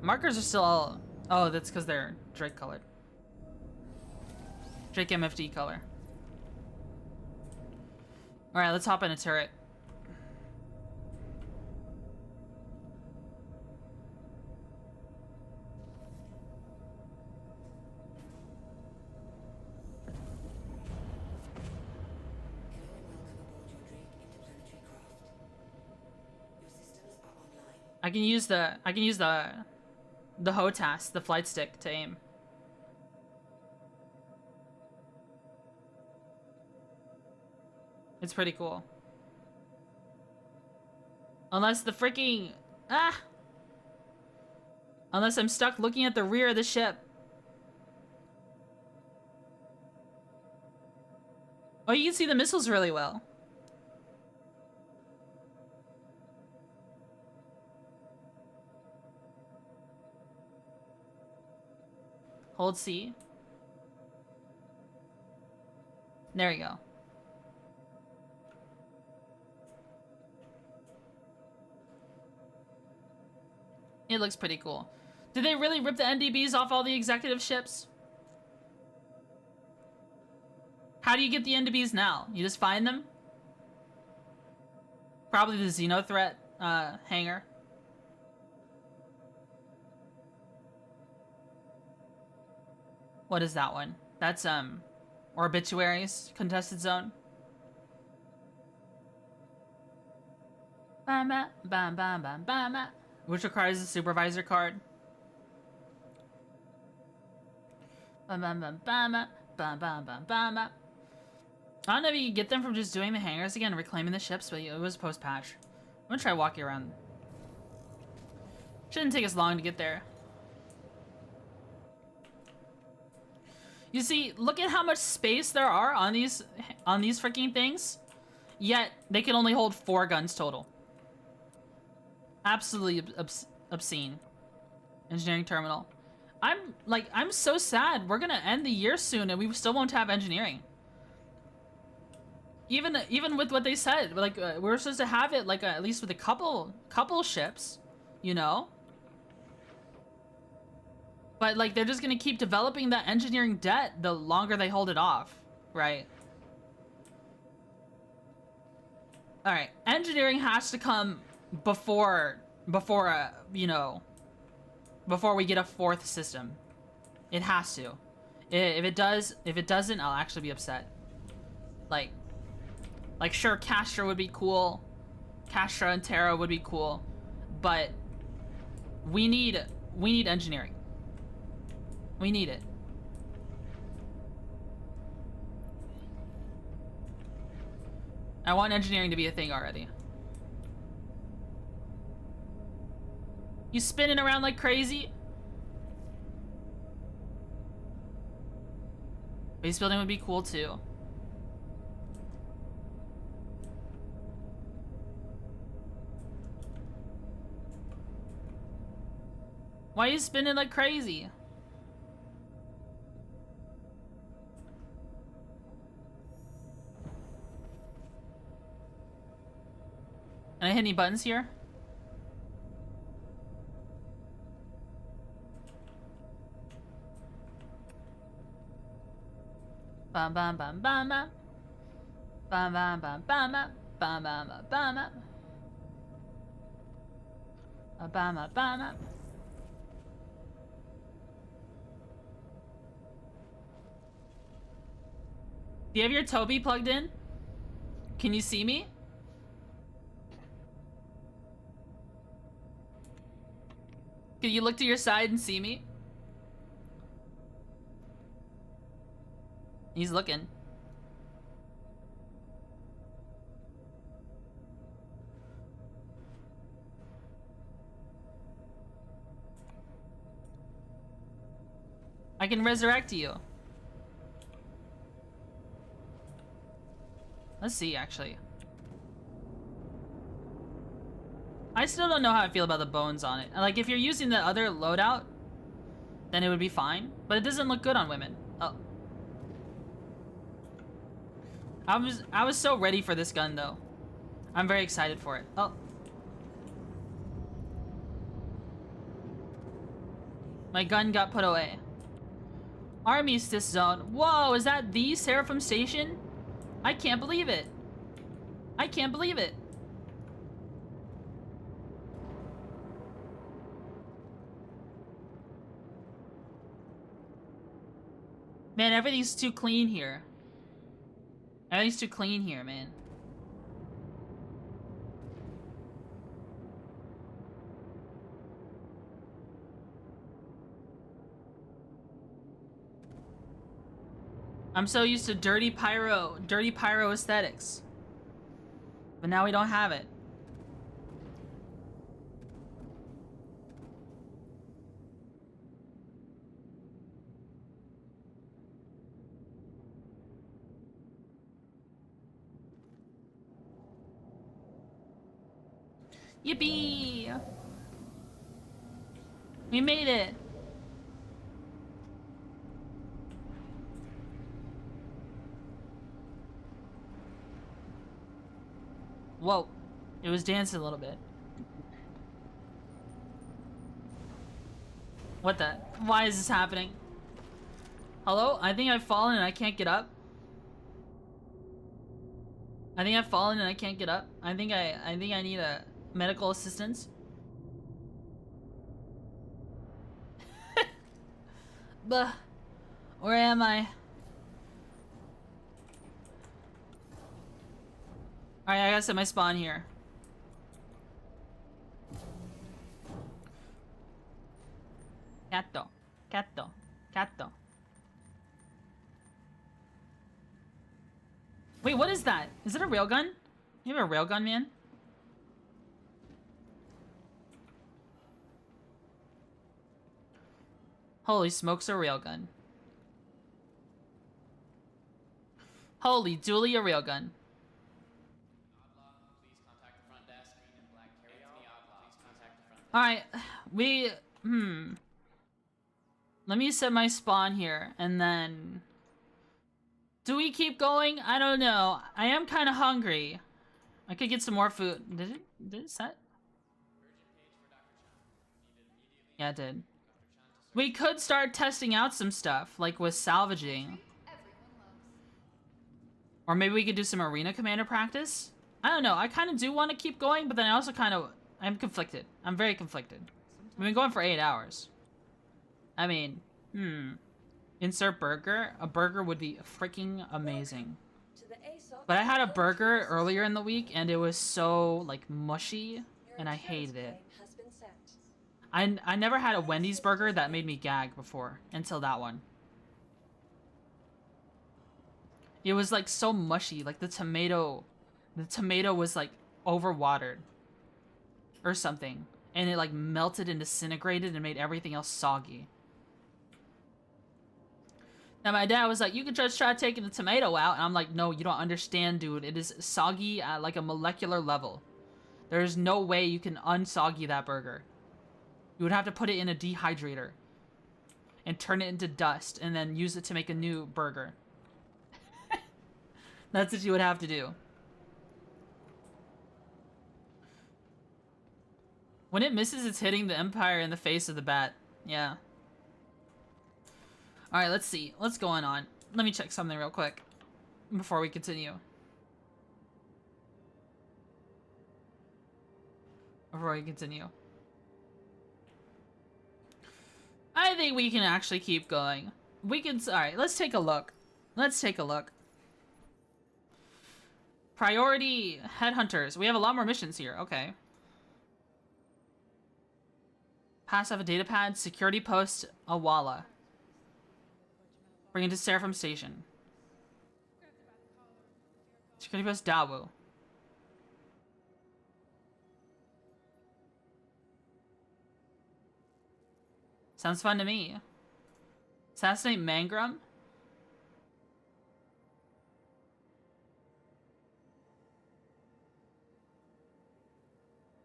Markers are still all... Oh, that's because they're Drake colored. Drake MFD color. Alright, let's hop in a turret. I can use the hotas, the flight stick, to aim. It's pretty cool. Unless the freaking unless I'm stuck looking at the rear of the ship. Oh, you can see the missiles really well. Hold C. There you go. It looks pretty cool. Did they really rip the NDBs off all the executive ships? How do you get the NDBs now? You just find them? Probably the Xenothreat hangar. What is that one? That's Obituaries contested zone. Bam bam bam bam bam, which requires a supervisor card. Bam bam bam bam bam bam bam bam. I don't know if you can get them from just doing the hangars again and reclaiming the ships, but it was post-patch. I'm gonna try walking around. Shouldn't take us long to get there. You see, look at how much space there are on these freaking things. Yet they can only hold 4 guns total. Absolutely obscene. Engineering terminal. I'm so sad. We're gonna end the year soon and we still won't have engineering. Even with what they said, like we're supposed to have it like at least with a couple ships, you know. But like they're just gonna keep developing that engineering debt the longer they hold it off, right? All right, engineering has to come before you know, before we get a 4th system. It has to. If it doesn't, I'll actually be upset. Like sure, Castra would be cool. Castra and Terra would be cool, but we need engineering. We need it. I want engineering to be a thing already. You spinning around like crazy? Base building would be cool too. Why are you spinning like crazy? Can I hit any buttons here? Bam bam bam bam bam. Bam bam bam bam bam. Bam bam bam bam bam. Bam bam bam bam. Do you have your Toby plugged in? Can you see me? Can you look to your side and see me? He's looking. I can resurrect you. Let's see, actually. I still don't know how I feel about the bones on it. Like, if you're using the other loadout, then it would be fine. But it doesn't look good on women. Oh. I was so ready for this gun, though. I'm very excited for it. Oh. My gun got put away. Armistice zone. Whoa, is that the Seraphim Station? I can't believe it. I can't believe it. Man, everything's too clean here. Everything's too clean here, man. I'm so used to dirty pyro aesthetics. But now we don't have it. Yippee! We made it! Whoa. It was dancing a little bit. What the? Why is this happening? Hello? I think I've fallen and I can't get up. I think I've fallen and I can't get up. I think I need a medical assistance. Bah. Where am I? Alright, I gotta set my spawn here. Catto. Catto. Catto. Wait, what is that? Is it a railgun? You have a railgun, man? Holy smokes, a railgun. Holy dooly, a railgun. Alright, let me set my spawn here, and then... Do we keep going? I don't know. I am kind of hungry. I could get some more food. Did it set? Yeah, it did. We could start testing out some stuff, like with salvaging. Or maybe we could do some arena commander practice? I don't know. I kind of do want to keep going, but then I also kind of... I'm conflicted. I'm very conflicted. We've been going for 8 hours. I mean, Insert burger. A burger would be freaking amazing. But I had a burger earlier in the week, and it was so, like, mushy, and I hated it. I never had a Wendy's burger that made me gag before, until that one. It was, like, so mushy. Like, the tomato was, like, overwatered. Or something. And it, like, melted and disintegrated and made everything else soggy. Now, my dad was like, you could just try taking the tomato out. And I'm like, no, you don't understand, dude. It is soggy at, like, a molecular level. There's no way you can unsoggy that burger. You would have to put it in a dehydrator. And turn it into dust. And then use it to make a new burger. That's what you would have to do. When it misses, it's hitting the Empire in the face of the bat. Yeah. Alright, let's see. What's going on? Let me check something real quick. Before we continue. I think we can actually keep going. We can... Alright, let's take a look. Let's take a look. Priority headhunters. We have a lot more missions here. Okay. Pass off a data pad. Security post Awala. Bring it to Seraphim Station. Security post Dawu. Sounds fun to me. Assassinate Mangrum?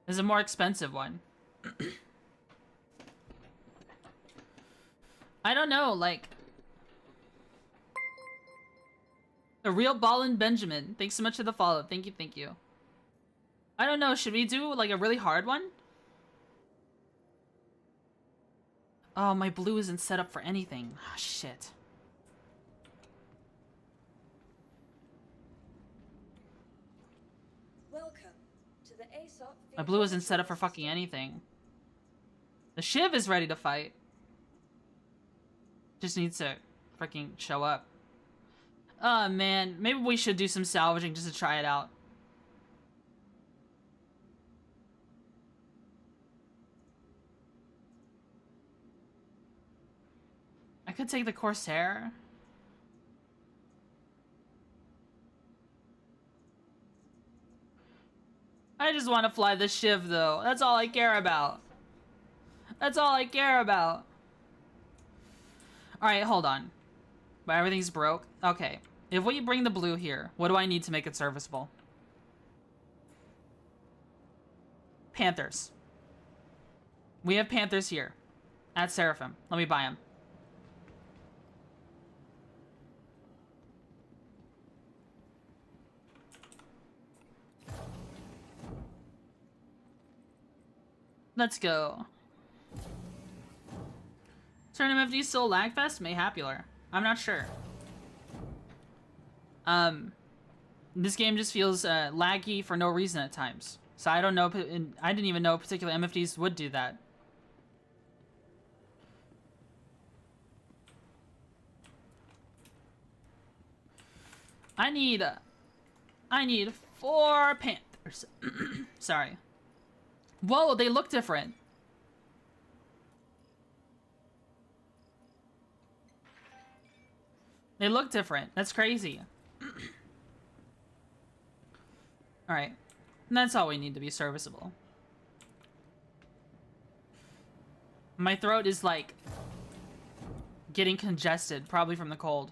There's a more expensive one. I don't know, like... The real Ballin Benjamin. Thanks so much for the follow. Thank you, thank you. I don't know, should we do, like, a really hard one? Oh, my blue isn't set up for anything. Ah, shit. Welcome to the Aesop. My blue isn't set up for fucking anything. The Shiv is ready to fight. Just needs to freaking show up. Oh man, maybe we should do some salvaging just to try it out. I could take the Corsair. I just want to fly the Shiv though. That's all I care about. That's all I care about. Alright, hold on. But everything's broke? Okay. If we bring the blue here, what do I need to make it serviceable? Panthers. We have Panthers here. At Seraphim. Let me buy them. Let's go. Turn MFD still lagfest? Mayhapular. I'm not sure. This game just feels laggy for no reason at times. So I don't know, I didn't even know particular MFDs would do that. I need 4 panthers. Sorry. Whoa, they look different. They look different. That's crazy. Alright. That's all we need to be serviceable. My throat is like getting congested, probably from the cold.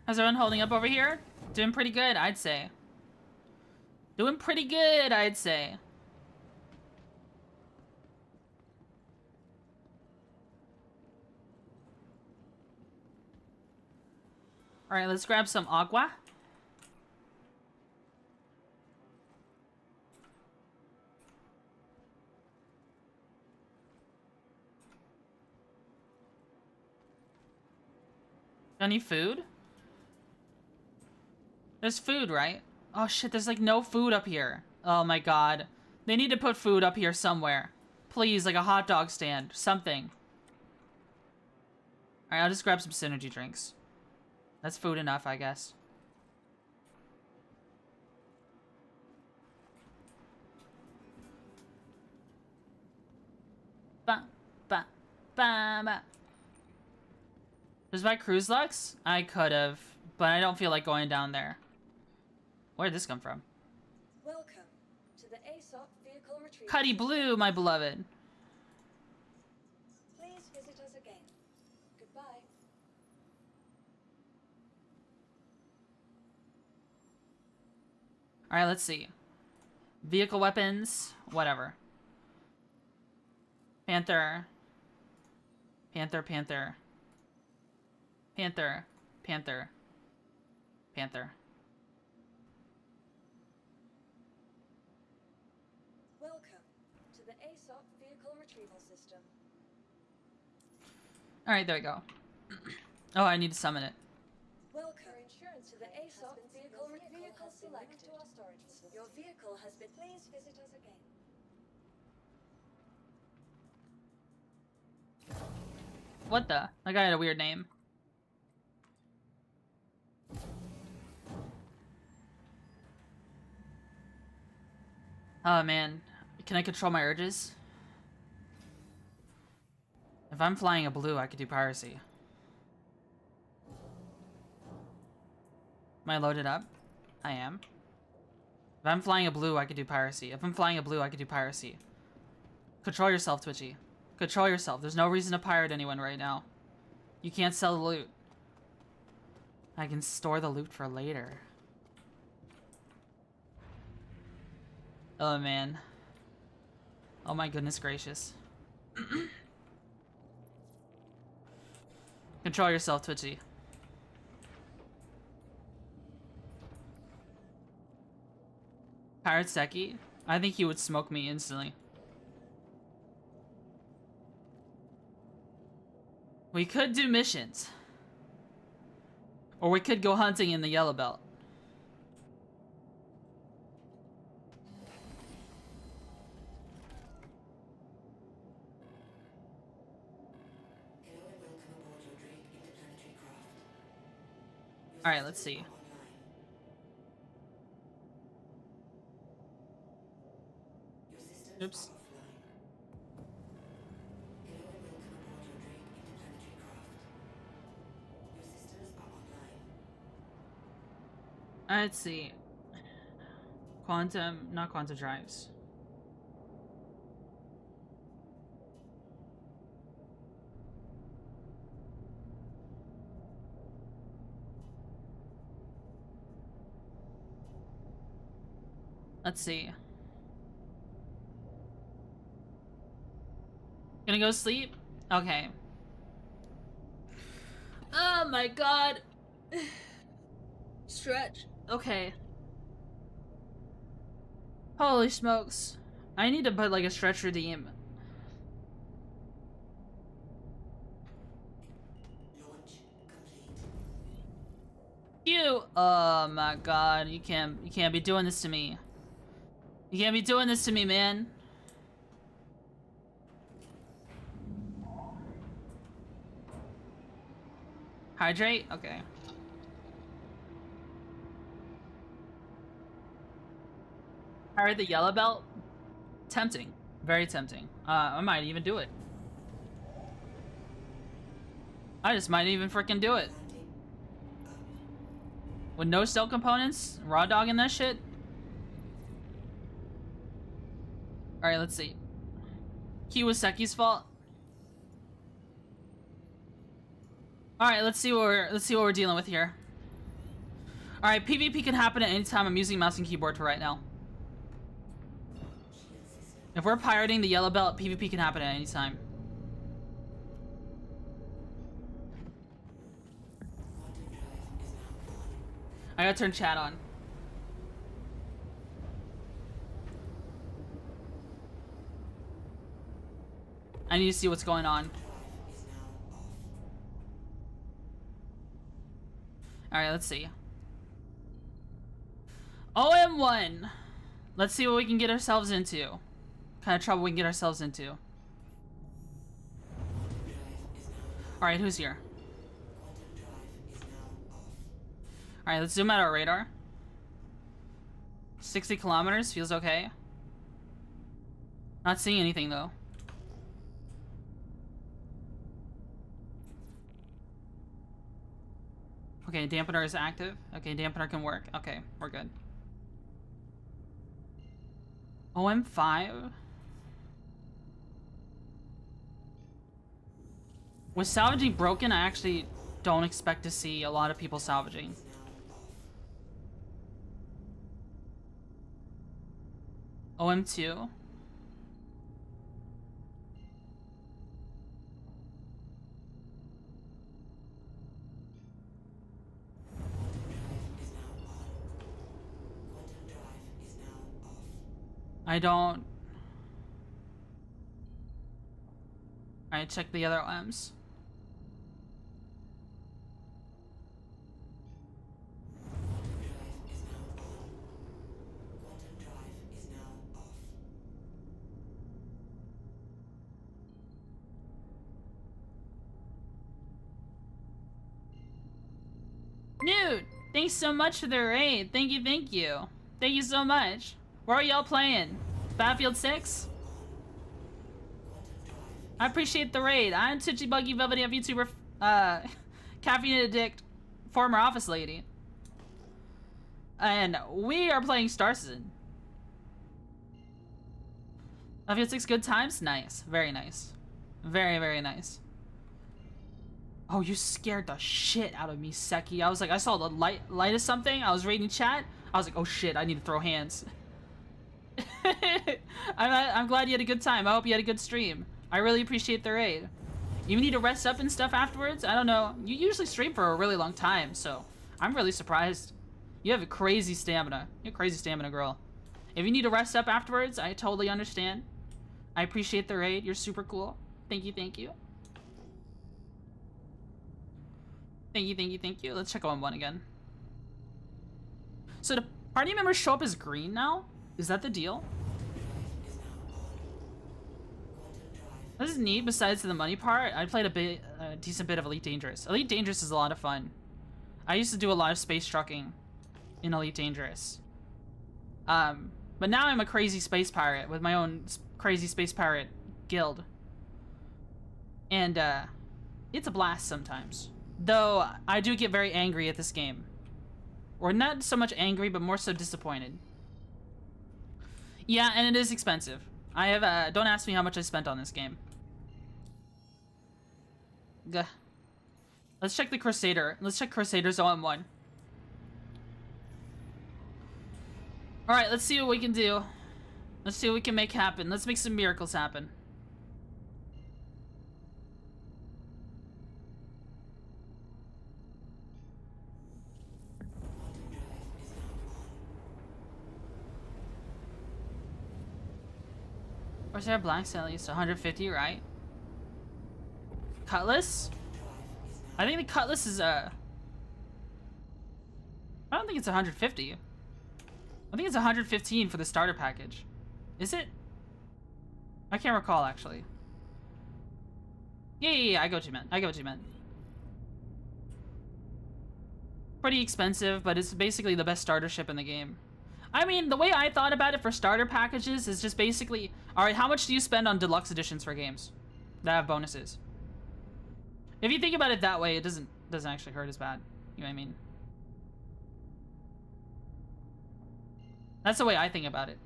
How's everyone holding up over here? Doing pretty good, I'd say. Doing pretty good, I'd say. Alright, let's grab some agua. Any food? There's food, right? Oh shit, there's like no food up here. Oh my god. They need to put food up here somewhere. Please, like a hot dog stand. Something. Alright, I'll just grab some synergy drinks. That's food enough, I guess. Ba, ba, ba, ba. Just buy cruise lux? I could have, but I don't feel like going down there. Where'd this come from? Welcome to the ASOP vehicle retrieval. Cuddy Blue, my beloved. Please visit us again. Goodbye. Alright, let's see. Vehicle weapons, whatever. Panther. Panther, panther. Panther, panther. Panther. Welcome to the ASOP vehicle retrieval system. Alright, there we go. Oh, I need to summon it. Welcome to the ASOP vehicle selected. To our storage facility. Your vehicle has been. Please visit us again. What the? That guy had a weird name. Oh man, can I control my urges? If I'm flying a blue, I could do piracy. Am I loaded up? I am. If I'm flying a blue, I could do piracy. If I'm flying a blue, I could do piracy. Control yourself, Twitchy. Control yourself. There's no reason to pirate anyone right now. You can't sell the loot. I can store the loot for later. Oh man. Oh my goodness gracious. Control yourself, Twitchy. Pirate Seki? I think he would smoke me instantly. We could do missions. Or we could go hunting in the Yellow Belt. Hello and welcome aboard your Drake interplanetary craft. Alright, let's see. Your systems Oops. are offline. Hello and welcome aboard your Drake interplanetary craft. Your systems are online. Let's see. Quantum, not quantum drives. Let's see. Gonna go sleep? Okay. Oh my god. Stretch. Okay. Holy smokes. I need to put like a stretch redeem. Launch complete. You. Oh my god, you can't be doing this to me. You can't be doing this to me, man. Hydrate? Okay. Alright, the yellow belt? Tempting. Very tempting. I might even do it. I just might even freaking do it. With no stealth components? Raw dogging that shit? Alright, let's see. Kiwaseki's fault. Alright, let's see what we're dealing with here. Alright, PvP can happen at any time. I'm using mouse and keyboard for right now. If we're pirating the yellow belt, PvP can happen at any time. I gotta turn chat on. I need to see what's going on. Alright, let's see. OM1! Let's see what we can get ourselves into. What kind of trouble we can get ourselves into. Alright, who's here? Alright, let's zoom out our radar. 60 kilometers, feels okay. Not seeing anything though. Okay, dampener is active. Okay, dampener can work. Okay, we're good. OM5? With salvaging broken, I actually don't expect to see a lot of people salvaging. OM2? I don't... Alright, check the other OMs. Nude! Thanks so much for the raid. Thank you, thank you. Thank you so much. Where are y'all playing? Battlefield 6? I appreciate the raid. I'm Twitchy Buggy Velvety VTuber, caffeine addict, former office lady. And we are playing Star Citizen. Battlefield 6 good times? Nice. Very nice. Very, very nice. Oh, you scared the shit out of me, Seki. I was like, I saw the light of something. I was reading chat. I was like, oh shit, I need to throw hands. I'm glad you had a good time. I hope you had a good stream. I really appreciate the raid. You need to rest up and stuff afterwards? I don't know. You usually stream for a really long time, so I'm really surprised. You have a crazy stamina. You're a crazy stamina girl. If you need to rest up afterwards, I totally understand. I appreciate the raid. You're super cool. Thank you, thank you. Thank you, thank you, thank you. Let's check on one again. So the party members show up as green now? Is that the deal? This is neat. Besides the money part, I played a decent bit of Elite Dangerous. Elite Dangerous is a lot of fun. I used to do a lot of space trucking in Elite Dangerous. But now I'm a crazy space pirate with my own crazy space pirate guild. And it's a blast sometimes. Though I do get very angry at this game. Or not so much angry, but more so disappointed. Yeah, and it is expensive. I have, don't ask me how much I spent on this game. Gah. Let's check the Crusader. Let's check Crusader's OM1. Alright, let's see what we can do. Let's see what we can make happen. Let's make some miracles happen. What's there blanks at least 150, right? Cutlass? I think the cutlass is I don't think it's 150. I think it's 115 for the starter package. Is it? I can't recall actually. Yeah, I got what you meant. I got what you meant. Pretty expensive, but it's basically the best starter ship in the game. I mean, the way I thought about it for starter packages is just basically, alright, how much do you spend on deluxe editions for games that have bonuses? If you think about it that way, it doesn't actually hurt as bad. You know what I mean? That's the way I think about it.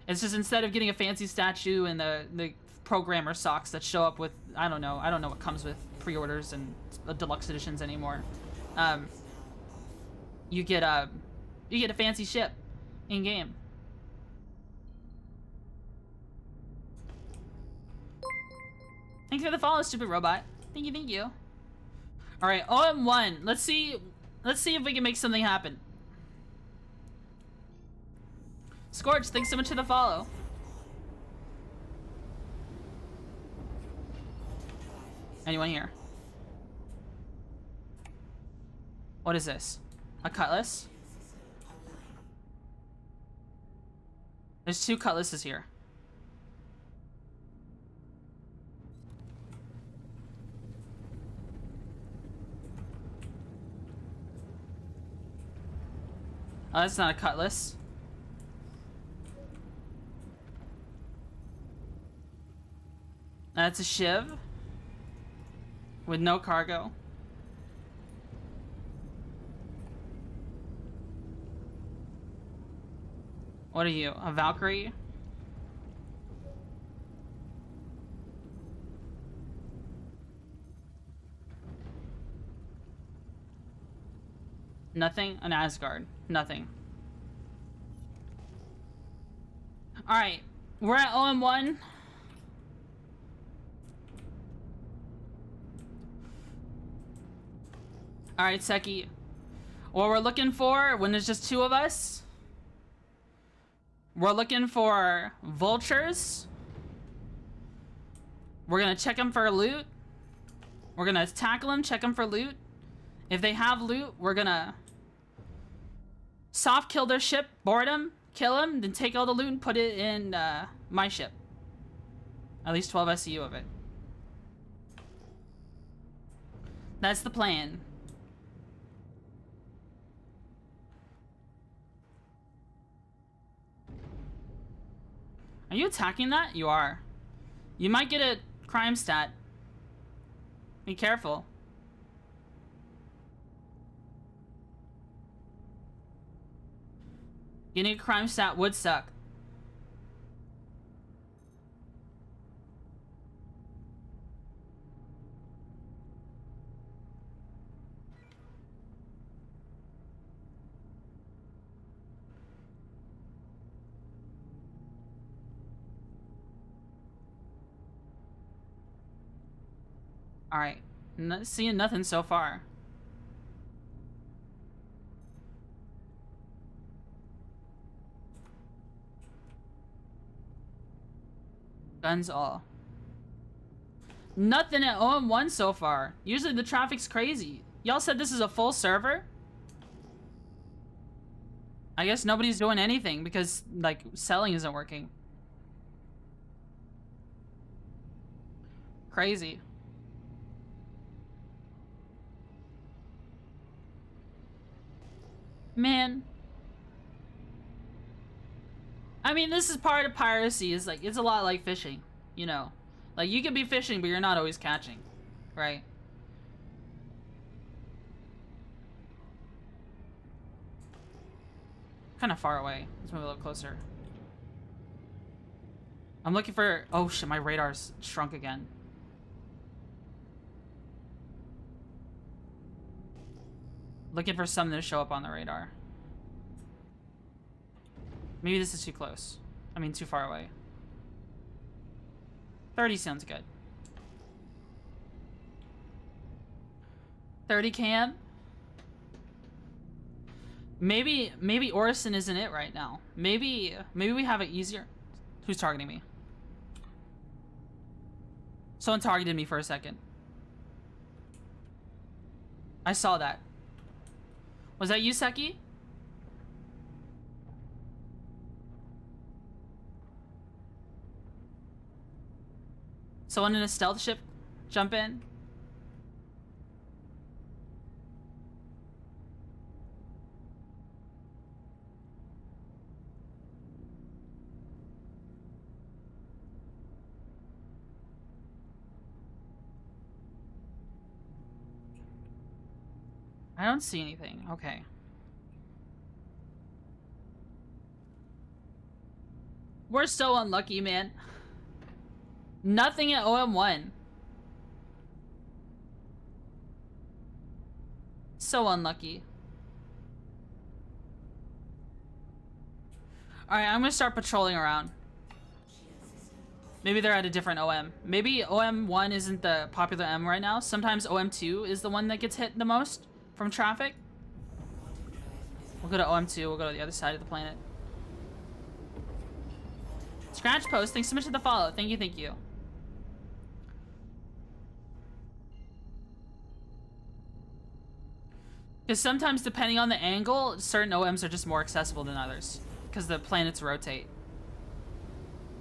It's just instead of getting a fancy statue and the programmer socks that show up with, I don't know what comes with pre-orders and deluxe editions anymore. You get a fancy ship in game. Thank you for the follow, stupid robot. Thank you. All right, OM1. Let's see if we can make something happen. Scorch, thanks so much for the follow. Anyone here? What is this? A cutlass? There's 2 cutlasses here. Oh, that's not a cutlass. That's a shiv. With no cargo. What are you? A Valkyrie? Nothing? An Asgard. Nothing. Alright. We're at OM1. Alright, Seki. What we're looking for when there's just 2 of us, we're looking for vultures. We're gonna check them for loot. We're gonna tackle them, check them for loot. If they have loot, we're gonna soft kill their ship, board them, kill them, then take all the loot and put it in my ship. At least 12 SCU of it. That's the plan. Are you attacking that? You are. You might get a crime stat. Be careful. Getting a crime stat would suck. Alright. Not seeing nothing so far. Guns all. Nothing at OM1 so far. Usually the traffic's crazy. Y'all said this is a full server? I guess nobody's doing anything because, like, selling isn't working. Crazy. Man. I mean, this is part of piracy. It's like, it's a lot like fishing, you know. Like, you can be fishing, but you're not always catching, right? Kind of far away. Let's move a little closer. I'm looking for... Oh shit, my radar's shrunk again. Looking for something to show up on the radar. Maybe this is too close. I mean, too far away. 30 sounds good. 30 cam? Maybe Orison isn't it right now. Maybe we have it easier. Who's targeting me? Someone targeted me for a second. I saw that. Was that you, Seki? Someone in a stealth ship jump in? I don't see anything. Okay. We're so unlucky, man. Nothing at OM1. So unlucky. Alright, I'm gonna start patrolling around. Maybe they're at a different OM. Maybe OM1 isn't the popular M right now. Sometimes OM2 is the one that gets hit the most from traffic. We'll go to OM2. We'll go to the other side of the planet. Scratch Post, thanks so much for the follow. Thank you, thank you. Because sometimes, depending on the angle, certain OMs are just more accessible than others. Because the planets rotate.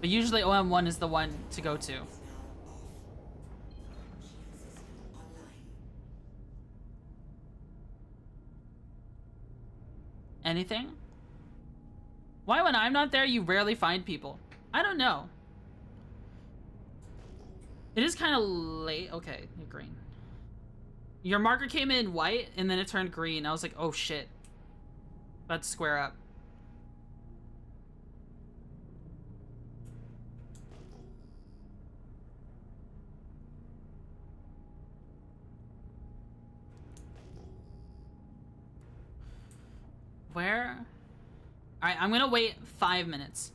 But usually OM1 is the one to go to. Anything? Why when I'm not there, you rarely find people? I don't know. It is kind of late. Okay, you're green. Your marker came in white, and then it turned green. I was like, oh shit. About to square up. Where? Alright, I'm gonna wait 5 minutes.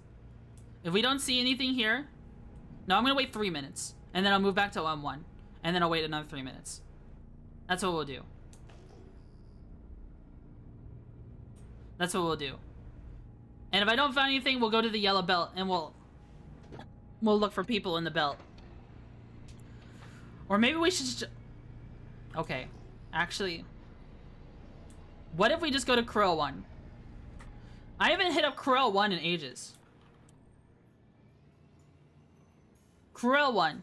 If we don't see anything here... No, I'm gonna wait 3 minutes. And then I'll move back to OM1. And then I'll wait another 3 minutes. That's what we'll do. That's what we'll do. And if I don't find anything, we'll go to the yellow belt and we'll look for people in the belt. Or maybe we should just... Okay. Actually... What if we just go to Krill 1? I haven't hit up Krill 1 in ages. Krill 1.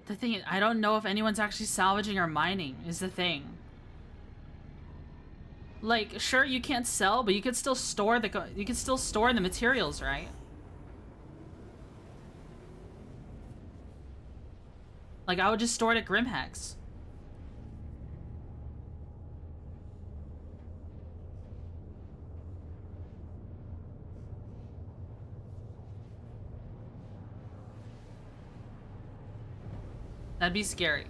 The thing is, I don't know if anyone's actually salvaging or mining, is the thing. Like, sure, you can't sell, but you could still store the materials, right? Like, I would just store it at Grimhex. That'd be scary.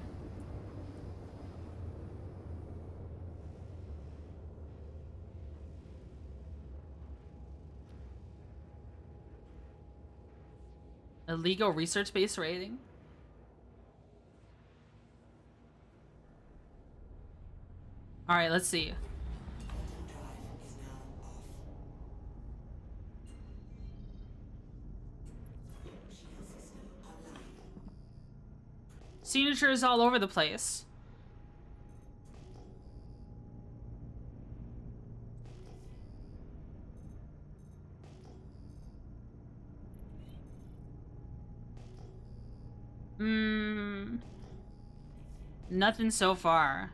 Illegal research-based rating? Alright, let's see. Signatures all over the place. Nothing so far.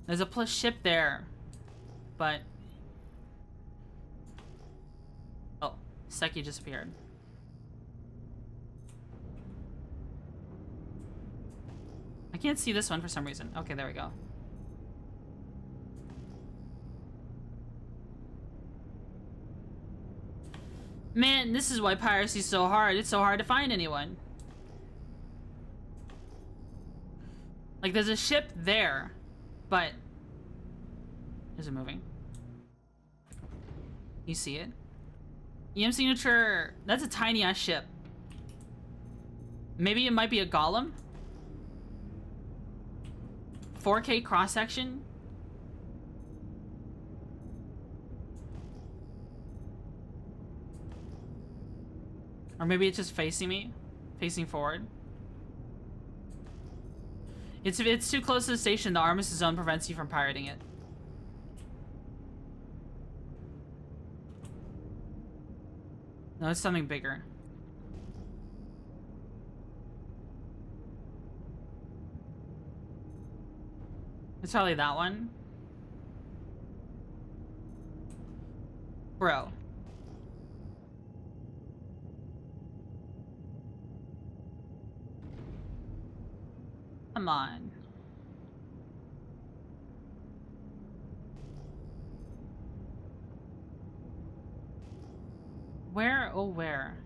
There's a ship there, but... Oh, Seki disappeared. I can't see this one for some reason. Okay, there we go. Man, this is why piracy's so hard. It's so hard to find anyone. Like, there's a ship there, but... Is it moving? You see it? EM signature... That's a tiny-ass ship. Maybe it might be a golem? 4K cross-section? Or maybe it's just facing me? Facing forward? If it's too close to the station, the armistice zone prevents you from pirating it. No, it's something bigger. It's probably that one. Bro. Come on. Where? Oh, where?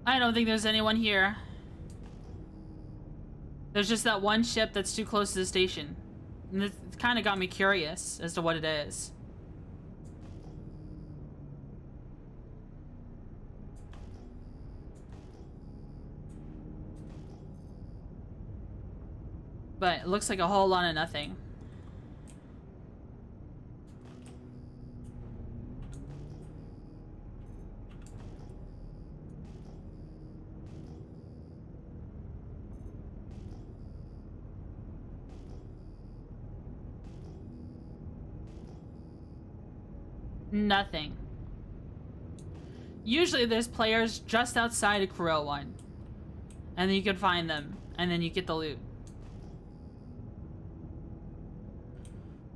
I don't think there's anyone here. There's just that one ship that's too close to the station. And it kind of got me curious as to what it is. But it looks like a whole lot of nothing. Nothing. Usually there's players just outside of Kuro 1. And then you can find them. And then you get the loot.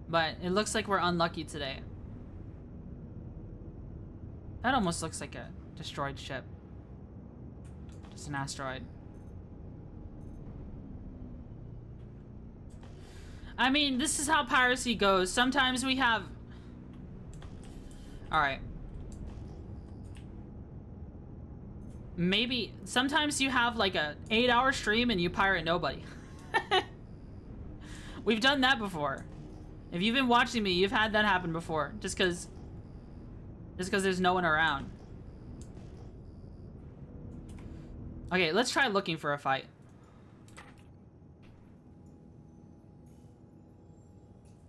But it looks like we're unlucky today. That almost looks like a destroyed ship. Just an asteroid. I mean, this is how piracy goes. Sometimes we have... Alright. Maybe... Sometimes you have like a 8-hour stream and you pirate nobody. We've done that before. If you've been watching me, you've had that happen before. Just because there's no one around. Okay, let's try looking for a fight.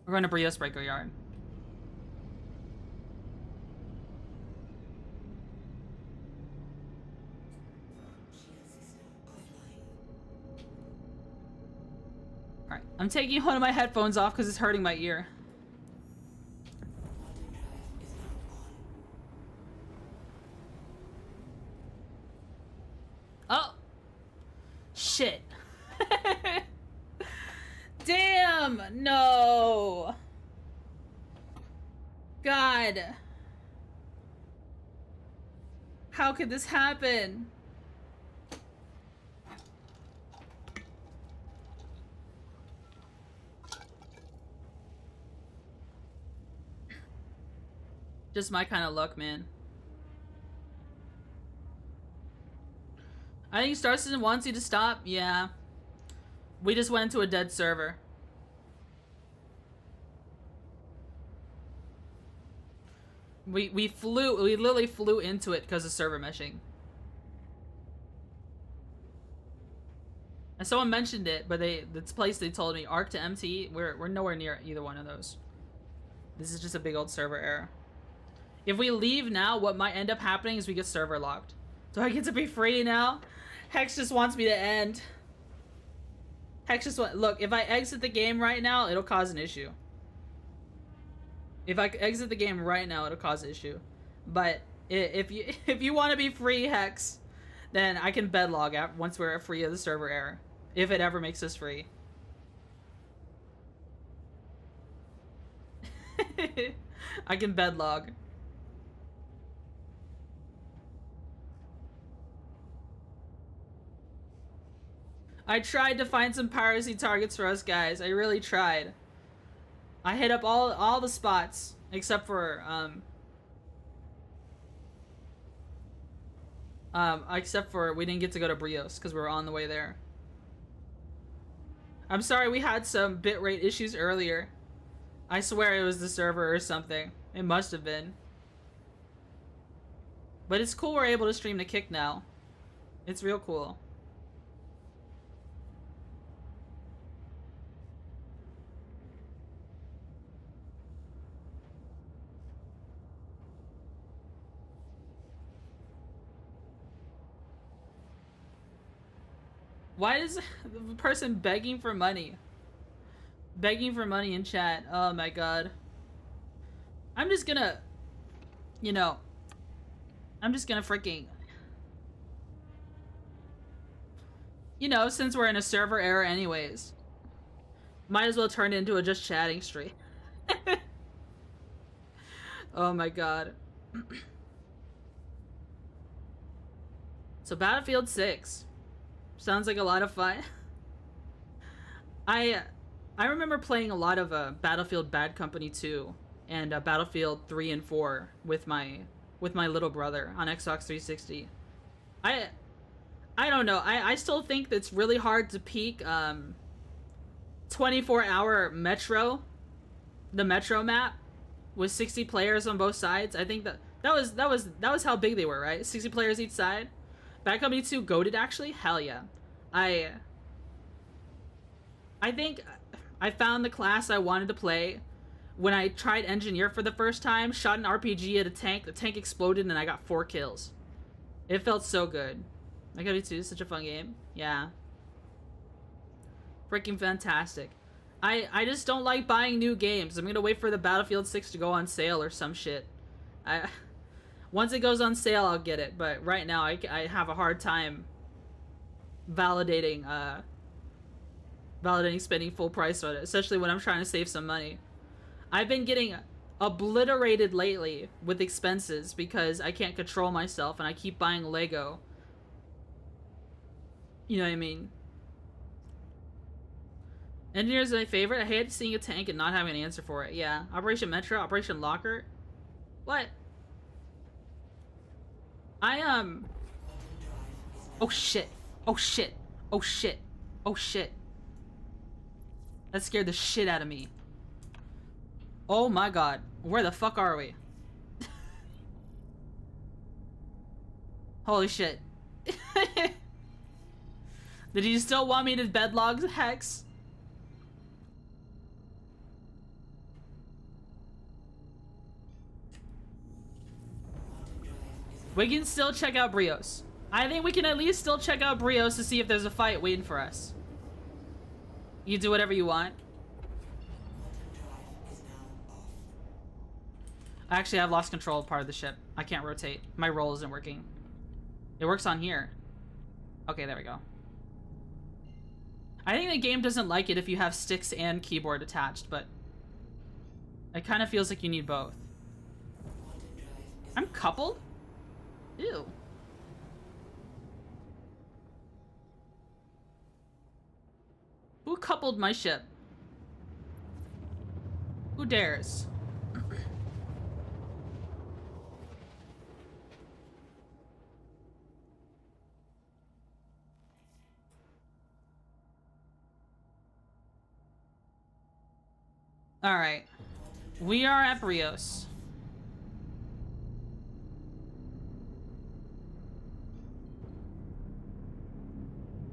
We're going to Brios Breaker Yard. Alright, I'm taking one of my headphones off because it's hurting my ear. Oh! Shit. Damn! No! God. How could this happen? Just my kind of luck, man. I think Star Citizen wants you to stop. Yeah. We just went into a dead server. We literally flew into it because of server meshing. And someone mentioned it, but this place they told me, Arc to MT, we're nowhere near either one of those. This is just a big old server error. If we leave now, what might end up happening is we get server locked. Do I get to be free now? Hex just wants me to end. Hex just look, if I exit the game right now, it'll cause an issue. If I exit the game right now, it'll cause an issue. But if you want to be free, Hex, then I can bedlog out once we're free of the server error. If it ever makes us free. I can bedlog. I tried to find some piracy targets for us guys. I really tried. I hit up all the spots except for we didn't get to go to Brios because we were on the way there. I'm sorry we had some bitrate issues earlier. I swear it was the server or something. It must have been. But it's cool we're able to stream to Kick now. It's real cool. Why is the person begging for money? Begging for money in chat. Oh my god. I'm just gonna, you know, I'm just gonna freaking, you know, since we're in a server error anyways, might as well turn it into a just chatting stream. Oh my god. So Battlefield 6 sounds like a lot of fun. I remember playing a lot of Battlefield Bad Company 2 and Battlefield 3 and 4 with my little brother on Xbox 360. I don't know. I still think that's really hard to peak 24-hour Metro, the Metro map with 60 players on both sides. I think that was how big they were, right? 60 players each side. Bad Company 2 goated actually? Hell yeah. I think I found the class I wanted to play when I tried Engineer for the first time, shot an RPG at a tank, the tank exploded, and I got 4 kills. It felt so good. Bad Company 2 is such a fun game. Yeah. Freaking fantastic. I just don't like buying new games. I'm gonna wait for the Battlefield 6 to go on sale or some shit. Once it goes on sale, I'll get it. But right now, I have a hard time validating spending full price on it, especially when I'm trying to save some money. I've been getting obliterated lately with expenses because I can't control myself and I keep buying Lego. You know what I mean? Engineer is my favorite. I hate seeing a tank and not having an answer for it. Yeah. Operation Metro, Operation Locker. What? Oh shit. Oh shit. Oh shit. Oh shit. That scared the shit out of me. Oh my god. Where the fuck are we? Holy shit. Did you still want me to bedlog Hex? We can still check out Brios. I think we can at least still check out Brios to see if there's a fight waiting for us. You do whatever you want. Actually, I've lost control of part of the ship. I can't rotate. My roll isn't working. It works on here. Okay, there we go. I think the game doesn't like it if you have sticks and keyboard attached, but it kind of feels like you need both. I'm coupled? Ew. Who coupled my ship? Who dares? Alright. We are at Brios.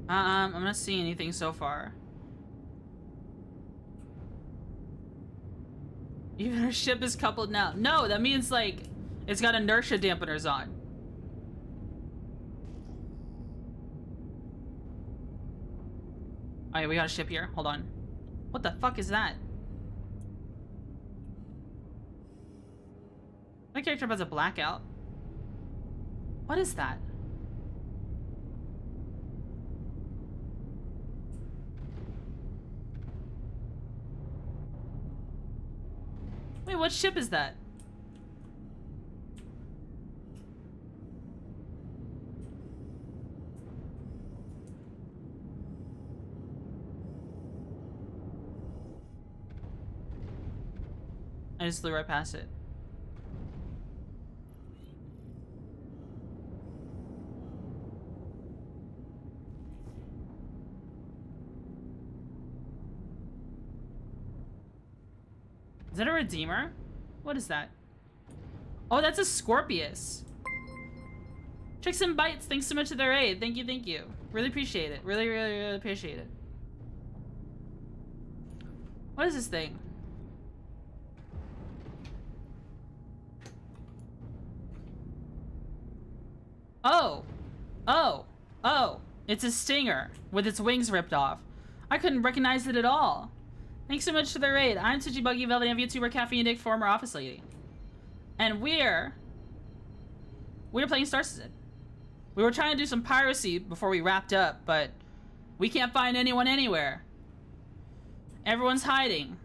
I'm not seeing anything so far. Even our ship is coupled now. No, that means like it's got inertia dampeners on. Alright, we got a ship here. Hold on. What the fuck is that? My character has a blackout. What is that? Wait, what ship is that? I just flew right past it. Is that a Redeemer? What is that? Oh, that's a Scorpius. Tricks and Bites, thanks so much for their aid. Thank you, thank you. Really appreciate it. Really, really, really appreciate it. What is this thing? Oh. Oh. Oh. It's a stinger with its wings ripped off. I couldn't recognize it at all. Thanks so much for the raid. I'm Twitchy Buggy Velvet and VTuber Caffeine Dick, former office lady. And we're playing Star Citizen. We were trying to do some piracy before we wrapped up, but we can't find anyone anywhere. Everyone's hiding.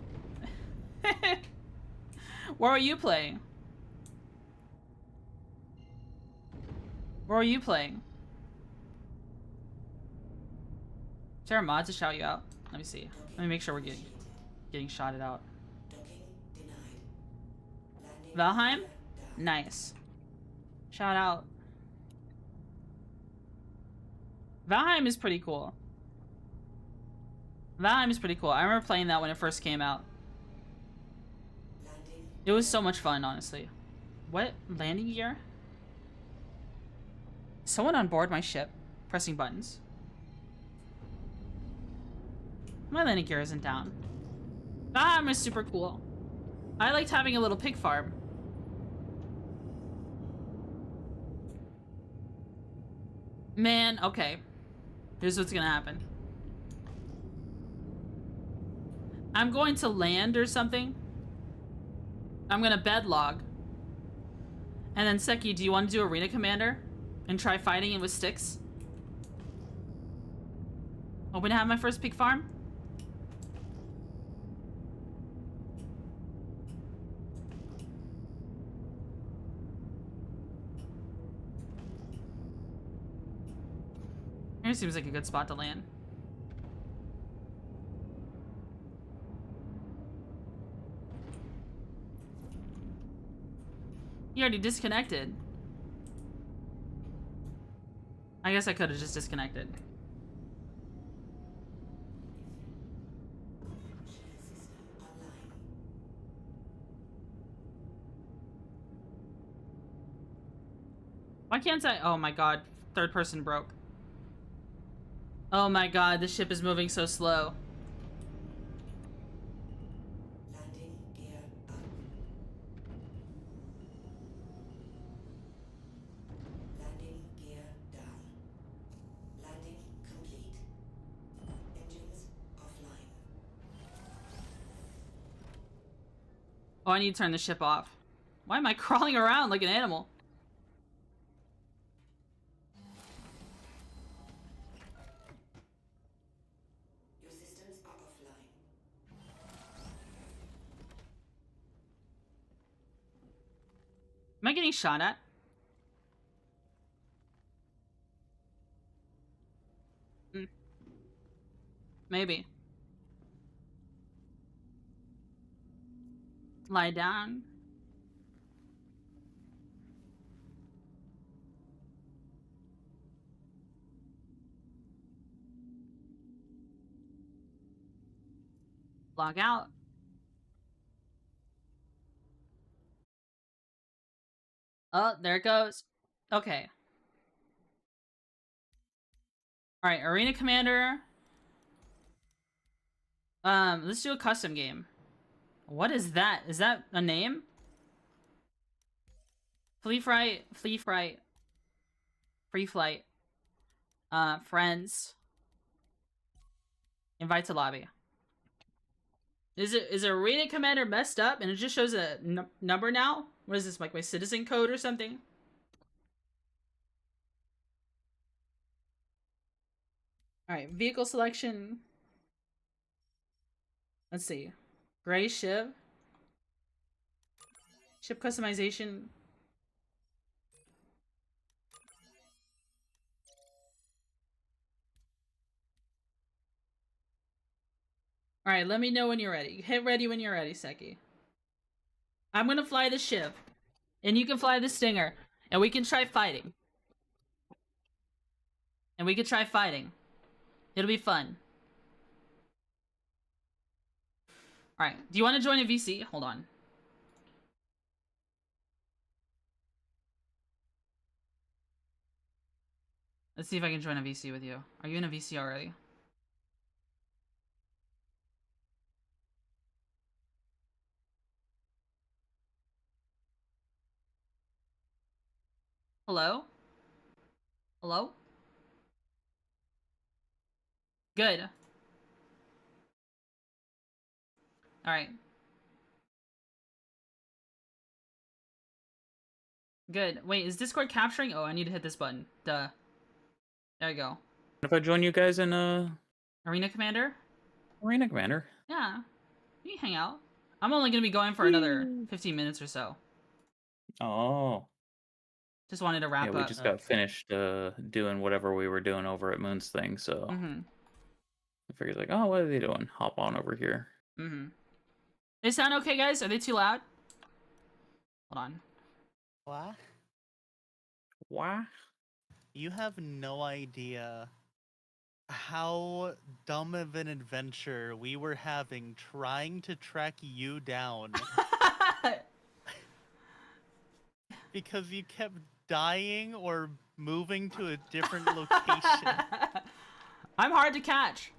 Where are you playing? Where are you playing? Is there a mod to shout you out? Let me see. Let me make sure we're getting shouted out. Valheim? Nice. Shout out. Valheim is pretty cool. Valheim is pretty cool. I remember playing that when it first came out. It was so much fun, honestly. What? Landing gear? Someone on board my ship, pressing buttons. My landing gear isn't down. Valheim is super cool. I liked having a little pig farm. Man, okay. Here's what's gonna happen. I'm going to land or something. I'm gonna bed log. And then Seki, do you want to do Arena Commander? And try fighting it with sticks? Hoping to have my first pig farm? Here seems like a good spot to land. You already disconnected. I guess I could have just disconnected. Why can't I? Oh my god. Third person broke. Oh my god, the ship is moving so slow. Landing gear up. Landing gear down. Landing complete. Engines offline. Oh, I need to turn the ship off. Why am I crawling around like an animal? Your systems are offline. Am I getting shot at? Maybe. Lie down. Log out. Oh, there it goes. Okay. Alright, Arena Commander. Let's do a custom game. What is that? Is that a name? Free flight. Free flight. Friends. Invite to lobby. Is Arena Commander messed up and it just shows a number now? What is this, like my citizen code or something? Alright, vehicle selection. Let's see. Gray ship. Ship customization. Alright, let me know when you're ready. Hit ready when you're ready, Seki. I'm gonna fly the ship. And you can fly the Stinger. And we can try fighting. It'll be fun. Alright, do you want to join a VC? Hold on. Let's see if I can join a VC with you. Are you in a VC already? Hello? Hello? Good. All right. Good. Wait, is Discord capturing? Oh, I need to hit this button. Duh. There you go. If I join you guys in Arena Commander? Arena Commander. Yeah. You can hang out. I'm only going to be going for another 15 minutes or so. Oh. Just wanted to wrap Yeah, we up. just got finished doing whatever we were doing over at Moon's thing, so Mm-hmm. I figured like, oh, what are they doing? Hop on over here. Mm-hmm. They sound okay, guys? Are they too loud? Hold on. What? Why? You have no idea how dumb of an adventure we were having trying to track you down because you kept dying or moving to a different location. I'm hard to catch.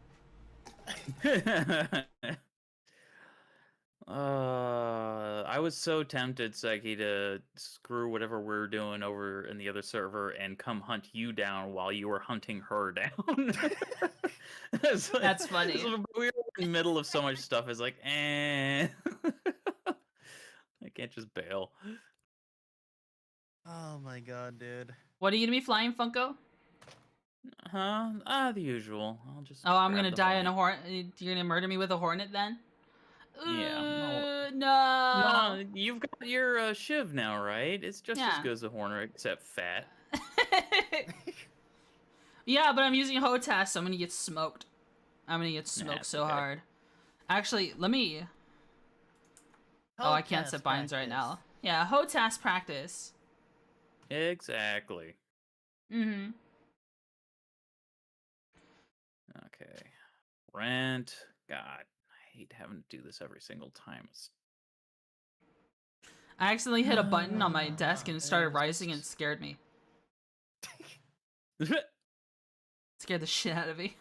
I was so tempted, Seki, to screw whatever we're doing over in the other server and come hunt you down while you were hunting her down. It's like- That's funny. it's like we were in the middle of so much stuff. It's like, I can't just bail. Oh my god, dude. What are you going to be flying, Funko? Huh? The usual. I'll just. Oh, I'm grab going to the die in a Hornet. hornet. You're going to murder me with a hornet then? Yeah, no. No. No, you've got your Shiv now, right? It's just Yeah. as good as a Hornet, except fat. Yeah, but I'm using hotas, so I'm going to get smoked. I'm going to get smoked it's so okay. hard. Actually, let me... Oh, I can't set binds right now. Yeah, hotas practice. Exactly. Mm-hmm. Okay. Rent. God, I hate having to do this every single time. It's... I accidentally hit a button on my desk and it started rising and it scared me. Scared the shit out of me.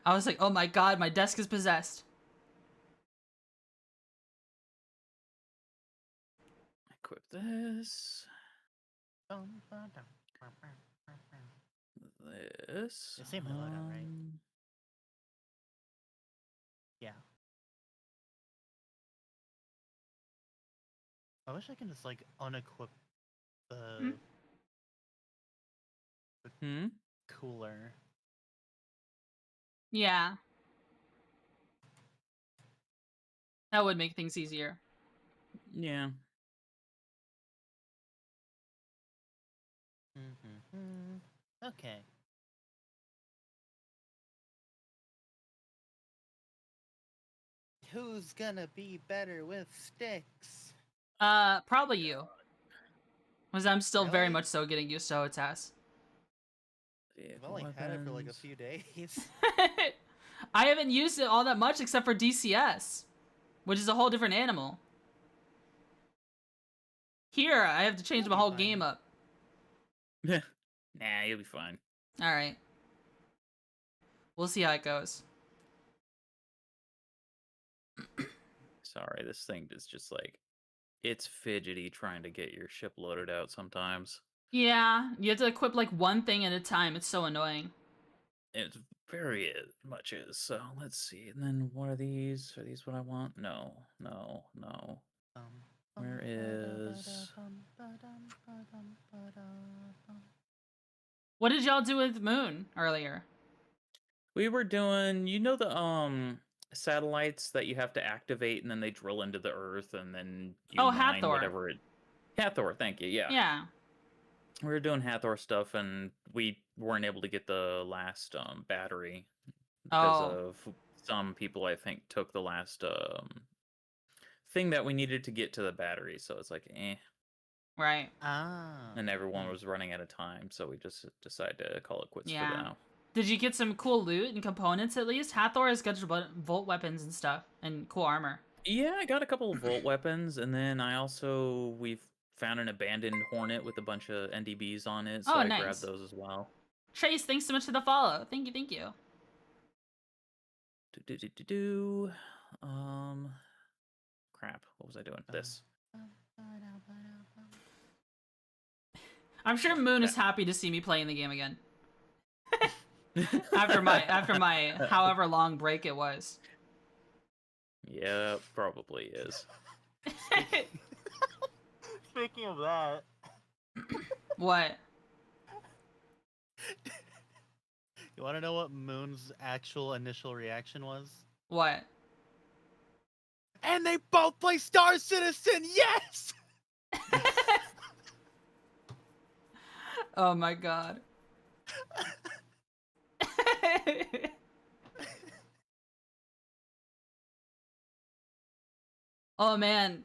I was like, oh my god, my desk is possessed. Equip this. This. You see my loadout, right? Yeah. I wish I can just like unequip the Hmm? cooler. Yeah. That would make things easier. Yeah. Okay. Who's gonna be better with sticks? Probably you. Because I'm still very Really? much so getting used to hotas. I've only had it for like a few days. I haven't used it all that much except for DCS, which is a whole different animal. Here, I have to change You'll my be whole fine. game up. Nah, you'll be fine. Alright. We'll see how it goes. Sorry, this thing is just like, it's fidgety trying to get your ship loaded out sometimes. Yeah, you have to equip like one thing at a time. It's so annoying. It very much is. So let's see. And then what are these? Are these what I want? No, no, no. Where is... What did y'all do with Moon earlier? We were doing, you know, the satellites that you have to activate and then they drill into the earth and then you Oh, mine Hathor. whatever it... Hathor, thank you, yeah. Yeah. We were doing Hathor stuff and we weren't able to get the last battery because of some people, I think, took the last thing that we needed to get to the battery. So it's like, eh. Right. And everyone was running out of time, so we just decided to call it quits for Yeah. now. Did you get some cool loot and components at least? Hathor has good volt weapons and stuff and cool armor. Yeah, I got a couple of Volt weapons, and then we've found an abandoned Hornet with a bunch of NDBs on it, so Oh, I nice. grabbed those as well. Trace, thanks so much for the follow. Thank you, thank you. Crap, what was I doing? This. I'm sure Moon is happy to see me playing the game again. after my however long break it was. Yeah, probably is. Speaking of that, What? you want to know what Moon's actual initial reaction was? What? And they both play Star Citizen. Yes. Oh my god. Oh man,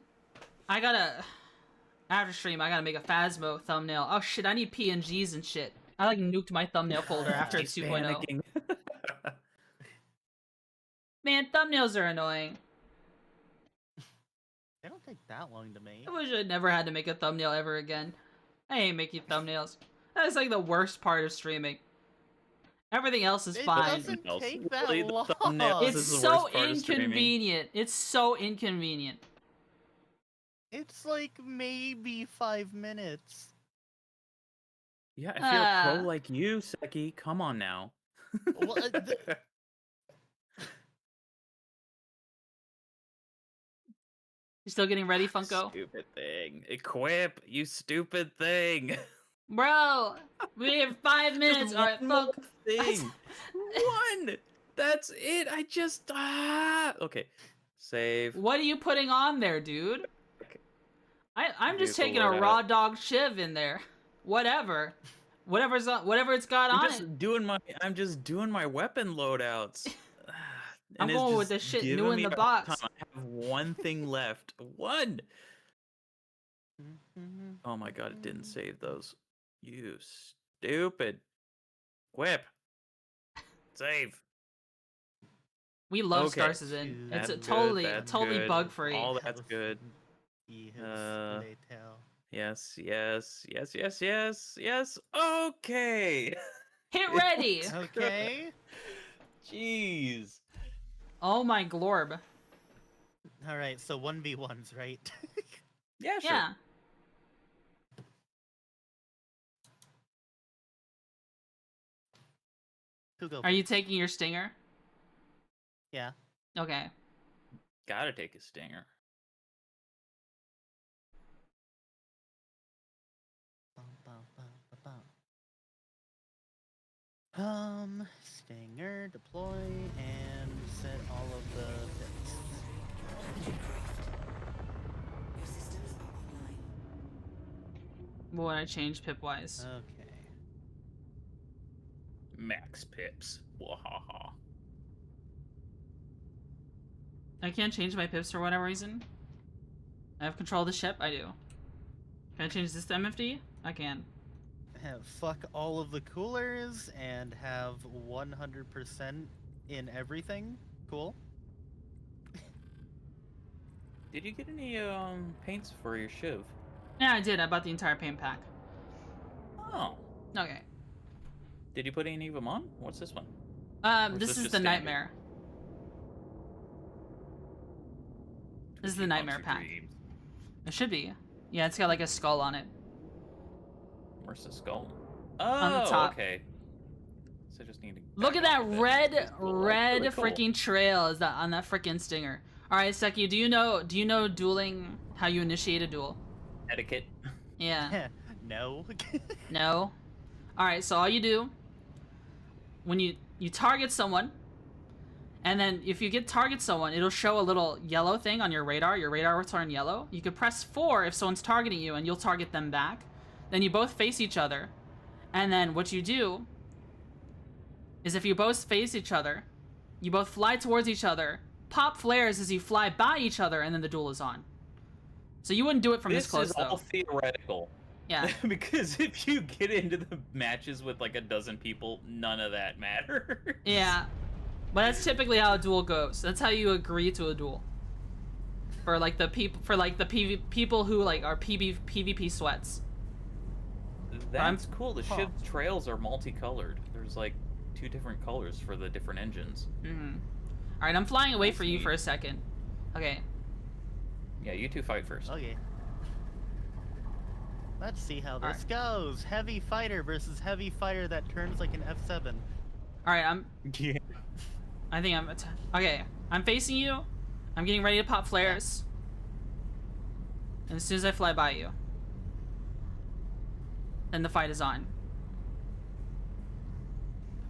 after stream I gotta make a Phasmo thumbnail. Oh shit, I need PNGs and shit. I like nuked my thumbnail folder after He's 2.0. panicking. Man, thumbnails are annoying. They don't take that long to make. I wish I never had to make a thumbnail ever again. I hate making thumbnails. That's like the worst part of streaming. Everything else is It fine. doesn't take that Literally, the long. thumbnails It's is the so worst part of streaming. inconvenient. It's so inconvenient. It's like maybe 5 minutes. Yeah, if you're a pro like you, Seki, come on now. Well, You still getting ready, Funko? Stupid thing. Equip, you stupid thing. Bro, we have 5 minutes. Just Alright, one more fuck. thing. One. That's it. I just okay. Save. What are you putting on there, dude? I'm just Vehicle taking a loadout. raw dog shiv in there. Whatever. Whatever it's got on it. I'm just doing my weapon loadouts. I'm And it's going with just the shit giving new in me the a hard box. time. I have one thing left. One. Oh my god, it didn't save those. You stupid. Whip. Save. We love Okay. Star Citizen. It's That's totally good, that's totally good. bug free. All that's good. Yes, yes, yes, yes, yes, yes. Okay. Hit ready. Okay. Jeez. Oh my glorb. All right. So 1v1s, right? Yeah, sure. Yeah. Who go? Are you first? taking your stinger? Yeah. Okay. Gotta take a stinger. Stinger, deploy, and set all of the bits. Your systems are online. What would I change pip-wise? Okay. Max pips. Wahaha. I can't change my pips for whatever reason. I have control of the ship? I do. Can I change this to MFD? I can. Fuck all of the coolers and have 100% in everything. Cool. Did you get any paints for your shiv? Yeah, I did. I bought the entire paint pack. Oh. Okay. Did you put any of them on? What's this one? Or This this is just the standard? nightmare. This is the Twitchy nightmare Foxy pack. Dreams. It should be. Yeah, it's got like a skull on it. Where's the skull? Oh, On the top. okay. So I just need to Look at back that off a bit. red, That's cool. That's red really cool. freaking trail is that on that freaking stinger. All right, Seki, do you know dueling? How you initiate a duel? Etiquette. Yeah. No. No. All right. So all you do when you target someone, and then if you target someone, it'll show a little yellow thing on your radar. Your radar will turn yellow. You could press 4 if someone's targeting you, and you'll target them back. Then you both face each other, and then what you do is if you both face each other, you both fly towards each other, pop flares as you fly by each other, and then the duel is on. So you wouldn't do it from this close, is though. all theoretical. Yeah. Because if you get into the matches with like a dozen people, none of that matters. Yeah. But that's typically how a duel goes. That's how you agree to a duel. For like the people who like are PvP sweats. That's cool. The ship's trails are multicolored. There's like 2 different colors for the different engines. Mm-hmm. All right, I'm flying away That's for you neat. for a second. Okay. Yeah, you 2 fight first. Okay. Let's see how this goes. Heavy fighter versus heavy fighter that turns like an F7. All right, Yeah. I think I'm. Okay, I'm facing you. I'm getting ready to pop flares. And as soon as I fly by you, then the fight is on.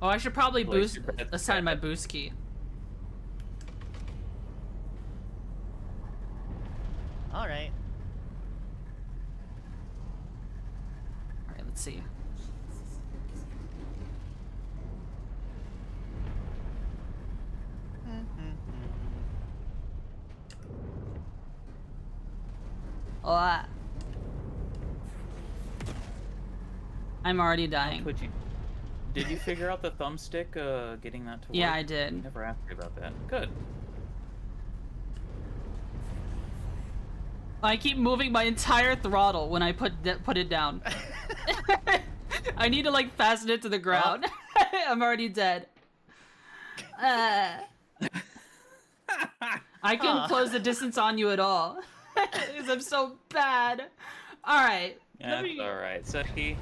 Oh, I should probably Place your bets. assign my boost key. All right. All right, let's see. Oh, I'm already dying. Twitchy. Did you figure out the thumbstick, getting that to work? Yeah, I did. Never asked you about that. Good. I keep moving my entire throttle when I put it down. I need to like fasten it to the ground. I'm already dead. I couldn't close the distance on you at all because I'm so bad. All right. That's alright. Seki,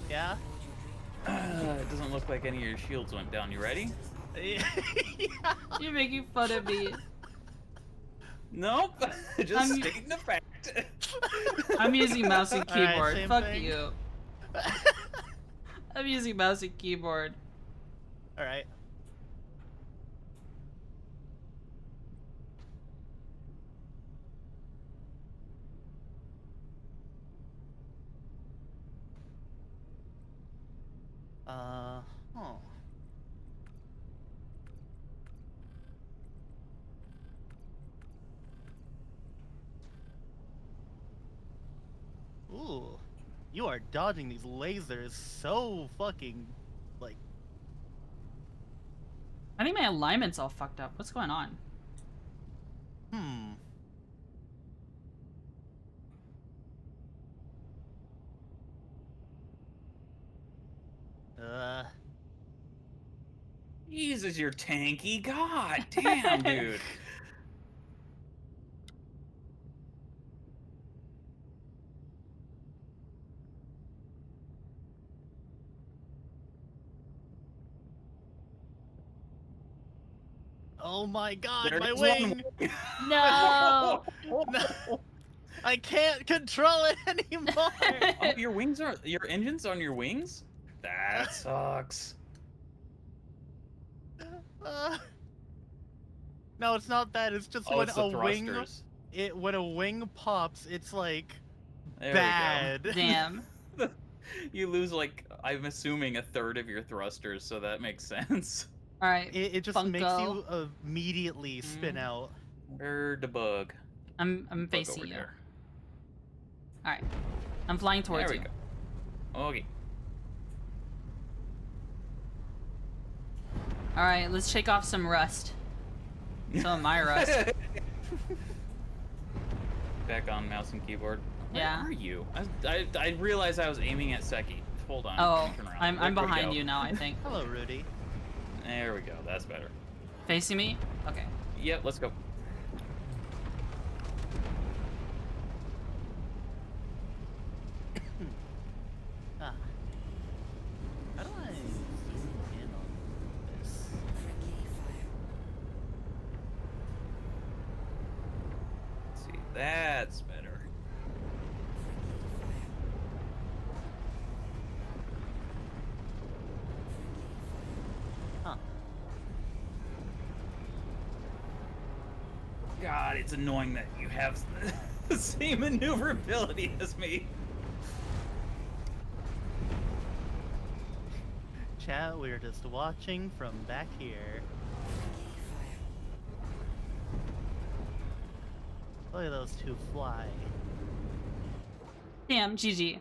Yeah. it doesn't look like any of your shields went down. You ready? You're making fun of me. Nope. Just stating the fact. I'm using mouse and All right, keyboard. same Fuck thing. you. I'm using mouse and keyboard. All right. Huh. Ooh, you are dodging these lasers so fucking, like, I think my alignment's all fucked up. What's going on? hmm. Jesus, you're tanky. God damn, dude. Oh my god, There my goes wing! one. No. No, I can't control it anymore! Oh, your wings are your engines on your wings? That sucks. No, it's not that. It's just Oh, when it's the a wing, thrusters. when a wing pops, it's like There bad. Damn. we go. You lose like I'm assuming a third of your thrusters, so that makes sense. All right. It just makes Funko. you immediately spin out. Where the bug? I'm Bug facing over you. there. All right. I'm flying towards There we you. go. Okay. All right. Let's shake off some rust. Some of my rust. Back on mouse and keyboard. Where Yeah. are you? I realized I was aiming at Seki. Hold on. Oh, Turn around. I'm Where'd we behind go? you now. I think. Hello, Rudy. There we go. That's better. Facing me. Okay. Yep. Let's go. Ah. How do I zoom in on this? Let's see. That's better. Huh. God, it's annoying that you have the same maneuverability as me. Chat, we're just watching from back here. Look at those two fly. Damn. GG.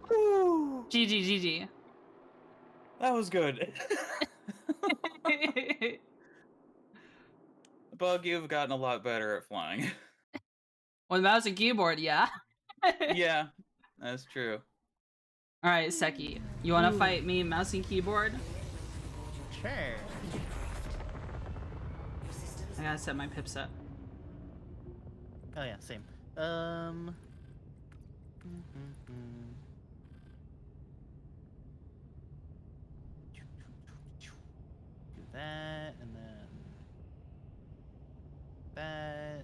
Woo. GG. That was good. GG. Bug, you've gotten a lot better at flying. With mouse and keyboard, yeah. Yeah, that's true. All right, Seki. You want to fight me, mouse and keyboard? Sure. I gotta set my pips up. Oh yeah, same. that, and then that.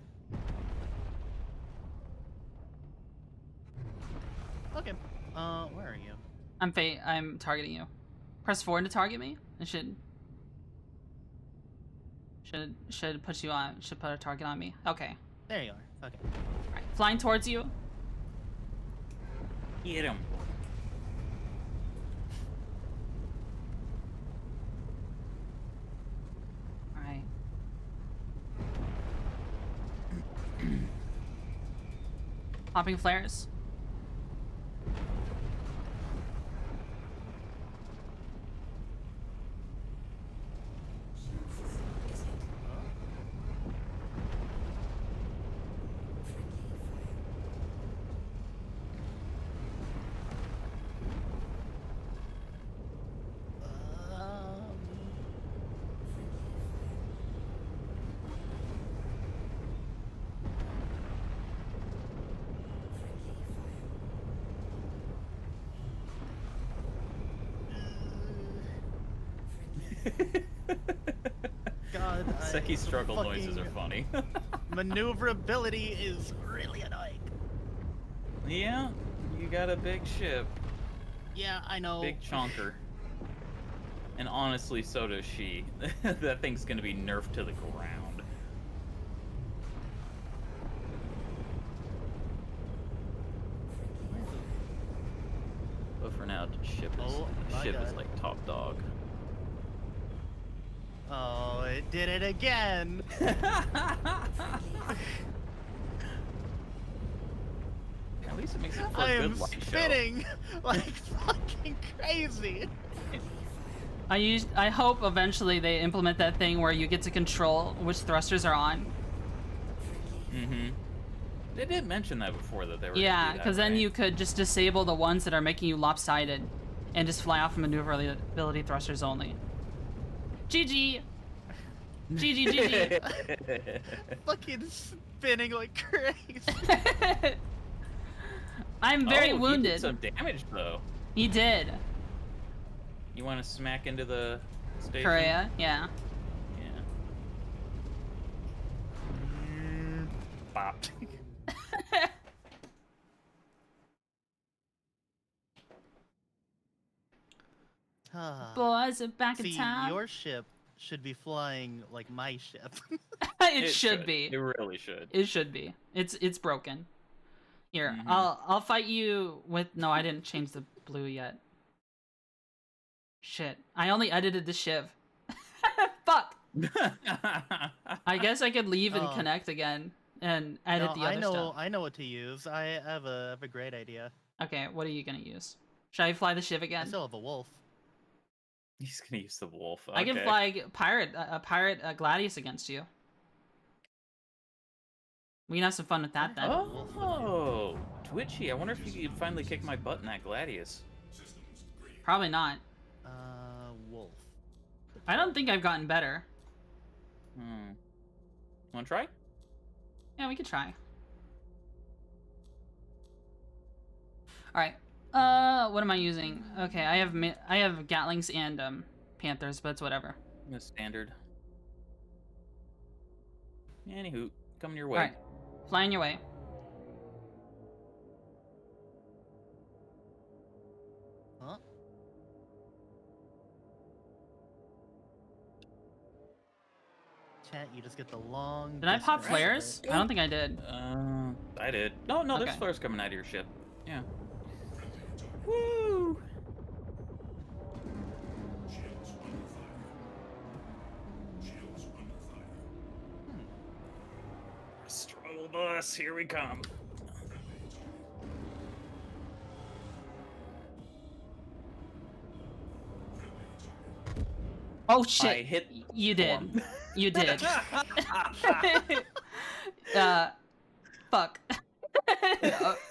Okay. Where are you? I'm targeting you. Press 4 to target me. It should put you on. Should put a target on me. Okay. There you are. Okay. All right. Flying towards you. Hit him. All right. Popping flares. God, Seki's struggle noises are funny. Maneuverability is really annoying. Yeah, you got a big ship. Yeah, I know. Big chonker. And honestly, so does she. That thing's gonna be nerfed to the ground. But for now, the ship is like top dog. Oh, it did it again! At least it makes it for I a am good light show. spinning like fucking crazy! I hope eventually they implement that thing where you get to control which thrusters are on. Mm-hmm. They did mention that before, that they were Yeah, because because then you could just disable the ones that are making you lopsided and just fly off maneuverability thrusters only. GG! GG, GG! Fucking spinning like crazy. I'm very He wounded. did some damage, though. He did. You want to smack into the station? Korea, yeah. Yeah. Bop. Boys are back See, in town. your ship should be flying like my ship. it should be. It really should. It should be. It's broken. Here, Mhm. I'll fight you with. No, I didn't change the blue yet. Shit, I only edited the shiv. Fuck. I guess I could leave and Oh. connect again and edit the other stuff. I know what to use. I have a great idea. Okay, what are you gonna use? Should I fly the shiv I again? still have a wolf. He's gonna use the wolf. I can Okay. fly a pirate Gladius against you. We can have some fun with that then. Oh, Twitchy. I wonder if you could finally kick my butt in that Gladius. Probably not. Wolf. I don't think I've gotten better. Wanna try? Yeah, we could try. Alright. What am I using? Okay, I have Gatlings and Panthers, but it's whatever. The standard. Anywho, coming your way. Alright. Flying your way. Huh? Chat, you just get the long. Did I pop distance, flares? right? I don't think I did. I did. No, there's Okay. flares coming out of your ship. Yeah. Woo! Struggle bus, here we come. Oh shit! I hit You did. one. You did. Fuck.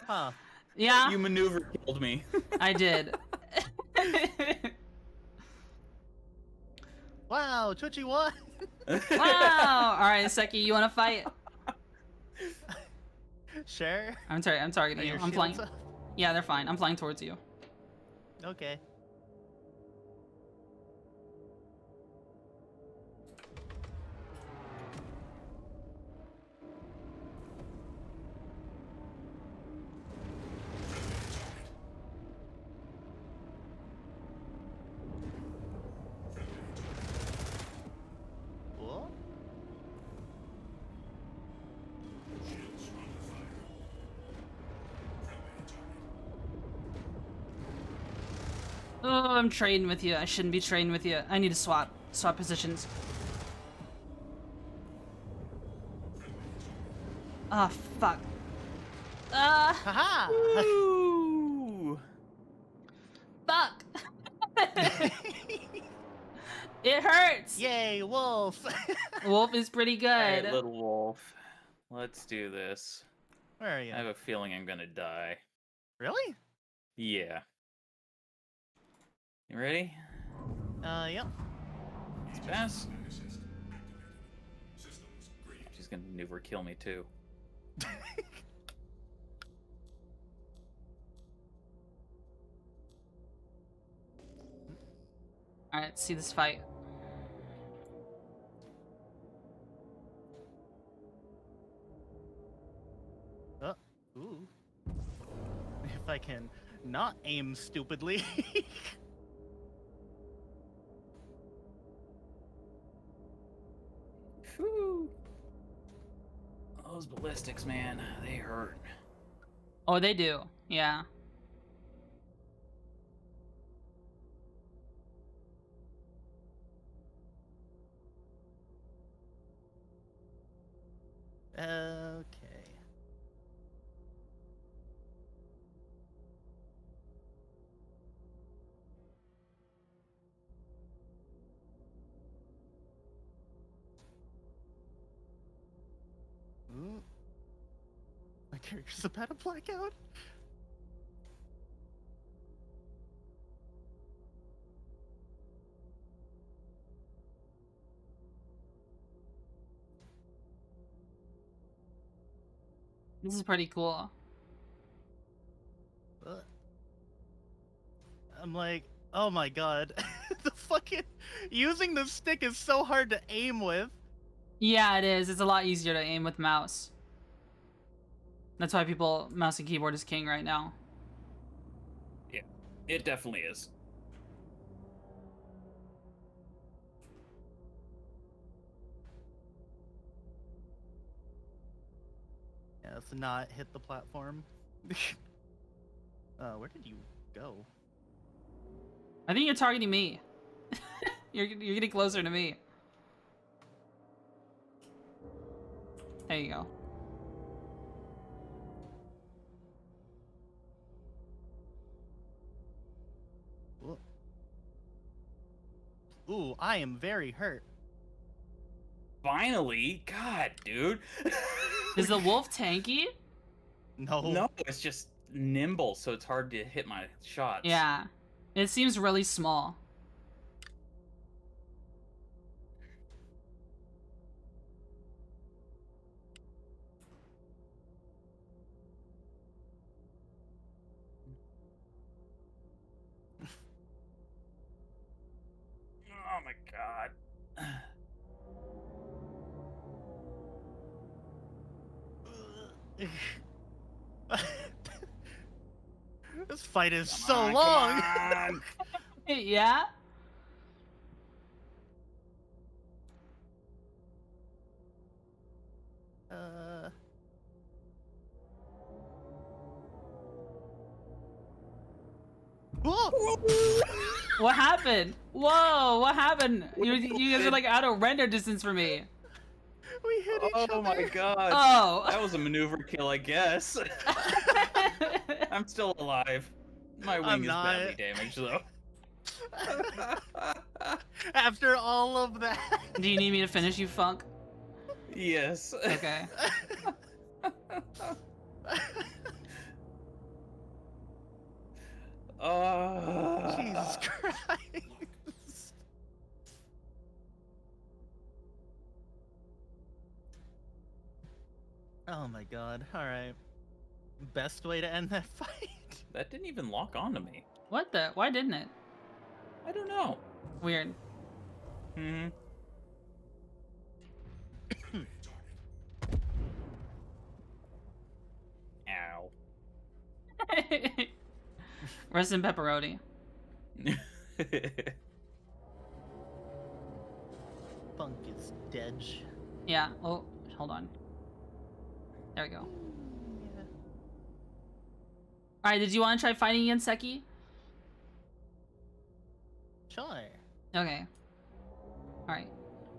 Huh. Yeah, You maneuver killed me. I did. Wow, Twitchy won. Wow! Alright, Seki, you wanna fight? Sure. I'm Are targeting you. your I'm flying. shields up? Yeah, they're fine. I'm flying towards you. Okay. Oh, I'm trading with you. I shouldn't be trading with you. I need to swap positions. Ah, fuck. Ah. Haha! Ooh. Fuck. It hurts. Yay, wolf! Wolf is pretty good. Alright, little wolf. Let's do this. Where are you? I have a feeling I'm gonna die. Really? Yeah. You ready? Yep. Let's pass. She's gonna maneuver kill me too. Alright, let's see this fight. Ooh. If I can not aim stupidly. Whew. Those ballistics, man, they hurt. Oh, they do. Yeah. Okay. Ooh. My character's about to black out. This is pretty cool. I'm like, oh my god. The fucking using the stick is so hard to aim with. Yeah, it is. It's a lot easier to aim with mouse. That's why people mouse and keyboard is king right now. Yeah, it definitely is. Yeah, let's not hit the platform. Where did you go? I think you're targeting me. You're getting closer to me. There you go. Ooh, I am very hurt. Finally, God, dude. Is the wolf tanky? No. No, it's just nimble, so it's hard to hit my shots. Yeah. It seems really small. Oh my god. This fight is Come so on, long. come on. Yeah? Whoa! What happened? Whoa, what happened? You guys are like out of render distance for me. We hit each other. Oh my god. Oh. That was a maneuver kill, I guess. I'm still alive. My wing is badly damaged, though. After all of that. Do you need me to finish you, Funk? Yes. Okay. Jesus Christ. Oh my god. Alright. Best way to end that fight. That didn't even lock onto me. What the? Why didn't it? I don't know. Weird. Hmm. Ow. Rest in pepperoni. Funk is dead. Yeah. Oh, hold on. There we go. Alright, did you want to try fighting against Seki? Sure. Okay. Alright.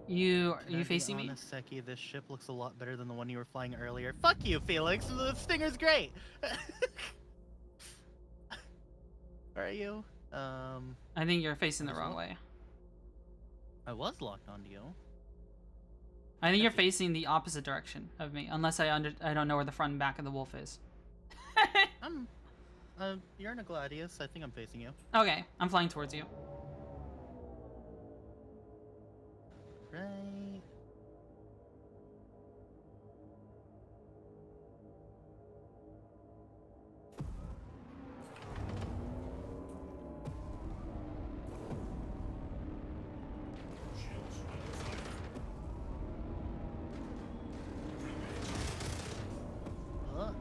You are Can you I facing be me? honest, Seki, this ship looks a lot better than the one you were flying earlier. Fuck you, Felix! The Stinger's great! Where are you? I think you're facing the Where's wrong what? way. I was locked onto you. I think you're Becky. facing the opposite direction of me, unless I don't know where the front and back of the wolf is. You're in a Gladius. I think I'm facing you. Okay, I'm flying towards you. Right. Uh.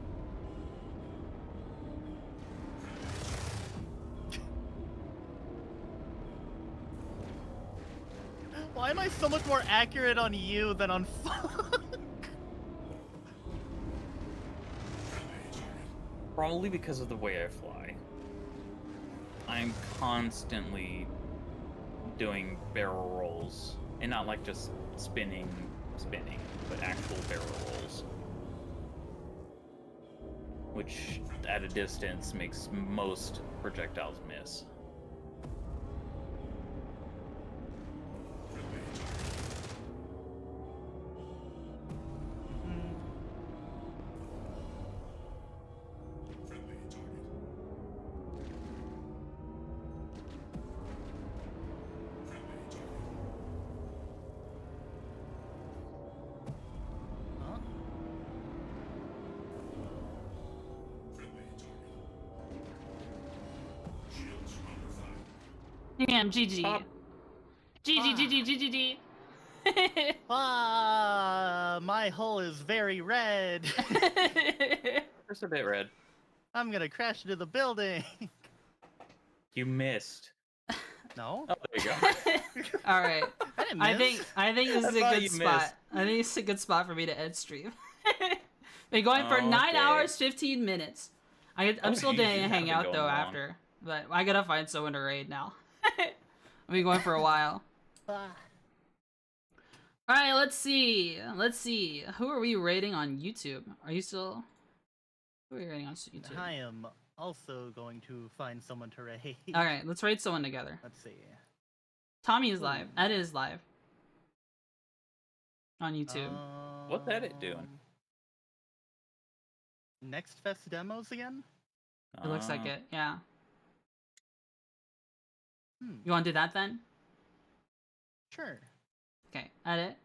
Why am I so much more accurate on you than on Funk? Probably because of the way I fly. I'm constantly doing barrel rolls. And not like just spinning, but actual barrel rolls. Which, at a distance, makes most projectiles miss. Huh? Damn, GG. Top. GG. My hull is very red. Just a bit red. I'm gonna crash into the building. You missed. No, Oh, there you go. All right. I didn't miss. I think this is I a thought good you spot. missed. I think it's a good spot for me to end stream. Been going for 9 Okay. hours 15 minutes. I'm still Okay, gonna you hang have been out going though long. after, but I gotta find someone to raid now. I've been going for a while. Ah. All right, let's see. Who are we rating on YouTube? Are you still? Who are we rating on YouTube? I am also going to find someone to raid. All right, let's raid someone together. Let's see. Tommy is live. Ed is live on YouTube. What's Edit doing? Next Fest demos again? It looks like it. Yeah. Hmm. You want to do that then? Sure. Okay, edit.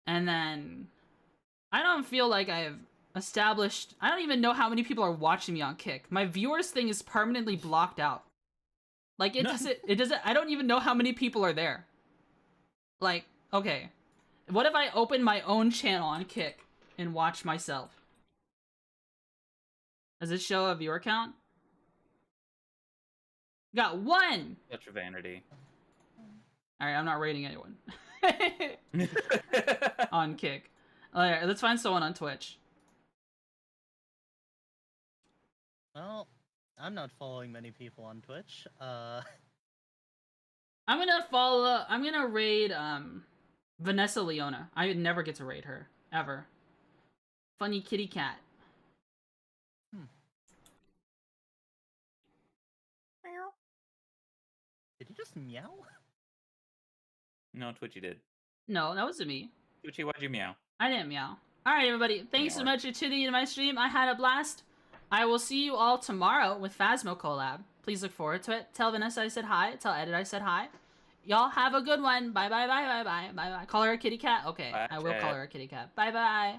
And then I don't feel like I've established. I don't even know how many people are watching me on Kick. My viewers thing is permanently blocked out. Like it doesn't I don't even know how many people are there. Like, okay. What if I open my own channel on Kick and watch myself? Does it show a viewer count? Got 1! Such vanity. Alright, I'm not rating anyone. On Kick. Alright, let's find someone on Twitch. Well, I'm not following many people on Twitch. I'm gonna raid Vanessa Leona. I would never get to raid her. Ever. Funny kitty cat. Did you just meow? No, Twitchy did. No, that wasn't me. Twitchy, why'd you meow? I didn't meow. Alright everybody, thanks so Meow. much for tuning into my stream. I had a blast. I will see you all tomorrow with Phasmo collab. Please look forward to it. Tell Vanessa I said hi. Tell Edit I said hi. Y'all have a good one. Bye bye bye bye bye bye bye. Call her a kitty cat? Okay, Bye, I will call chat. her a kitty cat. Bye bye.